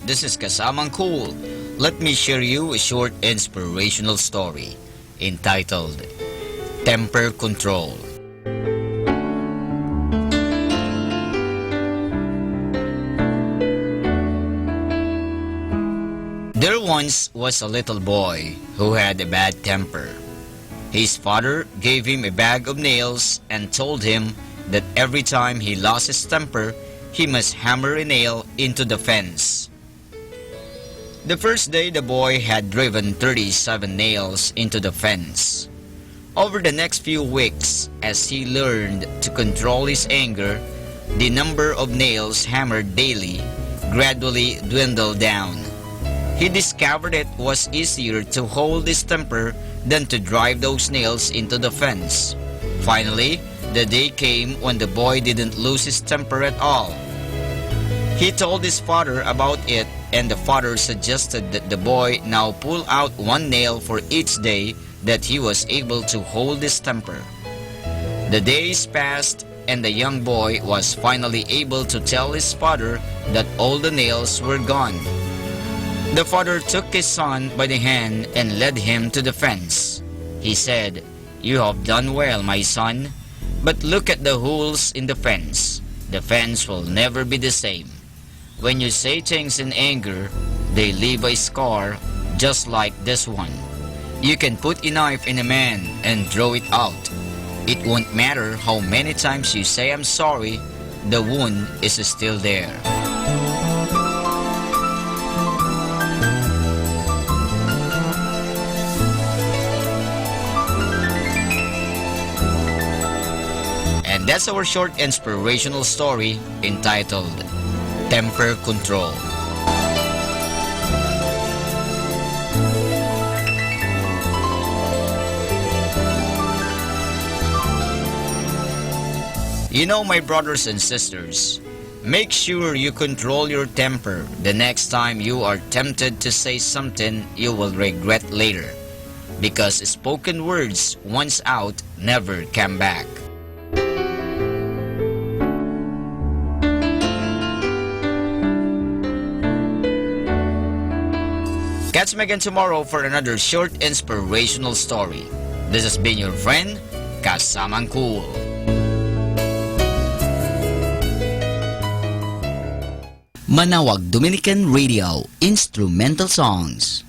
This is Kasamang Cool. Let me share you a short inspirational story entitled Temper Control. There once was a little boy who had a bad temper. His father gave him a bag of nails and told him that every time he lost his temper, he must hammer a nail into the fence. The first day, the boy had driven 37 nails into the fence. Over the next few weeks, as he learned to control his anger, the number of nails hammered daily gradually dwindled down. He discovered it was easier to hold his temper than to drive those nails into the fence. Finally, the day came when the boy didn't lose his temper at all. He told his father about it, and the father suggested that the boy now pull out one nail for each day that he was able to hold his temper. The days passed, and the young boy was finally able to tell his father that all the nails were gone. The father took his son by the hand and led him to the fence. He said, "You have done well, my son, but look at the holes in the fence. The fence will never be the same. When you say things in anger, they leave a scar just like this one. You can put a knife in a man and throw it out. It won't matter how many times you say I'm sorry, the wound is still there." And that's our short inspirational story entitled Temper Control. You know, my brothers and sisters, make sure you control your temper the next time you are tempted to say something you will regret later, because spoken words once out never come back. Catch me again tomorrow for another short inspirational story. This has been your friend, Kasamang Cool. Manawag Dominican Radio Instrumental Songs.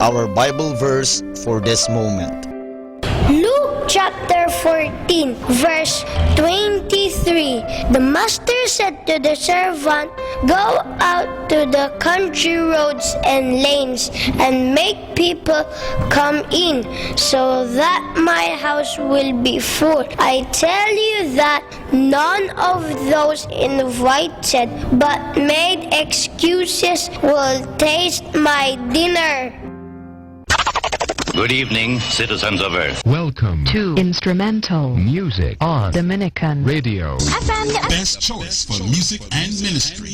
Our Bible verse for this moment. Luke chapter 14, verse 23. The master said to the servant, "Go out to the country roads and lanes and make people come in, so that my house will be full. I tell you that none of those invited but made excuses will taste my dinner." Good evening, citizens of Earth. Welcome to Instrumental Music on Dominican Radio. FM. Best choice for music and ministry.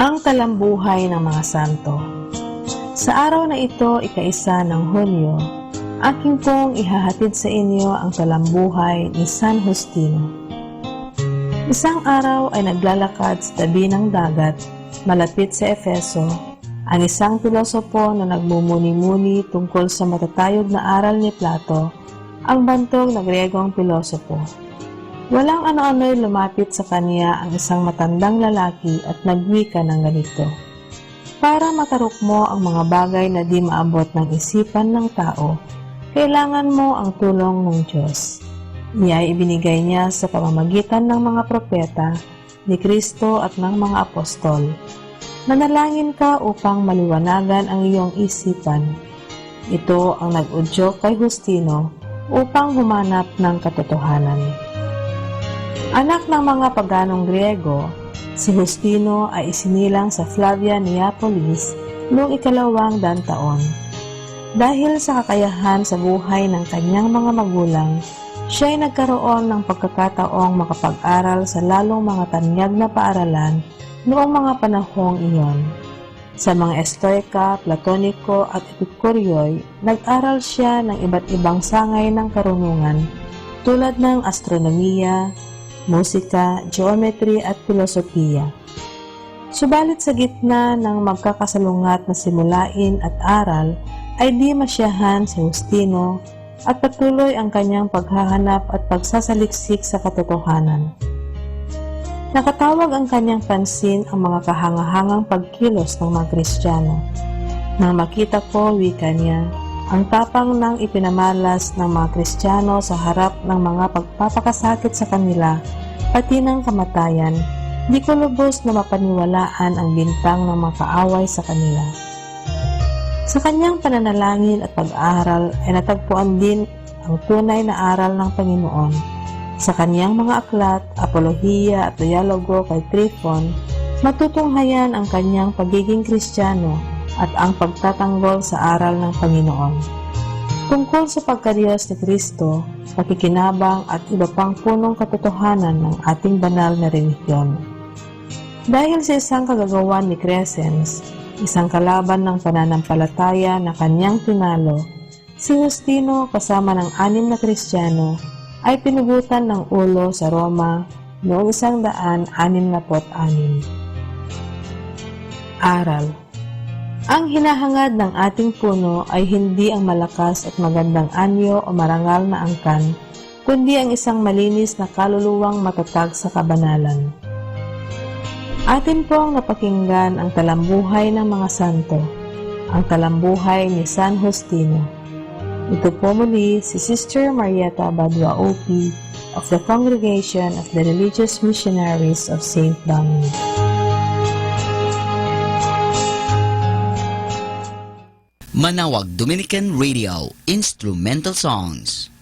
Ang talambuhay ng mga santo. Sa araw na ito, ika-1 ng Hunyo, aking pong ihahatid sa inyo ang talambuhay ni San Justino. Isang araw ay naglalakad sa tabi ng dagat, malapit sa Efeso, ang isang pilosopo na nagmumuni-muni tungkol sa matatayog na aral ni Plato, ang bantog na Gregong pilosopo. Walang ano-ano'y lumapit sa kanya ang isang matandang lalaki at nagwika ng ganito. Para matarok mo ang mga bagay na di maabot ng isipan ng tao, kailangan mo ang tulong ng Diyos. Niya ay ibinigay niya sa pamamagitan ng mga propeta, ni Kristo at ng mga apostol. Manalangin ka upang maliwanagan ang iyong isipan. Ito ang nag-udyok kay Justino upang humanap ng katotohanan. Anak ng mga paganong Griego, si Justino ay isinilang sa Flavia Neapolis noong 200 taon. Dahil sa kakayahan sa buhay ng kanyang mga magulang, siya ay nagkaroon ng pagkakataong makapag-aral sa lalong mga tanyag na paaralan noong mga panahong iyon. Sa mga Estoika, Platoniko at Epikuryoy, nag-aral siya ng iba't ibang sangay ng karunungan tulad ng astronomiya, musika, geometry at filosofiya. Subalit sa gitna ng magkakasalungat na simulain at aral, ay di masyahan si Justino at patuloy ang kanyang paghahanap at pagsasaliksik sa katotohanan. Nakatawag ang kanyang pansin ang mga kahangahangang pagkilos ng mga Kristiyano. Nang makita ko, wika niya, ang tapang ng ipinamalas ng mga Kristiyano sa harap ng mga pagpapakasakit sa kanila, pati ng kamatayan, di ko lubos na mapaniwalaan ang bintang ng mga kaaway sa kanila. Sa kanyang pananalangin at pag-aaral ay natagpuan din ang tunay na aral ng Panginoon. Sa kanyang mga aklat, apolohiya at dialogo kay Tryphon, matutunghayan ang kanyang pagiging Kristiyano at ang pagtatanggol sa aral ng Panginoon. Tungkol sa pagkadiyos ni Kristo, pakikinabang at iba pang punong katotohanan ng ating banal na relihiyon. Dahil sa isang kagagawan ni Crescens, isang kalaban ng pananampalataya na kanyang tinalo, si Justino kasama ng 6 na Kristiyano ay pinugutan ng ulo sa Roma noong 166. Aral. Ang hinahangad ng ating puno ay hindi ang malakas at magandang anyo o marangal na angkan, kundi ang isang malinis na kaluluwang matatag sa kabanalan. Atin pong napakinggan ang talambuhay ng mga santo, ang talambuhay ni San Justino. Ito po muli si Sister Marieta Badua OP of the Congregation of the Religious Missionaries of St. Dominic. Manawag Dominican Radio Instrumental Songs.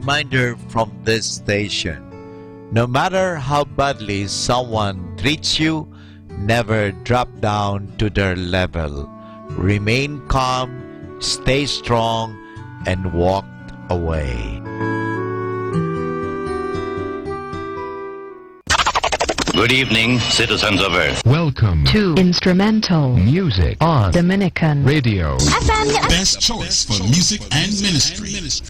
reminder from this station. No matter how badly someone treats you, never drop down to their level. Remain calm, stay strong, and walk away. Good evening, citizens of Earth. Welcome to Instrumental Music on Dominican Radio. Best choice for music and ministry.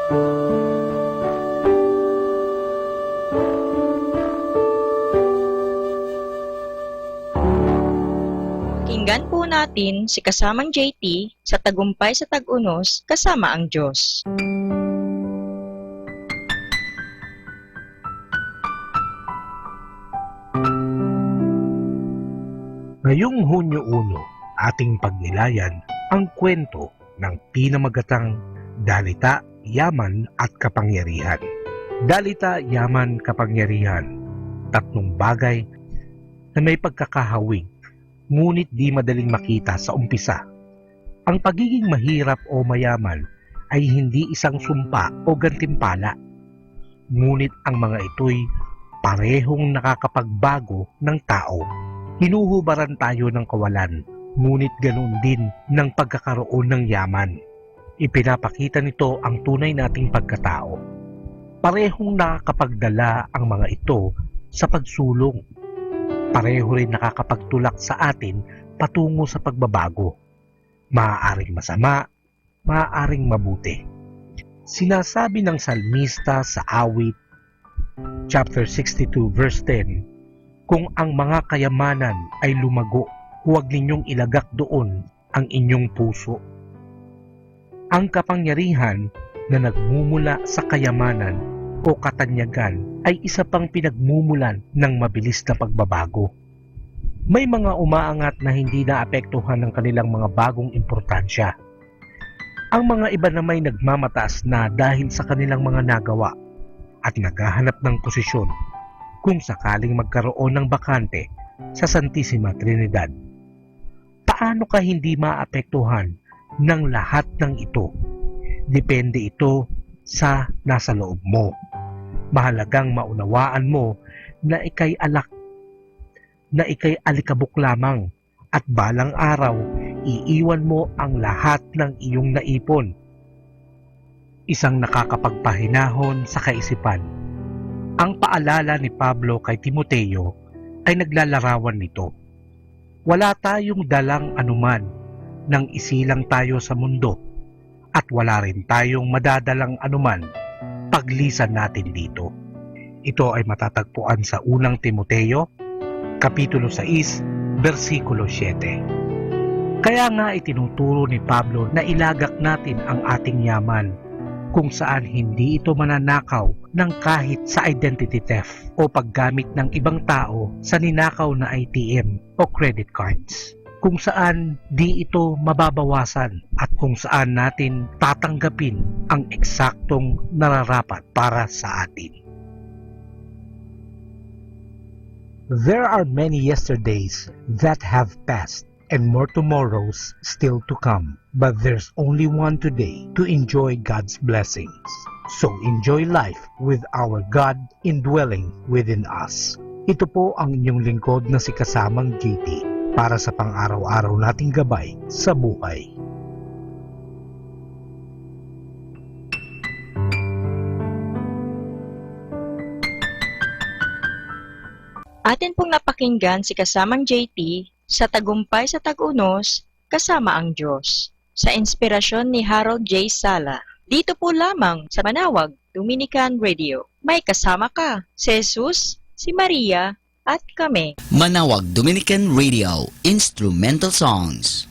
Pakinggan po natin si kasamang JT sa Tagumpay sa Tag-Unos kasama ang Diyos. Ngayong Hunyo 1, ating pagnilayan ang kwento ng pinamagatang Dalita, Yaman at Kapangyarihan. Dalita, Yaman, Kapangyarihan. Tatlong bagay na may pagkakahawig, ngunit di madaling makita sa umpisa. Ang pagiging mahirap o mayaman ay hindi isang sumpa o gantimpala, ngunit ang mga ito'y parehong nakakapagbago ng tao. Hinuhubaran tayo ng kawalan, ngunit ganoon din ng pagkakaroon ng yaman. Ipinapakita nito ang tunay nating pagkatao. Parehong nakakapagdala ang mga ito sa pagsulong. Pareho rin nakakapagtulak sa atin patungo sa pagbabago. Maaaring masama, maaaring mabuti. Sinasabi ng salmista sa awit, chapter 62 verse 10, kung ang mga kayamanan ay lumago, huwag ninyong ilagak doon ang inyong puso. Ang kapangyarihan na nagmumula sa kayamanan o katanyagan ay isa pang pinagmumulan ng mabilis na pagbabago. May mga umaangat na hindi naapektuhan ng kanilang mga bagong importansya. Ang mga iba na may nagmamataas na dahil sa kanilang mga nagawa at naghahanap ng posisyon kung sakaling magkaroon ng bakante sa Santissima Trinidad. Paano ka hindi maapektuhan ng lahat ng ito? Depende ito sa nasa loob mo. Mahalagang maunawaan mo na ikay alikabok lamang at balang araw iiwan mo ang lahat ng iyong naipon. Isang nakakapagpahinahon sa kaisipan. Ang paalala ni Pablo kay Timoteo ay naglalarawan nito. Wala tayong dalang anuman nang isilang tayo sa mundo at wala rin tayong madadalang anuman paglisan natin dito. Ito ay matatagpuan sa unang Timoteo, Kapitulo 6, versikulo 7. Kaya nga itinuturo ni Pablo na ilagak natin ang ating yaman kung saan hindi ito mananakaw ng kahit sa identity theft o paggamit ng ibang tao sa ninakaw na ATM o credit cards. Kung saan di ito mababawasan at kung saan natin tatanggapin ang eksaktong nararapat para sa atin. There are many yesterdays that have passed and more tomorrows still to come. But there's only one today to enjoy God's blessings. So enjoy life with our God indwelling within us. Ito po ang inyong lingkod na si Kasamang JT para sa pang-araw-araw nating gabay sa buhay. Atin pong napakinggan si kasamang JT sa Tagumpay sa Tag-Unos kasama ang Diyos, sa inspirasyon ni Harold J. Sala. Dito po lamang sa Manawag Dominican Radio. May kasama ka, si Jesus, si Maria, at kami. Manawag Dominican Radio Instrumental Songs.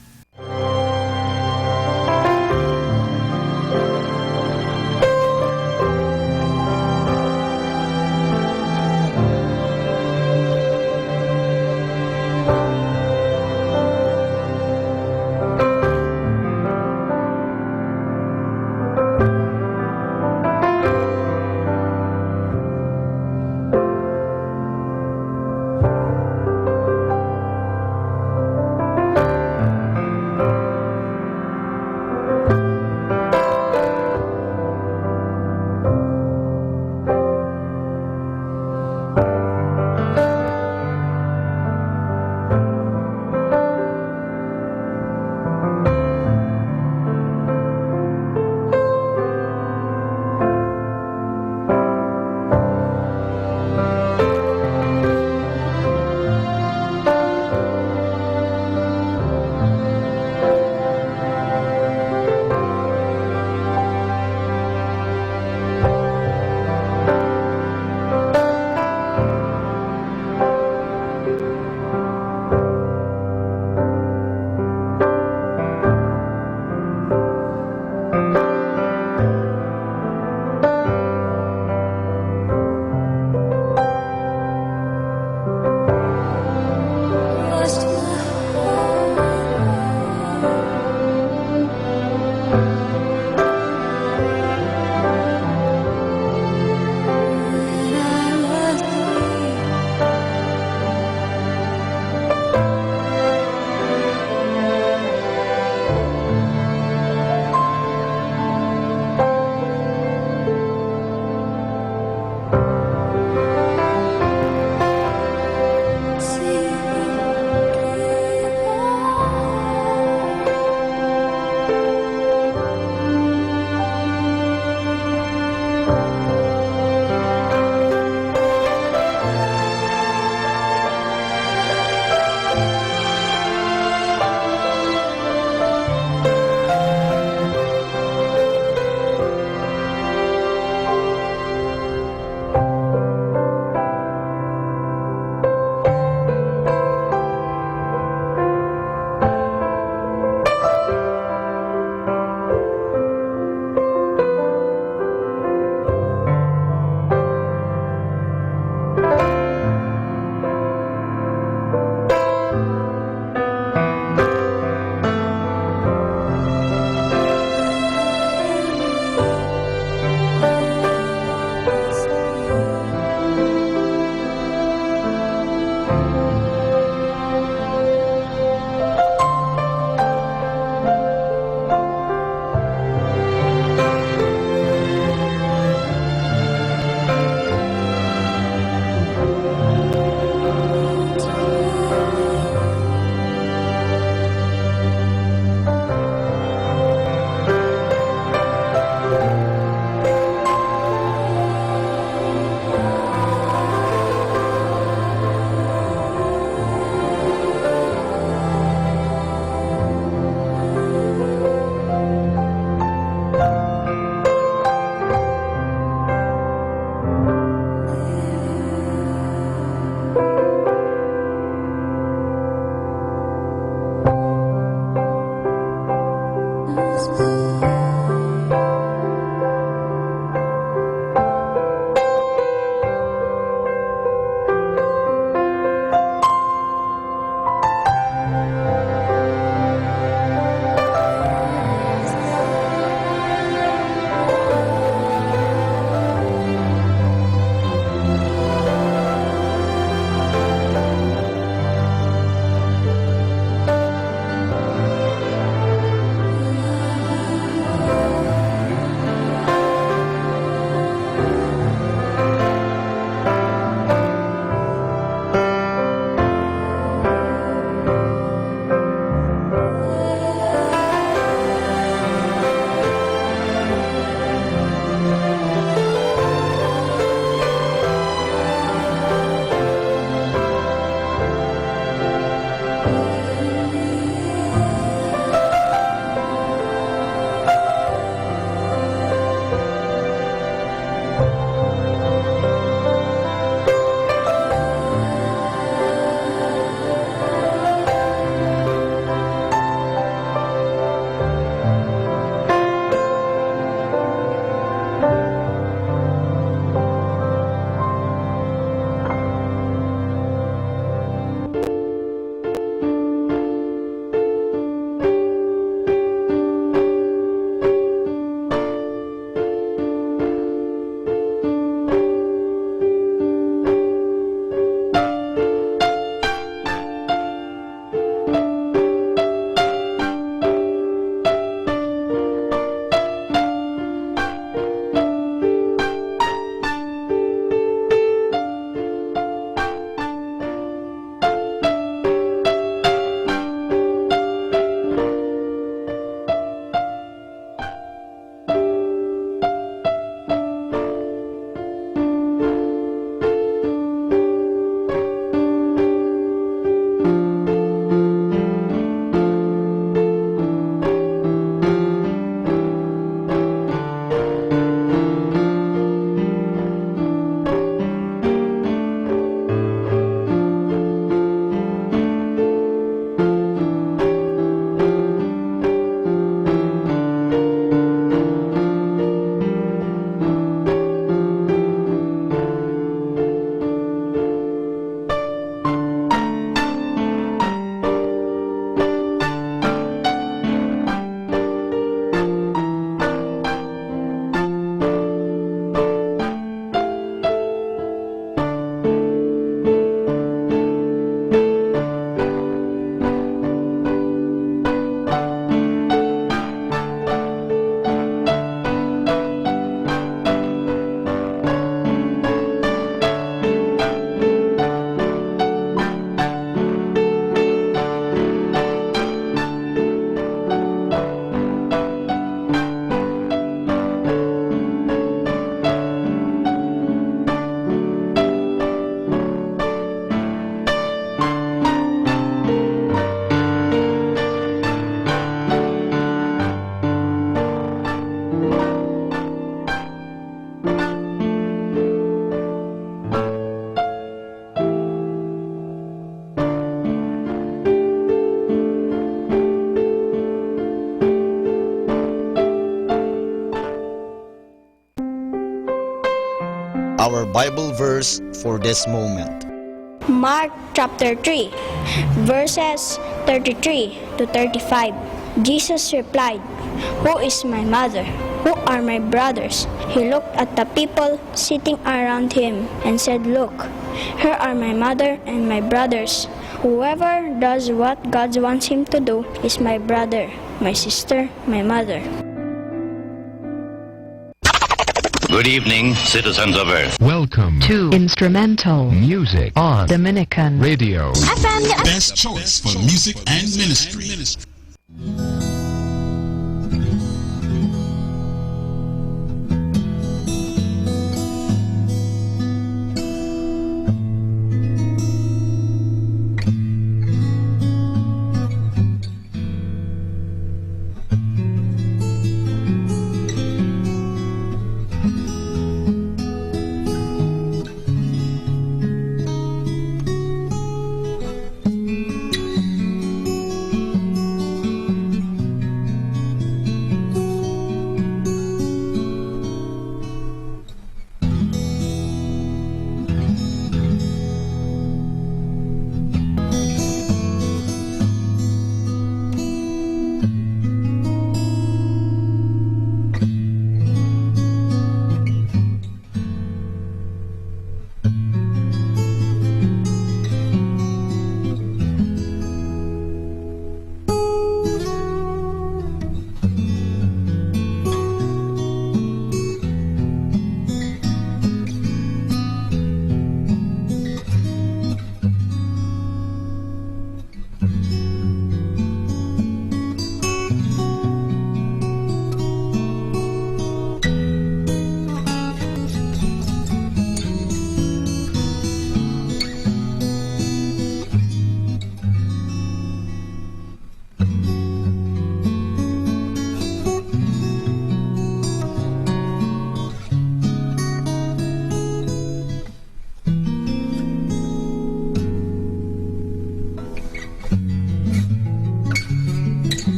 Our Bible verse for this moment. Mark chapter 3, verses 33 to 35. Jesus replied, "Who is my mother? Who are my brothers?" He looked at the people sitting around him and said, "Look, here are my mother and my brothers. Whoever does what God wants him to do is my brother, my sister, my mother." Good evening, citizens of Earth. Welcome to Instrumental Music on Dominican Radio. Best choice for music and ministry.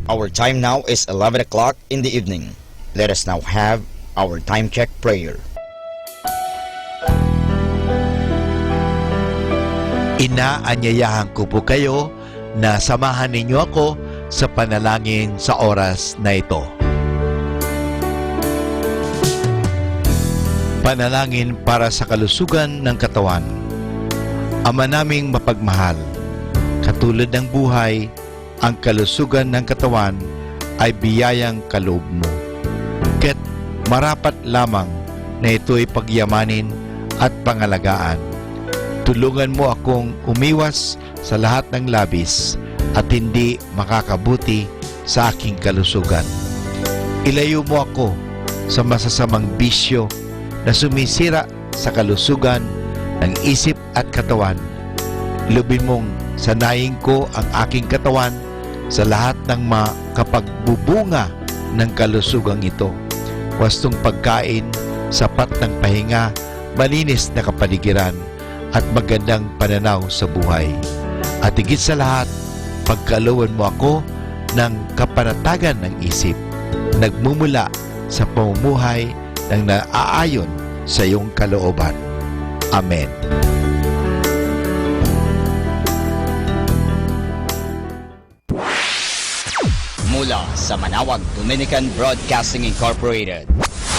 Our time now is 11 o'clock in the evening. Let us now have our time check prayer. Inaanyayahan ko po kayo na samahan ninyo ako sa panalangin sa oras na ito. Panalangin para sa kalusugan ng katawan. Ama naming mapagmahal, katulad ng buhay, ang kalusugan ng katawan ay biyayang kaloob mo. Kaya't marapat lamang na ito'y pagyamanin at pangalagaan. Tulungan mo akong umiwas sa lahat ng labis at hindi makakabuti sa aking kalusugan. Ilayo mo ako sa masasamang bisyo na sumisira sa kalusugan ng isip at katawan. Lubin mong sanayin ko ang aking katawan sa lahat ng makapagbubunga ng kalusugang ito. Wastong pagkain, sapat ng pahinga, malinis na kapaligiran, at magandang pananaw sa buhay. At higit sa lahat, pagkalooban mo ako ng kapanatagan ng isip, nagmumula sa pamumuhay ng naaayon sa iyong kalooban. Amen. Mula sa Manawag Dominican Broadcasting Incorporated,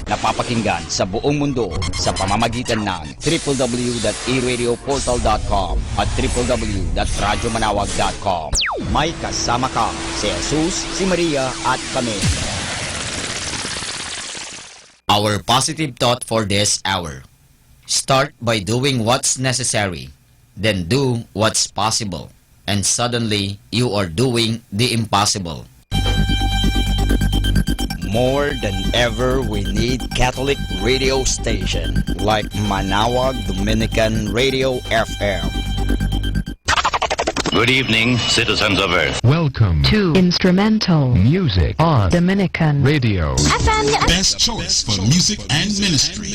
napapakinggan sa buong mundo sa pamamagitan ng www.eradioportal.com at www.radyomanawag.com. May kasama ka si Jesus, si Maria at kami. Our positive thought for this hour. Start by doing what's necessary, then do what's possible, and suddenly you are doing the impossible. More than ever, we need Catholic radio station like Manawag Dominican Radio FM. Good evening, citizens of Earth. Welcome to Instrumental Music on Dominican Radio. Best choice for music and ministry.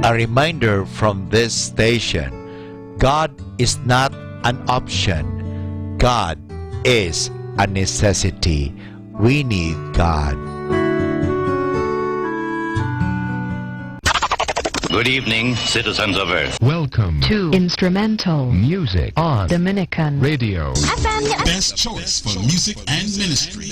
A reminder from this station, God is not an option. God is a necessity. We need God. Good evening, citizens of Earth. Welcome to Instrumental Music on Dominican Radio. Best choice for music and ministry.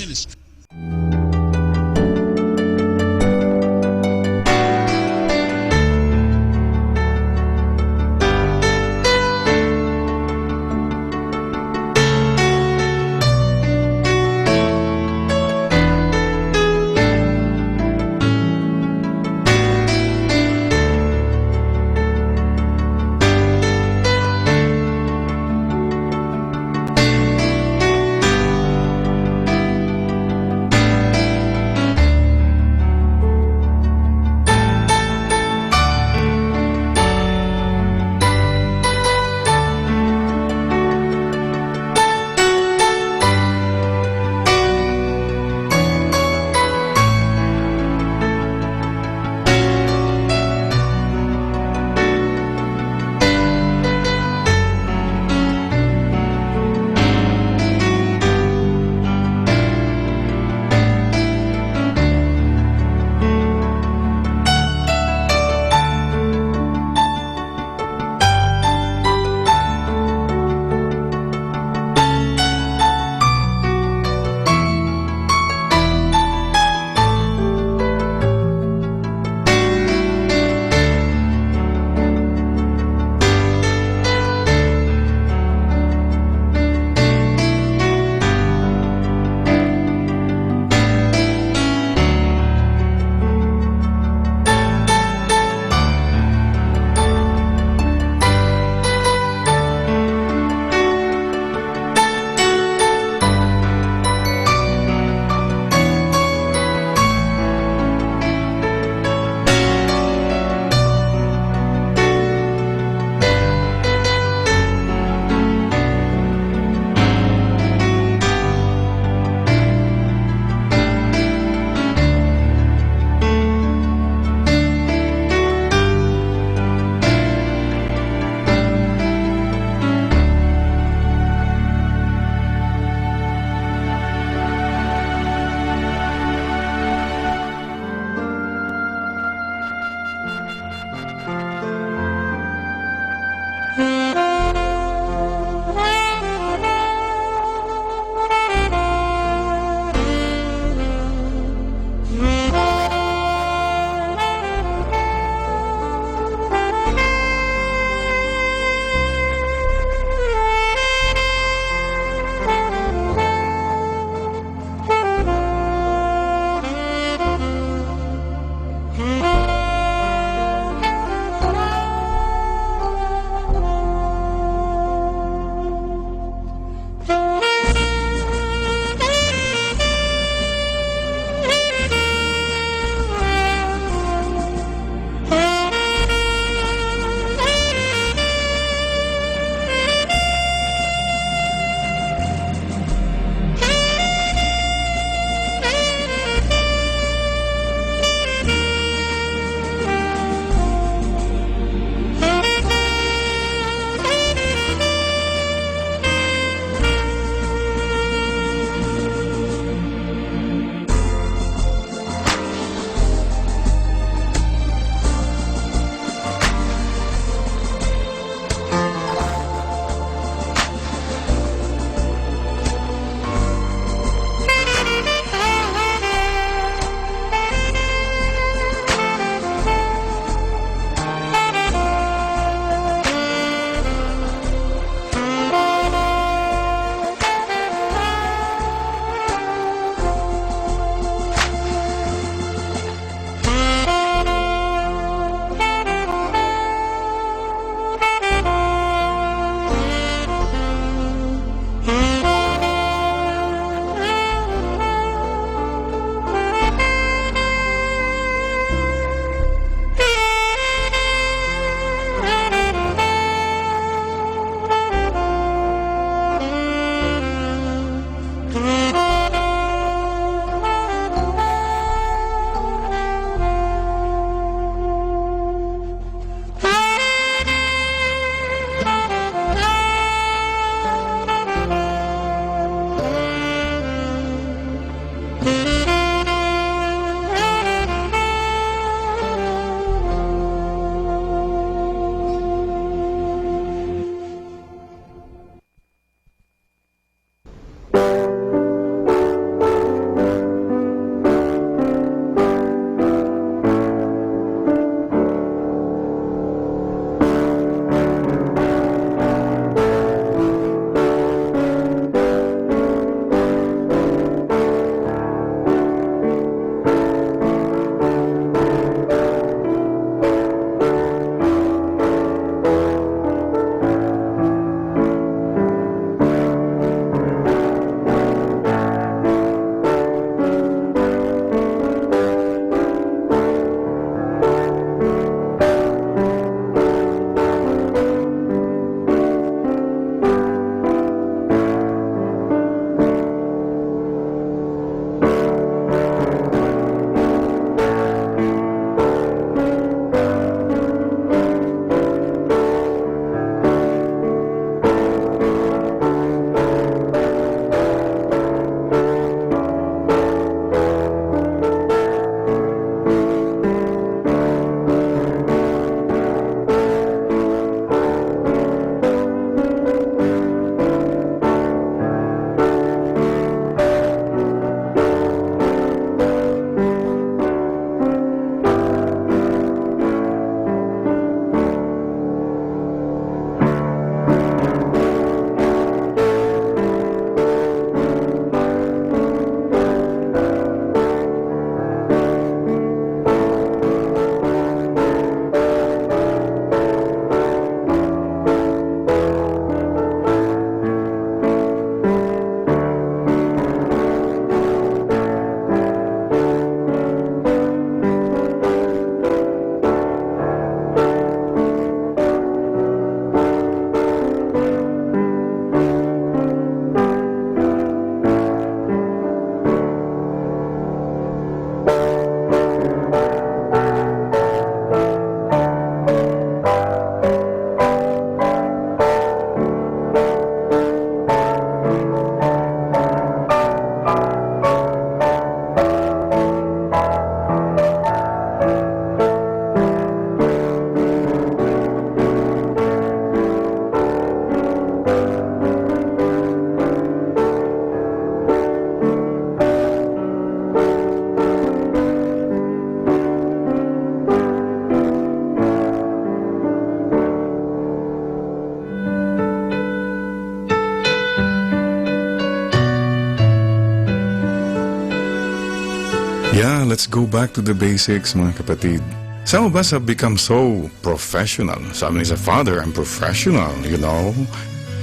let's go back to the basics, mga kapatid. Some of us have become so professional. Sabi sa father, I'm professional, you know.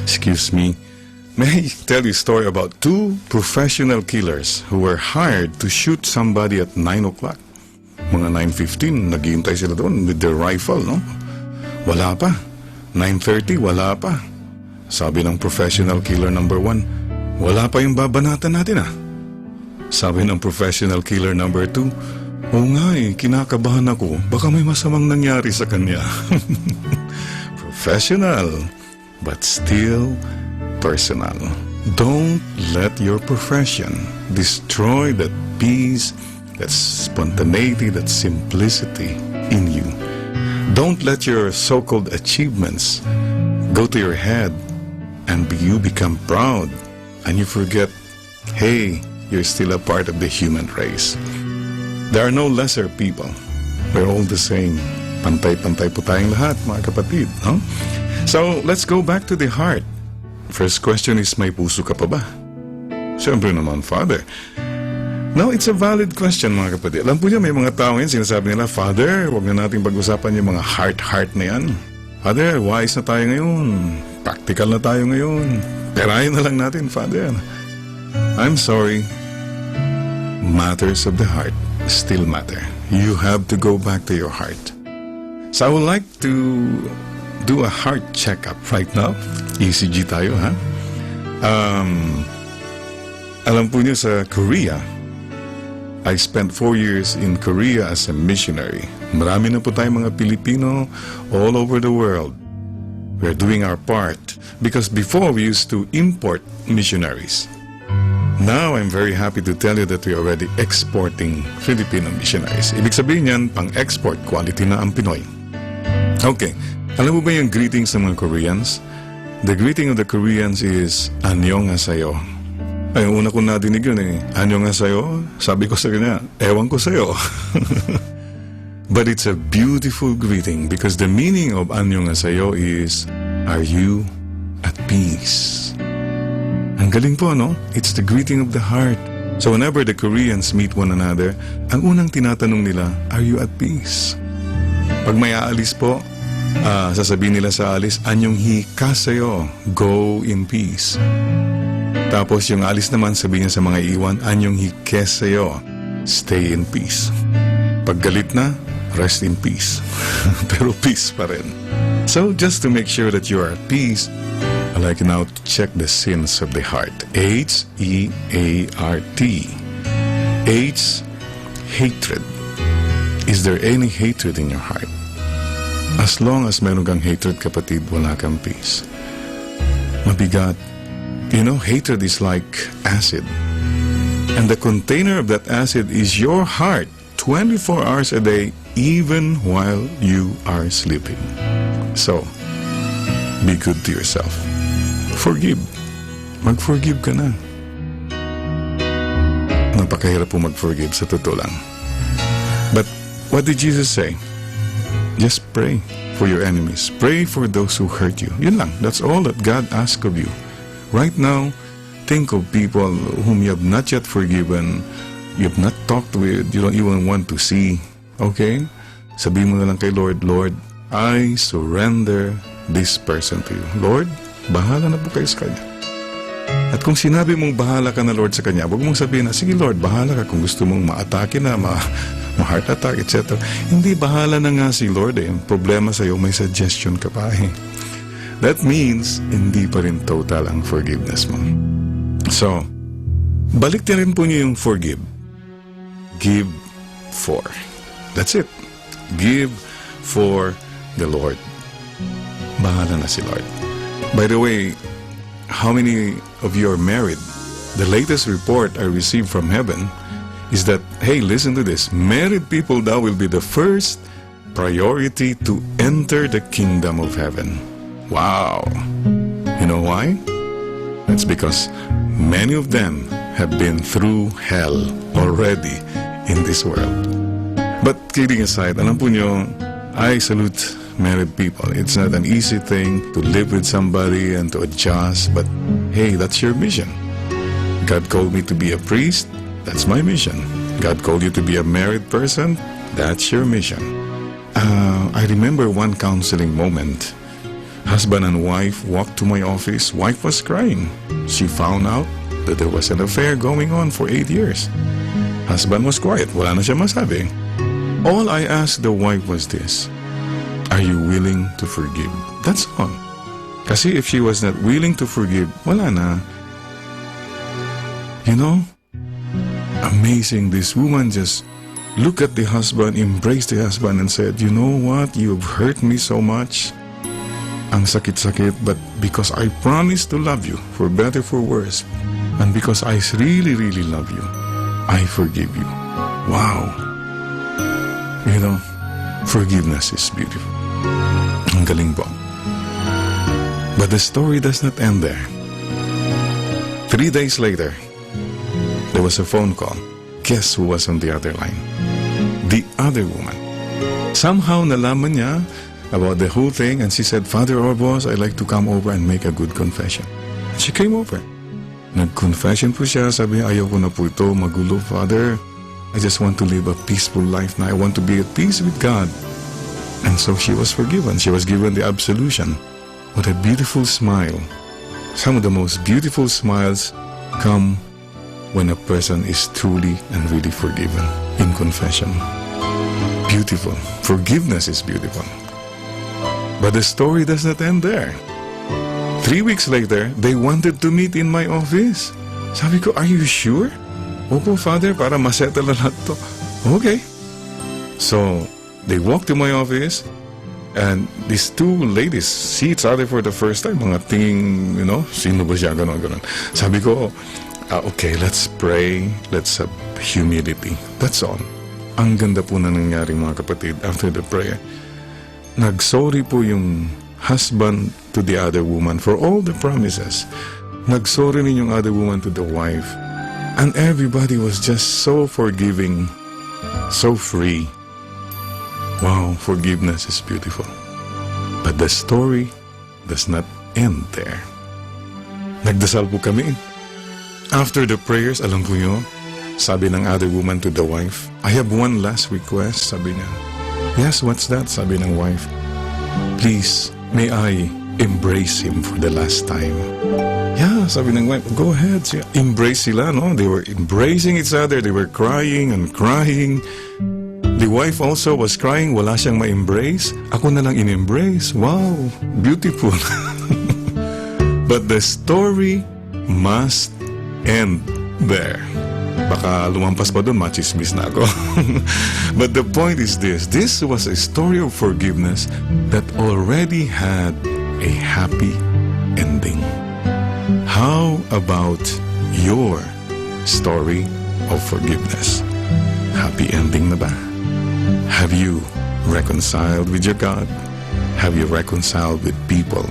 Excuse me. May I tell you a story about two professional killers who were hired to shoot somebody at 9 o'clock. Mga 9:15, naghihintay sila doon with their rifle, no? Wala pa. 9:30, wala pa. Sabi ng professional killer number 1, wala pa yung babanatan natin, ah. Sabi ng professional killer number 2, oo nga kinakabahan ako. Baka may masamang nangyari sa kanya. Professional, but still personal. Don't let your profession destroy that peace, that spontaneity, that simplicity in you. Don't let your so-called achievements go to your head and you become proud and you forget, hey, you're still a part of the human race. There are no lesser people. We're all the same. Pantay-pantay po tayong lahat, mga kapatid. No? So, let's go back to the heart. First question is, may puso ka pa ba? Siyempre naman, Father. No, it's a valid question, mga kapatid. Alam po niyo, may mga tao ngayon, sinasabi nila, Father, huwag na natin pag-usapan yung mga heart na yan. Father, wise na tayo ngayon. Practical na tayo ngayon. Perahin na lang natin, Father. I'm sorry. Matters of the heart still matter. You have to go back to your heart. So I would like to do a heart checkup right now. ECG tayo, ha? Alam po niyo sa Korea, I spent 4 years in Korea as a missionary. Marami na po tayong mga Pilipino all over the world. We're doing our part because before we used to import missionaries. Now, I'm very happy to tell you that we're already exporting Filipino missionaries. Ibig sabihin yan, pang-export quality na ang Pinoy. Okay, alam mo ba yung greetings ng mga Koreans? The greeting of the Koreans is Annyeonghaseyo. Ay, una ko nadinig yun eh. Annyeonghaseyo? Sabi ko sa kanya, ewan ko sa'yo. But it's a beautiful greeting because the meaning of Annyeonghaseyo is, are you at peace? Ang galing po, no? It's the greeting of the heart. So whenever the Koreans meet one another, ang unang tinatanong nila, are you at peace? Pag may aalis po, sasabihin nila sa alis, Annyeonghaseyo, go in peace. Tapos yung alis naman, sabihin niya sa mga iwan, Annyeonghaseyo, stay in peace. Pag galit na, rest in peace. Pero peace pa rin. So just to make sure that you are at peace, I'd like now to check the sins of the heart. H-E-A-R-T. H, hatred. Is there any hatred in your heart? As long as meron kang hatred, kapatid, wala kang peace. Mabigat. You know, hatred is like acid. And the container of that acid is your heart 24 hours a day, even while you are sleeping. So, be good to yourself. Forgive. Mag-forgive ka na. Napakahirap po mag-forgive, sa totoo lang. But what did Jesus say? Just pray for your enemies. Pray for those who hurt you. Yun lang. That's all that God asks of you. Right now, think of people whom you have not yet forgiven, you have not talked with, you don't even want to see. Okay? Sabihin mo na lang kay Lord, Lord, I surrender this person to you. Lord, bahala na po kayo sa kanya. At kung sinabi mong bahala ka na, Lord, sa kanya, huwag mong sabihin na, sige Lord, bahala ka kung gusto mong ma-atake na, ma-heart attack, etc. Hindi, bahala na nga si Lord eh. Ang problema sa'yo, may suggestion ka pa eh. That means, hindi pa rin total ang forgiveness mo. So, balik din rin po niyo yung forgive. Give for. That's it. Give for the Lord. Bahala na si Lord. By the way, how many of you are married? The latest report I received from heaven is that, hey, listen to this. Married people now will be the first priority to enter the kingdom of heaven. Wow. You know why? That's because many of them have been through hell already in this world. But kidding aside, alam po nyo, I salute married people. It's not an easy thing to live with somebody and to adjust, but hey, that's your mission. God called me to be a priest. That's my mission. God called you to be a married person, that's your mission. I remember one counseling moment. Husband and wife walked to my office. Wife was crying. She found out that there was an affair going on for 8 years. Husband was quiet. Wala na siya masabi. All I asked the wife was this: are you willing to forgive? That's all. Kasi if she was not willing to forgive, wala na. You know, amazing. This woman just looked at the husband, embraced the husband and said, you know what? You've hurt me so much. Ang sakit-sakit, but because I promised to love you, for better, for worse, and because I really, really love you, I forgive you. Wow. You know, forgiveness is beautiful. Ang galing po. But the story does not end there. 3 days later, there was a phone call. Guess who was on the other line? The other woman. Somehow nalaman niya about the whole thing, and she said, Father Orbos, I'd like to come over and make a good confession. And she came over. Nag-confession po siya. Sabi, ayaw ko na po ito, magulo, Father. I just want to live a peaceful life now. I want to be at peace with God. And so she was forgiven. She was given the absolution. What a beautiful smile. Some of the most beautiful smiles come when a person is truly and really forgiven in confession. Beautiful. Forgiveness is beautiful. But the story does not end there. 3 weeks later, they wanted to meet in my office. Sabi ko, are you sure? Opo, Father, para masettle na lahat to. Okay. So, they walked to my office, and these two ladies see each other for the first time. Mga tingin, you know, sino ba siya, ganon. Sabi ko, okay, let's pray. Let's have humility. That's all. Ang ganda po na nangyari, mga kapatid, after the prayer. Nag-sorry po yung husband to the other woman for all the promises. Nag-sorry rin yung other woman to the wife. And everybody was just so forgiving, so free. Wow, forgiveness is beautiful. But the story does not end there. Nagdasal po kami. After the prayers, alam po nyo, sabi ng other woman to the wife, I have one last request, sabi niya. Yes, what's that? Sabi ng wife. Please, may I embrace him for the last time? Yeah, sabi ng wife, go ahead. Embrace sila, no? They were embracing each other. They were crying and crying. The wife also was crying. Wala siyang ma-embrace. Ako na lang in-embrace. Wow, beautiful. But the story must end there. Baka lumampas pa doon, machismis na ako. But the point is this. This was a story of forgiveness that already had a happy ending. How about your story of forgiveness? Happy ending na ba? Have you reconciled with your God? Have you reconciled with people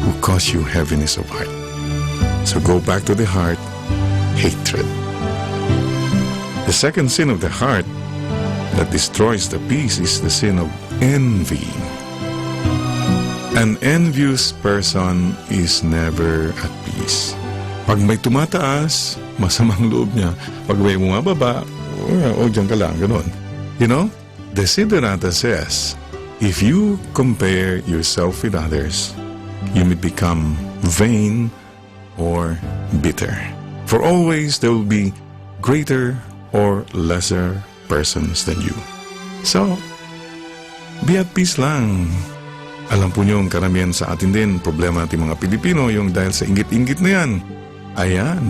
who cause you heaviness of heart? So go back to the heart, hatred. The second sin of the heart that destroys the peace is the sin of envy. An envious person is never at peace. Pag may tumataas, masamang loob niya. Pag may bumababa, dyan ka lang, ganun. You know, Desiderata says, if you compare yourself with others, you may become vain or bitter. For always there will be greater or lesser persons than you. So, be at peace lang. Alam po niyo, ang karamihan sa atin din, problema natin mga Pilipino, yung dahil sa inggit-inggit na yan. Ayan.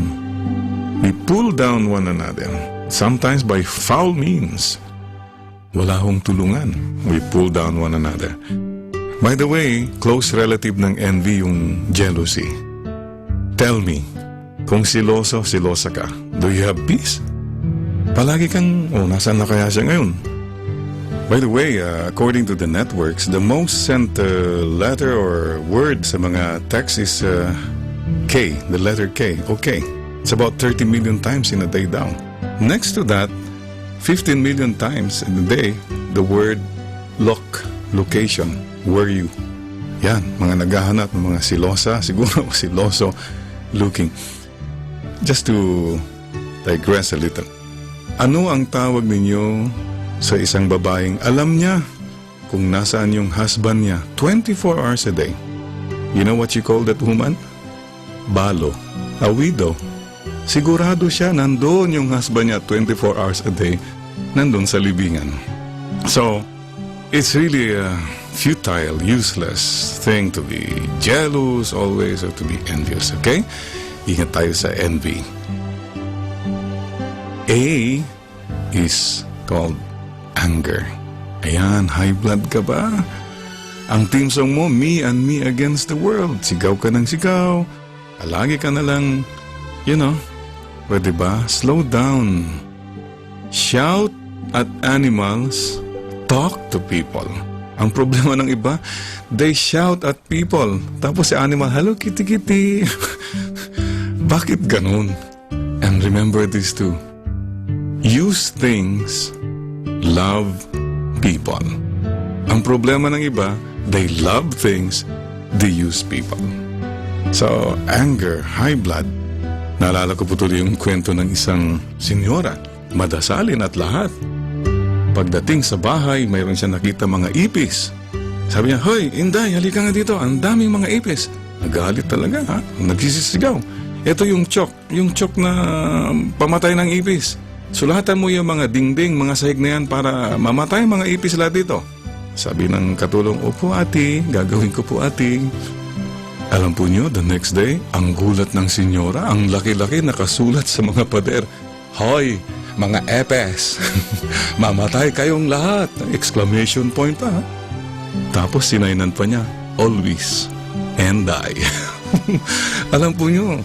We pull down one another, sometimes by foul means. Wala hong tulungan. We pull down one another. By the way, close relative ng envy yung jealousy. Tell me, kung silosa ka, do you have peace? Palagi kang, nasaan na kaya siya ngayon? By the way, according to the networks, the most sent letter or word sa mga text is K, the letter K. Okay. It's about 30 million times in a day daw. Next to that, 15 million times in a day, the word location, where you. Yan, mga naghahanap ng mga silosa, siguro siloso looking. Just to digress a little. Ano ang tawag ninyo sa isang babaeng alam niya kung nasaan yung husband niya 24 hours a day? You know what you call that woman? Balo. A widow. Sigurado siya nandoon yung husband niya 24 hours a day, nandoon sa libingan. So, it's really a futile, useless thing to be jealous always or to be envious, okay? Ingat tayo sa envy. A is called anger. Ayan, high blood ka ba? Ang team song mo, Me and Me Against the World. Sigaw ka ng sigaw. Palagi ka na lang, pwede ba? Slow down. Shout at animals. Talk to people. Ang problema ng iba, they shout at people. Tapos si animal, hello kitty kitty. Bakit ganun? And remember this too. Use things, love people. Ang problema ng iba, they love things, they use people. So, anger, high blood. Naalala ko po tuloy yung kwento ng isang senyora, madasalin at lahat. Pagdating sa bahay, mayroon siya nakita mga ipis. Sabi niya, hoy, Inday, halika nga dito, ang daming mga ipis. Nagalit talaga, ha? Nagsisisigaw. Ito yung chok na pamatay ng ipis. Sulatan mo yung mga dingding, mga sahig na yan para mamatay mga ipis lahat dito. Sabi ng katulong, opo ate, gagawin ko po ate. Alam po nyo, the next day, ang gulat ng senyora, ang laki-laki nakasulat sa mga pader. Hoy, mga epes, mamatay kayong lahat. Exclamation point pa. Ha? Tapos sinainan pa niya, always and die. Alam po nyo,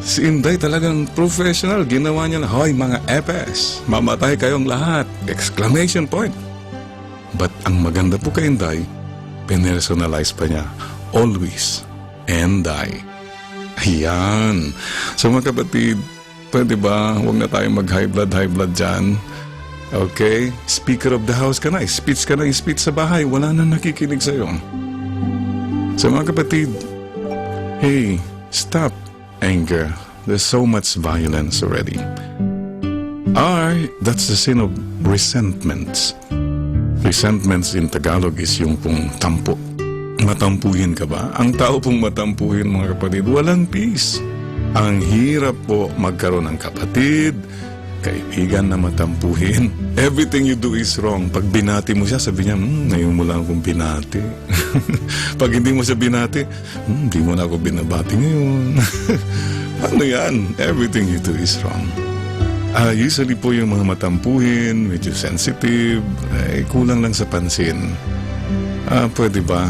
si Inday talagang professional. Ginawa niya na, hoy mga epes, mamatay kayong lahat. Exclamation point. But ang maganda po kay Inday, pinersonalize pa niya, always and die. Ayan. So mga kapatid, pwede ba, huwag na tayong mag-high blood dyan. Okay? Speaker of the house ka na. Speech ka na, speech sa bahay. Wala na nakikinig sa'yo. So mga kapatid, hey, stop anger. There's so much violence already. That's the sin of resentments. Resentments in Tagalog is yung pong tampo. Matampuhin ka ba? Ang tao pong matampuhin, mga kapatid, walang peace. Ang hirap po magkaroon ng kapatid, kaibigan na matampuhin. Everything you do is wrong. Pag binati mo siya, sabi niya, ngayon mo lang akong binati. Pag hindi mo siya binati, hindi mo na ako binabati ngayon. Ano yan? Everything you do is wrong. Usually po yung mga matampuhin, medyo sensitive, kulang lang sa pansin. Pwede ba?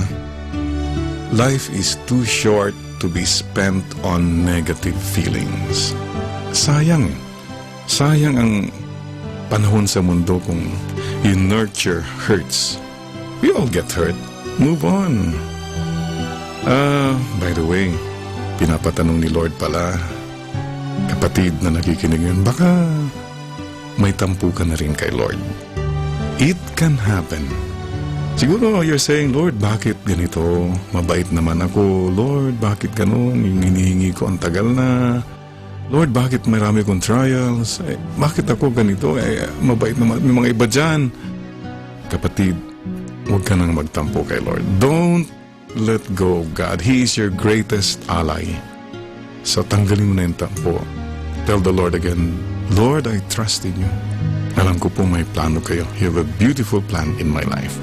Life is too short to be spent on negative feelings. Sayang. Sayang ang panahon sa mundo kung you nurture hurts. We all get hurt. Move on. By the way, pinapatanong ni Lord pala, kapatid na nakikinig yun, baka may tampu ka na rin kay Lord. It can happen. Siguro you're saying, Lord, bakit ganito? Mabait naman ako. Lord, bakit ganun? Yung hinihingi ko ang tagal na. Lord, bakit marami kong trials? Bakit ako ganito? Mabait naman. May mga iba dyan. Kapatid, huwag ka nang magtampo kay Lord. Don't let go of God. He is your greatest ally. So tanggalin mo na yung tampo. Tell the Lord again, Lord, I trust in you. Alam ko po may plano kayo. You have a beautiful plan in my life.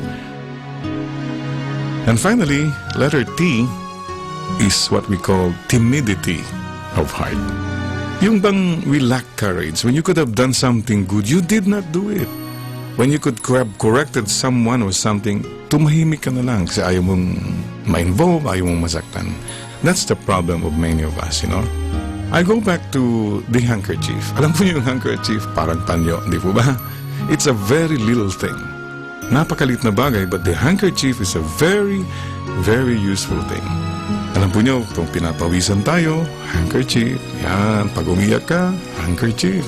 And finally, letter T is what we call timidity of heart. Yung bang we lack courage. When you could have done something good, you did not do it. When you could have corrected someone or something, tumahimik ka na lang kasi ayaw mong ma-involve, ayaw mong masaktan. That's the problem of many of us, you know. I go back to the handkerchief. Alam po niyo yung handkerchief, parang panyo, di po ba? It's a very little thing. Napakalit na bagay, but the handkerchief is a very, very useful thing. Alam po niyo, kung pinapawisan tayo, handkerchief. Yan, pag umiyak ka, handkerchief.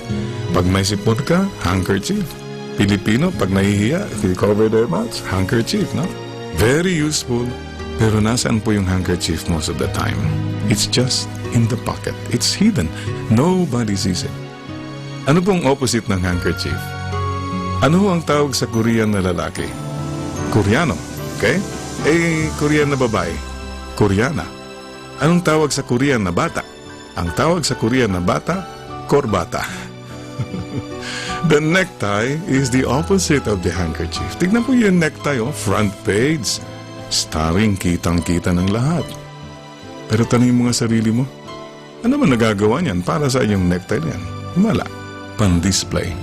Pag may sipon ka, handkerchief. Pilipino, pag nahihiya, they cover their mouths, handkerchief, no? Very useful. Pero nasaan po yung handkerchief most of the time? It's just in the pocket. It's hidden. Nobody sees it. Ano pong opposite ng handkerchief? Ano ang tawag sa Korean na lalaki? Koreano, okay? Korean na babae? Koreana. Anong tawag sa Korean na bata? Ang tawag sa Korean na bata, korbata. The necktie is the opposite of the handkerchief. Tignan po yung necktie, front page. Starring, kitang-kita ng lahat. Pero tanongin mo nga sarili mo, ano man nagagawa niyan para sa iyong necktie niyan? Wala. Pan-display,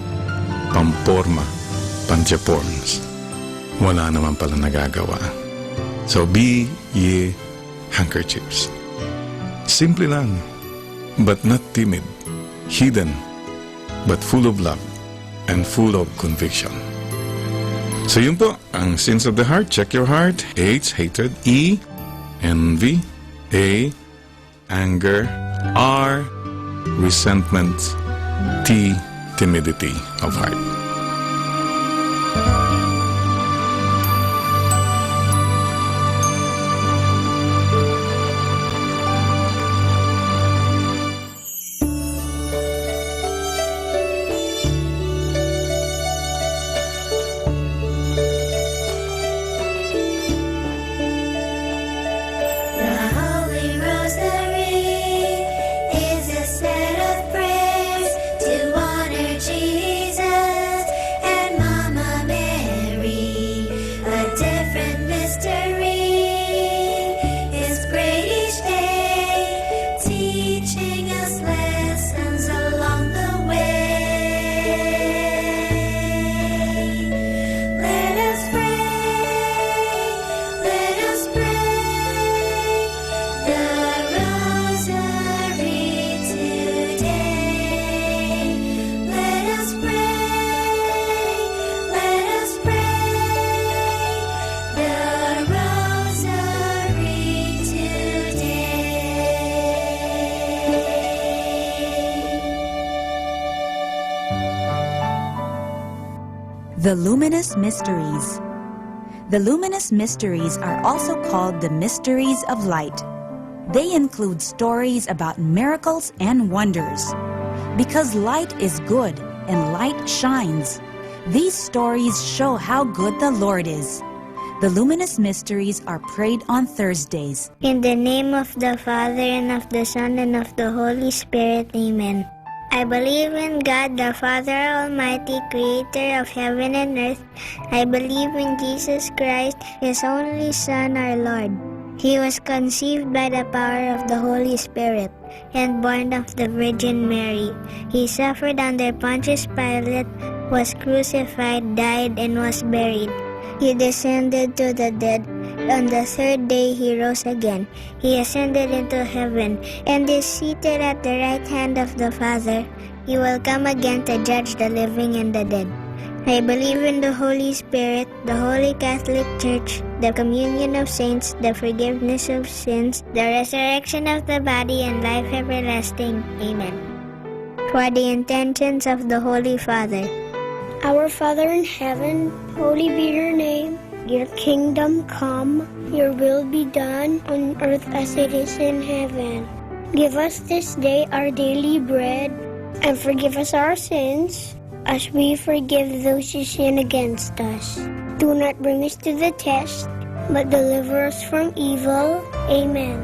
pamporma, pan-Japons. Wala naman pala nagagawa. So be ye handkerchiefs. Simple lang, but not timid, hidden, but full of love and full of conviction. So yun po, ang sins of the heart. Check your heart. H, hatred. E, envy. A, anger. R, resentment. T, timidity of heart. The Luminous Mysteries. The luminous mysteries are also called the mysteries of light. They include stories about miracles and wonders. Because light is good and light shines, these stories show how good the Lord is. The luminous mysteries are prayed on Thursdays. In the name of the Father, and of the Son, and of the Holy Spirit. Amen. I believe in God, the Father Almighty, creator of heaven and earth. I believe in Jesus Christ, His only Son, our Lord. He was conceived by the power of the Holy Spirit and born of the Virgin Mary. He suffered under Pontius Pilate, was crucified, died, and was buried. He descended to the dead. On the third day he rose again. He ascended into heaven and is seated at the right hand of the Father. He will come again to judge the living and the dead. I believe in the Holy Spirit, the Holy Catholic Church, the communion of saints, the forgiveness of sins, the resurrection of the body, and life everlasting. Amen. For the intentions of the Holy Father. Our Father in heaven, holy be your name. Your kingdom come, your will be done on earth as it is in heaven. Give us this day our daily bread, and forgive us our sins, as we forgive those who sin against us. Do not bring us to the test, but deliver us from evil. Amen.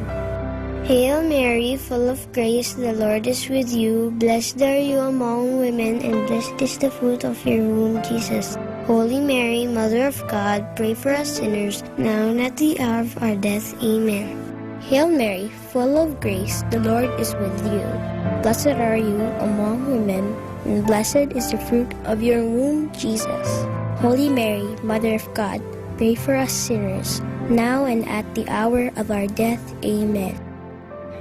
Hail Mary, full of grace, the Lord is with you. Blessed are you among women, and blessed is the fruit of your womb, Jesus. Holy Mary, Mother of God, pray for us sinners, now and at the hour of our death. Amen. Hail Mary, full of grace, the Lord is with you. Blessed are you among women, and blessed is the fruit of your womb, Jesus. Holy Mary, Mother of God, pray for us sinners, now and at the hour of our death. Amen.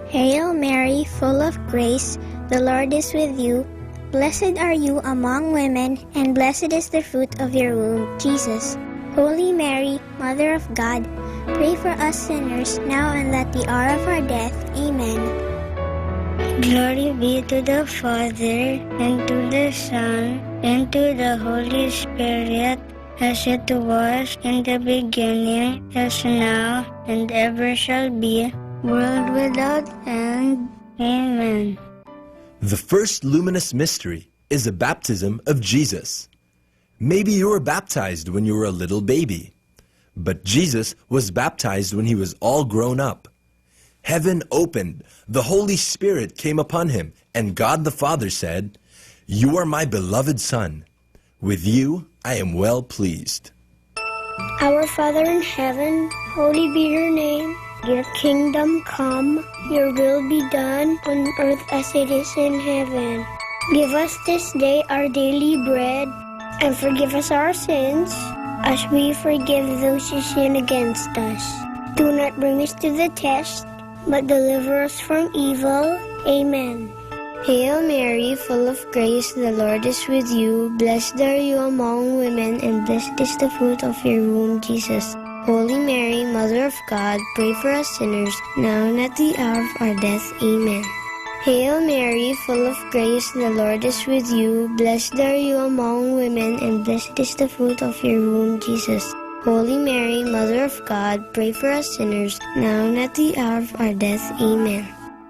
Hail Mary, full of grace, the Lord is with you. Blessed are you among women, and blessed is the fruit of your womb, Jesus. Holy Mary, Mother of God, pray for us sinners, now and at the hour of our death. Amen. Glory be to the Father, and to the Son, and to the Holy Spirit, as it was in the beginning, as now, and ever shall be, world without end. Amen. The first luminous mystery is the baptism of Jesus. Maybe you were baptized when you were a little baby, but Jesus was baptized when he was all grown up. Heaven opened, the Holy Spirit came upon him, and God the Father said, "You are my beloved Son. With you I am well pleased." Our Father in heaven, holy be your name. Your kingdom come, your will be done on earth as it is in heaven. Give us this day our daily bread, and forgive us our sins, as we forgive those who sin against us. Do not bring us to the test, but deliver us from evil. Amen. Hail Mary, full of grace, the Lord is with you. Blessed are you among women, and blessed is the fruit of your womb, Jesus. Holy Mary, Mother of God, pray for us sinners, now and at the hour of our death. Amen. Hail Mary, full of grace, the Lord is with you. Blessed are you among women, and blessed is the fruit of your womb, Jesus. Holy Mary, Mother of God, pray for us sinners, now and at the hour of our death. Amen.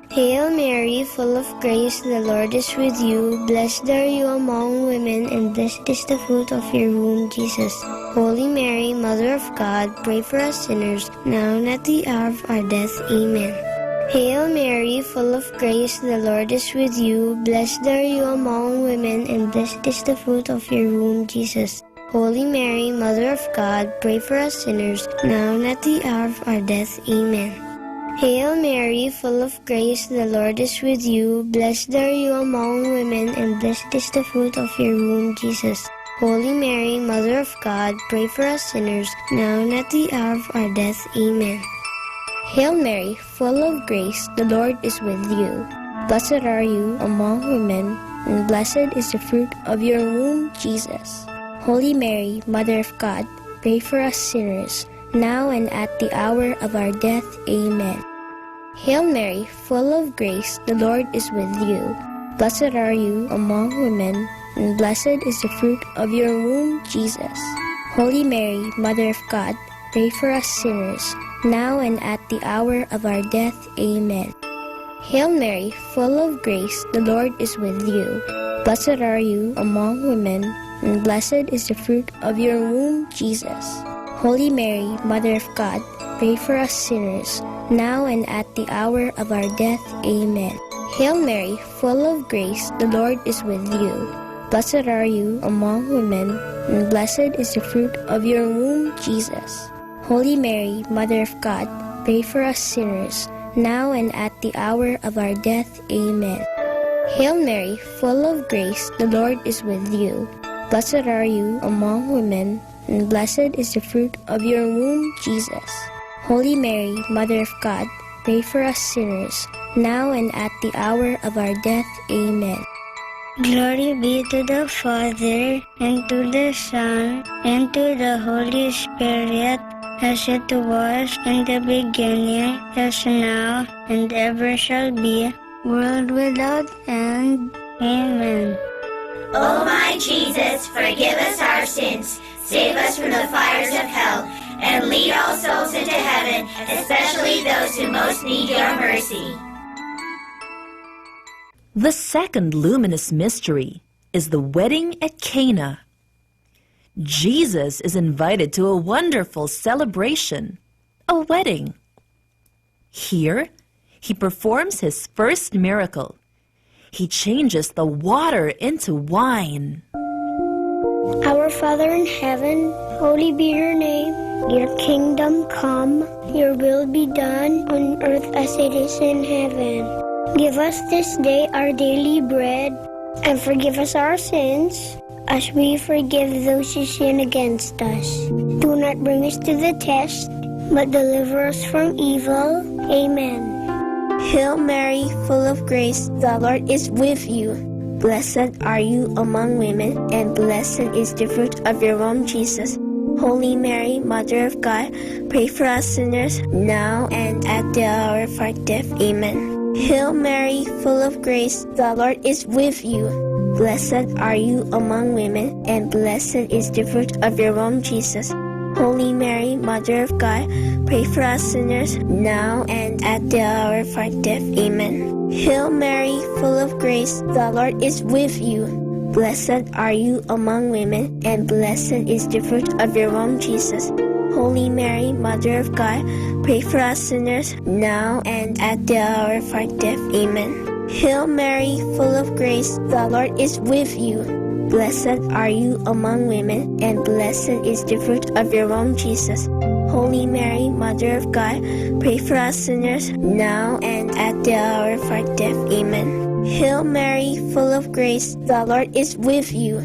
Hail Mary, full of grace, the Lord is with you. Blessed are you among women, and blessed is the fruit of your womb, Jesus. Holy Mary, Mother of God, pray for us sinners, now and at the hour of our death. Amen. Hail Mary, full of grace, the Lord is with you. Blessed are you among women, and blessed is the fruit of your womb, Jesus. Holy Mary, Mother of God, pray for us sinners, now and at the hour of our death. Amen. Hail Mary, full of grace, the Lord is with you. Blessed are you among women, and blessed is the fruit of your womb, Jesus. Holy Mary, Mother of God, pray for us sinners, now and at the hour of our death. Amen. Hail Mary, full of grace, the Lord is with you. Blessed are you among women, and blessed is the fruit of your womb, Jesus. Holy Mary, Mother of God, pray for us sinners, now and at the hour of our death. Amen. Hail Mary, full of grace, the Lord is with you. Blessed are you among women, and blessed is the fruit of your womb, Jesus. Holy Mary, Mother of God, pray for us sinners, now and at the hour of our death. Amen. Hail Mary, full of grace, the Lord is with you. Blessed are you among women, and blessed is the fruit of your womb, Jesus. Holy Mary, Mother of God, pray for us sinners, now and at the hour of our death. Amen. Hail Mary, full of grace, the Lord is with you. Blessed are you among women, and blessed is the fruit of your womb, Jesus. Holy Mary, Mother of God, pray for us sinners, now and at the hour of our death. Amen. Hail Mary, full of grace, the Lord is with you. Blessed are you among women, and blessed is the fruit of your womb, Jesus. Holy Mary, Mother of God, pray for us sinners, now and at the hour of our death. Amen. Glory be to the Father, and to the Son, and to the Holy Spirit, as it was in the beginning, as now, and ever shall be, world without end. Amen. O my Jesus, forgive us our sins, save us from the fires of hell, and lead all souls into heaven, especially those who most need your mercy. The second luminous mystery is the wedding at Cana. Jesus is invited to a wonderful celebration, a wedding. Here, he performs his first miracle. He changes the water into wine. Our Father in heaven, holy be your name. Your kingdom come, your will be done on earth as it is in heaven. Give us this day our daily bread, and forgive us our sins, as we forgive those who sin against us. Do not bring us to the test, but deliver us from evil. Amen. Hail Mary, full of grace, the Lord is with you. Blessed are you among women, and blessed is the fruit of your womb, Jesus. Holy Mary, Mother of God, pray for us sinners, now and at the hour of our death. Amen. Hail Mary, full of grace, the Lord is with you. Blessed are you among women, and blessed is the fruit of your womb, Jesus. Holy Mary, Mother of God, pray for us sinners, now and at the hour of our death. Amen. Hail Mary, full of grace, the Lord is with you. Blessed are you among women, and blessed is the fruit of your womb, Jesus. Holy Mary, Mother of God, pray for us sinners, now and at the hour of our death. Amen. Hail Mary, full of grace, the Lord is with you. Blessed are you among women, and blessed is the fruit of your womb, Jesus. Holy Mary, Mother of God, pray for us sinners, now and at the hour of our death. Amen. Hail Mary, full of grace, the Lord is with you.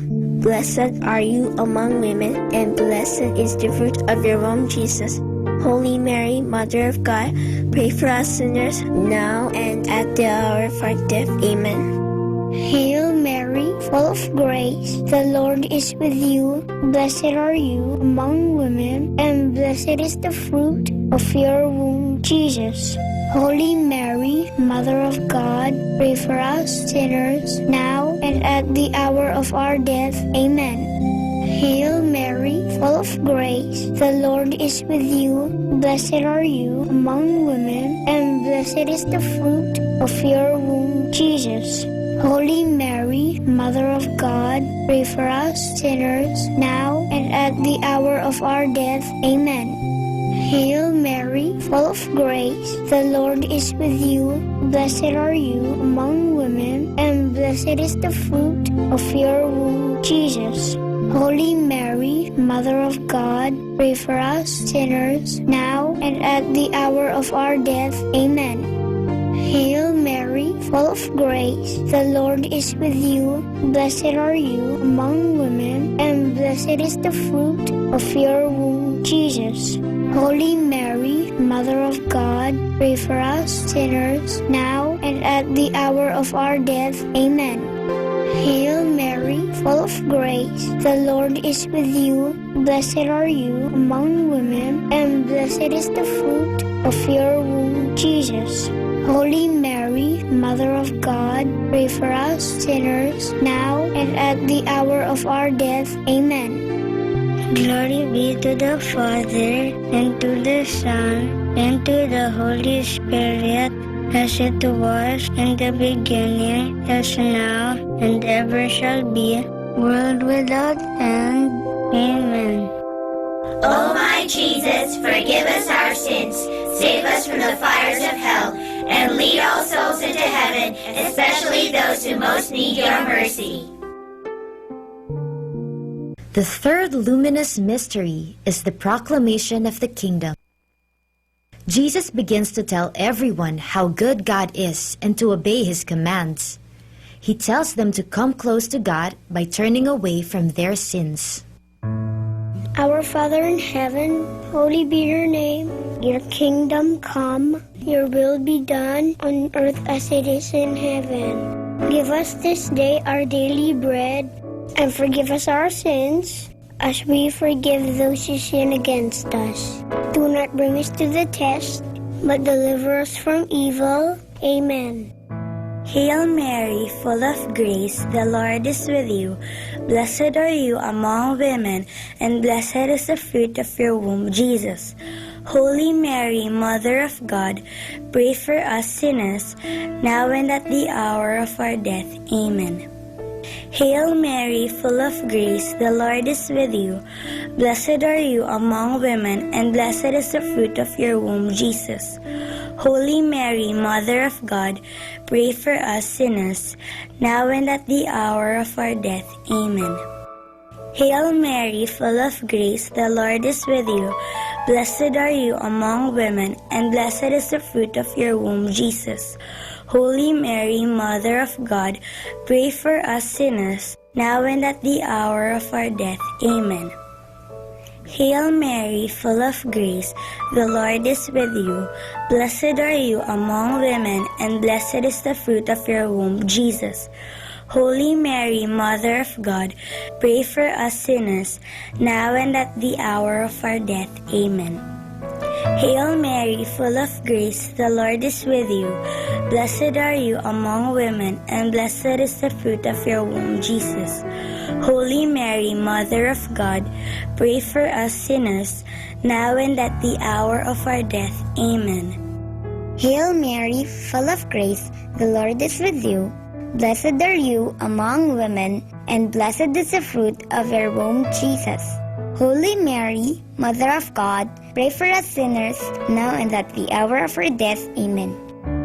Blessed are you among women, and blessed is the fruit of your womb, Jesus. Holy Mary, Mother of God, pray for us sinners, now and at the hour of our death. Amen. Hail Mary, full of grace, the Lord is with you. Blessed are you among women, and blessed is the fruit of your womb, Jesus. Holy Mary, Mother of God, pray for us sinners, now and at the hour of our death. Amen. Hail Mary, full of grace, the Lord is with you. Blessed are you among women, and blessed is the fruit of your womb, Jesus. Holy Mary, Mother of God, pray for us sinners, now and at the hour of our death. Amen. Hail Mary, full of grace, the Lord is with you. Blessed are you among women, and blessed is the fruit of your womb, Jesus. Holy Mary, Mother of God, pray for us sinners, now and at the hour of our death. Amen. Hail Mary, full of grace, the Lord is with you. Blessed are you among women, and blessed is the fruit of your womb, Jesus. Holy Mary, Mother of God, pray for us sinners, now and at the hour of our death. Amen. Hail Mary, full of grace, the Lord is with you. Blessed are you among women, and blessed is the fruit of your womb, Jesus. Holy Mary, Mother of God, pray for us sinners, now and at the hour of our death. Amen. Glory be to the Father, and to the Son, and to the Holy Spirit, as it was in the beginning, as now, and ever shall be, world without end. Amen. O my Jesus, forgive us our sins, save us from the fires of hell, and lead all souls into heaven, especially those who most need your mercy. The third luminous mystery is the proclamation of the kingdom. Jesus begins to tell everyone how good God is and to obey His commands. He tells them to come close to God by turning away from their sins. Our Father in heaven, holy be your name. Your kingdom come, your will be done on earth as it is in heaven. Give us this day our daily bread, and forgive us our sins, as we forgive those who sin against us. Do not bring us to the test, but deliver us from evil. Amen. Hail Mary, full of grace, the Lord is with you. Blessed are you among women, and blessed is the fruit of your womb, Jesus. Holy Mary, Mother of God, pray for us sinners, now and at the hour of our death. Amen. Hail Mary, full of grace, the Lord is with you. Blessed are you among women, and blessed is the fruit of your womb, Jesus. Holy Mary, Mother of God, pray for us sinners, now and at the hour of our death. Amen. Hail Mary, full of grace, the Lord is with you. Blessed are you among women, and blessed is the fruit of your womb, Jesus. Holy Mary, Mother of God, pray for us sinners, now and at the hour of our death. Amen. Hail Mary, full of grace, the Lord is with you. Blessed are you among women, and blessed is the fruit of your womb, Jesus. Holy Mary, Mother of God, pray for us sinners, now and at the hour of our death. Amen. Hail Mary, full of grace, the Lord is with you. Blessed are you among women, and blessed is the fruit of your womb, Jesus. Holy Mary, Mother of God, pray for us sinners, now and at the hour of our death. Amen. Hail Mary, full of grace, the Lord is with you. Blessed are you among women, and blessed is the fruit of your womb, Jesus. Holy Mary, Mother of God, pray for us sinners, now and at the hour of our death. Amen.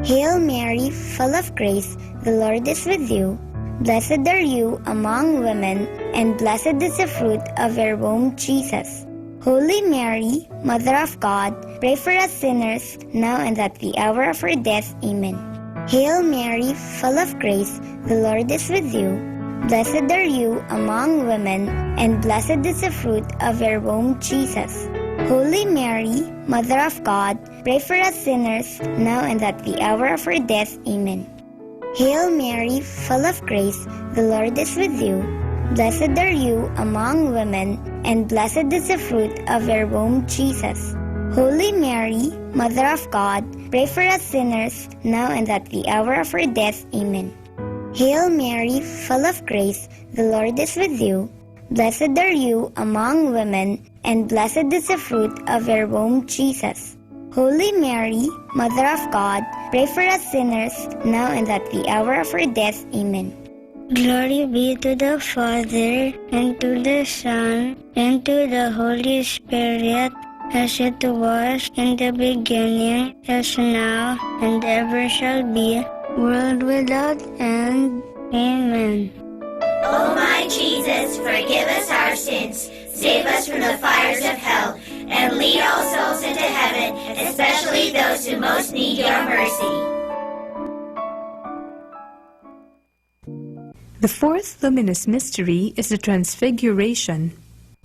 Hail Mary, full of grace, the Lord is with you. Blessed are you among women, and blessed is the fruit of your womb, Jesus. Holy Mary, Mother of God, pray for us sinners, now and at the hour of our death. Amen. Hail Mary, full of grace, the Lord is with you. Blessed are you among women, and blessed is the fruit of your womb, Jesus. Holy Mary, Mother of God, pray for us sinners, now and at the hour of our death. Amen. Hail Mary, full of grace, the Lord is with you. Blessed are you among women, and blessed is the fruit of your womb, Jesus. Holy Mary, Mother of God, pray for us sinners, now and at the hour of our death. Amen. Hail Mary, full of grace, the Lord is with you. Blessed are you among women, and blessed is the fruit of your womb, Jesus. Holy Mary, Mother of God, pray for us sinners, now and at the hour of our death. Amen. Glory be to the Father, and to the Son, and to the Holy Spirit, as it was in the beginning, is now, and ever shall be, world without end. Amen. O my Jesus, forgive us our sins, save us from the fires of hell, and lead all souls into heaven, especially those who most need your mercy. The fourth luminous mystery is the Transfiguration.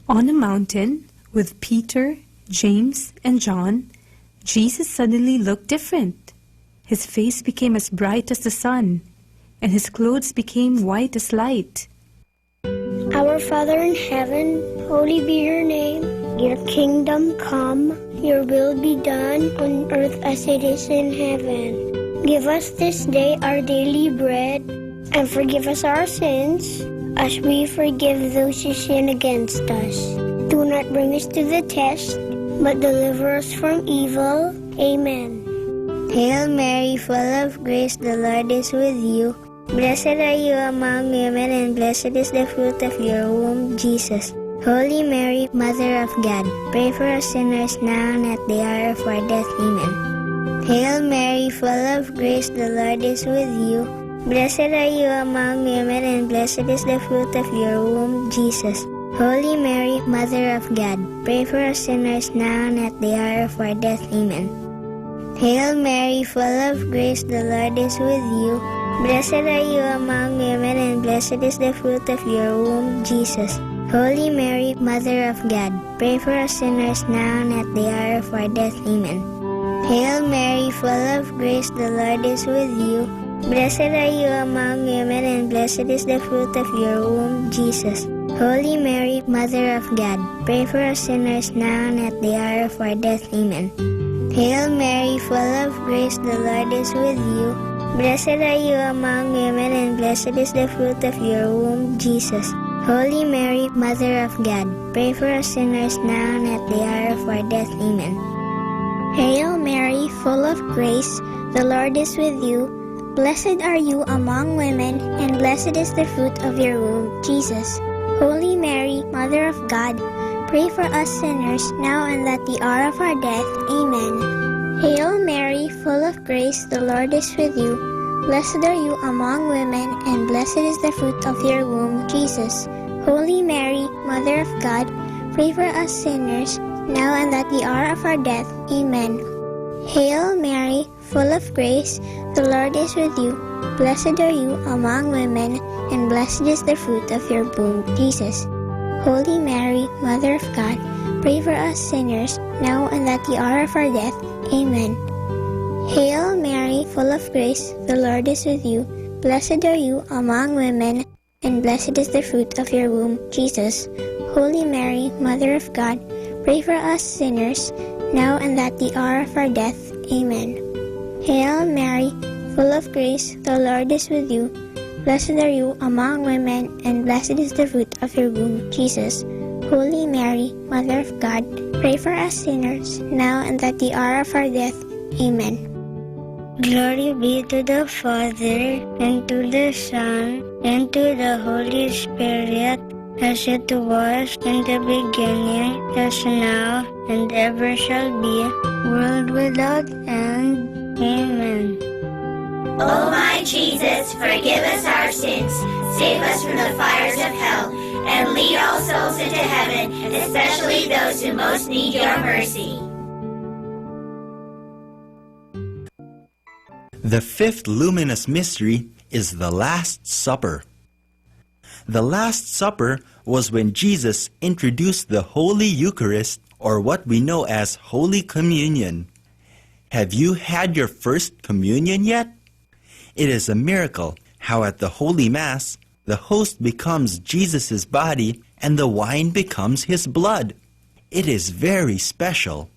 On a mountain, with Peter, James, and John, Jesus suddenly looked different. His face became as bright as the sun, and his clothes became white as light. Our Father in heaven, holy be your name. Your kingdom come, your will be done on earth as it is in heaven. Give us this day our daily bread, and forgive us our sins, as we forgive those who sin against us. Do not bring us to the test, but deliver us from evil. Amen. Hail Mary, full of grace, the Lord is with you. Blessed are you among women, and blessed is the fruit of your womb, Jesus. Holy Mary, Mother of God, pray for us sinners now and at the hour of our death. Amen. Hail Mary, full of grace, the Lord is with you. Blessed are you among women, and blessed is the fruit of your womb, Jesus. Holy Mary, Mother of God, pray for us sinners now and at the hour of our death. Amen. Hail Mary, full of grace, the Lord is with you. Blessed are you among women, and blessed is the fruit of your womb, Jesus. Holy Mary, Mother of God, pray for us sinners now and at the hour of our death. Amen. Hail Mary, full of grace, the Lord is with you. Blessed are you among women, and blessed is the fruit of your womb, Jesus. Holy Mary, Mother of God, pray for us sinners now and at the hour of our death. Amen. Hail Mary, full of grace, the Lord is with you. Blessed are you among women, and blessed is the fruit of your womb, Jesus. Holy Mary, Mother of God, pray for us sinners now and at the hour of our death. Amen. Hail Mary, full of grace, the Lord is with you. Blessed are you among women, and blessed is the fruit of your womb, Jesus. Holy Mary, Mother of God, pray for us sinners, now and at the hour of our death. Amen. Hail Mary, full of grace, the Lord is with you. Blessed are you among women, and blessed is the fruit of your womb, Jesus. Holy Mary, Mother of God, pray for us sinners, now and at the hour of our death. Amen. Hail Mary, full of grace, the Lord is with you. Blessed are you among women, and blessed is the fruit of your womb, Jesus. Holy Mary, Mother of God, pray for us sinners, now and at the hour of our death. Amen. Hail Mary, full of grace, the Lord is with you. Blessed are you among women, and blessed is the fruit of your womb, Jesus. Holy Mary, Mother of God, pray for us sinners, now and at the hour of our death. Amen. Hail Mary, full of grace, the Lord is with you. Blessed are you among women, and blessed is the fruit of your womb, Jesus. Holy Mary, Mother of God, pray for us sinners, now and at the hour of our death. Amen. Glory be to the Father, and to the Son, and to the Holy Spirit, as it was in the beginning, as now, and ever shall be, world without end. Amen. O my Jesus, forgive us our sins, save us from the fires of hell, and lead all souls into heaven, especially those who most need your mercy. The fifth luminous mystery is the Last Supper. The Last Supper was when Jesus introduced the Holy Eucharist, or what we know as Holy Communion. Have you had your first communion yet? It is a miracle how at the Holy Mass, the host becomes Jesus' body and the wine becomes his blood. It is very special.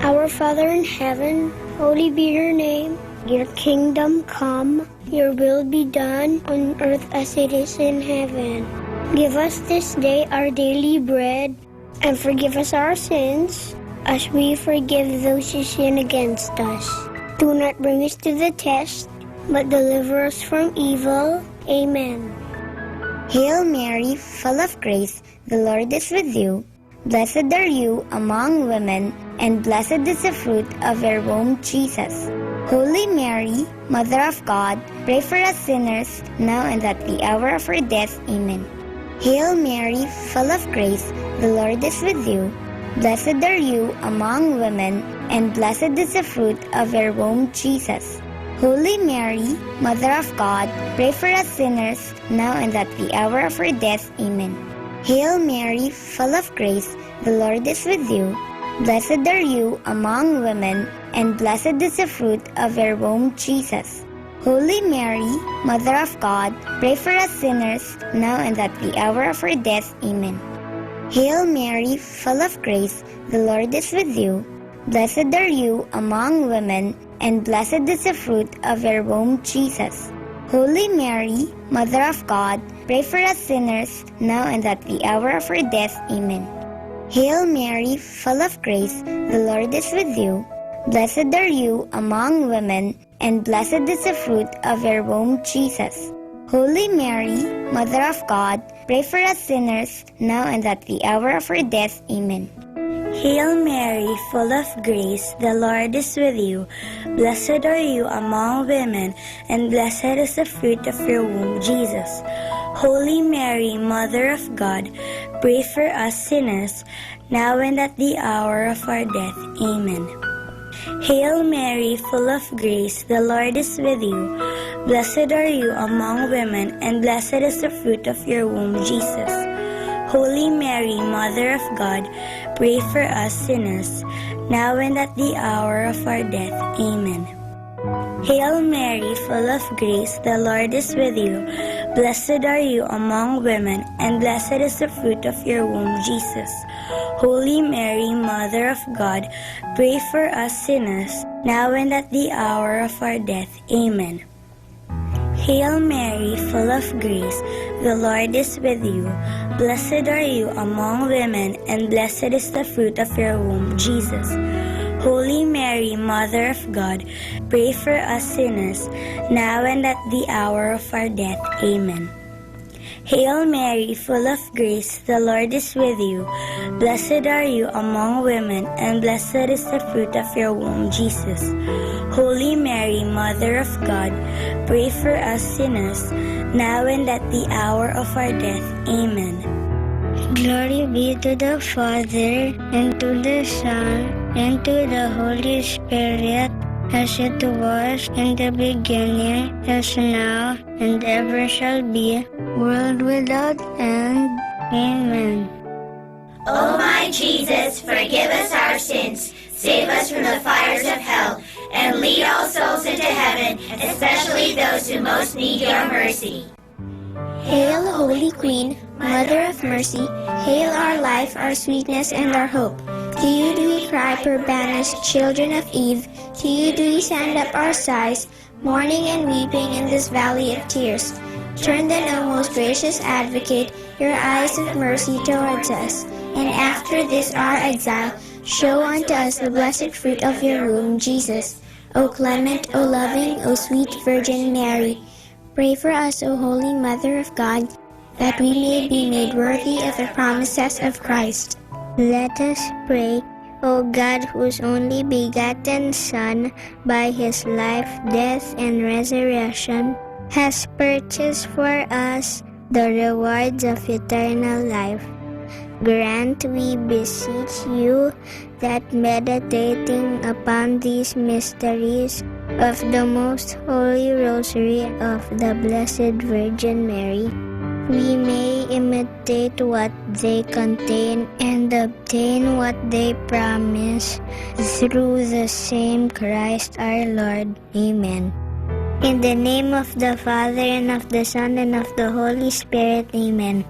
Our Father in heaven, holy be your name. Your kingdom come, your will be done on earth as it is in heaven. Give us this day our daily bread, and forgive us our sins, as we forgive those who sin against us. Do not bring us to the test, but deliver us from evil. Amen. Hail Mary, full of grace, the Lord is with you. Blessed are you among women, and blessed is the fruit of your womb, Jesus. Holy Mary, Mother of God, pray for us sinners, now and at the hour of our death. Amen. Hail Mary, full of grace, the Lord is with you. Blessed are you among women, and blessed is the fruit of your womb, Jesus. Holy Mary, Mother of God, pray for us sinners, now and at the hour of our death. Amen. Hail Mary, full of grace, the Lord is with you. Blessed are you among women, and blessed is the fruit of your womb, Jesus. Holy Mary, Mother of God, pray for us sinners, now and at the hour of our death. Amen. Hail Mary, full of grace, the Lord is with you. Blessed are you among women, and blessed is the fruit of your womb, Jesus. Holy Mary, Mother of God, pray for us sinners, now and at the hour of our death. Amen. Hail Mary, full of grace, the Lord is with you. Blessed are you among women, and blessed is the fruit of your womb, Jesus. Holy Mary, Mother of God, pray for us sinners, now and at the hour of our death. Amen. Hail Mary, full of grace, the Lord is with you. Blessed are you among women, and blessed is the fruit of your womb, Jesus. Holy Mary, Mother of God, pray for us sinners, now and at the hour of our death. Amen. Hail Mary, full of grace, the Lord is with you. Blessed are you among women, and blessed is the fruit of your womb, Jesus. Holy Mary, Mother of God, pray for us sinners, now and at the hour of our death. Amen. Hail Mary, full of grace, the Lord is with you. Blessed are you among women, and blessed is the fruit of your womb, Jesus. Holy Mary, Mother of God, pray for us sinners, now and at the hour of our death. Amen. Hail Mary, full of grace, the Lord is with you. Blessed are you among women, and blessed is the fruit of your womb, Jesus. Holy Mary, Mother of God, pray for us sinners, now and at the hour of our death. Amen. Hail Mary, full of grace, the Lord is with you. Blessed are you among women, and blessed is the fruit of your womb, Jesus. Holy Mary, Mother of God, pray for us sinners, now and at the hour of our death. Amen. Glory be to the Father, and to the Son, and to the Holy Spirit, as it was in the beginning, as now, and ever shall be, world without end. Amen. O my Jesus, forgive us our sins, save us from the fires of hell, and lead all souls into heaven, especially those who most need your mercy. Hail, Holy Queen, Mother of Mercy, hail our life, our sweetness, and our hope. To you do we cry, poor banished children of Eve. To you do we send up our sighs, mourning and weeping in this valley of tears. Turn then, O most gracious Advocate, your eyes of mercy towards us, and after this our exile, show unto us the blessed fruit of your womb, Jesus. O clement, O loving, O sweet Virgin Mary, Pray for us, O Holy Mother of God, that we may be made worthy of the promises of Christ. Let us pray. O God, whose only begotten Son, by his life, death, and resurrection, has purchased for us the rewards of eternal life, grant, we beseech you, that meditating upon these mysteries of the most holy rosary of the Blessed Virgin Mary, we may imitate what they contain and obtain what they promise, through the same Christ our Lord. Amen. In the name of the Father, and of the Son, and of the Holy Spirit. Amen.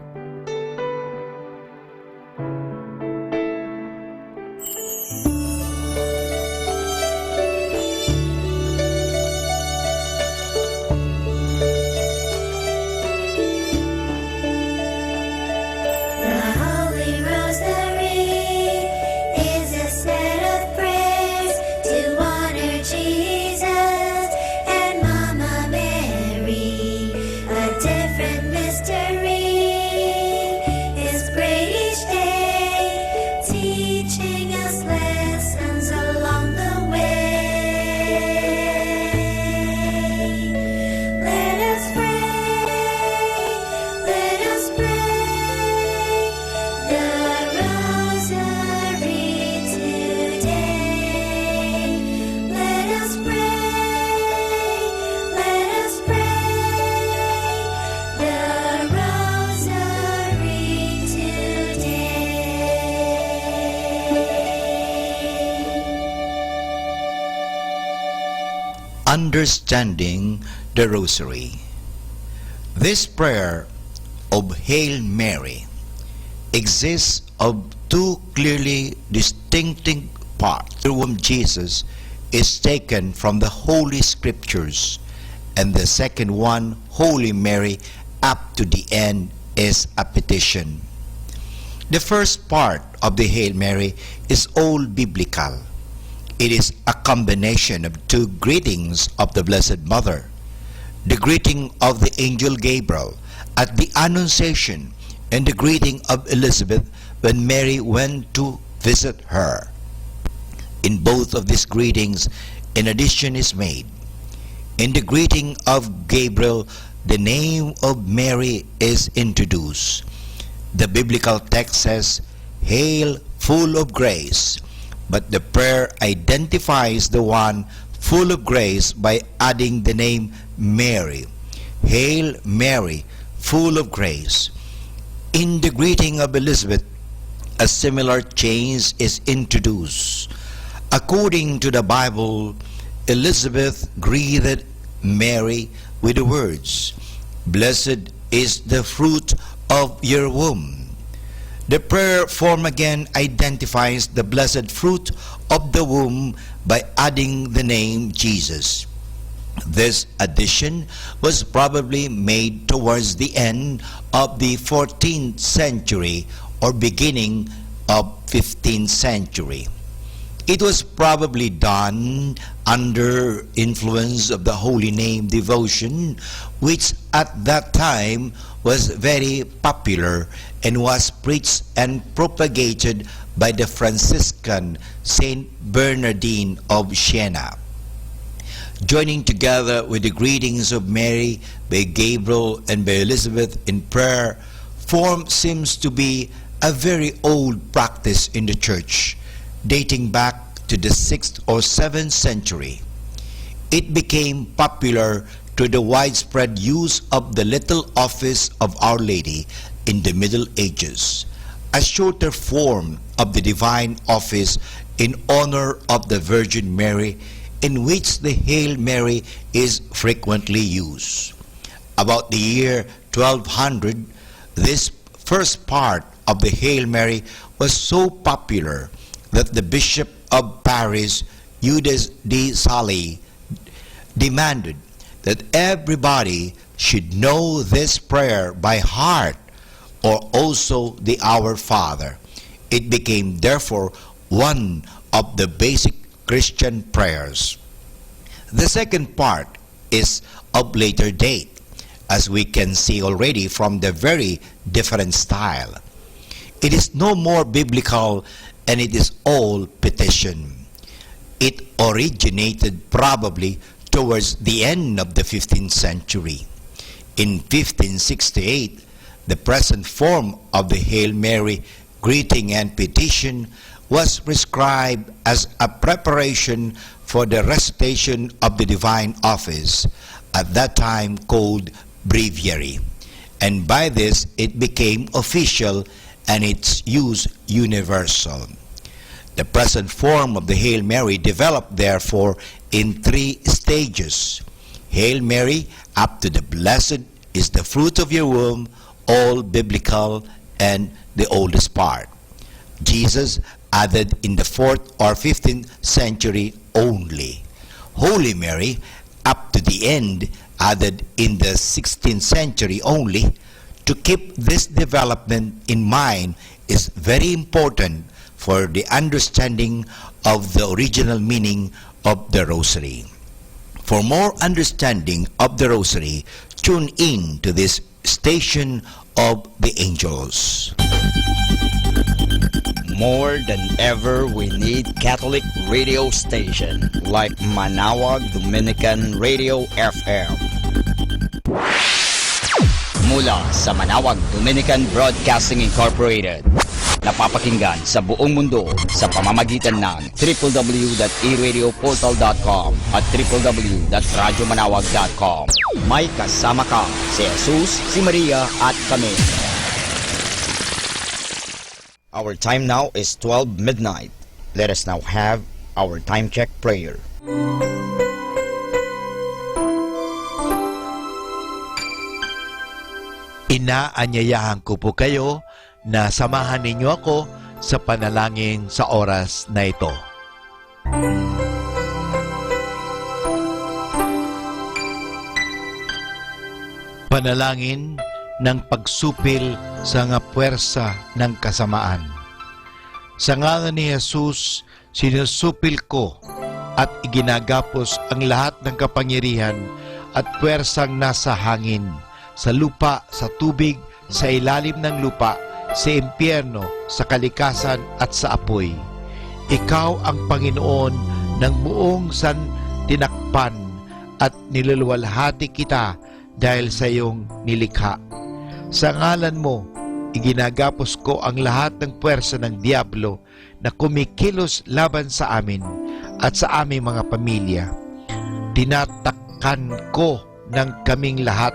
Understanding the Rosary. This prayer of Hail Mary exists of two clearly distinctive parts. The whom Jesus is taken from the Holy Scriptures, and the second one, Holy Mary, up to the end is a petition. The first part of the Hail Mary is all biblical. It is a combination of two greetings of the Blessed Mother. The greeting of the angel Gabriel at the Annunciation, and the greeting of Elizabeth when Mary went to visit her. In both of these greetings, an addition is made. In the greeting of Gabriel, the name of Mary is introduced. The biblical text says, "Hail, full of grace," but the prayer identifies the one full of grace by adding the name Mary. Hail Mary, full of grace. In the greeting of Elizabeth, a similar change is introduced. According to the Bible, Elizabeth greeted Mary with the words, "Blessed is the fruit of your womb." The prayer form again identifies the blessed fruit of the womb by adding the name Jesus. This addition was probably made towards the end of the 14th century or beginning of 15th century. It was probably done under influence of the Holy Name devotion, which at that time was very popular and was preached and propagated by the Franciscan Saint Bernardine of Siena. Joining together with the greetings of Mary by Gabriel and by Elizabeth in prayer form seems to be a very old practice in the Church, dating back to the 6th or 7th century. It became popular through the widespread use of the little office of Our Lady in the Middle Ages, a shorter form of the divine office in honor of the Virgin Mary, in which the Hail Mary is frequently used. About the year 1200, this first part of the Hail Mary was so popular that the Bishop of Paris, Eudes de Sally, demanded that everybody should know this prayer by heart, or also the Our Father. It became therefore one of the basic Christian prayers. The second part is of later date. as we can see already from the very different style. It is no more biblical, and it is all petition. It originated probably towards the end of the 15th century. In 1568, the present form of the Hail Mary greeting and petition was prescribed as a preparation for the recitation of the divine office, at that time called breviary, and by this it became official and its use universal. The present form of the Hail Mary developed therefore in 3 stages. Hail Mary, up to the blessed is the fruit of your womb, all biblical and the oldest part. Jesus added in the 4th or 15th century only. Holy Mary, up to the end, added in the 16th century only. To keep this development in mind is very important for the understanding of the original meaning of the Rosary. For more understanding of the Rosary, tune in to this Station of the Angels. More than ever, we need Catholic radio station like Manawag Dominican Radio FM. Mula sa Manawag Dominican Broadcasting Incorporated, napapakinggan sa buong mundo sa pamamagitan ng www.eradioportal.com at www.radyomanawag.com. May kasama ka, si Jesus, si Maria at kami. Our time now is 12 midnight. Let us now have our time check prayer. Inaanyayahan ko po kayo na samahan ninyo ako sa panalangin sa oras na ito. Panalangin ng pagsupil sa nga puwersa ng kasamaan. Sa ngalan ni Jesus, sinusupil ko at iginagapos ang lahat ng kapangyarihan at puwersang nasa hangin, sa lupa, sa tubig, sa ilalim ng lupa, sa impyerno, sa kalikasan at sa apoy. Ikaw ang Panginoon ng buong santinakpan at niluluwalhati kita dahil sa iyong nilikha. Sa ngalan mo, iginagapos ko ang lahat ng puwersa ng diablo na kumikilos laban sa amin at sa aming mga pamilya. Tinatakkan ko ng kaming lahat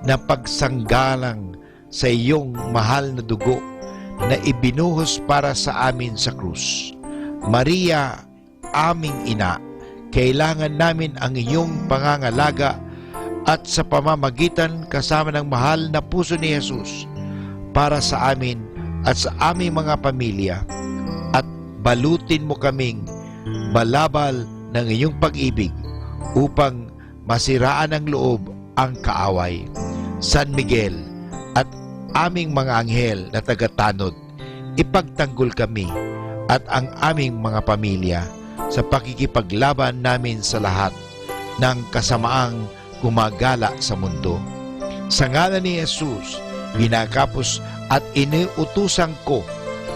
na pagsanggalang sa iyong mahal na dugo na ibinuhos para sa amin sa krus. Maria, aming ina, kailangan namin ang iyong pangangalaga at sa pamamagitan kasama ng mahal na puso ni Jesus para sa amin at sa aming mga pamilya, at balutin mo kaming balabal ng iyong pag-ibig upang masiraan ng loob ang kaaway. San Miguel at aming mga anghel na tagatanod, ipagtanggol kami at ang aming mga pamilya sa pakikipaglaban namin sa lahat ng kasamaang gumagala sa mundo. Sa ngalan ni Jesus, ginagapos at iniutusan ko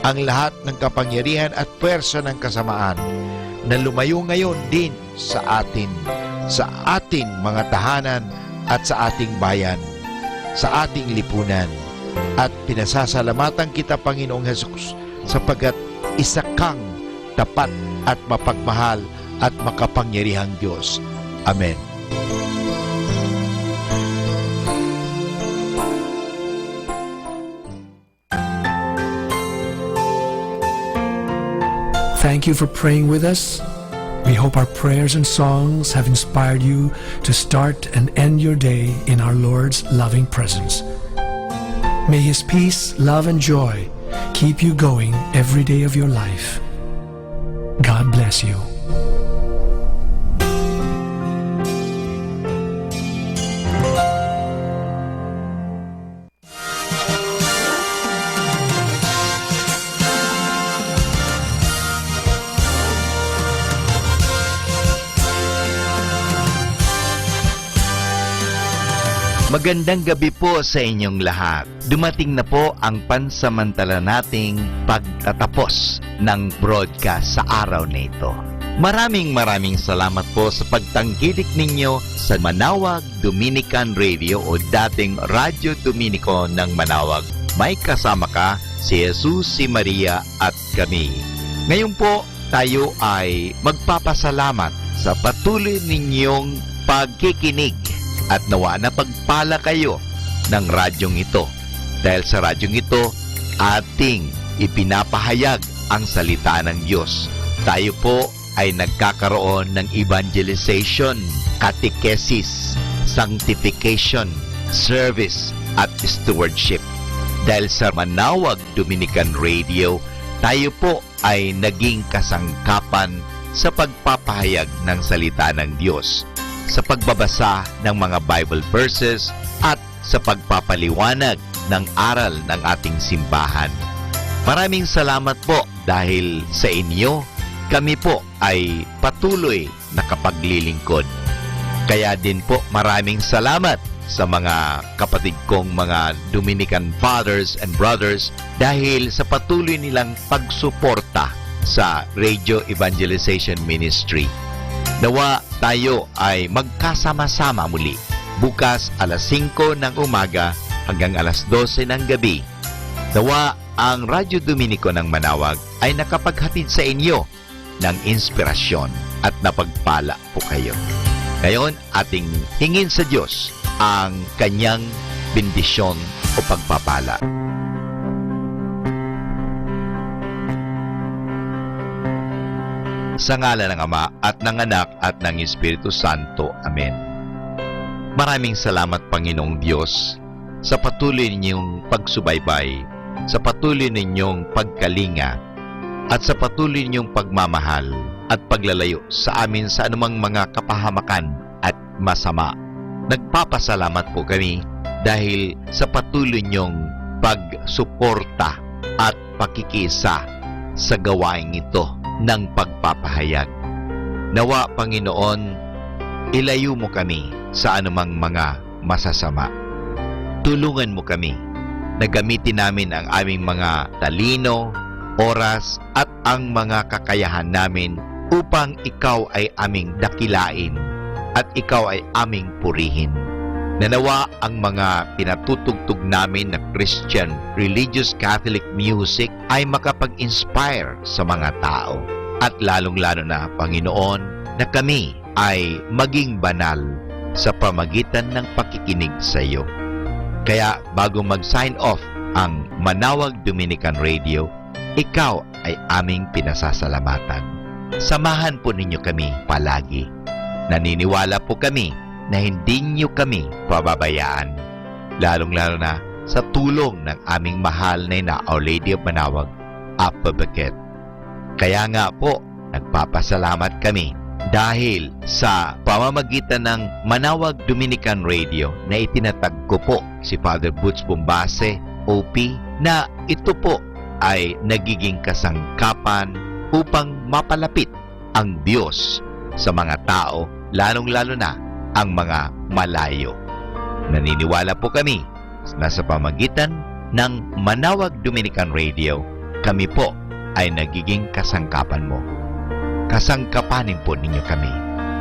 ang lahat ng kapangyarihan at puwersa ng kasamaan na lumayo ngayon din sa ating mga tahanan at sa ating bayan, sa ating lipunan. At pinasasalamatan kita, Panginoong Jesus, sapagkat isa kang tapat at mapagmahal at makapangyarihang Diyos. Amen. Thank you for praying with us. We hope our prayers and songs have inspired you to start and end your day in our Lord's loving presence. May His peace, love, and joy keep you going every day of your life. God bless you. Magandang gabi po sa inyong lahat. Dumating na po ang pansamantala nating pagtatapos ng broadcast sa araw na ito. Maraming salamat po sa pagtangkilik ninyo sa Manawag Dominican Radio o dating Radyo Dominico ng Manawag. May kasama ka si Jesus, si Maria at kami. Ngayon po tayo ay magpapasalamat sa patuloy ninyong pagkikinig at nawa na pagpala kayo ng radyong ito. Dahil sa radyong ito, ating ipinapahayag ang salita ng Diyos. Tayo po ay nagkakaroon ng evangelization, catechesis, sanctification, service at stewardship. Dahil sa Manawag Dominican Radio, tayo po ay naging kasangkapan sa pagpapahayag ng salita ng Diyos, sa pagbabasa ng mga Bible verses at sa pagpapaliwanag ng aral ng ating simbahan. Maraming salamat po dahil sa inyo, kami po ay patuloy nakapaglilingkod. Kaya din po maraming salamat sa mga kapatid kong mga Dominican fathers and brothers dahil sa patuloy nilang pagsuporta sa Radio Evangelization Ministry. Nawa tayo ay magkasama-sama muli bukas alas 5 ng umaga hanggang alas 12 ng gabi. Nawa ang Radyo Dominico ng Manawag ay nakapaghatid sa inyo ng inspirasyon at napagpala po kayo. Ngayon, ating hingin sa Diyos ang kanyang bendisyon o pagpapala. Sa ngalan ng Ama at ng Anak at ng Espiritu Santo. Amen. Maraming salamat, Panginoong Diyos, sa patuloy ninyong pagsubaybay, sa patuloy ninyong pagkalinga, at sa patuloy ninyong pagmamahal at paglalayo sa amin sa anumang mga kapahamakan at masama. Nagpapasalamat po kami dahil sa patuloy ninyong pagsuporta at pakikisa sa gawain ito ng pagpapahayag. Nawa, Panginoon, ilayo mo kami sa anumang mga masasama. Tulungan mo kami na gamitin namin ang aming mga talino, oras at ang mga kakayahan namin upang ikaw ay aming dakilain at ikaw ay aming purihin. Nanawa ang mga pinatutugtog namin na Christian religious Catholic music ay makapag-inspire sa mga tao. At lalong-lalo na, Panginoon, na kami ay maging banal sa pamagitan ng pakikinig sa iyo. Kaya bago mag-sign off ang Manawag Dominican Radio, ikaw ay aming pinasasalamatan. Samahan po ninyo kami palagi. Naniniwala po kami na hindi niyo kami pababayaan, lalong-lalo na sa tulong ng aming mahal na Our Lady of Manawag, Apabaket. Kaya nga po, nagpapasalamat kami dahil sa pamamagitan ng Manawag Dominican Radio na itinatag ko po si Father Butch Bombase, OP, na ito po ay nagiging kasangkapan upang mapalapit ang Diyos sa mga tao, lalong-lalo na ang mga malayo. Naniniwala po kami na sa pamagitan ng Manawag Dominican Radio, kami po ay nagiging kasangkapan mo. Kasangkapanin po ninyo kami.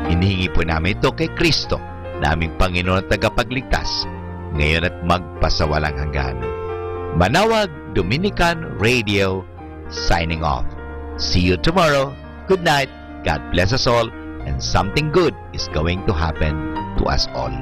Hinihingi po namin ito kay Kristo, naming Panginoon at tagapagligtas, ngayon at magpasawalang hanggan. Manawag Dominican Radio, signing off. See you tomorrow. Good night. God bless us all, and something good is going to happen to us all.